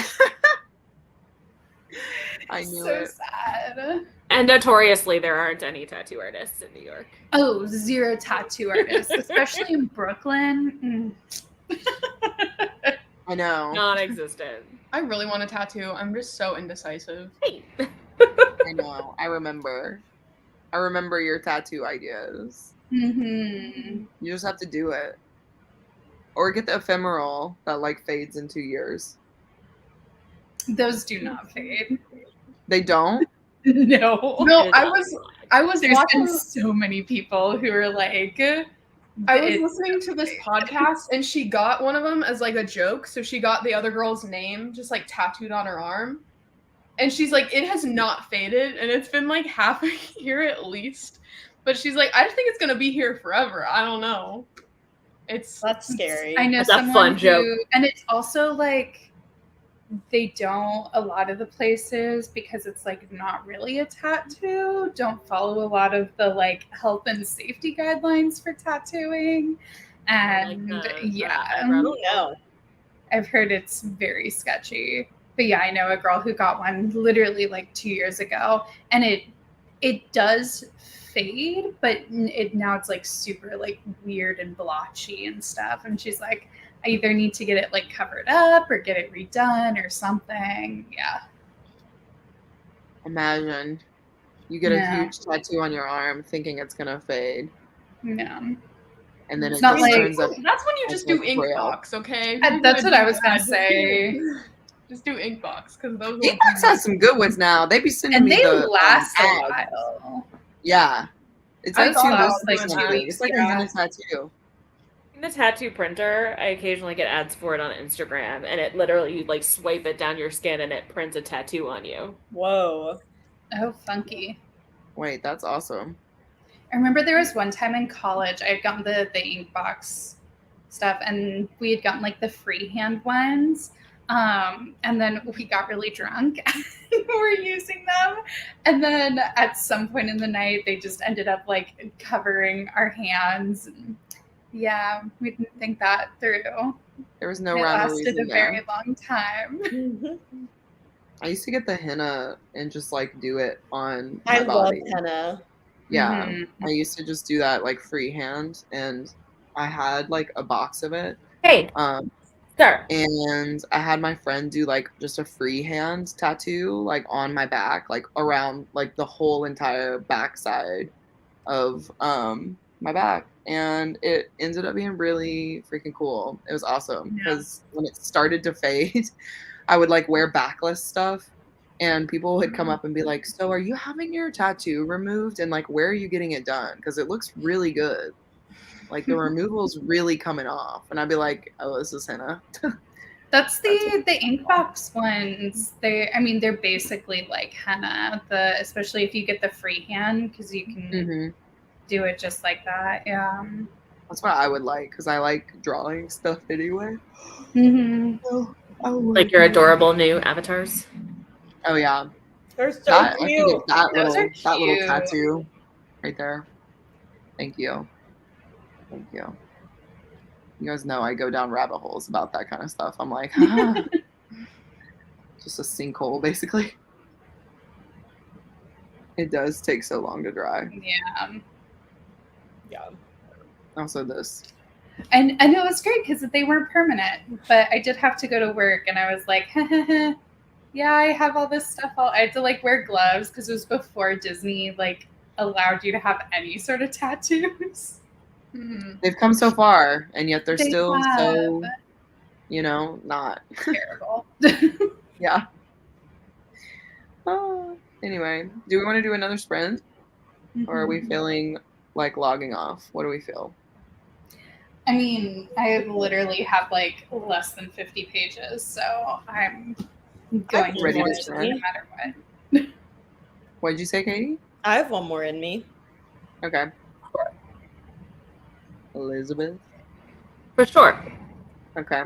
I knew So it. sad. And notoriously, there aren't any tattoo artists in New York. Oh, zero tattoo artists, especially in Brooklyn. I know. Non-existent. I really want a tattoo. I'm just so indecisive. Hey. I know. I remember your tattoo ideas. Mm-hmm. You just have to do it. Or get the ephemeral that like fades in 2 years. Those do not fade. They don't? No. No, It is I not was There's been watching. so many people who are like, I was it's listening to this podcast and she got one of them as like a joke. So she got the other girl's name just like tattooed on her arm. And she's like, it has not faded. And it's been like half a year at least. But she's like, I just think it's going to be here forever. I don't know. It's That's scary. I know That's a someone fun who, joke. and it's also like they don't a lot of the places because it's like not really a tattoo. Don't follow a lot of the like health and safety guidelines for tattooing, and I don't know. I've heard it's very sketchy. But yeah, I know a girl who got one literally like 2 years ago, and it does fade, but now it's like super like weird and blotchy and stuff. And she's like, I either need to get it like covered up or get it redone or something. Yeah. Imagine you get Yeah. a huge tattoo on your arm thinking it's gonna fade. Yeah. And then It's it not just like- turns up. That's when you just do like ink braille. box, okay? That's what I was gonna say. Just do ink box because those. Inkbox has some good ones now. They be sending And me they the last a ads. while. Yeah. It's I like thought two that lists was, like, or 2 something. weeks, It's like yeah. a mini tattoo. In the tattoo printer, I occasionally get ads for it on Instagram, and it literally, you like swipe it down your skin and it prints a tattoo on you. Whoa. Oh, funky. Wait, that's awesome. I remember there was one time in college I had gotten the ink box stuff, and we had gotten like the freehand ones. And then we got really drunk and were using them. And then at some point in the night, they just ended up like covering our hands. And yeah, we didn't think that through. There was no It rhyme or lasted reason a very there. long time. I used to get the henna and just like do it on my I love body. henna. Yeah. Mhm. I used to just do that like freehand, and I had like a box of it. Hey, start. And I had my friend do like just a freehand tattoo like on my back, like around like the whole entire backside of my back. And it ended up being really freaking cool. It was awesome Yeah. because when it started to fade, I would like wear backless stuff, and people would come up and be like, so are you having your tattoo removed, and like where are you getting it done, because it looks really good, like the removal's really coming off. And I'd be like, oh, this is henna. That's the Inkbox ones. They're basically like henna. Especially if you get the freehand, because you can Hmm. do it just like that. Yeah. That's what I would like, because I like drawing stuff anyway. Mm-hmm. Like your adorable new avatars. Oh yeah, They're so that, I cute. think it's that Those little are cute. tattoo right there. Thank you. You guys know I go down rabbit holes about that kind of stuff. I'm like, just a sinkhole basically. It does take so long to dry. Yeah. Yeah. Also this. And I know it's great because they weren't permanent, but I did have to go to work, and I was like, yeah, I have all this stuff. I had to like wear gloves because it was before Disney like allowed you to have any sort of tattoos. Mhm. They've come so far, and yet they're They still so, have. not. Terrible. Yeah. Anyway, do we want to do another sprint? Or are we feeling like logging off? What do we feel? I mean, I literally have like less than 50 pages, so I'm going to ready to finish it start. no matter what. What did you say, Katie? I have one more in me. Okay. Elizabeth. For sure. Okay.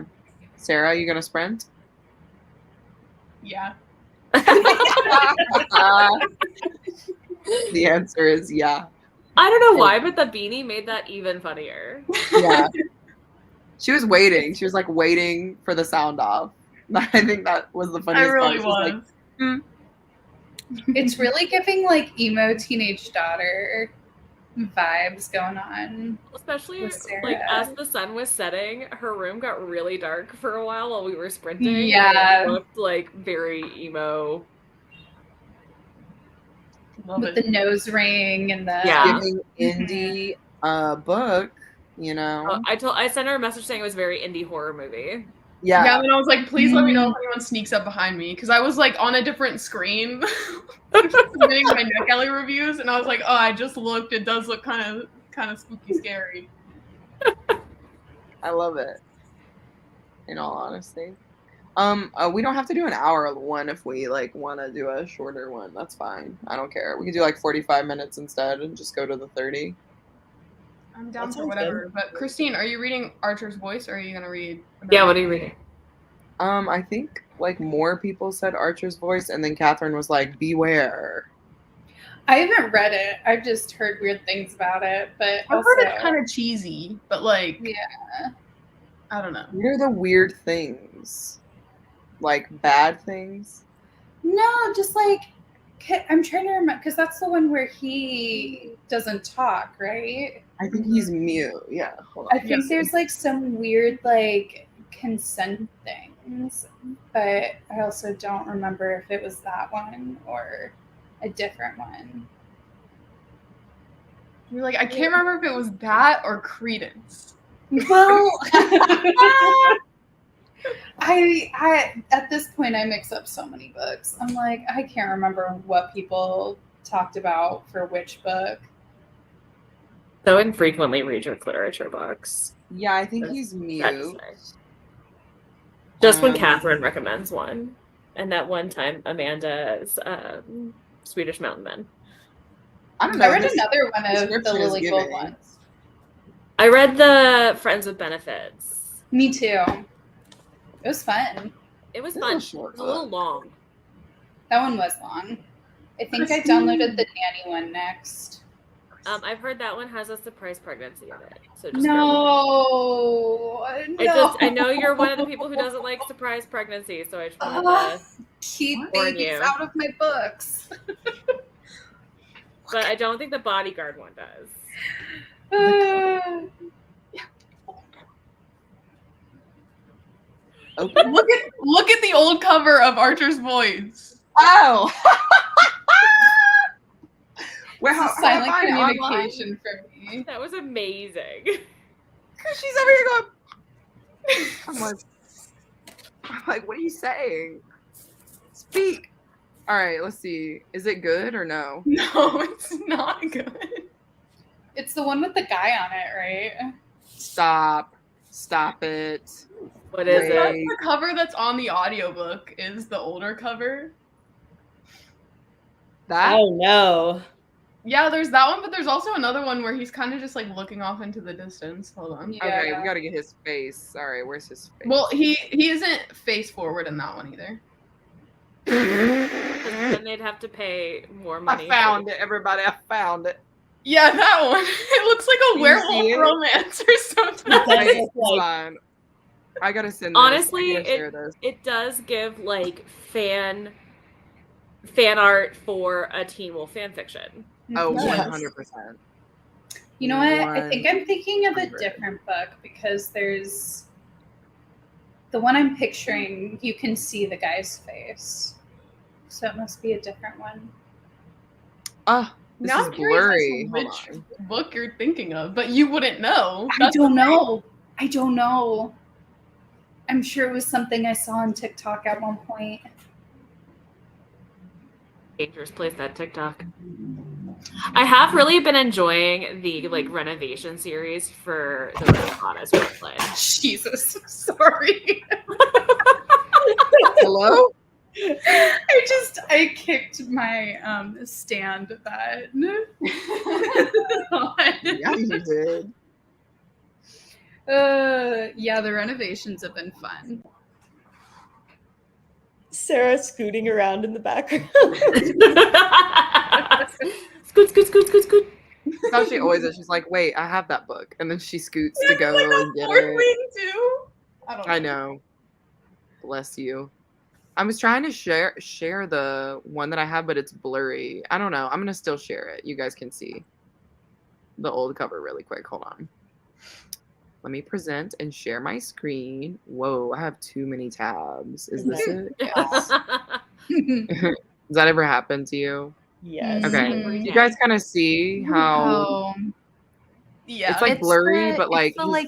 Sarah, you gonna sprint? Yeah. The answer is yeah. I don't know why, but the beanie made that even funnier. Yeah. She was waiting. She was like waiting for the sound off. I think that was the I funniest part. really She was like, was. It's really giving like emo teenage daughter vibes going on. Especially With Sarah. like as the sun was setting, her room got really dark for a while we were sprinting. Yeah. And it looked like very emo. Love With it. the nose ring and the Yeah. giving indie book, you know? I sent her a message saying it was a very indie horror movie. Yeah. And then I was like, please let me know if anyone sneaks up behind me. Because I was like on a different screen submitting my NetGalley reviews, and I was like, oh, I just looked. It does look kind of spooky scary. I love it. In all honesty. We don't have to do an hour one if we like want to do a shorter one. That's fine. I don't care. We could do like 45 minutes instead and just go to the 30. I'm down That for sounds whatever. good. But Christine, are you reading Archer's Voice, or are you gonna read? Yeah, what are you reading? I think like more people said Archer's Voice, and then Catherine was like, "Beware." I haven't read it. I've just heard weird things about it, but I've also, heard it's kind of cheesy, but like, yeah. I don't know. What are the weird things? Like bad things? No, just like I'm trying to remember because that's the one where he doesn't talk, right? I think he's mute. Yeah. Hold on. I think there's like some weird like consent things, but I also don't remember if it was that one or a different one. You're like, I can't remember if it was that or Credence. Well, I at this point I mix up so many books. I'm like, I can't remember what people talked about for which book. So infrequently read your literature books. Yeah, I think he's Sad to mute. say. Just when Um, Catherine recommends one. And that one time Amanda's Swedish Mountain Men. I don't know. I read this another one of the description is Lily Gold giving. ones. I read the Friends with Benefits. Me too. It was fun. It was This is fun. a It short was a little book. long. That one was long. I think I Christine. downloaded the nanny one next. I've heard that one has a surprise pregnancy in it. So just bear with me. No, I know you're one of the people who doesn't like surprise pregnancy, so I just wanted Ugh. to. Keep Warn babies you. out of my books. But I don't think the Bodyguard one does. Open. Look at the old cover of Archer's Voice. Oh. Where This is how do I silent find it online? communication for me. That was amazing. She's over here going. I'm like, what are you saying? Speak. All right, let's see. Is it good or no? No, it's not good. It's the one with the guy on it, right? Stop. Stop it. What is Wait. That's it? the cover that's on the audiobook is the older cover. That? Oh no. Yeah, there's that one, but there's also another one where he's kind of just like looking off into the distance. Hold on. Okay, we gotta get his face. Sorry, where's his face? Well, he isn't face forward in that one either. Then they'd have to pay more money. I found it, everybody. I found it. Yeah, that one. It looks like a You werewolf see it? romance or something. Wait, It's hold like- on. I gotta send this. Honestly, I gotta share this. it does give like fan art for a Teen Wolf fan fiction. Oh, Yes. 100%. You know what? I think I'm thinking of a 100. different book because there's the one I'm picturing, you can see the guy's face. So it must be a different one. Ah, this Now is I'm curious blurry. as to Hold which on. book you're thinking of, but you wouldn't know. I That's don't the thing. know. I don't know. I'm sure it was something I saw on TikTok at one point. Dangerous place, that TikTok. I have really been enjoying the like renovation series for the Renaissance roleplay. Jesus, sorry. Hello? I kicked my stand that. Yeah, you did. Yeah, the renovations have been fun. Sarah scooting around in the background. Scoot, scoot, scoot, scoot, scoot. That's how she always is. She's like, wait, I have that book. And then she scoots to go and get it. Too. I know. Bless you. I was trying to share the one that I have, but it's blurry. I don't know. I'm gonna still share it. You guys can see the old cover really quick. Hold on. Let me present and share my screen. Whoa, I have too many tabs. Is this it? Yes. Does that ever happen to you? Yes. Okay. Mhm. You guys kind of see how Oh, yeah. it's like blurry, but like it's the like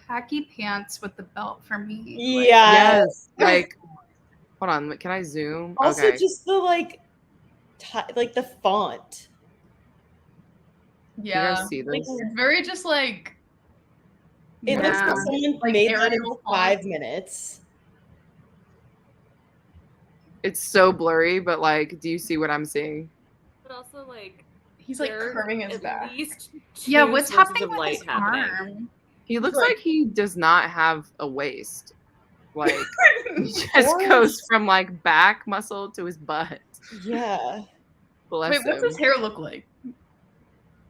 khaki pants with the belt for me. Yeah. yes, like hold on. Can I zoom? Also, Okay. just the like the font. You Yeah. guys see this? It's very just like. It looks like Yeah. someone Like made that in Arial font. 5 minutes. It's so blurry, but like, do you see what I'm seeing? But also like He's like there curving his at back. least Yeah, two what's sources happening of with light his happening. arm? He looks Like- like he does not have a waist. Like he just course. goes from like back muscle to his butt. Yeah. Bless Wait, what's him. his hair look like?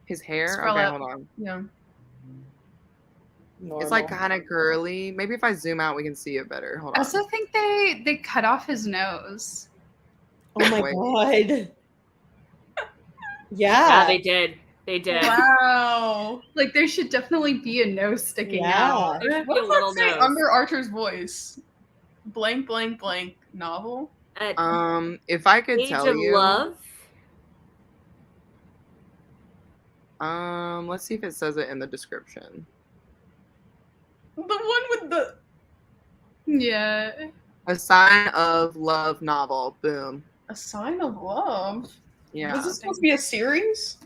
His hair? Scroll Okay, up. hold on. Yeah. It's like Normal. kind of curly. Maybe if I zoom out, we can see it better. Hold I on. also think they cut off his nose. Oh my Wait. god. Yeah, Yeah. they did. They did. Wow. Like there should definitely be a nose sticking Yeah. out. There should be What a does little that say nose. under Archer's voice? Blank, blank, blank novel. At If I could Age tell of you, Love. let's see if it says it in the description. The one with the. Yeah. A Sign of Love novel. Boom. A Sign of Love. Yeah, Was this supposed to be a series?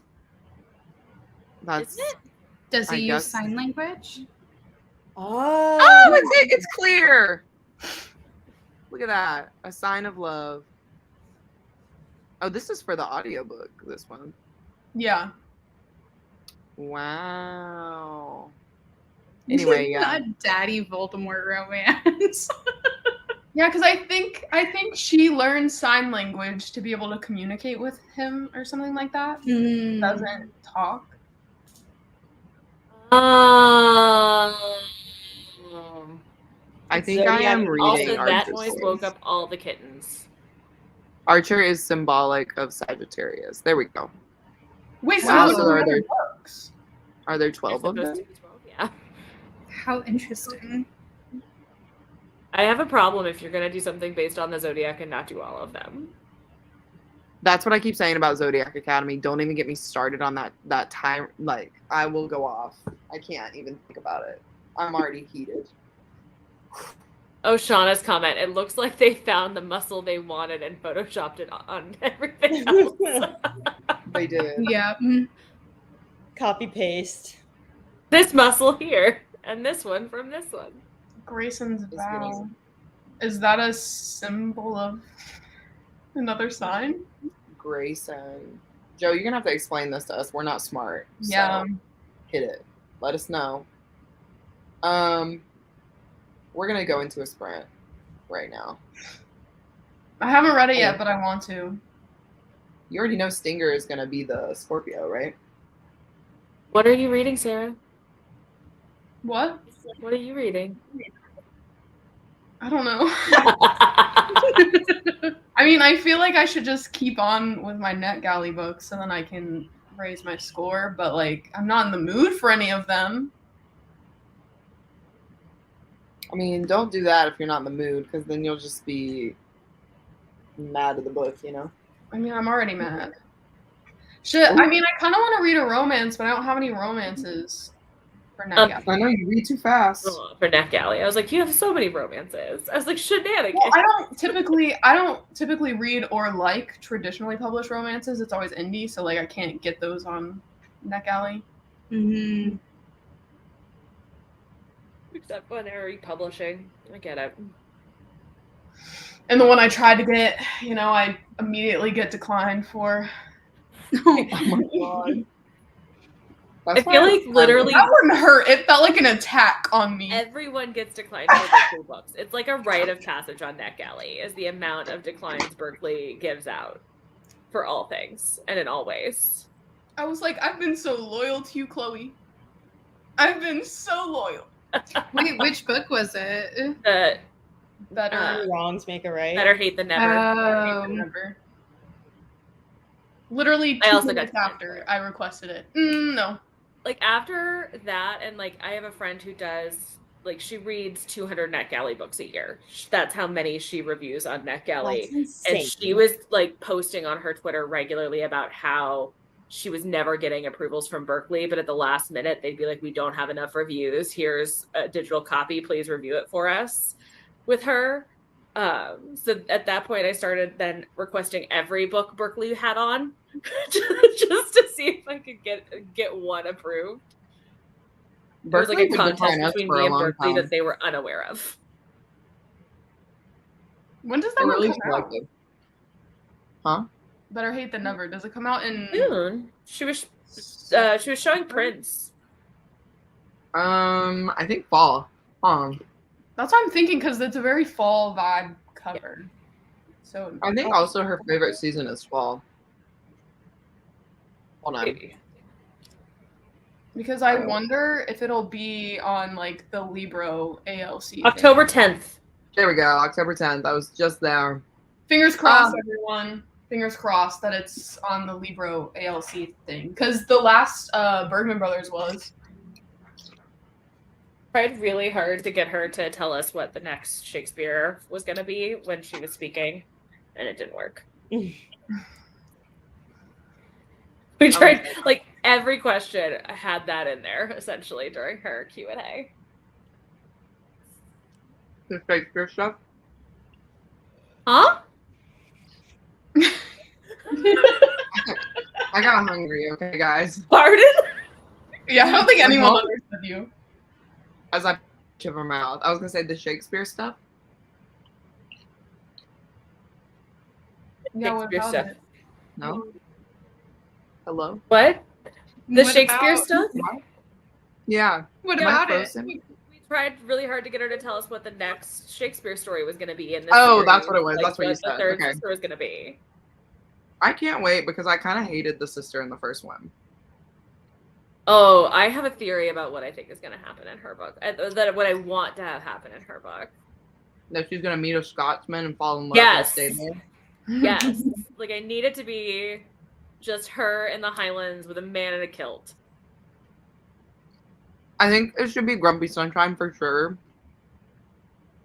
that's. Isn't it? Does I he guess- use sign language? Oh. Oh, it's clear. Look at that. A Sign of Love. Oh, this is for the audiobook, this one. Yeah. Wow. Anyway, yeah. Not Daddy Voldemort romance. Yeah, because I think she learned sign language to be able to communicate with him or something like that. Hmm. Doesn't talk. I think I am Zodiac- reading Also, that Archer's noise voice. woke up all the kittens. Archer is symbolic of Sagittarius. There we go. Wait, so Wow, those so are are there- books. Are there It's 12 of supposed them? to be 12, yeah. How interesting. I have a problem if you're gonna do something based on the zodiac and not do all of them. That's what I keep saying about Zodiac Academy. Don't even get me started on that time. Like, I will go off. I can't even think about it. I'm already heated. Oh, Shauna's comment. It looks like they found the muscle they wanted and photoshopped it on everything else. They did. Yeah. Copy paste. This muscle here, and this one from this one. Grayson's It's vow. Is that a symbol of another sign? Grayson. Joe, you're going to have to explain this to us. We're not smart. so Yeah. hit it. Let us know. We're going to go into a sprint right now. I haven't read it yet, but I want to. You already know Stinger is going to be the Scorpio, right? What are you reading, Sarah? What? What are you reading? I don't know. I mean, I feel like I should just keep on with my NetGalley books and then I can raise my score, but like, I'm not in the mood for any of them. I mean, don't do that if you're not in the mood, because then you'll just be mad at the book, you know? I mean, I'm already mad. Shit, I mean, I kind of want to read a romance, but I don't have any romances. For NetGalley. I know you read too fast. For NetGalley. I was like, you have so many romances. I was like, shenanigans. Well, I don't typically read or like traditionally published romances. It's always indie, so like I can't get those on NetGalley. Mm-hmm. Except when they're republishing. I get it. And the one I tried to get, I immediately get declined for. Oh my god. I feel like literally that wouldn't hurt. It felt like an attack on me. Everyone gets declined for Berkeley books. It's like a rite of passage on NetGalley is the amount of declines Berkeley gives out for all things and in all ways. I was like, I've been so loyal to you, Chloe. I've been so loyal. Wait, which book was it? Better Wrongs make a right. Better hate than never. Never. Literally 2 minutes after I requested it. No. Like after that, and like I have a friend who does like she reads 200 NetGalley books a year. That's how many she reviews on NetGalley. And she was like posting on her Twitter regularly about how she was never getting approvals from Berkeley, but at the last minute they'd be like, we don't have enough reviews. Here's a digital copy. Please review it for us with her. So at that point I started then requesting every book Berkeley had on just to see if I could get one approved. There was like a contest between me and Berkeley that they were unaware of. When does that one come out? Huh? Better Hate Than Never. Does it come out in June? She was showing prints. I think fall. That's what I'm thinking because it's a very fall vibe cover. Yeah. So I think also her favorite season is fall. Hold on. Maybe. Because I wonder if it'll be on like the Libro ALC. October 10th. There we go. October 10th. I was just there. Fingers crossed, everyone. Fingers crossed that it's on the Libro ALC thing. Because the last Bergman Brothers was. Tried really hard to get her to tell us what the next Shakespeare was going to be when she was speaking, and it didn't work. We tried, like, every question had that in there, essentially, during her Q&A. The Shakespeare stuff? Huh? I got hungry, okay, guys? Pardon? Yeah, I don't think anyone understood you. As I chip her mouth. I was going to say the Shakespeare stuff. No, Shakespeare stuff. it? No? Hello? What? The What Shakespeare about- stuff? Yeah. What Am I about it? frozen? We tried really hard to get her to tell us what the next Shakespeare story was going to be in this Oh, series. that's what it was. Like, That's what you the said. third Okay. sister was going to be. I can't wait because I kind of hated the sister in the first one. Oh, I have a theory about what I think is going to happen in her book. That what I want to have happen in her book. That she's going to meet a Scotsman and fall in love Yes. and stay there. Yes. Like, I need it to be just her in the Highlands with a man in a kilt. I think it should be Grumpy Sunshine for sure.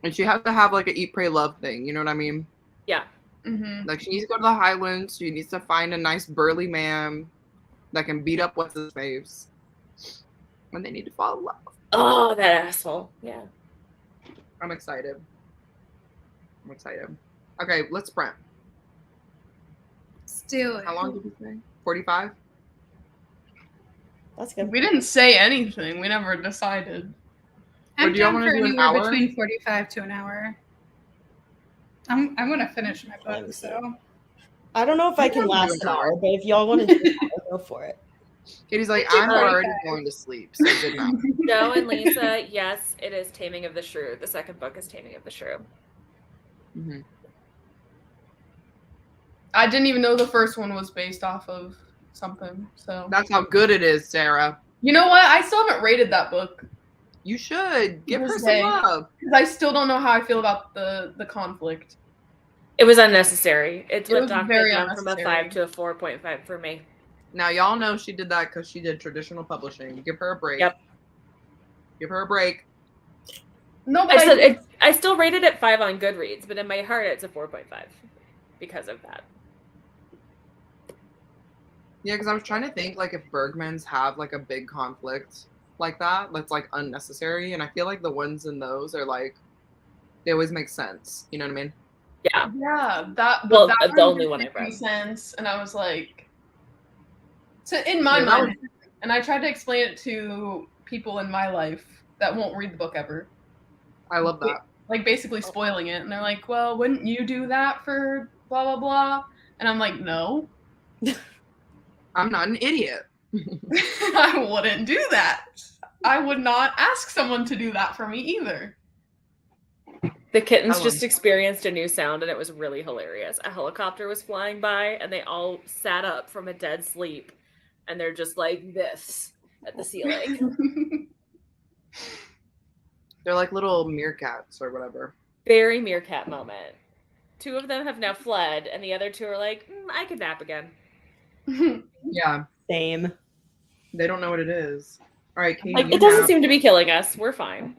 And she has to have like a eat, pray, love thing. You know what I mean? Yeah. Mm-hmm. Like she needs to go to the Highlands. She needs to find a nice burly man that can beat up what's his face. And they need to fall in love. Oh, that asshole. Yeah. I'm excited. Okay, let's sprint. Let's do it. How long did you say? 45? That's good. We didn't say anything. We never decided. Or I'm do y'all down wanna for do an anywhere hour? between 45 to an hour. I'm gonna finish my book, so I don't know if I can do last an an hour. hour, but if y'all want to do it, I'll go for it. Katie's like, do I'm already 45. going to sleep, so good night. Joe and Lisa, yes, it is Taming of the Shrew. The second book is Taming of the Shrew. Mm-hmm. I didn't even know the first one was based off of something. So That's how good it is, Sarah. you know what? I still haven't rated that book You should give her some Okay. love. because I still don't know how I feel about the conflict. It was unnecessary. It was flipped off very down from a unnecessary. 5 to a 4.5 for me. Now y'all know she did that because she did traditional publishing. Give her a break. Yep. Give her a break. No, but I still rated it 5 on Goodreads, but in my heart it's a 4.5 because of that. Yeah, because I was trying to think like if Bergmans have like a big conflict, like that that's like unnecessary, and I feel like the ones in those are like they always make sense. You know what I mean? Yeah. Yeah, that. Well, But that the one only didn't one make I've read. any sense, and I was like, so in my Yeah, that mind, and I tried to explain it to people in my life that won't read the book ever, I love that. like basically spoiling it, and they're like, "Well, wouldn't you do that for blah blah blah?" And I'm like, "No, I'm not an idiot. I wouldn't do that. I would not ask someone to do that for me either." The kittens I just love- experienced a new sound and it was really hilarious. A helicopter was flying by and they all sat up from a dead sleep and they're just like this at the ceiling. They're like little meerkats or whatever. Very meerkat moment. 2 of them have now fled and the other 2 are like, I could nap again. Yeah, Same. they don't know what it is. All right, Katie, Like, you it doesn't nap. seem to be killing us. We're fine.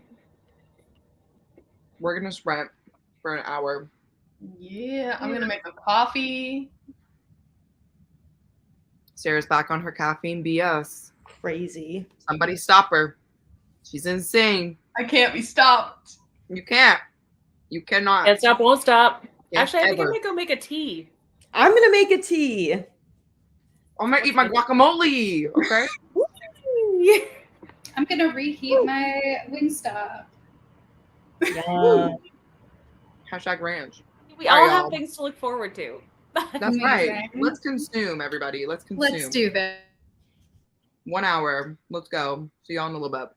We're gonna sprint for an hour. Yeah, I'm gonna make a coffee. Sarah's back on her caffeine BS. Crazy. Somebody stop her. She's insane. I can't be stopped. You can't. You cannot. Can't stop, won't stop. Can't Actually, I think I ever. might go make a tea. I'm gonna make a tea. I'm gonna eat my guacamole. Okay. I'm gonna reheat my Wingstop. Yeah. Hashtag ranch. We All all right, have y'all. things to look forward to. That's right. Amazing. Let's consume, everybody. Let's consume. Let's do this. 1 hour. Let's go. See y'all in a little bit.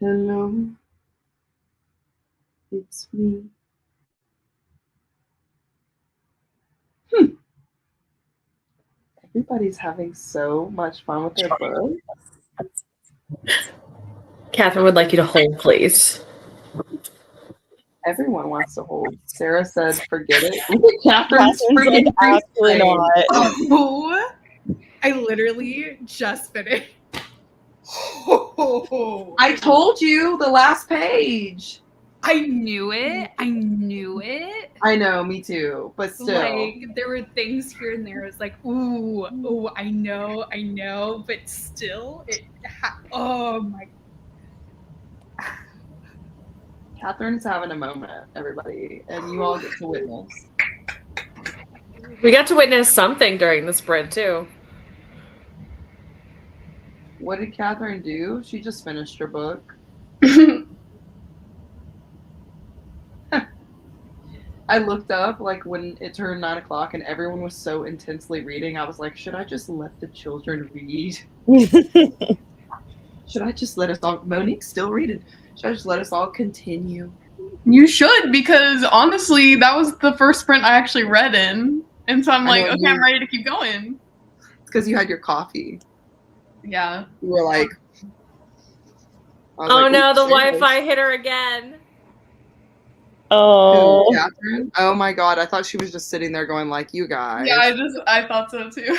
Hello. It's me. Everybody's having so much fun with their book. Catherine would like you to hold, please. Everyone wants to hold. Sarah said, "Forget it." Catherine's Catherine's freaking like, absolutely not. Oh, I literally just finished. I told you the last page. I knew it. I knew it. I know, me too. But still, Like there were things here and there. I was like, ooh, I know, but still, oh my. Catherine's having a moment, everybody, and you all get to witness. We got to witness something during the sprint too. What did Catherine do? She just finished her book. I looked up like when it turned 9 o'clock and everyone was so intensely reading. I was like, should I just let the children read? Should I just let us all? Monique's still reading. Should I just let us all continue? You should, because honestly, that was the first sprint I actually read in. And so I'm like, okay, I'm ready to keep going. It's because you had your coffee. Yeah. You were like, oh no, the Wi-Fi hit her again. Oh, Catherine? Oh my god, I thought she was just sitting there going like, you guys. Yeah, I thought so too.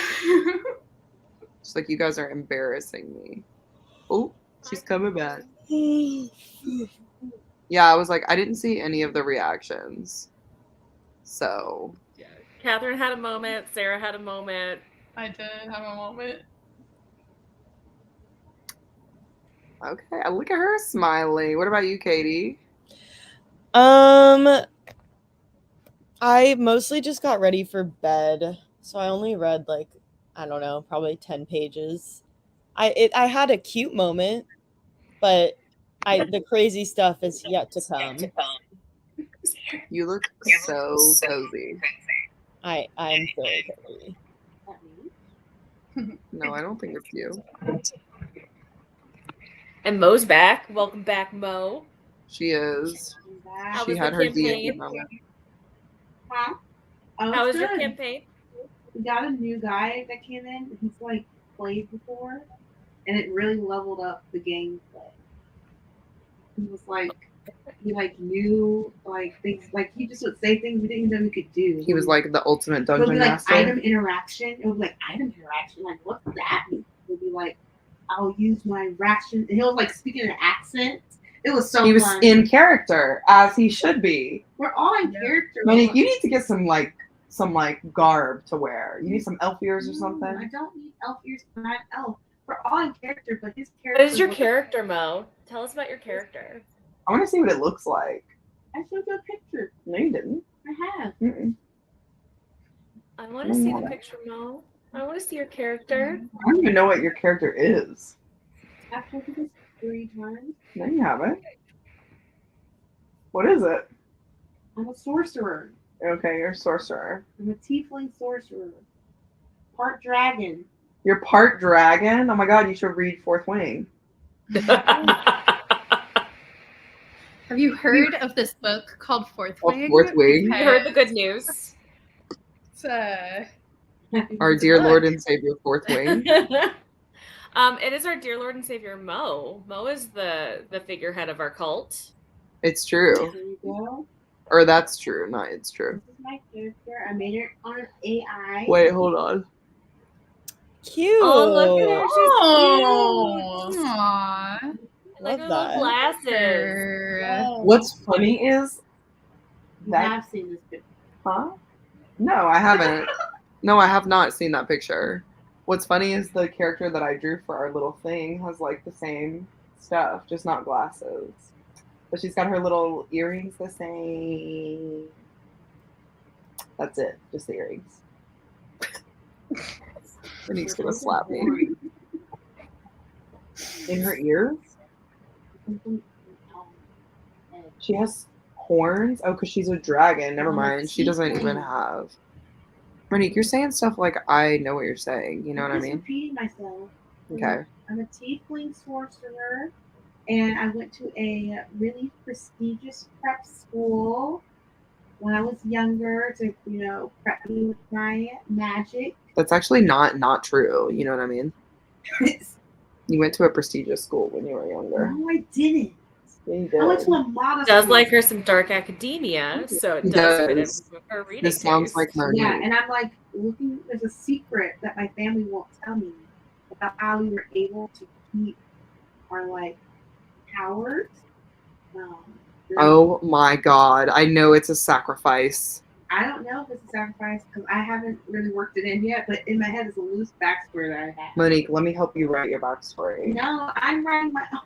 She's like, you guys are embarrassing me. Oh, she's coming back. Yeah, I was like, I didn't see any of the reactions. So. Yeah. Catherine had a moment. Sarah had a moment. I did have a moment. Okay, look at her smiling. What about you, Katie? I mostly just got ready for bed, so I only read like, I don't know, probably 10 pages. I had a cute moment, but the crazy stuff is yet to come. You look so cozy. I'm very cozy. No, I don't think it's you. And Mo's back. Welcome back, Mo. She is. How She was had the her campaign? DMV moment. Huh? How was your good. campaign? We got a new guy that came in. He's like played before, and it really leveled up the gameplay. He was like, he like knew like things, like he just would say things we didn't even know we could do. He was like the ultimate It would dungeon be like master. item interaction. It would be like item interaction. Like what's that mean? It would be like, I'll use my ration. And he was like speaking in an accent. It was so He was fun. in character, as he should be. We're all in character. Monique, you need to get some garb to wear. You need some elf ears or something. I don't need elf ears. I'm not an elf. We're all in character, but his character. What is your character, Mo? Tell us about your character. I want to see what it looks like. I showed you a picture. No, you didn't. I have. Mm-mm. I want to see the picture, Mo. I want to see your character. I don't even know what your character is. I've told you this 3 times. No, you haven't. What is it? I'm a sorcerer. Okay, you're a sorcerer. I'm a tiefling sorcerer. Part dragon. You're part dragon? Oh my god, you should read Fourth Wing. Have you heard of this book called Fourth Wing? Fourth Wing? You heard the good news. It's Our dear Lord and Savior, Fourth Wing. It is our dear Lord and Savior, Mo. Mo is the figurehead of our cult. It's true. There you go. Or that's true. No, it's true. This is my character. I made it on AI. Wait, hold on. Cute. Oh, look at her. She's cute. Aww. Like Love little that. glasses. What's funny is You that. have seen this picture. Huh? No, I haven't. No, I have not seen that picture. What's funny is the character that I drew for our little thing has like the same stuff, just not glasses. But she's got her little earrings the same. That's it, just the earrings. Monique's gonna slap me. In her ears? She has horns? Oh, because she's a dragon. Never mind. She doesn't even have. Monique, you're saying stuff like I know what you're saying. You know what I I'm just mean? repeating myself. Okay. I'm a tiefling sorcerer. and I went to a really prestigious prep school when I was younger to, prep me with my magic. That's actually not true. You know what I mean? You went to a prestigious school when you were younger. No, I didn't. Yeah, you did. I went to a modest Does school. like her some dark academia, so it does fit in with her reading. This sounds taste. like Monique. Yeah, and I'm like looking. There's a secret that my family won't tell me about how we were able to keep our like powers. Oh my god! I know it's a sacrifice. I don't know if it's a sacrifice because I haven't really worked it in yet. But in my head is a loose backstory that I have. Monique, let me help you write your backstory. No, I'm writing my own.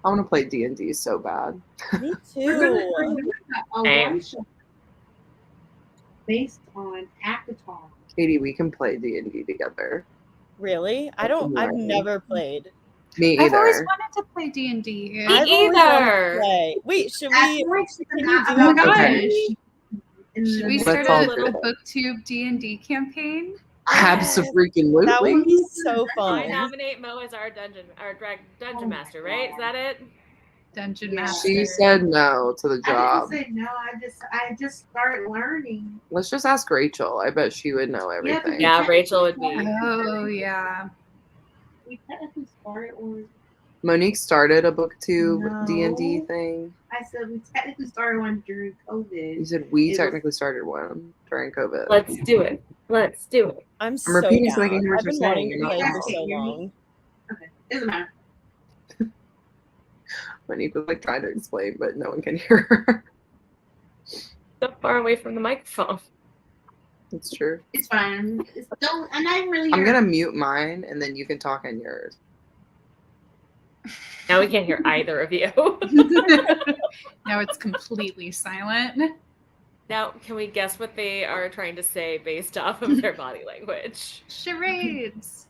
I want to play D&D so bad. Me We're gonna too. a Same. one shot based on Avatar. Katie, we can play D&D together. Really? I've Right. never played. Me I've always either. wanted to play D&D. I've always wanted to either. play. Wait, should At we? points, Can you you can do Oh my that? gosh. Okay. Should we Let's start all a do little it. booktube D&D campaign? Absolutely. That would be so I fun. nominate Mo as our dungeon master, right? Is that it? Dungeon Yeah. Master. She said no to the I job. didn't say no. I just started learning. Let's just ask Rachel. I bet she would know everything. Yeah, Rachel would be. Oh, yeah. We technically started, or Monique started a booktube No. D&D thing. I said we technically started one during You COVID. said we It was- technically started one during COVID. Let's do it. Let's do it. I'm so repeating so I down. can hear what I've you're been saying. wanting to You're play not for so asking me. long. Okay, doesn't matter. Monique was like trying to explain, but no one can hear her. So far away from the microphone. It's true. It's fine. Don't. I'm not really. I'm gonna mute mine and then you can talk in yours. Now we can't hear either of you. Now it's completely silent. Now, can we guess what they are trying to say based off of their body language? Charades.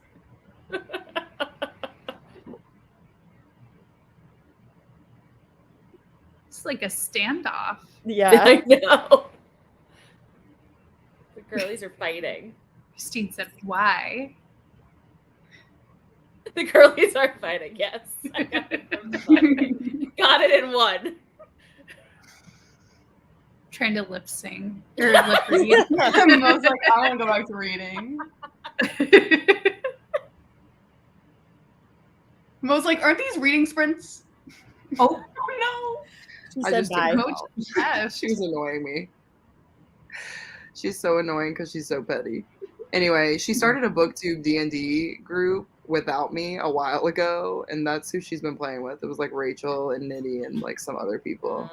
It's like a standoff. Yeah. I know. The girlies are fighting. Christine said, why? The girlies are fighting, yes. I got it from the body. Got it in one. Trying to lip sing. Or lip read. I was like, I want to go back to reading. Mo's like, aren't these reading sprints? Oh, She I said just bye. didn't Mo know. left. She was annoying me. She's so annoying because she's so petty. Anyway, she started a booktube D&D group without me a while ago, and that's who she's been playing with. It was like Rachel and Nitty and like some other people.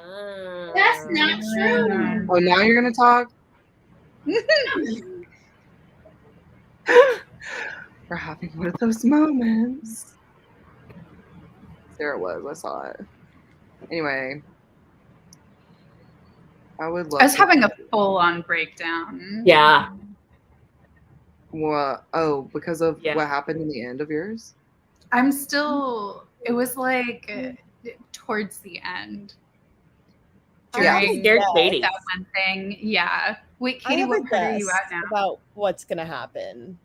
That's not true. Oh, now you're gonna talk? We're having one of those moments. There it was. I saw it. Anyway, I would love. I was to- having a full-on breakdown. Yeah. What? Oh, because of Yeah. what happened in the end of yours? I'm still. It was like towards the end. Yeah. During Scared Katie. that one thing. Yeah. Wait, I Katie, have what a part are you guess at now? about what's gonna happen.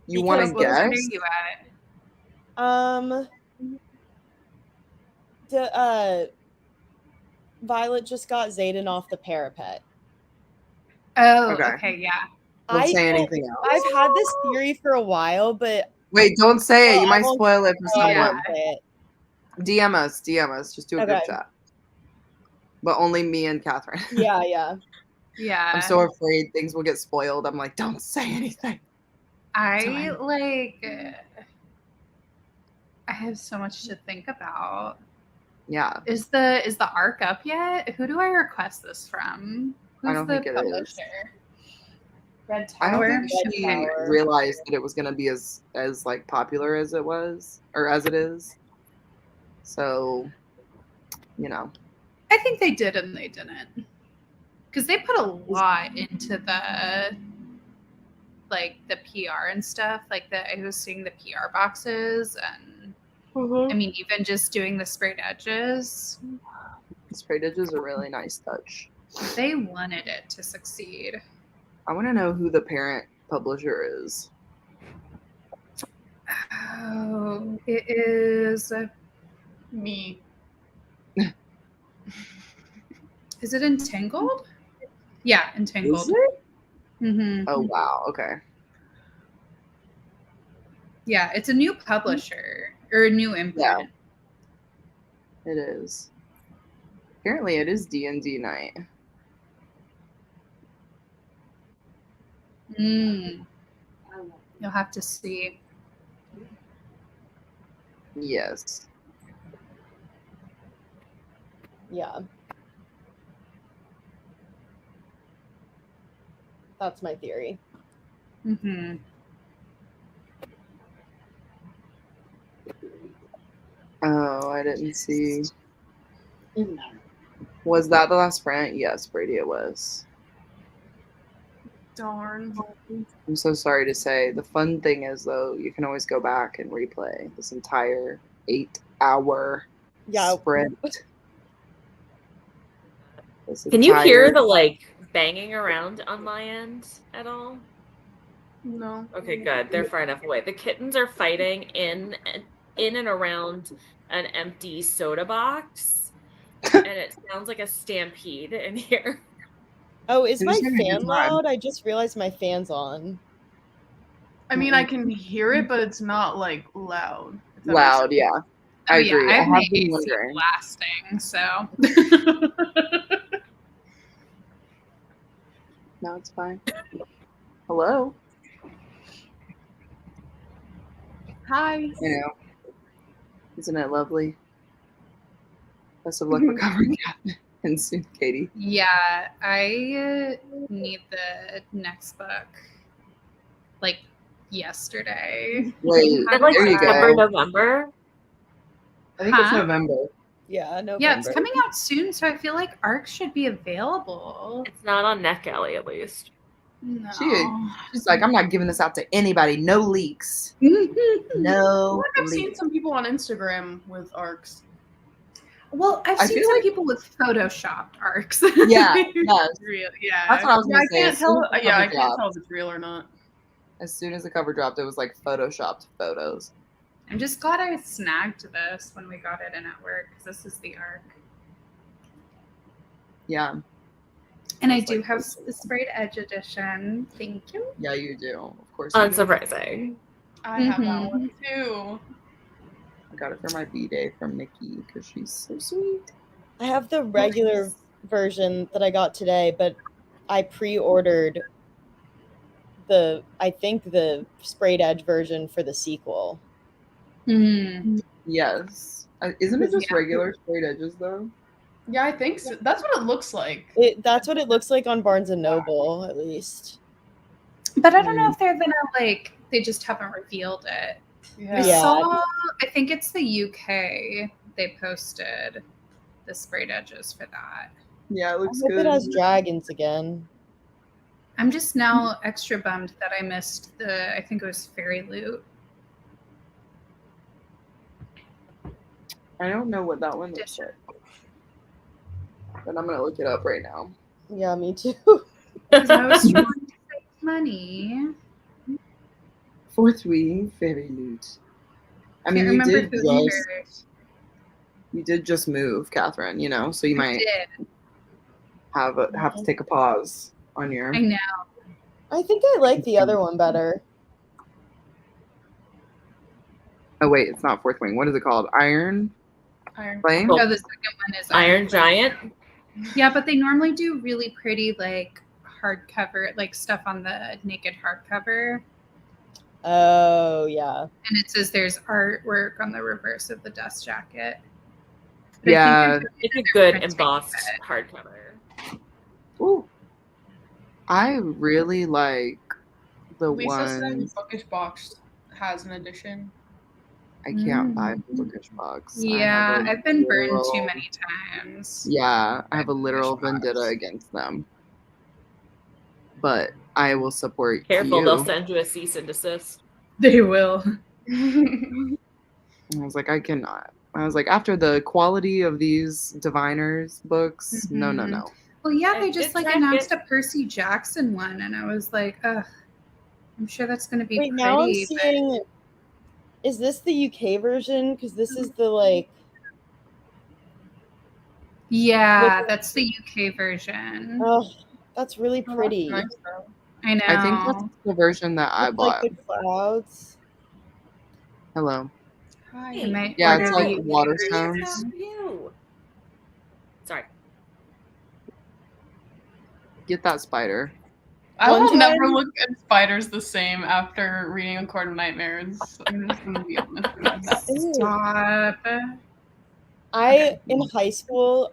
You want to Because- What part are guess? you at? Violet just got Zayden off the parapet. Oh, Okay. okay, yeah. Don't say don't- anything else. I've had this theory for a while, but Wait, don't say it. You I might won't- spoil it for I someone. won't say it. DM us. Just do a group Okay. chat. But only me and Catherine. Yeah, yeah. Yeah. I'm so afraid things will get spoiled. I'm like, don't say anything. I like. I have so much to think about. Yeah. Is the arc up yet? Who do I request this from? Who's I don't the think it is. publisher? Red I Tower. don't think she Tower. realized that it was gonna be as like popular as it was or as it is. So, you know. I think they did and they didn't. Because they put a lot into the the PR and stuff. I was seeing the PR boxes and I mean even just doing the sprayed edges. Sprayed edges are a really nice touch. They wanted it to succeed. I want to know who the parent publisher is. Oh, it is. Me. Is it Entangled? Yeah, Entangled. Is it? Mm-hmm. Oh wow. Okay. Yeah, it's a new publisher or a new imprint. It is. Apparently, it is D&D night. Mm. You'll have to see. Yes. Yeah. That's my theory. Mm-hmm. Oh, I didn't see. Was that the last print? Yes, Brady, it was. Darn. I'm so sorry to say. The fun thing is, though, you can always go back and replay this entire 8-hour sprint. Can you hear the like banging around on my end at all? No. Okay, good. They're far enough away. The kittens are fighting in and around an empty soda box, and it sounds like a stampede in here. Oh, is They're my just having a fan good time. loud? I just realized my fan's on. I mean, I can hear it, but it's not like loud. if that makes Loud, sense. yeah. I yeah, agree. I I have have my been AC wondering. blasting, so. No, it's fine. Hello? Hi. You know, isn't it lovely? Best of luck recovering, Catherine, and soon, Katie. Yeah, I need the next book like yesterday. Wait, How do Like there you September, go. November. I think it's Huh? November. Yeah, November. Yeah, it's coming out soon, so I feel like ARC should be available. It's not on NetGalley, at least. No. She's like, I'm not giving this out to anybody. No leaks. I No feel like I've seen leaks. some people on Instagram with arcs. Well, I've I seen feel some like- people with photoshopped arcs. Yeah, yes. Real, yeah. That's what I was Yeah, gonna I say. can't As soon tell. as the Yeah, I cover can't tell dropped- if it's real or not. As soon as the cover dropped, it was like photoshopped photos. I'm just glad I snagged this when we got it in at work because this is the ARC. Yeah, And I It's do like have this. the sprayed edge edition. Thank you. yeah, you do. Of course. You do. Unsurprising. I have that Mhm. one too. I got it for my B-Day from Nikki because she's so sweet. I have the regular version that I got today, but I pre-ordered I think the sprayed edge version for the sequel. Mm. Yes. Isn't it just Yeah. regular sprayed edges though? Yeah, I think so. That's what it looks like. That's what it looks like on Barnes and Noble, at least. But I don't know if they're gonna they just haven't revealed it. I Yeah. saw, I think it's the UK. They posted the sprayed edges for that. Yeah, it I looks hope good. it has dragons again. I'm just now extra bummed that I missed I think it was Fairy Loot. I don't know what that one looks like, but I'm gonna look it up right now. Yeah, me too. 'Cause I was trying to save money. Fourth Wing Fairy Loot. I mean, Can't you remember did who's just first. you did just move, Catherine. You know, so you I might did. have to take a pause on your. I know. I think I like the other one better. Oh wait, it's not Fourth Wing. What is it called? Iron Iron. Flame. No, the second one is Iron Giant. Yeah, but they normally do really pretty like hardcover, like stuff on the naked hardcover. Oh, yeah. And it says there's artwork on the reverse of the dust jacket. But I Yeah. think there's It's a another good printing embossed of it. hardcover. Ooh. I really like the Lisa said ones. Bookish Box has an edition. I can't buy from Bookish Box. I Yeah, have a I've been burned too literal- many times. Yeah, I have a literal Bookish Box. vendetta against them. But I will support Careful, you. they'll send you a cease and desist. They will. And I was like, I cannot. I was like, after the quality of these diviners books, no. Well, yeah, they I just did like track announced it. a Percy Jackson one, and I was like, ugh, I'm sure that's gonna be Wait, pretty. now I'm but- seeing Is this the UK version? Because this is the like. Yeah, Look- that's the UK version. Oh, that's really pretty. Nice, though. I know. I think that's the version that I With, like bought. the clouds. Hello. I might Yeah, it's order like the water UK version. stones. You. Sorry. Get that spider. I One will time- never look at spiders the same after reading A Court of Nightmares. I'm just gonna be honest about that. Stop. In high school,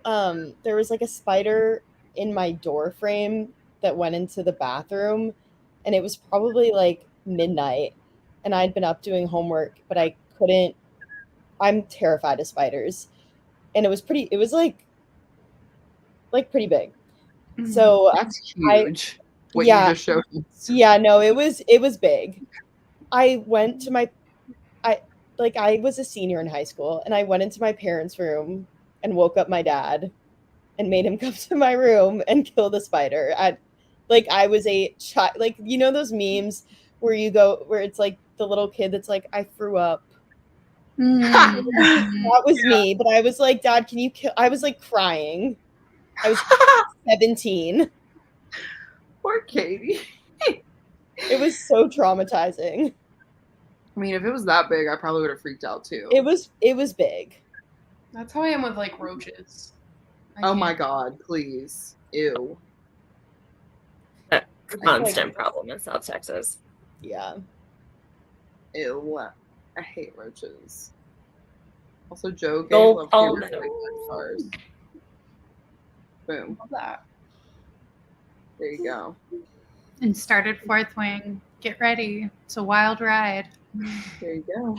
there was like a spider in my door frame that went into the bathroom, and it was probably like midnight, and I'd been up doing homework, but I couldn't. I'm terrified of spiders, and it was like pretty big. So That's huge. What yeah. you just showed us. yeah, no, it was big. I went to I was a senior in high school, and I went into my parents' room and woke up my dad and made him come to my room and kill the spider. I was a child, like, you know those memes where it's like the little kid that's like, I threw up. That was me, but I was like, Dad, can you kill? I was like crying. I was 17. Poor Katie. It was so traumatizing. I mean, if it was that big, I probably would have freaked out too. It was big. That's how I am with like roaches. Oh my god, please. Ew. Constant problem in South Texas. Yeah. Ew. I hate roaches. Also, Joe gave Oh, love oh, to no. stars. Boom. Love that. There you go. And started Fourth Wing. Get ready. It's a wild ride. There you go.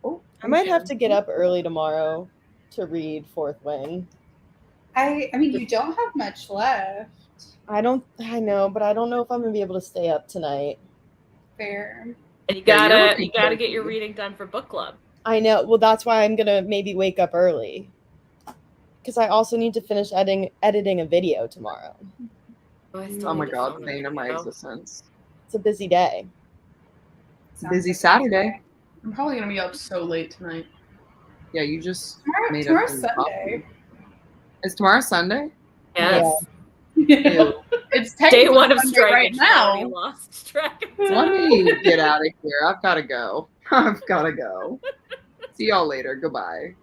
Oh, I might have to get up early tomorrow to read Fourth Wing. I mean, you don't have much left. I know, but I don't know if I'm gonna be able to stay up tonight. Fair. And you Yeah, gotta you're get your reading done for book club. I know. Well, that's why I'm gonna maybe wake up early. Because I also need to finish editing a video tomorrow. Oh my god, pain of my existence. It's a busy day. Busy Saturday. I'm probably gonna be up so late tonight. Yeah, you just made Tomorrow's up Sunday. Is tomorrow Sunday? Yes. Ew. It's Day technically one of Sunday strike right and she already now. lost track. Let me get out of here. I've got to go. I've got to go. See y'all later. Goodbye.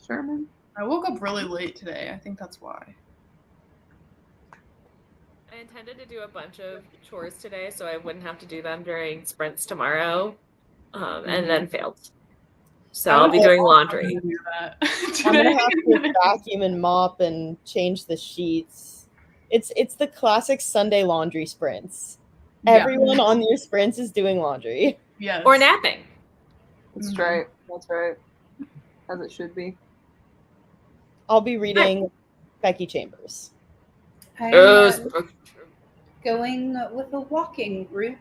Sherman? I woke up really late today. I think that's why. I intended to do a bunch of chores today so I wouldn't have to do them during sprints tomorrow, and then failed. So I'll be doing laundry. I'm gonna do that I'm gonna today. have to vacuum and mop and change the sheets. It's the classic Sunday laundry sprints. Yeah. Everyone on your sprints is doing laundry. Yes. Or napping. That's Mhm. right. That's right. As it should be. I'll be reading Becky Chambers. I'm going with a walking group,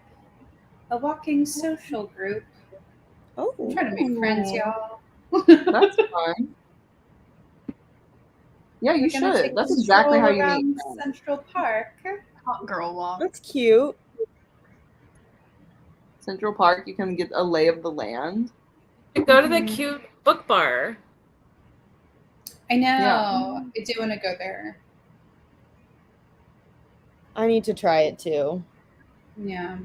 a walking social group. Oh, I'm trying to make friends, y'all. That's fun. Yeah, you We're gonna should. take That's a exactly how stroll you around meet friends. Central Park. Hot girl walk. that's cute. Central Park, you can get a lay of the land. Go to the cute book bar. I know. Yeah. I do want to go there. I need to try it too. Yeah.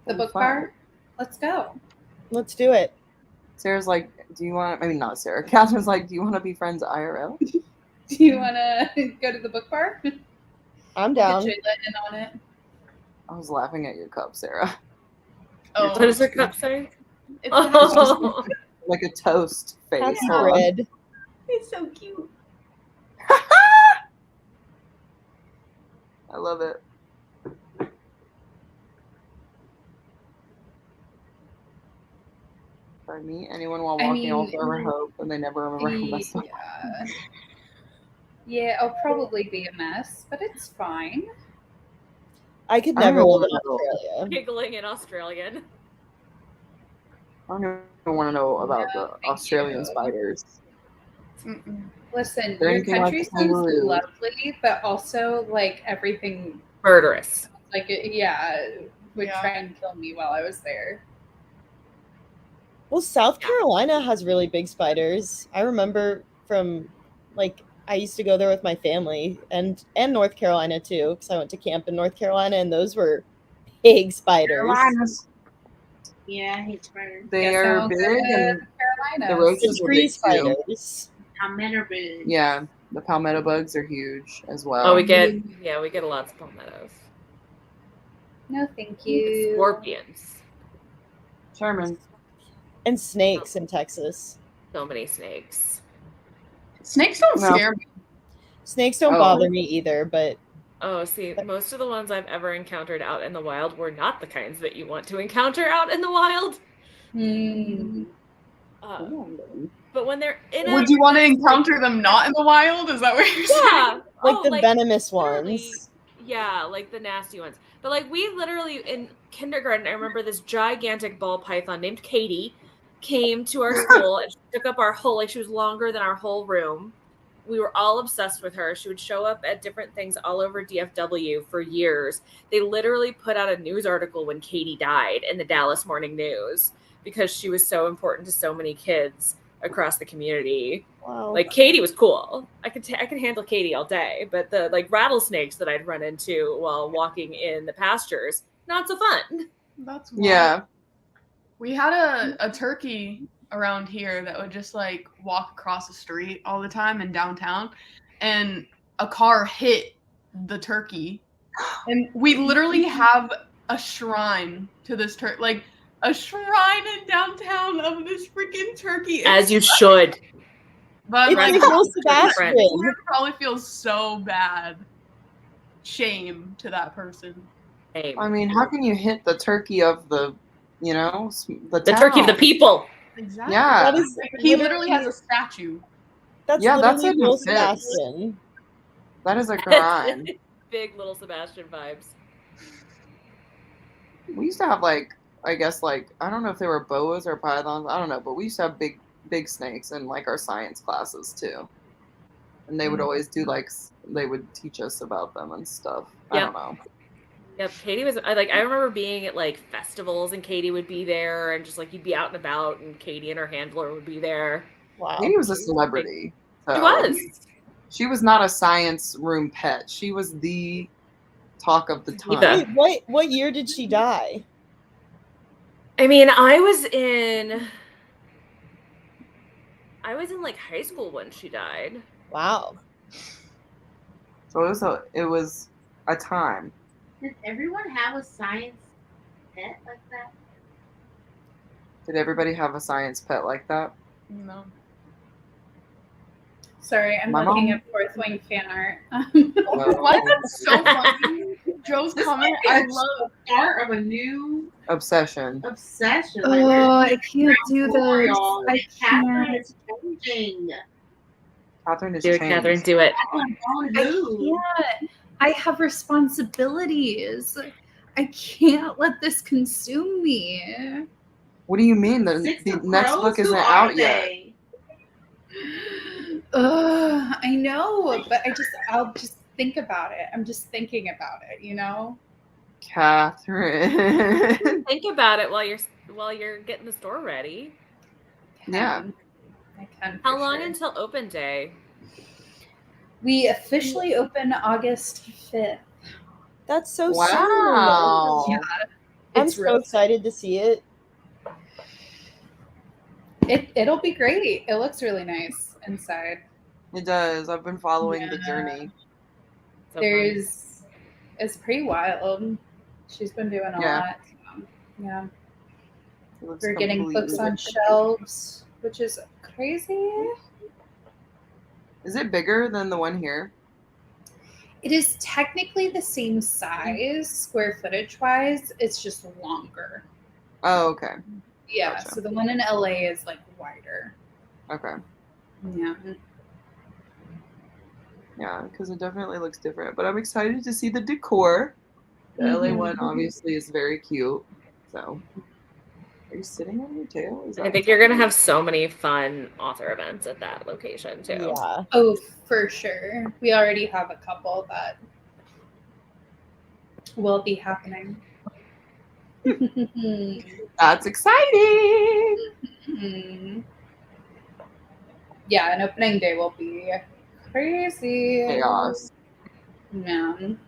The Oh, book fun. bar? Let's go. Let's do it. Sarah's like, do you want, I mean, not Sarah. Catherine's like, do you want to be friends IRL? Do you want to go to the book bar? I'm Get down. Jayla in on it. I was laughing at your cup, Sarah. Oh, What does the cup say? It's Oh. Like a toast face. That's Hold on. red. It's so cute. I love it. By me, anyone while I walking all mean, forever hope, and they never remember how messed up. Yeah. Yeah, I'll probably be a mess, but it's fine. I could I don't never know live in what to do. Australia. Giggling in Australian. I don't even want to know about No, the thank Australian you. spiders. Mm-mm. Listen, Is there your anything like country sounds kangaroo? lovely, but also like everything, Murderous. like yeah, would Yeah. try and kill me while I was there. Well, South Carolina has really big spiders. I remember from like I used to go there with my family, and North Carolina too, because I went to camp in North Carolina, and those were big spiders. Yeah, I hate spiders. They Guess are I'll go big, to and the Carolinas. roaches were Tree big too. spiders. Palmetto bugs. Yeah, the palmetto bugs are huge as well. Oh, we get lots of palmettos. No, thank you. Scorpions. Sherman. And snakes in Texas. So many snakes. Snakes don't No. scare me. Snakes don't Oh. bother me either, but Oh, see, most of the ones I've ever encountered out in the wild were not the kinds that you want to encounter out in the wild. Hmm. But when they're in Would you want to encounter them not in the wild? Is that what you're saying? Yeah. like Oh, the venomous ones. Yeah, like the nasty ones. But like we literally in kindergarten, I remember this gigantic ball python named Katie came to our school and she took up our whole, like she was longer than our whole room. We were all obsessed with her. She would show up at different things all over DFW for years. They literally put out a news article when Katie died in the Dallas Morning News because she was so important to so many kids across the community. Wow. Like Katie was cool. I could handle Katie all day, but the like rattlesnakes that I'd run into while walking in the pastures, not so fun. That's wild. Yeah. We had a turkey around here that would just like walk across the street all the time in downtown, and a car hit the turkey, and we literally have a shrine to this turkey, like a shrine in downtown of this freaking turkey. As you should. But It's like, like Will Sebastian. it probably feels so bad. Shame to that person. I mean, how can you hit the turkey of the, you know, the turkey of the town? people? Exactly. Yeah. That is He literally has a statue. That's Yeah, that's literally like Will a fix. Sebastian. That is a crime. Big little Sebastian vibes. We used to have like, I guess like, I don't know if they were boas or pythons, I don't know, but we used to have big snakes in like our science classes too. And they would always do like, they would teach us about them and stuff. I Yeah. don't know. Yep, Katie was. I remember being at like festivals, and Katie would be there, and just like you'd be out and about, and Katie and her handler would be there. Wow. Katie was a celebrity. She so- was. She was not a science room pet. She was the talk of the time. Wait, what year did she die? I mean, I was in like high school when she died. Wow. So it was a time. Did everyone have a science pet like that? Did everybody have a science pet like that? No. Sorry, I'm My looking mom- at Fourth Wing fan art. Why is that so funny? Joe's This comment. might be I the love. start of a new Obsession. obsession. I can't do Tutorial. this. I Catherine can't. is changing. Catherine is Do it, changed. Catherine. Do it. Catherine, on I who? can't. I have responsibilities. I can't let this consume me. What do you mean? The Six of next Crows? book Who isn't are out yet. they? I know, but I'll just think about it. I'm just thinking about it, you know? Catherine. Think about it while you're getting the store ready. Yeah. I can. How for long sure. until open day? We officially open August 5th. That's so Wow. soon. Yeah. I'm It's so real. excited to see it. It'll be great. It looks really nice inside. It does. I've been following the Yeah. journey. So It's pretty wild. She's been doing a Yeah. lot. Yeah. It looks We're getting books completely on different. shelves, which is crazy. Is it bigger than the one here? It is technically the same size, square footage wise. It's just longer. Oh, okay. Yeah. Gotcha. So the one in LA is like wider. Okay. Yeah. Yeah, because it definitely looks different. But I'm excited to see the decor. The LA Mhm. one obviously is very cute. So, are you sitting on your tail? Is I that think you're gonna have so many fun author events at that location too. Yeah. Oh, for sure. We already have a couple that will be happening. That's exciting. Yeah, and opening day will be crazy. Chaos. Man.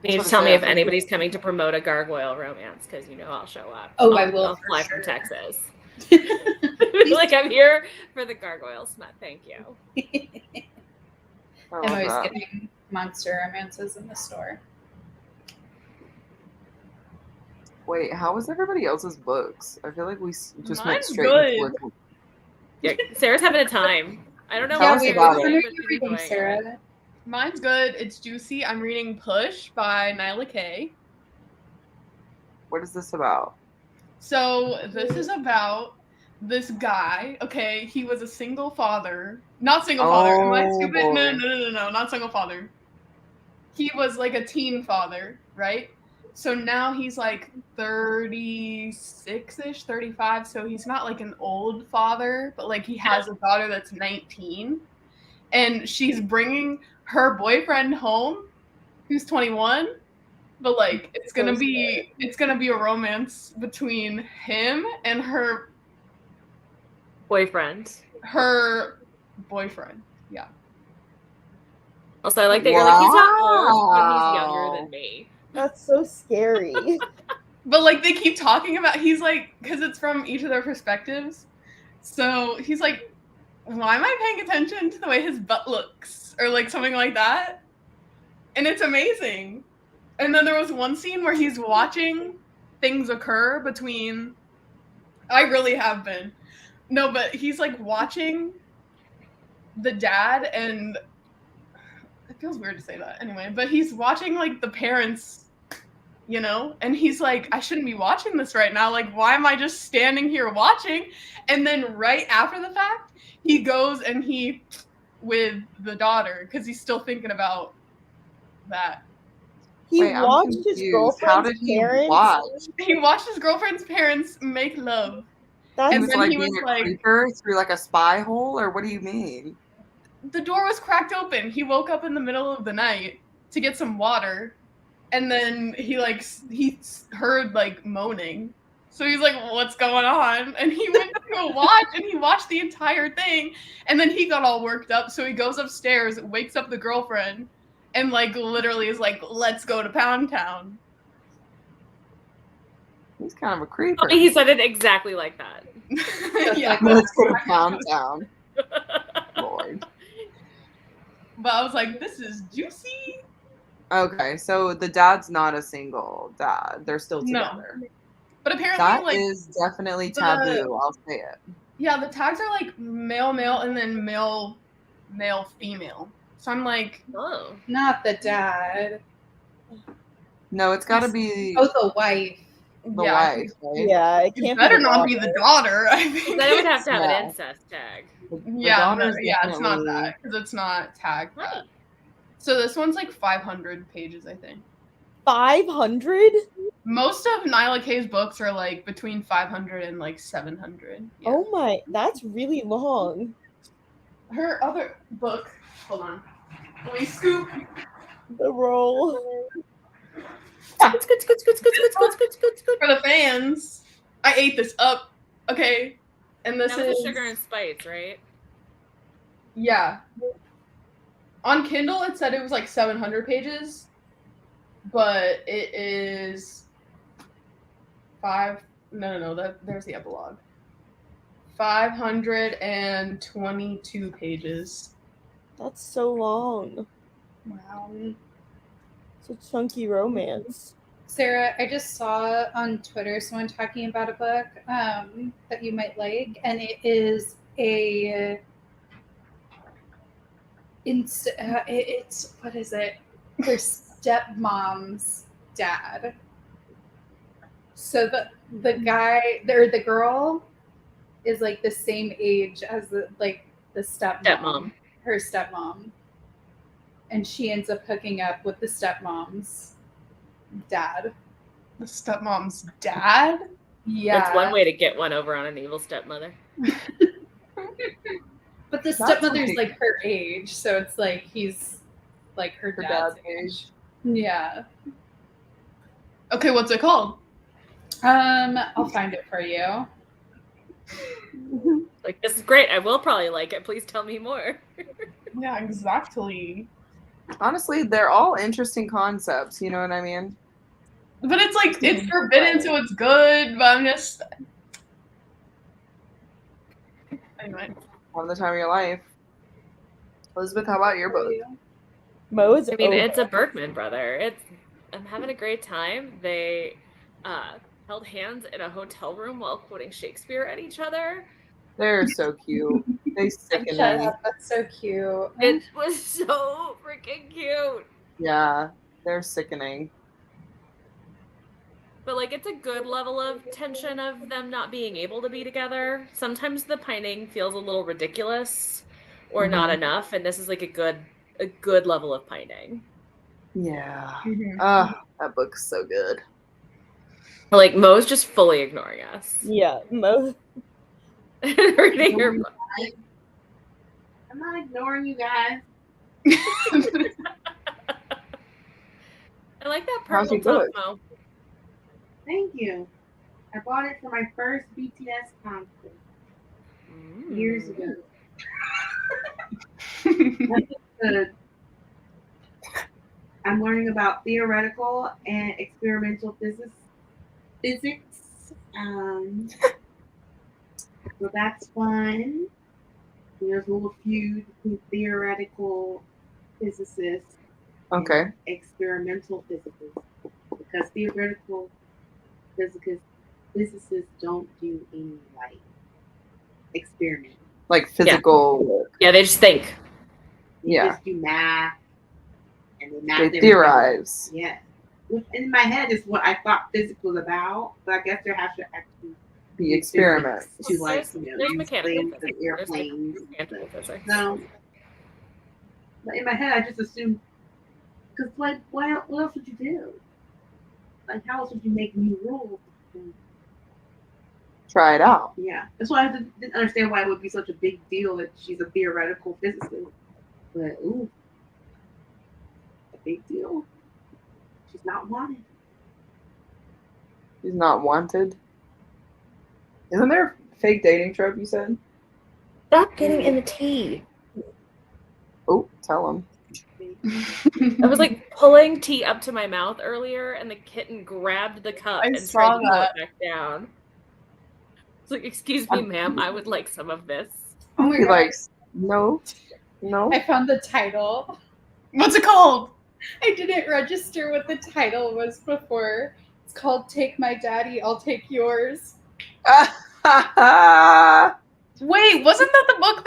You need to tell me if anybody's coming to promote a gargoyle romance, because you know I'll show up. Oh, I will I'll for fly sure. from Texas. Like, I'm here for the gargoyle smut. Thank you. I'm always getting monster romances in the store. Wait, how was everybody else's books? I feel like we just went Mine's straight good. into it. Yeah, Sarah's having a time. I don't know Tell what us you're about doing, it. What are but you she's reading, enjoying it. Sarah? Mine's good. It's juicy. I'm reading Push by Nyla Kay. What is this about? So this is about this guy. Okay, he was a single father. Not single father. Am I Oh, stupid? boy. No, not single father. He was like a teen father, right? So now he's like 36-ish, 35. So he's not like an old father, but like he has a daughter that's 19. And she's bringing her boyfriend home, who's 21. But like it's gonna be a romance between him and her Boyfriend. boyfriend. Yeah. Also, I like that you're like, he's not old, but he's younger than me. That's so scary. But like they keep talking about, he's like, because it's from each of their perspectives. So he's like, why am I paying attention to the way his butt looks? Or like something like that. And it's amazing. And then there was one scene where he's watching things occur between, I really have been. No, but he's like watching the dad, and it feels weird to say that anyway, but he's watching like the parents, you know, and he's like, I shouldn't be watching this right now. Like, why am I just standing here watching? And then right after the fact, he goes and he with the daughter because he's still thinking about that. He Wait, I'm watched his confused. girlfriend's How did he parents. watch? He watched his girlfriend's parents make love. That's He And was then like he being was a like, creeper through like a spy hole, or what do you mean? the door was cracked open. He woke up in the middle of the night to get some water, and then he heard like moaning. So he's like, what's going on? And he went to go watch, and he watched the entire thing, and then he got all worked up. So he goes upstairs, wakes up the girlfriend, and like literally is like, let's go to Pound Town. He's kind of a creeper. Oh, he said it exactly like that. Yeah. Let's go to Pound Town. Lord. But I was like, this is juicy. Okay, so the dad's not a single dad. They're still No. together. But apparently, That like, is definitely the- taboo. I'll say it. yeah, the tags are like male, male, and then male, male, female. So I'm like, Oh. Not the dad. No, it's got to be Oh, the wife. the yeah, wife, right? yeah, it it can't better be not be the daughter. I think. Then it would have to have Yeah. an incest tag. The Yeah, daughter's it's not definitely- that because it's not tagged that. Right. So this one's like 500 pages, I think. 500? Most of Nyla K's books are like between 500 and like 700. Yeah. Oh my, that's really long. Her other book. Hold on. Let me scoop. The roll. For the fans, I ate this up. Okay, and this That was is the Sugar and Spice, right? yeah. On Kindle, it said it was like 700 pages, but it is there's the epilogue. 522 pages. That's so long. Wow. It's a chunky romance. Sarah, I just saw on Twitter someone talking about a book that you might like, and it is it's what is it? Her stepmom's dad. So the guy or the girl is like the same age as the stepmom. Her stepmom. And she ends up hooking up with the stepmom's dad. The stepmom's dad? Yeah. That's one way to get one over on an evil stepmother. But the That's stepmother's okay. like her age, so it's like he's like her dad's age. Yeah. Okay, what's it called? I'll find it for you. Like, this is great. I will probably like it. Please tell me more. Yeah, exactly. Honestly, they're all interesting concepts. You know what I mean? But it's like it's forbidden, so it's good. But I'm just anyway. Have the time of your life. Elizabeth, how about your book? Mo's I mean, over. it's a Berkman brother. I'm having a great time. They held hands in a hotel room while quoting Shakespeare at each other. They're so cute. They sicken Shut me. up, that's so cute. It was so freaking cute. Yeah, they're sickening. But like, it's a good level of tension of them not being able to be together. Sometimes the pining feels a little ridiculous or not enough, and this is like a good level of pining. Yeah. Mhm. That book's so good. Like, Mo's just fully ignoring us. Yeah, Mo. Reading her book. I'm not ignoring you guys. I like that How's purple your top, book? Mo. Thank you. I bought it for my first BTS concert years ago. I'm learning about theoretical and experimental physics. So that's fun. There's a little feud between theoretical physicists Okay. and experimental physicists, because theoretical physicists don't do any like experiment. Like physical work. Yeah, they just think. They Yeah. just do math and they math They everything. theorize. Yeah. Which in my head is what I thought physics was about, but I guess there has to actually The experiment. physics to like, There's use mechanical planes physics. and airplanes. Mechanical physics. No. But in my head, I just assumed, because like, what else would you do? Like, how else would you make new rules? Try it out. Yeah, that's why I didn't understand why it would be such a big deal that she's a theoretical physicist. But ooh, a big deal. She's not wanted. He's not wanted. Isn't there a fake dating trope you said? Stop getting in the tea. Oh, tell him. I was like pulling tea up to my mouth earlier, and the kitten grabbed the cup I and saw tried to pull that. it back down. It's like, excuse me, ma'am, I would like some of this. Oh my He god. likes no. I found the title. What's it called? I didn't register what the title was before. It's called Take My Daddy, I'll Take Yours. Wait, wasn't that the book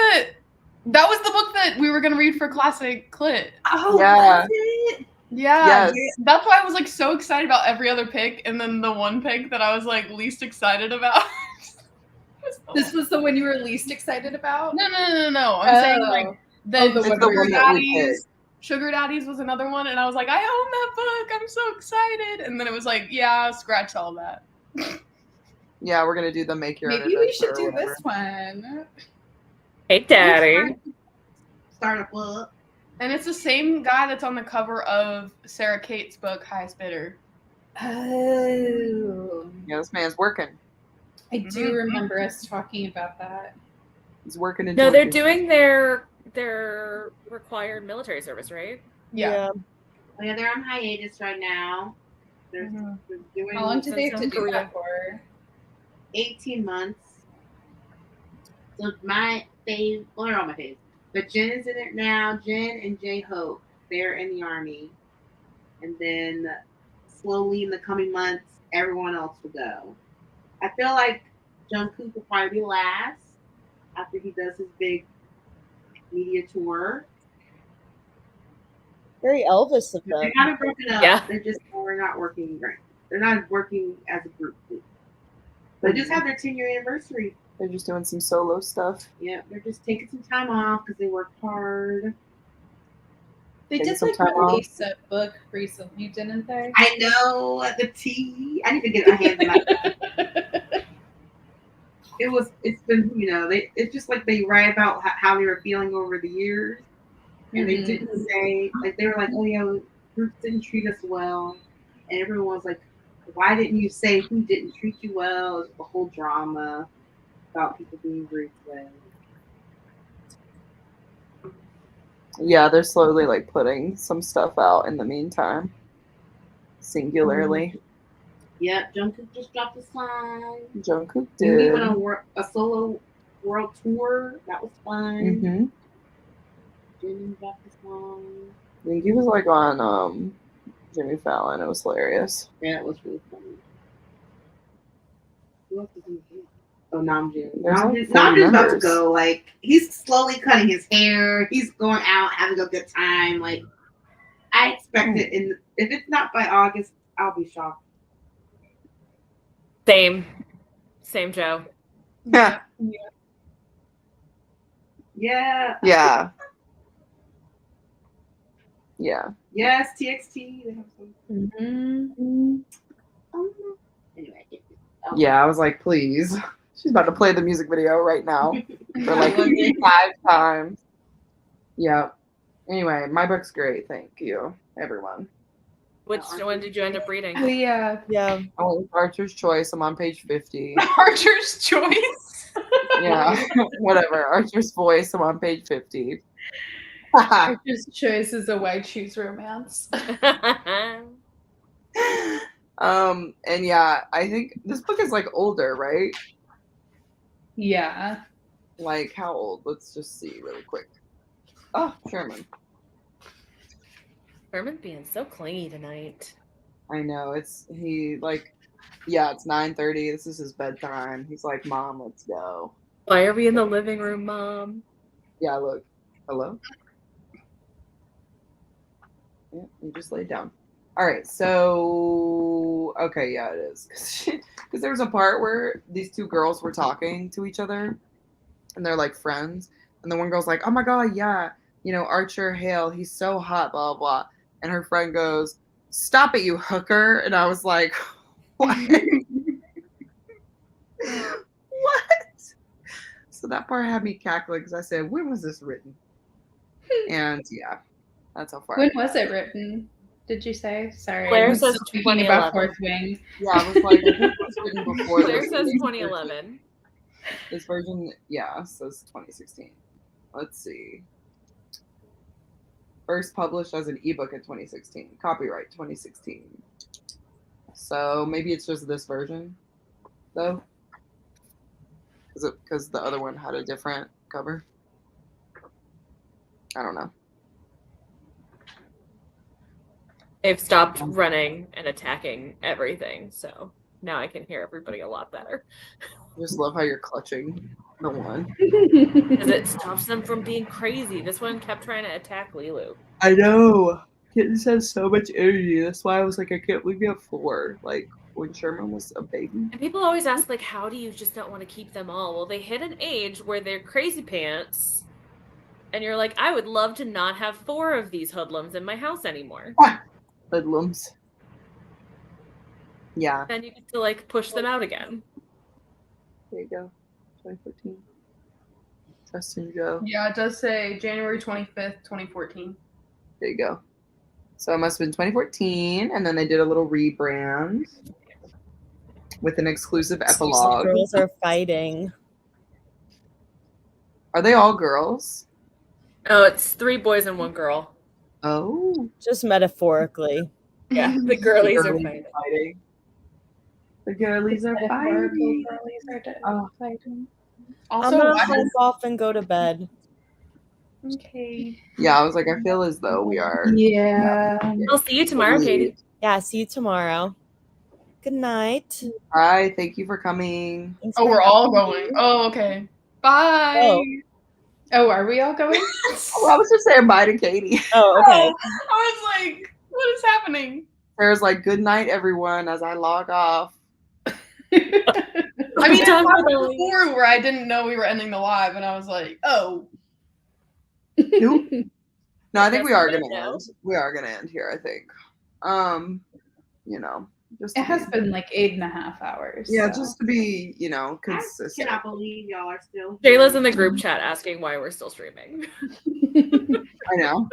that was the book that we were gonna read for Classic Clit? Oh, Yeah. that's it. Yeah, Yes. that's why I was like so excited about every other pick, and then the one pick that I was like least excited about. This was the one you were least excited about? No. I'm saying like Oh, the It's one the where one you- that we Daddies. picked. Sugar Daddies was another one, and I was like, I own that book. I'm so excited. And then it was like, yeah, scratch all that. Yeah, we're gonna do the make your own Maybe we adventure should or do whatever. this one. Hey, Daddy. Start a book. And it's the same guy that's on the cover of Sarah Kate's book, Highest Bidder. Oh. Yeah, this man's working. I do remember us talking about that. He's working in No, they're Georgia. doing their required military service, right? Yeah. Oh, yeah, they're on hiatus right now. They're doing How long do they have to do Korea. that for? 18 months. So my fave, well, they're all my faves. But Jen is in it now. Jen and J-Hope, they're in the army. And then slowly in the coming months, everyone else will go. I feel like Jungkook will probably be last after he does his big media tour. Very Elvis of They're them. kind of broken up. Yeah. They're just we're not working right. They're not working as a group. They just had their 10-year anniversary. They're just doing some solo stuff. Yeah, they're just taking some time off because they worked hard. They Take did some like time off. release a book recently, didn't they? I know the tea. I need to get my hands on that. It's been, it's just like they write about how they were feeling over the years. And they didn't say, like, they were like, oh, yeah, groups didn't treat us well. And everyone was like, why didn't you say who didn't treat you well? It was a whole drama about people being ruthless. Yeah, they're slowly like putting some stuff out in the meantime. Singularly. Yep, Jungkook just dropped a song. Jungkook He did. went on a solo world tour. That was fun. Mm-hmm. Jimin dropped a song. I think he was like on Jimmy Fallon. It was hilarious. Yeah, it was really funny. Who else is in here? Oh, Namjoon. There's like Namjoon's four about to members. go. Like, he's slowly cutting his hair. He's going out, having a good time. Like, I expect it. If it's not by August, I'll be shocked. Same, Joe. Yeah. Yeah. Yeah. Yeah. Yes, TXT. They have some. Anyway. Yeah, I was like, please. She's about to play the music video right now for like 5 times. Yeah. Anyway, my book's great. Thank you, everyone. Which one did you end up reading? Yeah. Yeah. Oh, it's Archer's Choice. I'm on page 50. Archer's Choice. Yeah, whatever. Archer's Voice. I'm on page 50. Archer's Choice is a white shoes romance. And yeah, I think this book is like older, right? Yeah. Like how old? Let's just see really quick. Oh, Sherman. Sherman being so clingy tonight. I know. It's 9:30. This is his bedtime. He's like, Mom, let's go. Why are we in the living room, Mom? Yeah, look. Hello? Yeah, you just laid down. All right, so okay, yeah, it is because there was a part where these two girls were talking to each other, and they're like friends, and the one girl's like, "Oh my god, yeah, Archer Hale, he's so hot, blah blah," and her friend goes, "Stop it, you hooker," and I was like, "What?" What? So that part had me cackling because I said, "When was this written?" And yeah, that's how far. When was it written? Did you say? Sorry. Claire I was says still thinking about 2011. Fourth Wing. Yeah, I was like, I think it was written before Claire this. says 2011. This version, yeah, says 2016. Let's see. First published as an ebook in 2016. Copyright 2016. So maybe it's just this version, though? Because the other one had a different cover? I don't know. They've stopped running and attacking everything, so now I can hear everybody a lot better. I just love how you're clutching the one. Because it stops them from being crazy. This one kept trying to attack Lilu. I know. Kittens has so much energy. That's why I was like, I can't believe you have 4. Like, when Sherman was a baby. And people always ask, like, how do you just not want to keep them all? Well, they hit an age where they're crazy pants, and you're like, I would love to not have 4 of these hoodlums in my house anymore. Hoodlums. Yeah. Then you get to, like, push them out again. There you go. 2014. Justin Joe. Yeah, it does say January 25th, 2014. There you go. So it must have been 2014, and then they did a little rebrand with an exclusive epilogue. Girls are fighting. Are they all girls? Oh, it's 3 boys and 1 girl. Oh. Just metaphorically. Yeah, the girlies are Girlies fighting. The girlies are fighting. Oh. I'm Also, gonna why hop off and go to bed. okay. Yeah, I was like, I feel as though we are. Yeah. I'll see you tomorrow, Katie. Yeah, see you tomorrow. Good night. Hi, thank you for coming. Thanks Oh, for we're all having me. going. Oh, okay. Bye. Oh. Oh, are we all going? Oh, I was just saying bye to Katie. Oh, okay. I was like, what is happening? Sarah's like, good night, everyone, as I log off. I mean, it Done happened with before where I didn't know we were ending the live, and I was like, oh. Nope. No, I think we Guess are we gonna know. end. We are gonna end here, I think. Just It to has be- been like 8.5 hours. Yeah, so. just to be, I consistent. cannot believe y'all are still. Jayla's in the group chat asking why we're still streaming. I know.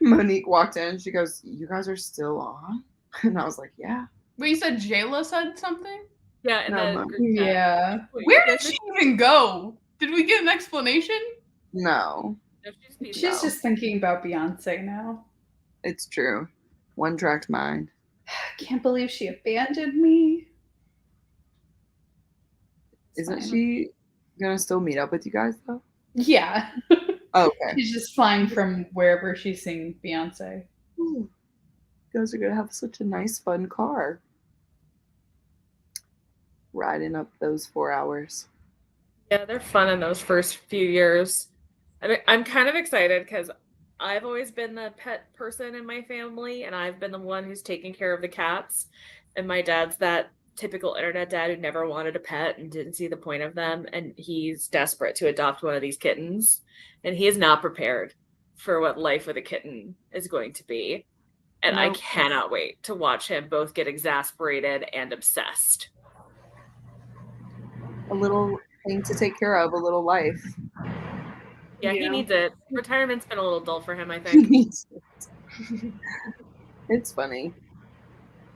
Monique walked in. She goes, "You guys are still on?" And I was like, "Yeah." Wait, you said Jayla said something? Yeah, and No, then Mom. Yeah. Where did she even go? Did we get an explanation? No, She's just thinking about Beyonce now. it's true. One tracked mind. Can't believe she abandoned me. Isn't fine. she gonna still meet up with you guys though? Yeah. Oh, okay. She's just flying from wherever she's seeing Beyonce. Ooh, you guys are gonna have such a nice, fun car. Riding up those 4 hours. Yeah, they're fun in those first few years. I mean, I'm kind of excited because I've always been the pet person in my family, and I've been the one who's taking care of the cats. And my dad's that typical internet dad who never wanted a pet and didn't see the point of them. And he's desperate to adopt one of these kittens. And he is not prepared for what life with a kitten is going to be. And I Nope. cannot wait to watch him both get exasperated and obsessed. A little thing to take care of, a little life. Yeah, he Yeah. needs it. Retirement's been a little dull for him, I He think. needs it. It's funny.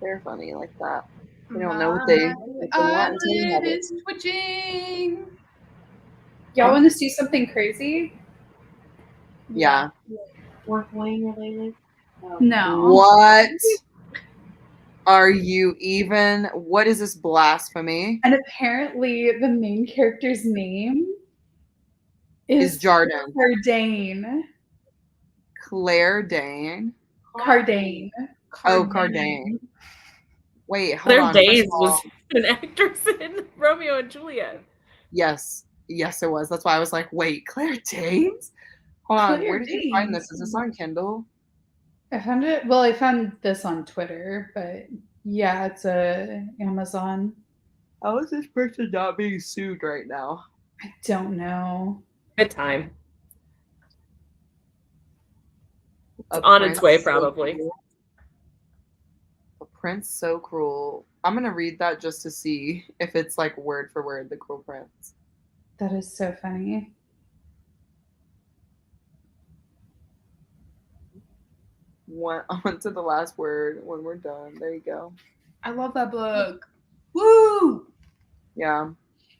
They're funny like that. They don't know what they want until they have Eyelid it. is twitching. Y'all want to see something crazy? Yeah. Fourth wing related? No. What are you even? What is this blasphemy? And apparently, the main character's name Is Jardin. Cardane. Claire Dane. Cardane. Oh, Cardane. Wait, hold Claire on. Danes First of was all, an actress in Romeo and Juliet. yes, it was. That's why I was like, wait, Claire Danes? Hold on. Claire Where did you find Danes. this? Is this on Kindle? I found it. Well, I found this on Twitter, but yeah, it's a Amazon. How is this person not being sued right now? I don't know. Good time. A on its prince way, so probably. cruel. A prince so cruel. I'm gonna read that just to see if it's like word for word the cruel prince. That is so funny. On to the last word when we're done. There you go. I love that book. Woo! Yeah.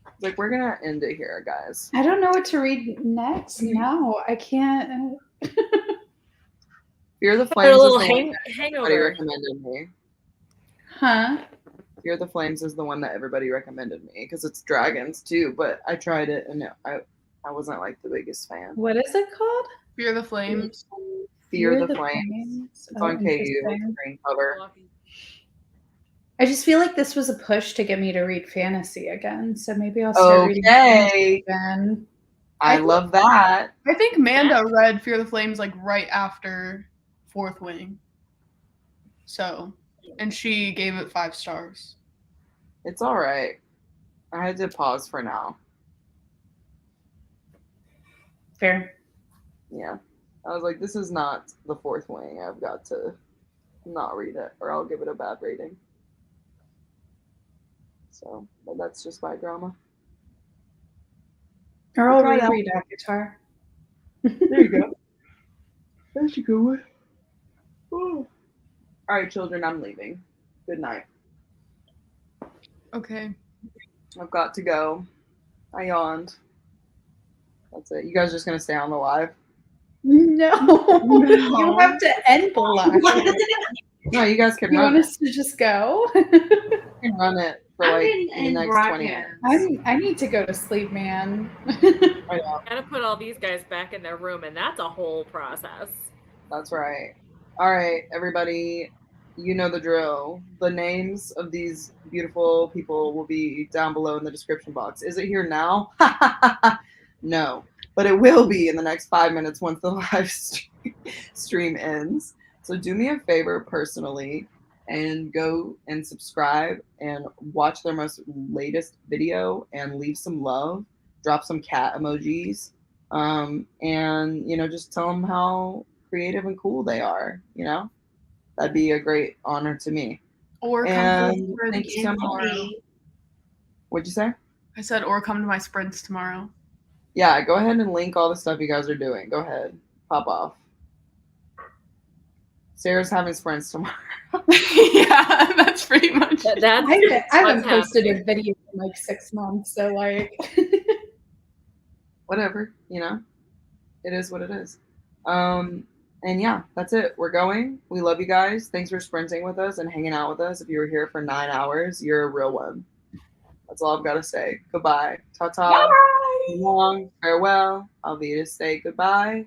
It's like we're gonna end it here, guys. I don't know what to read next. No, I can't. Fear the Had Flames a little is the one that everybody hangover. recommended me. Huh? Fear the Flames is the one that everybody recommended me because it's dragons too. But I tried it and I wasn't like the biggest fan. What is it called? Fear the Flames. Fear the Flames. It's Oh, on KU interesting. green cover. I just feel like this was a push to get me to read fantasy again. So maybe I'll start reading fantasy Okay, again. I love that. I think Manda read Fear the Flames like right after Fourth Wing. So, and she gave it 5 stars. It's all right. I had to pause for now. Fair. Yeah. I was like, this is not the Fourth Wing. I've got to not read it or I'll give it a bad rating. So, but that's just my drama. Or I'll Try it out. reread Avatar. There you go. That's a good one. Oh. All right, children, I'm leaving. Good night. Okay. I've got to go. I yawned. That's it. You guys just gonna stay on the live? No. You have to end the live. No, you guys can You run want it. us to just go? You can run it for I'm like getting the in next 20 minutes. I need to go to sleep, man. I know. Gotta put all these guys back in their room, and that's a whole process. That's right. All right, everybody. You know the drill. The names of these beautiful people will be down below in the description box. Is it here now? No, but it will be in the next 5 minutes once the live stream ends. So do me a favor personally and go and subscribe and watch their most latest video and leave some love. Drop some cat emojis. And, you know, just tell them how creative and cool they are, you know? That'd be a great honor to me. Or come And to my thank you so sprints much. tomorrow. What'd you say? I said, or come to my sprints tomorrow. Yeah, go ahead and link all the stuff you guys are doing. Go ahead. Pop off. Sarah's having sprints tomorrow. Yeah, that's pretty much. That's I haven't what's posted happening. a video in like 6 months, so like Whatever, you know, it is what it is. And yeah, that's it. We're going. We love you guys. Thanks for sprinting with us and hanging out with us. If you were here for 9 hours, you're a real one. That's all I've got to say. Goodbye. Ta-ta. Long farewell. Alvita say goodbye.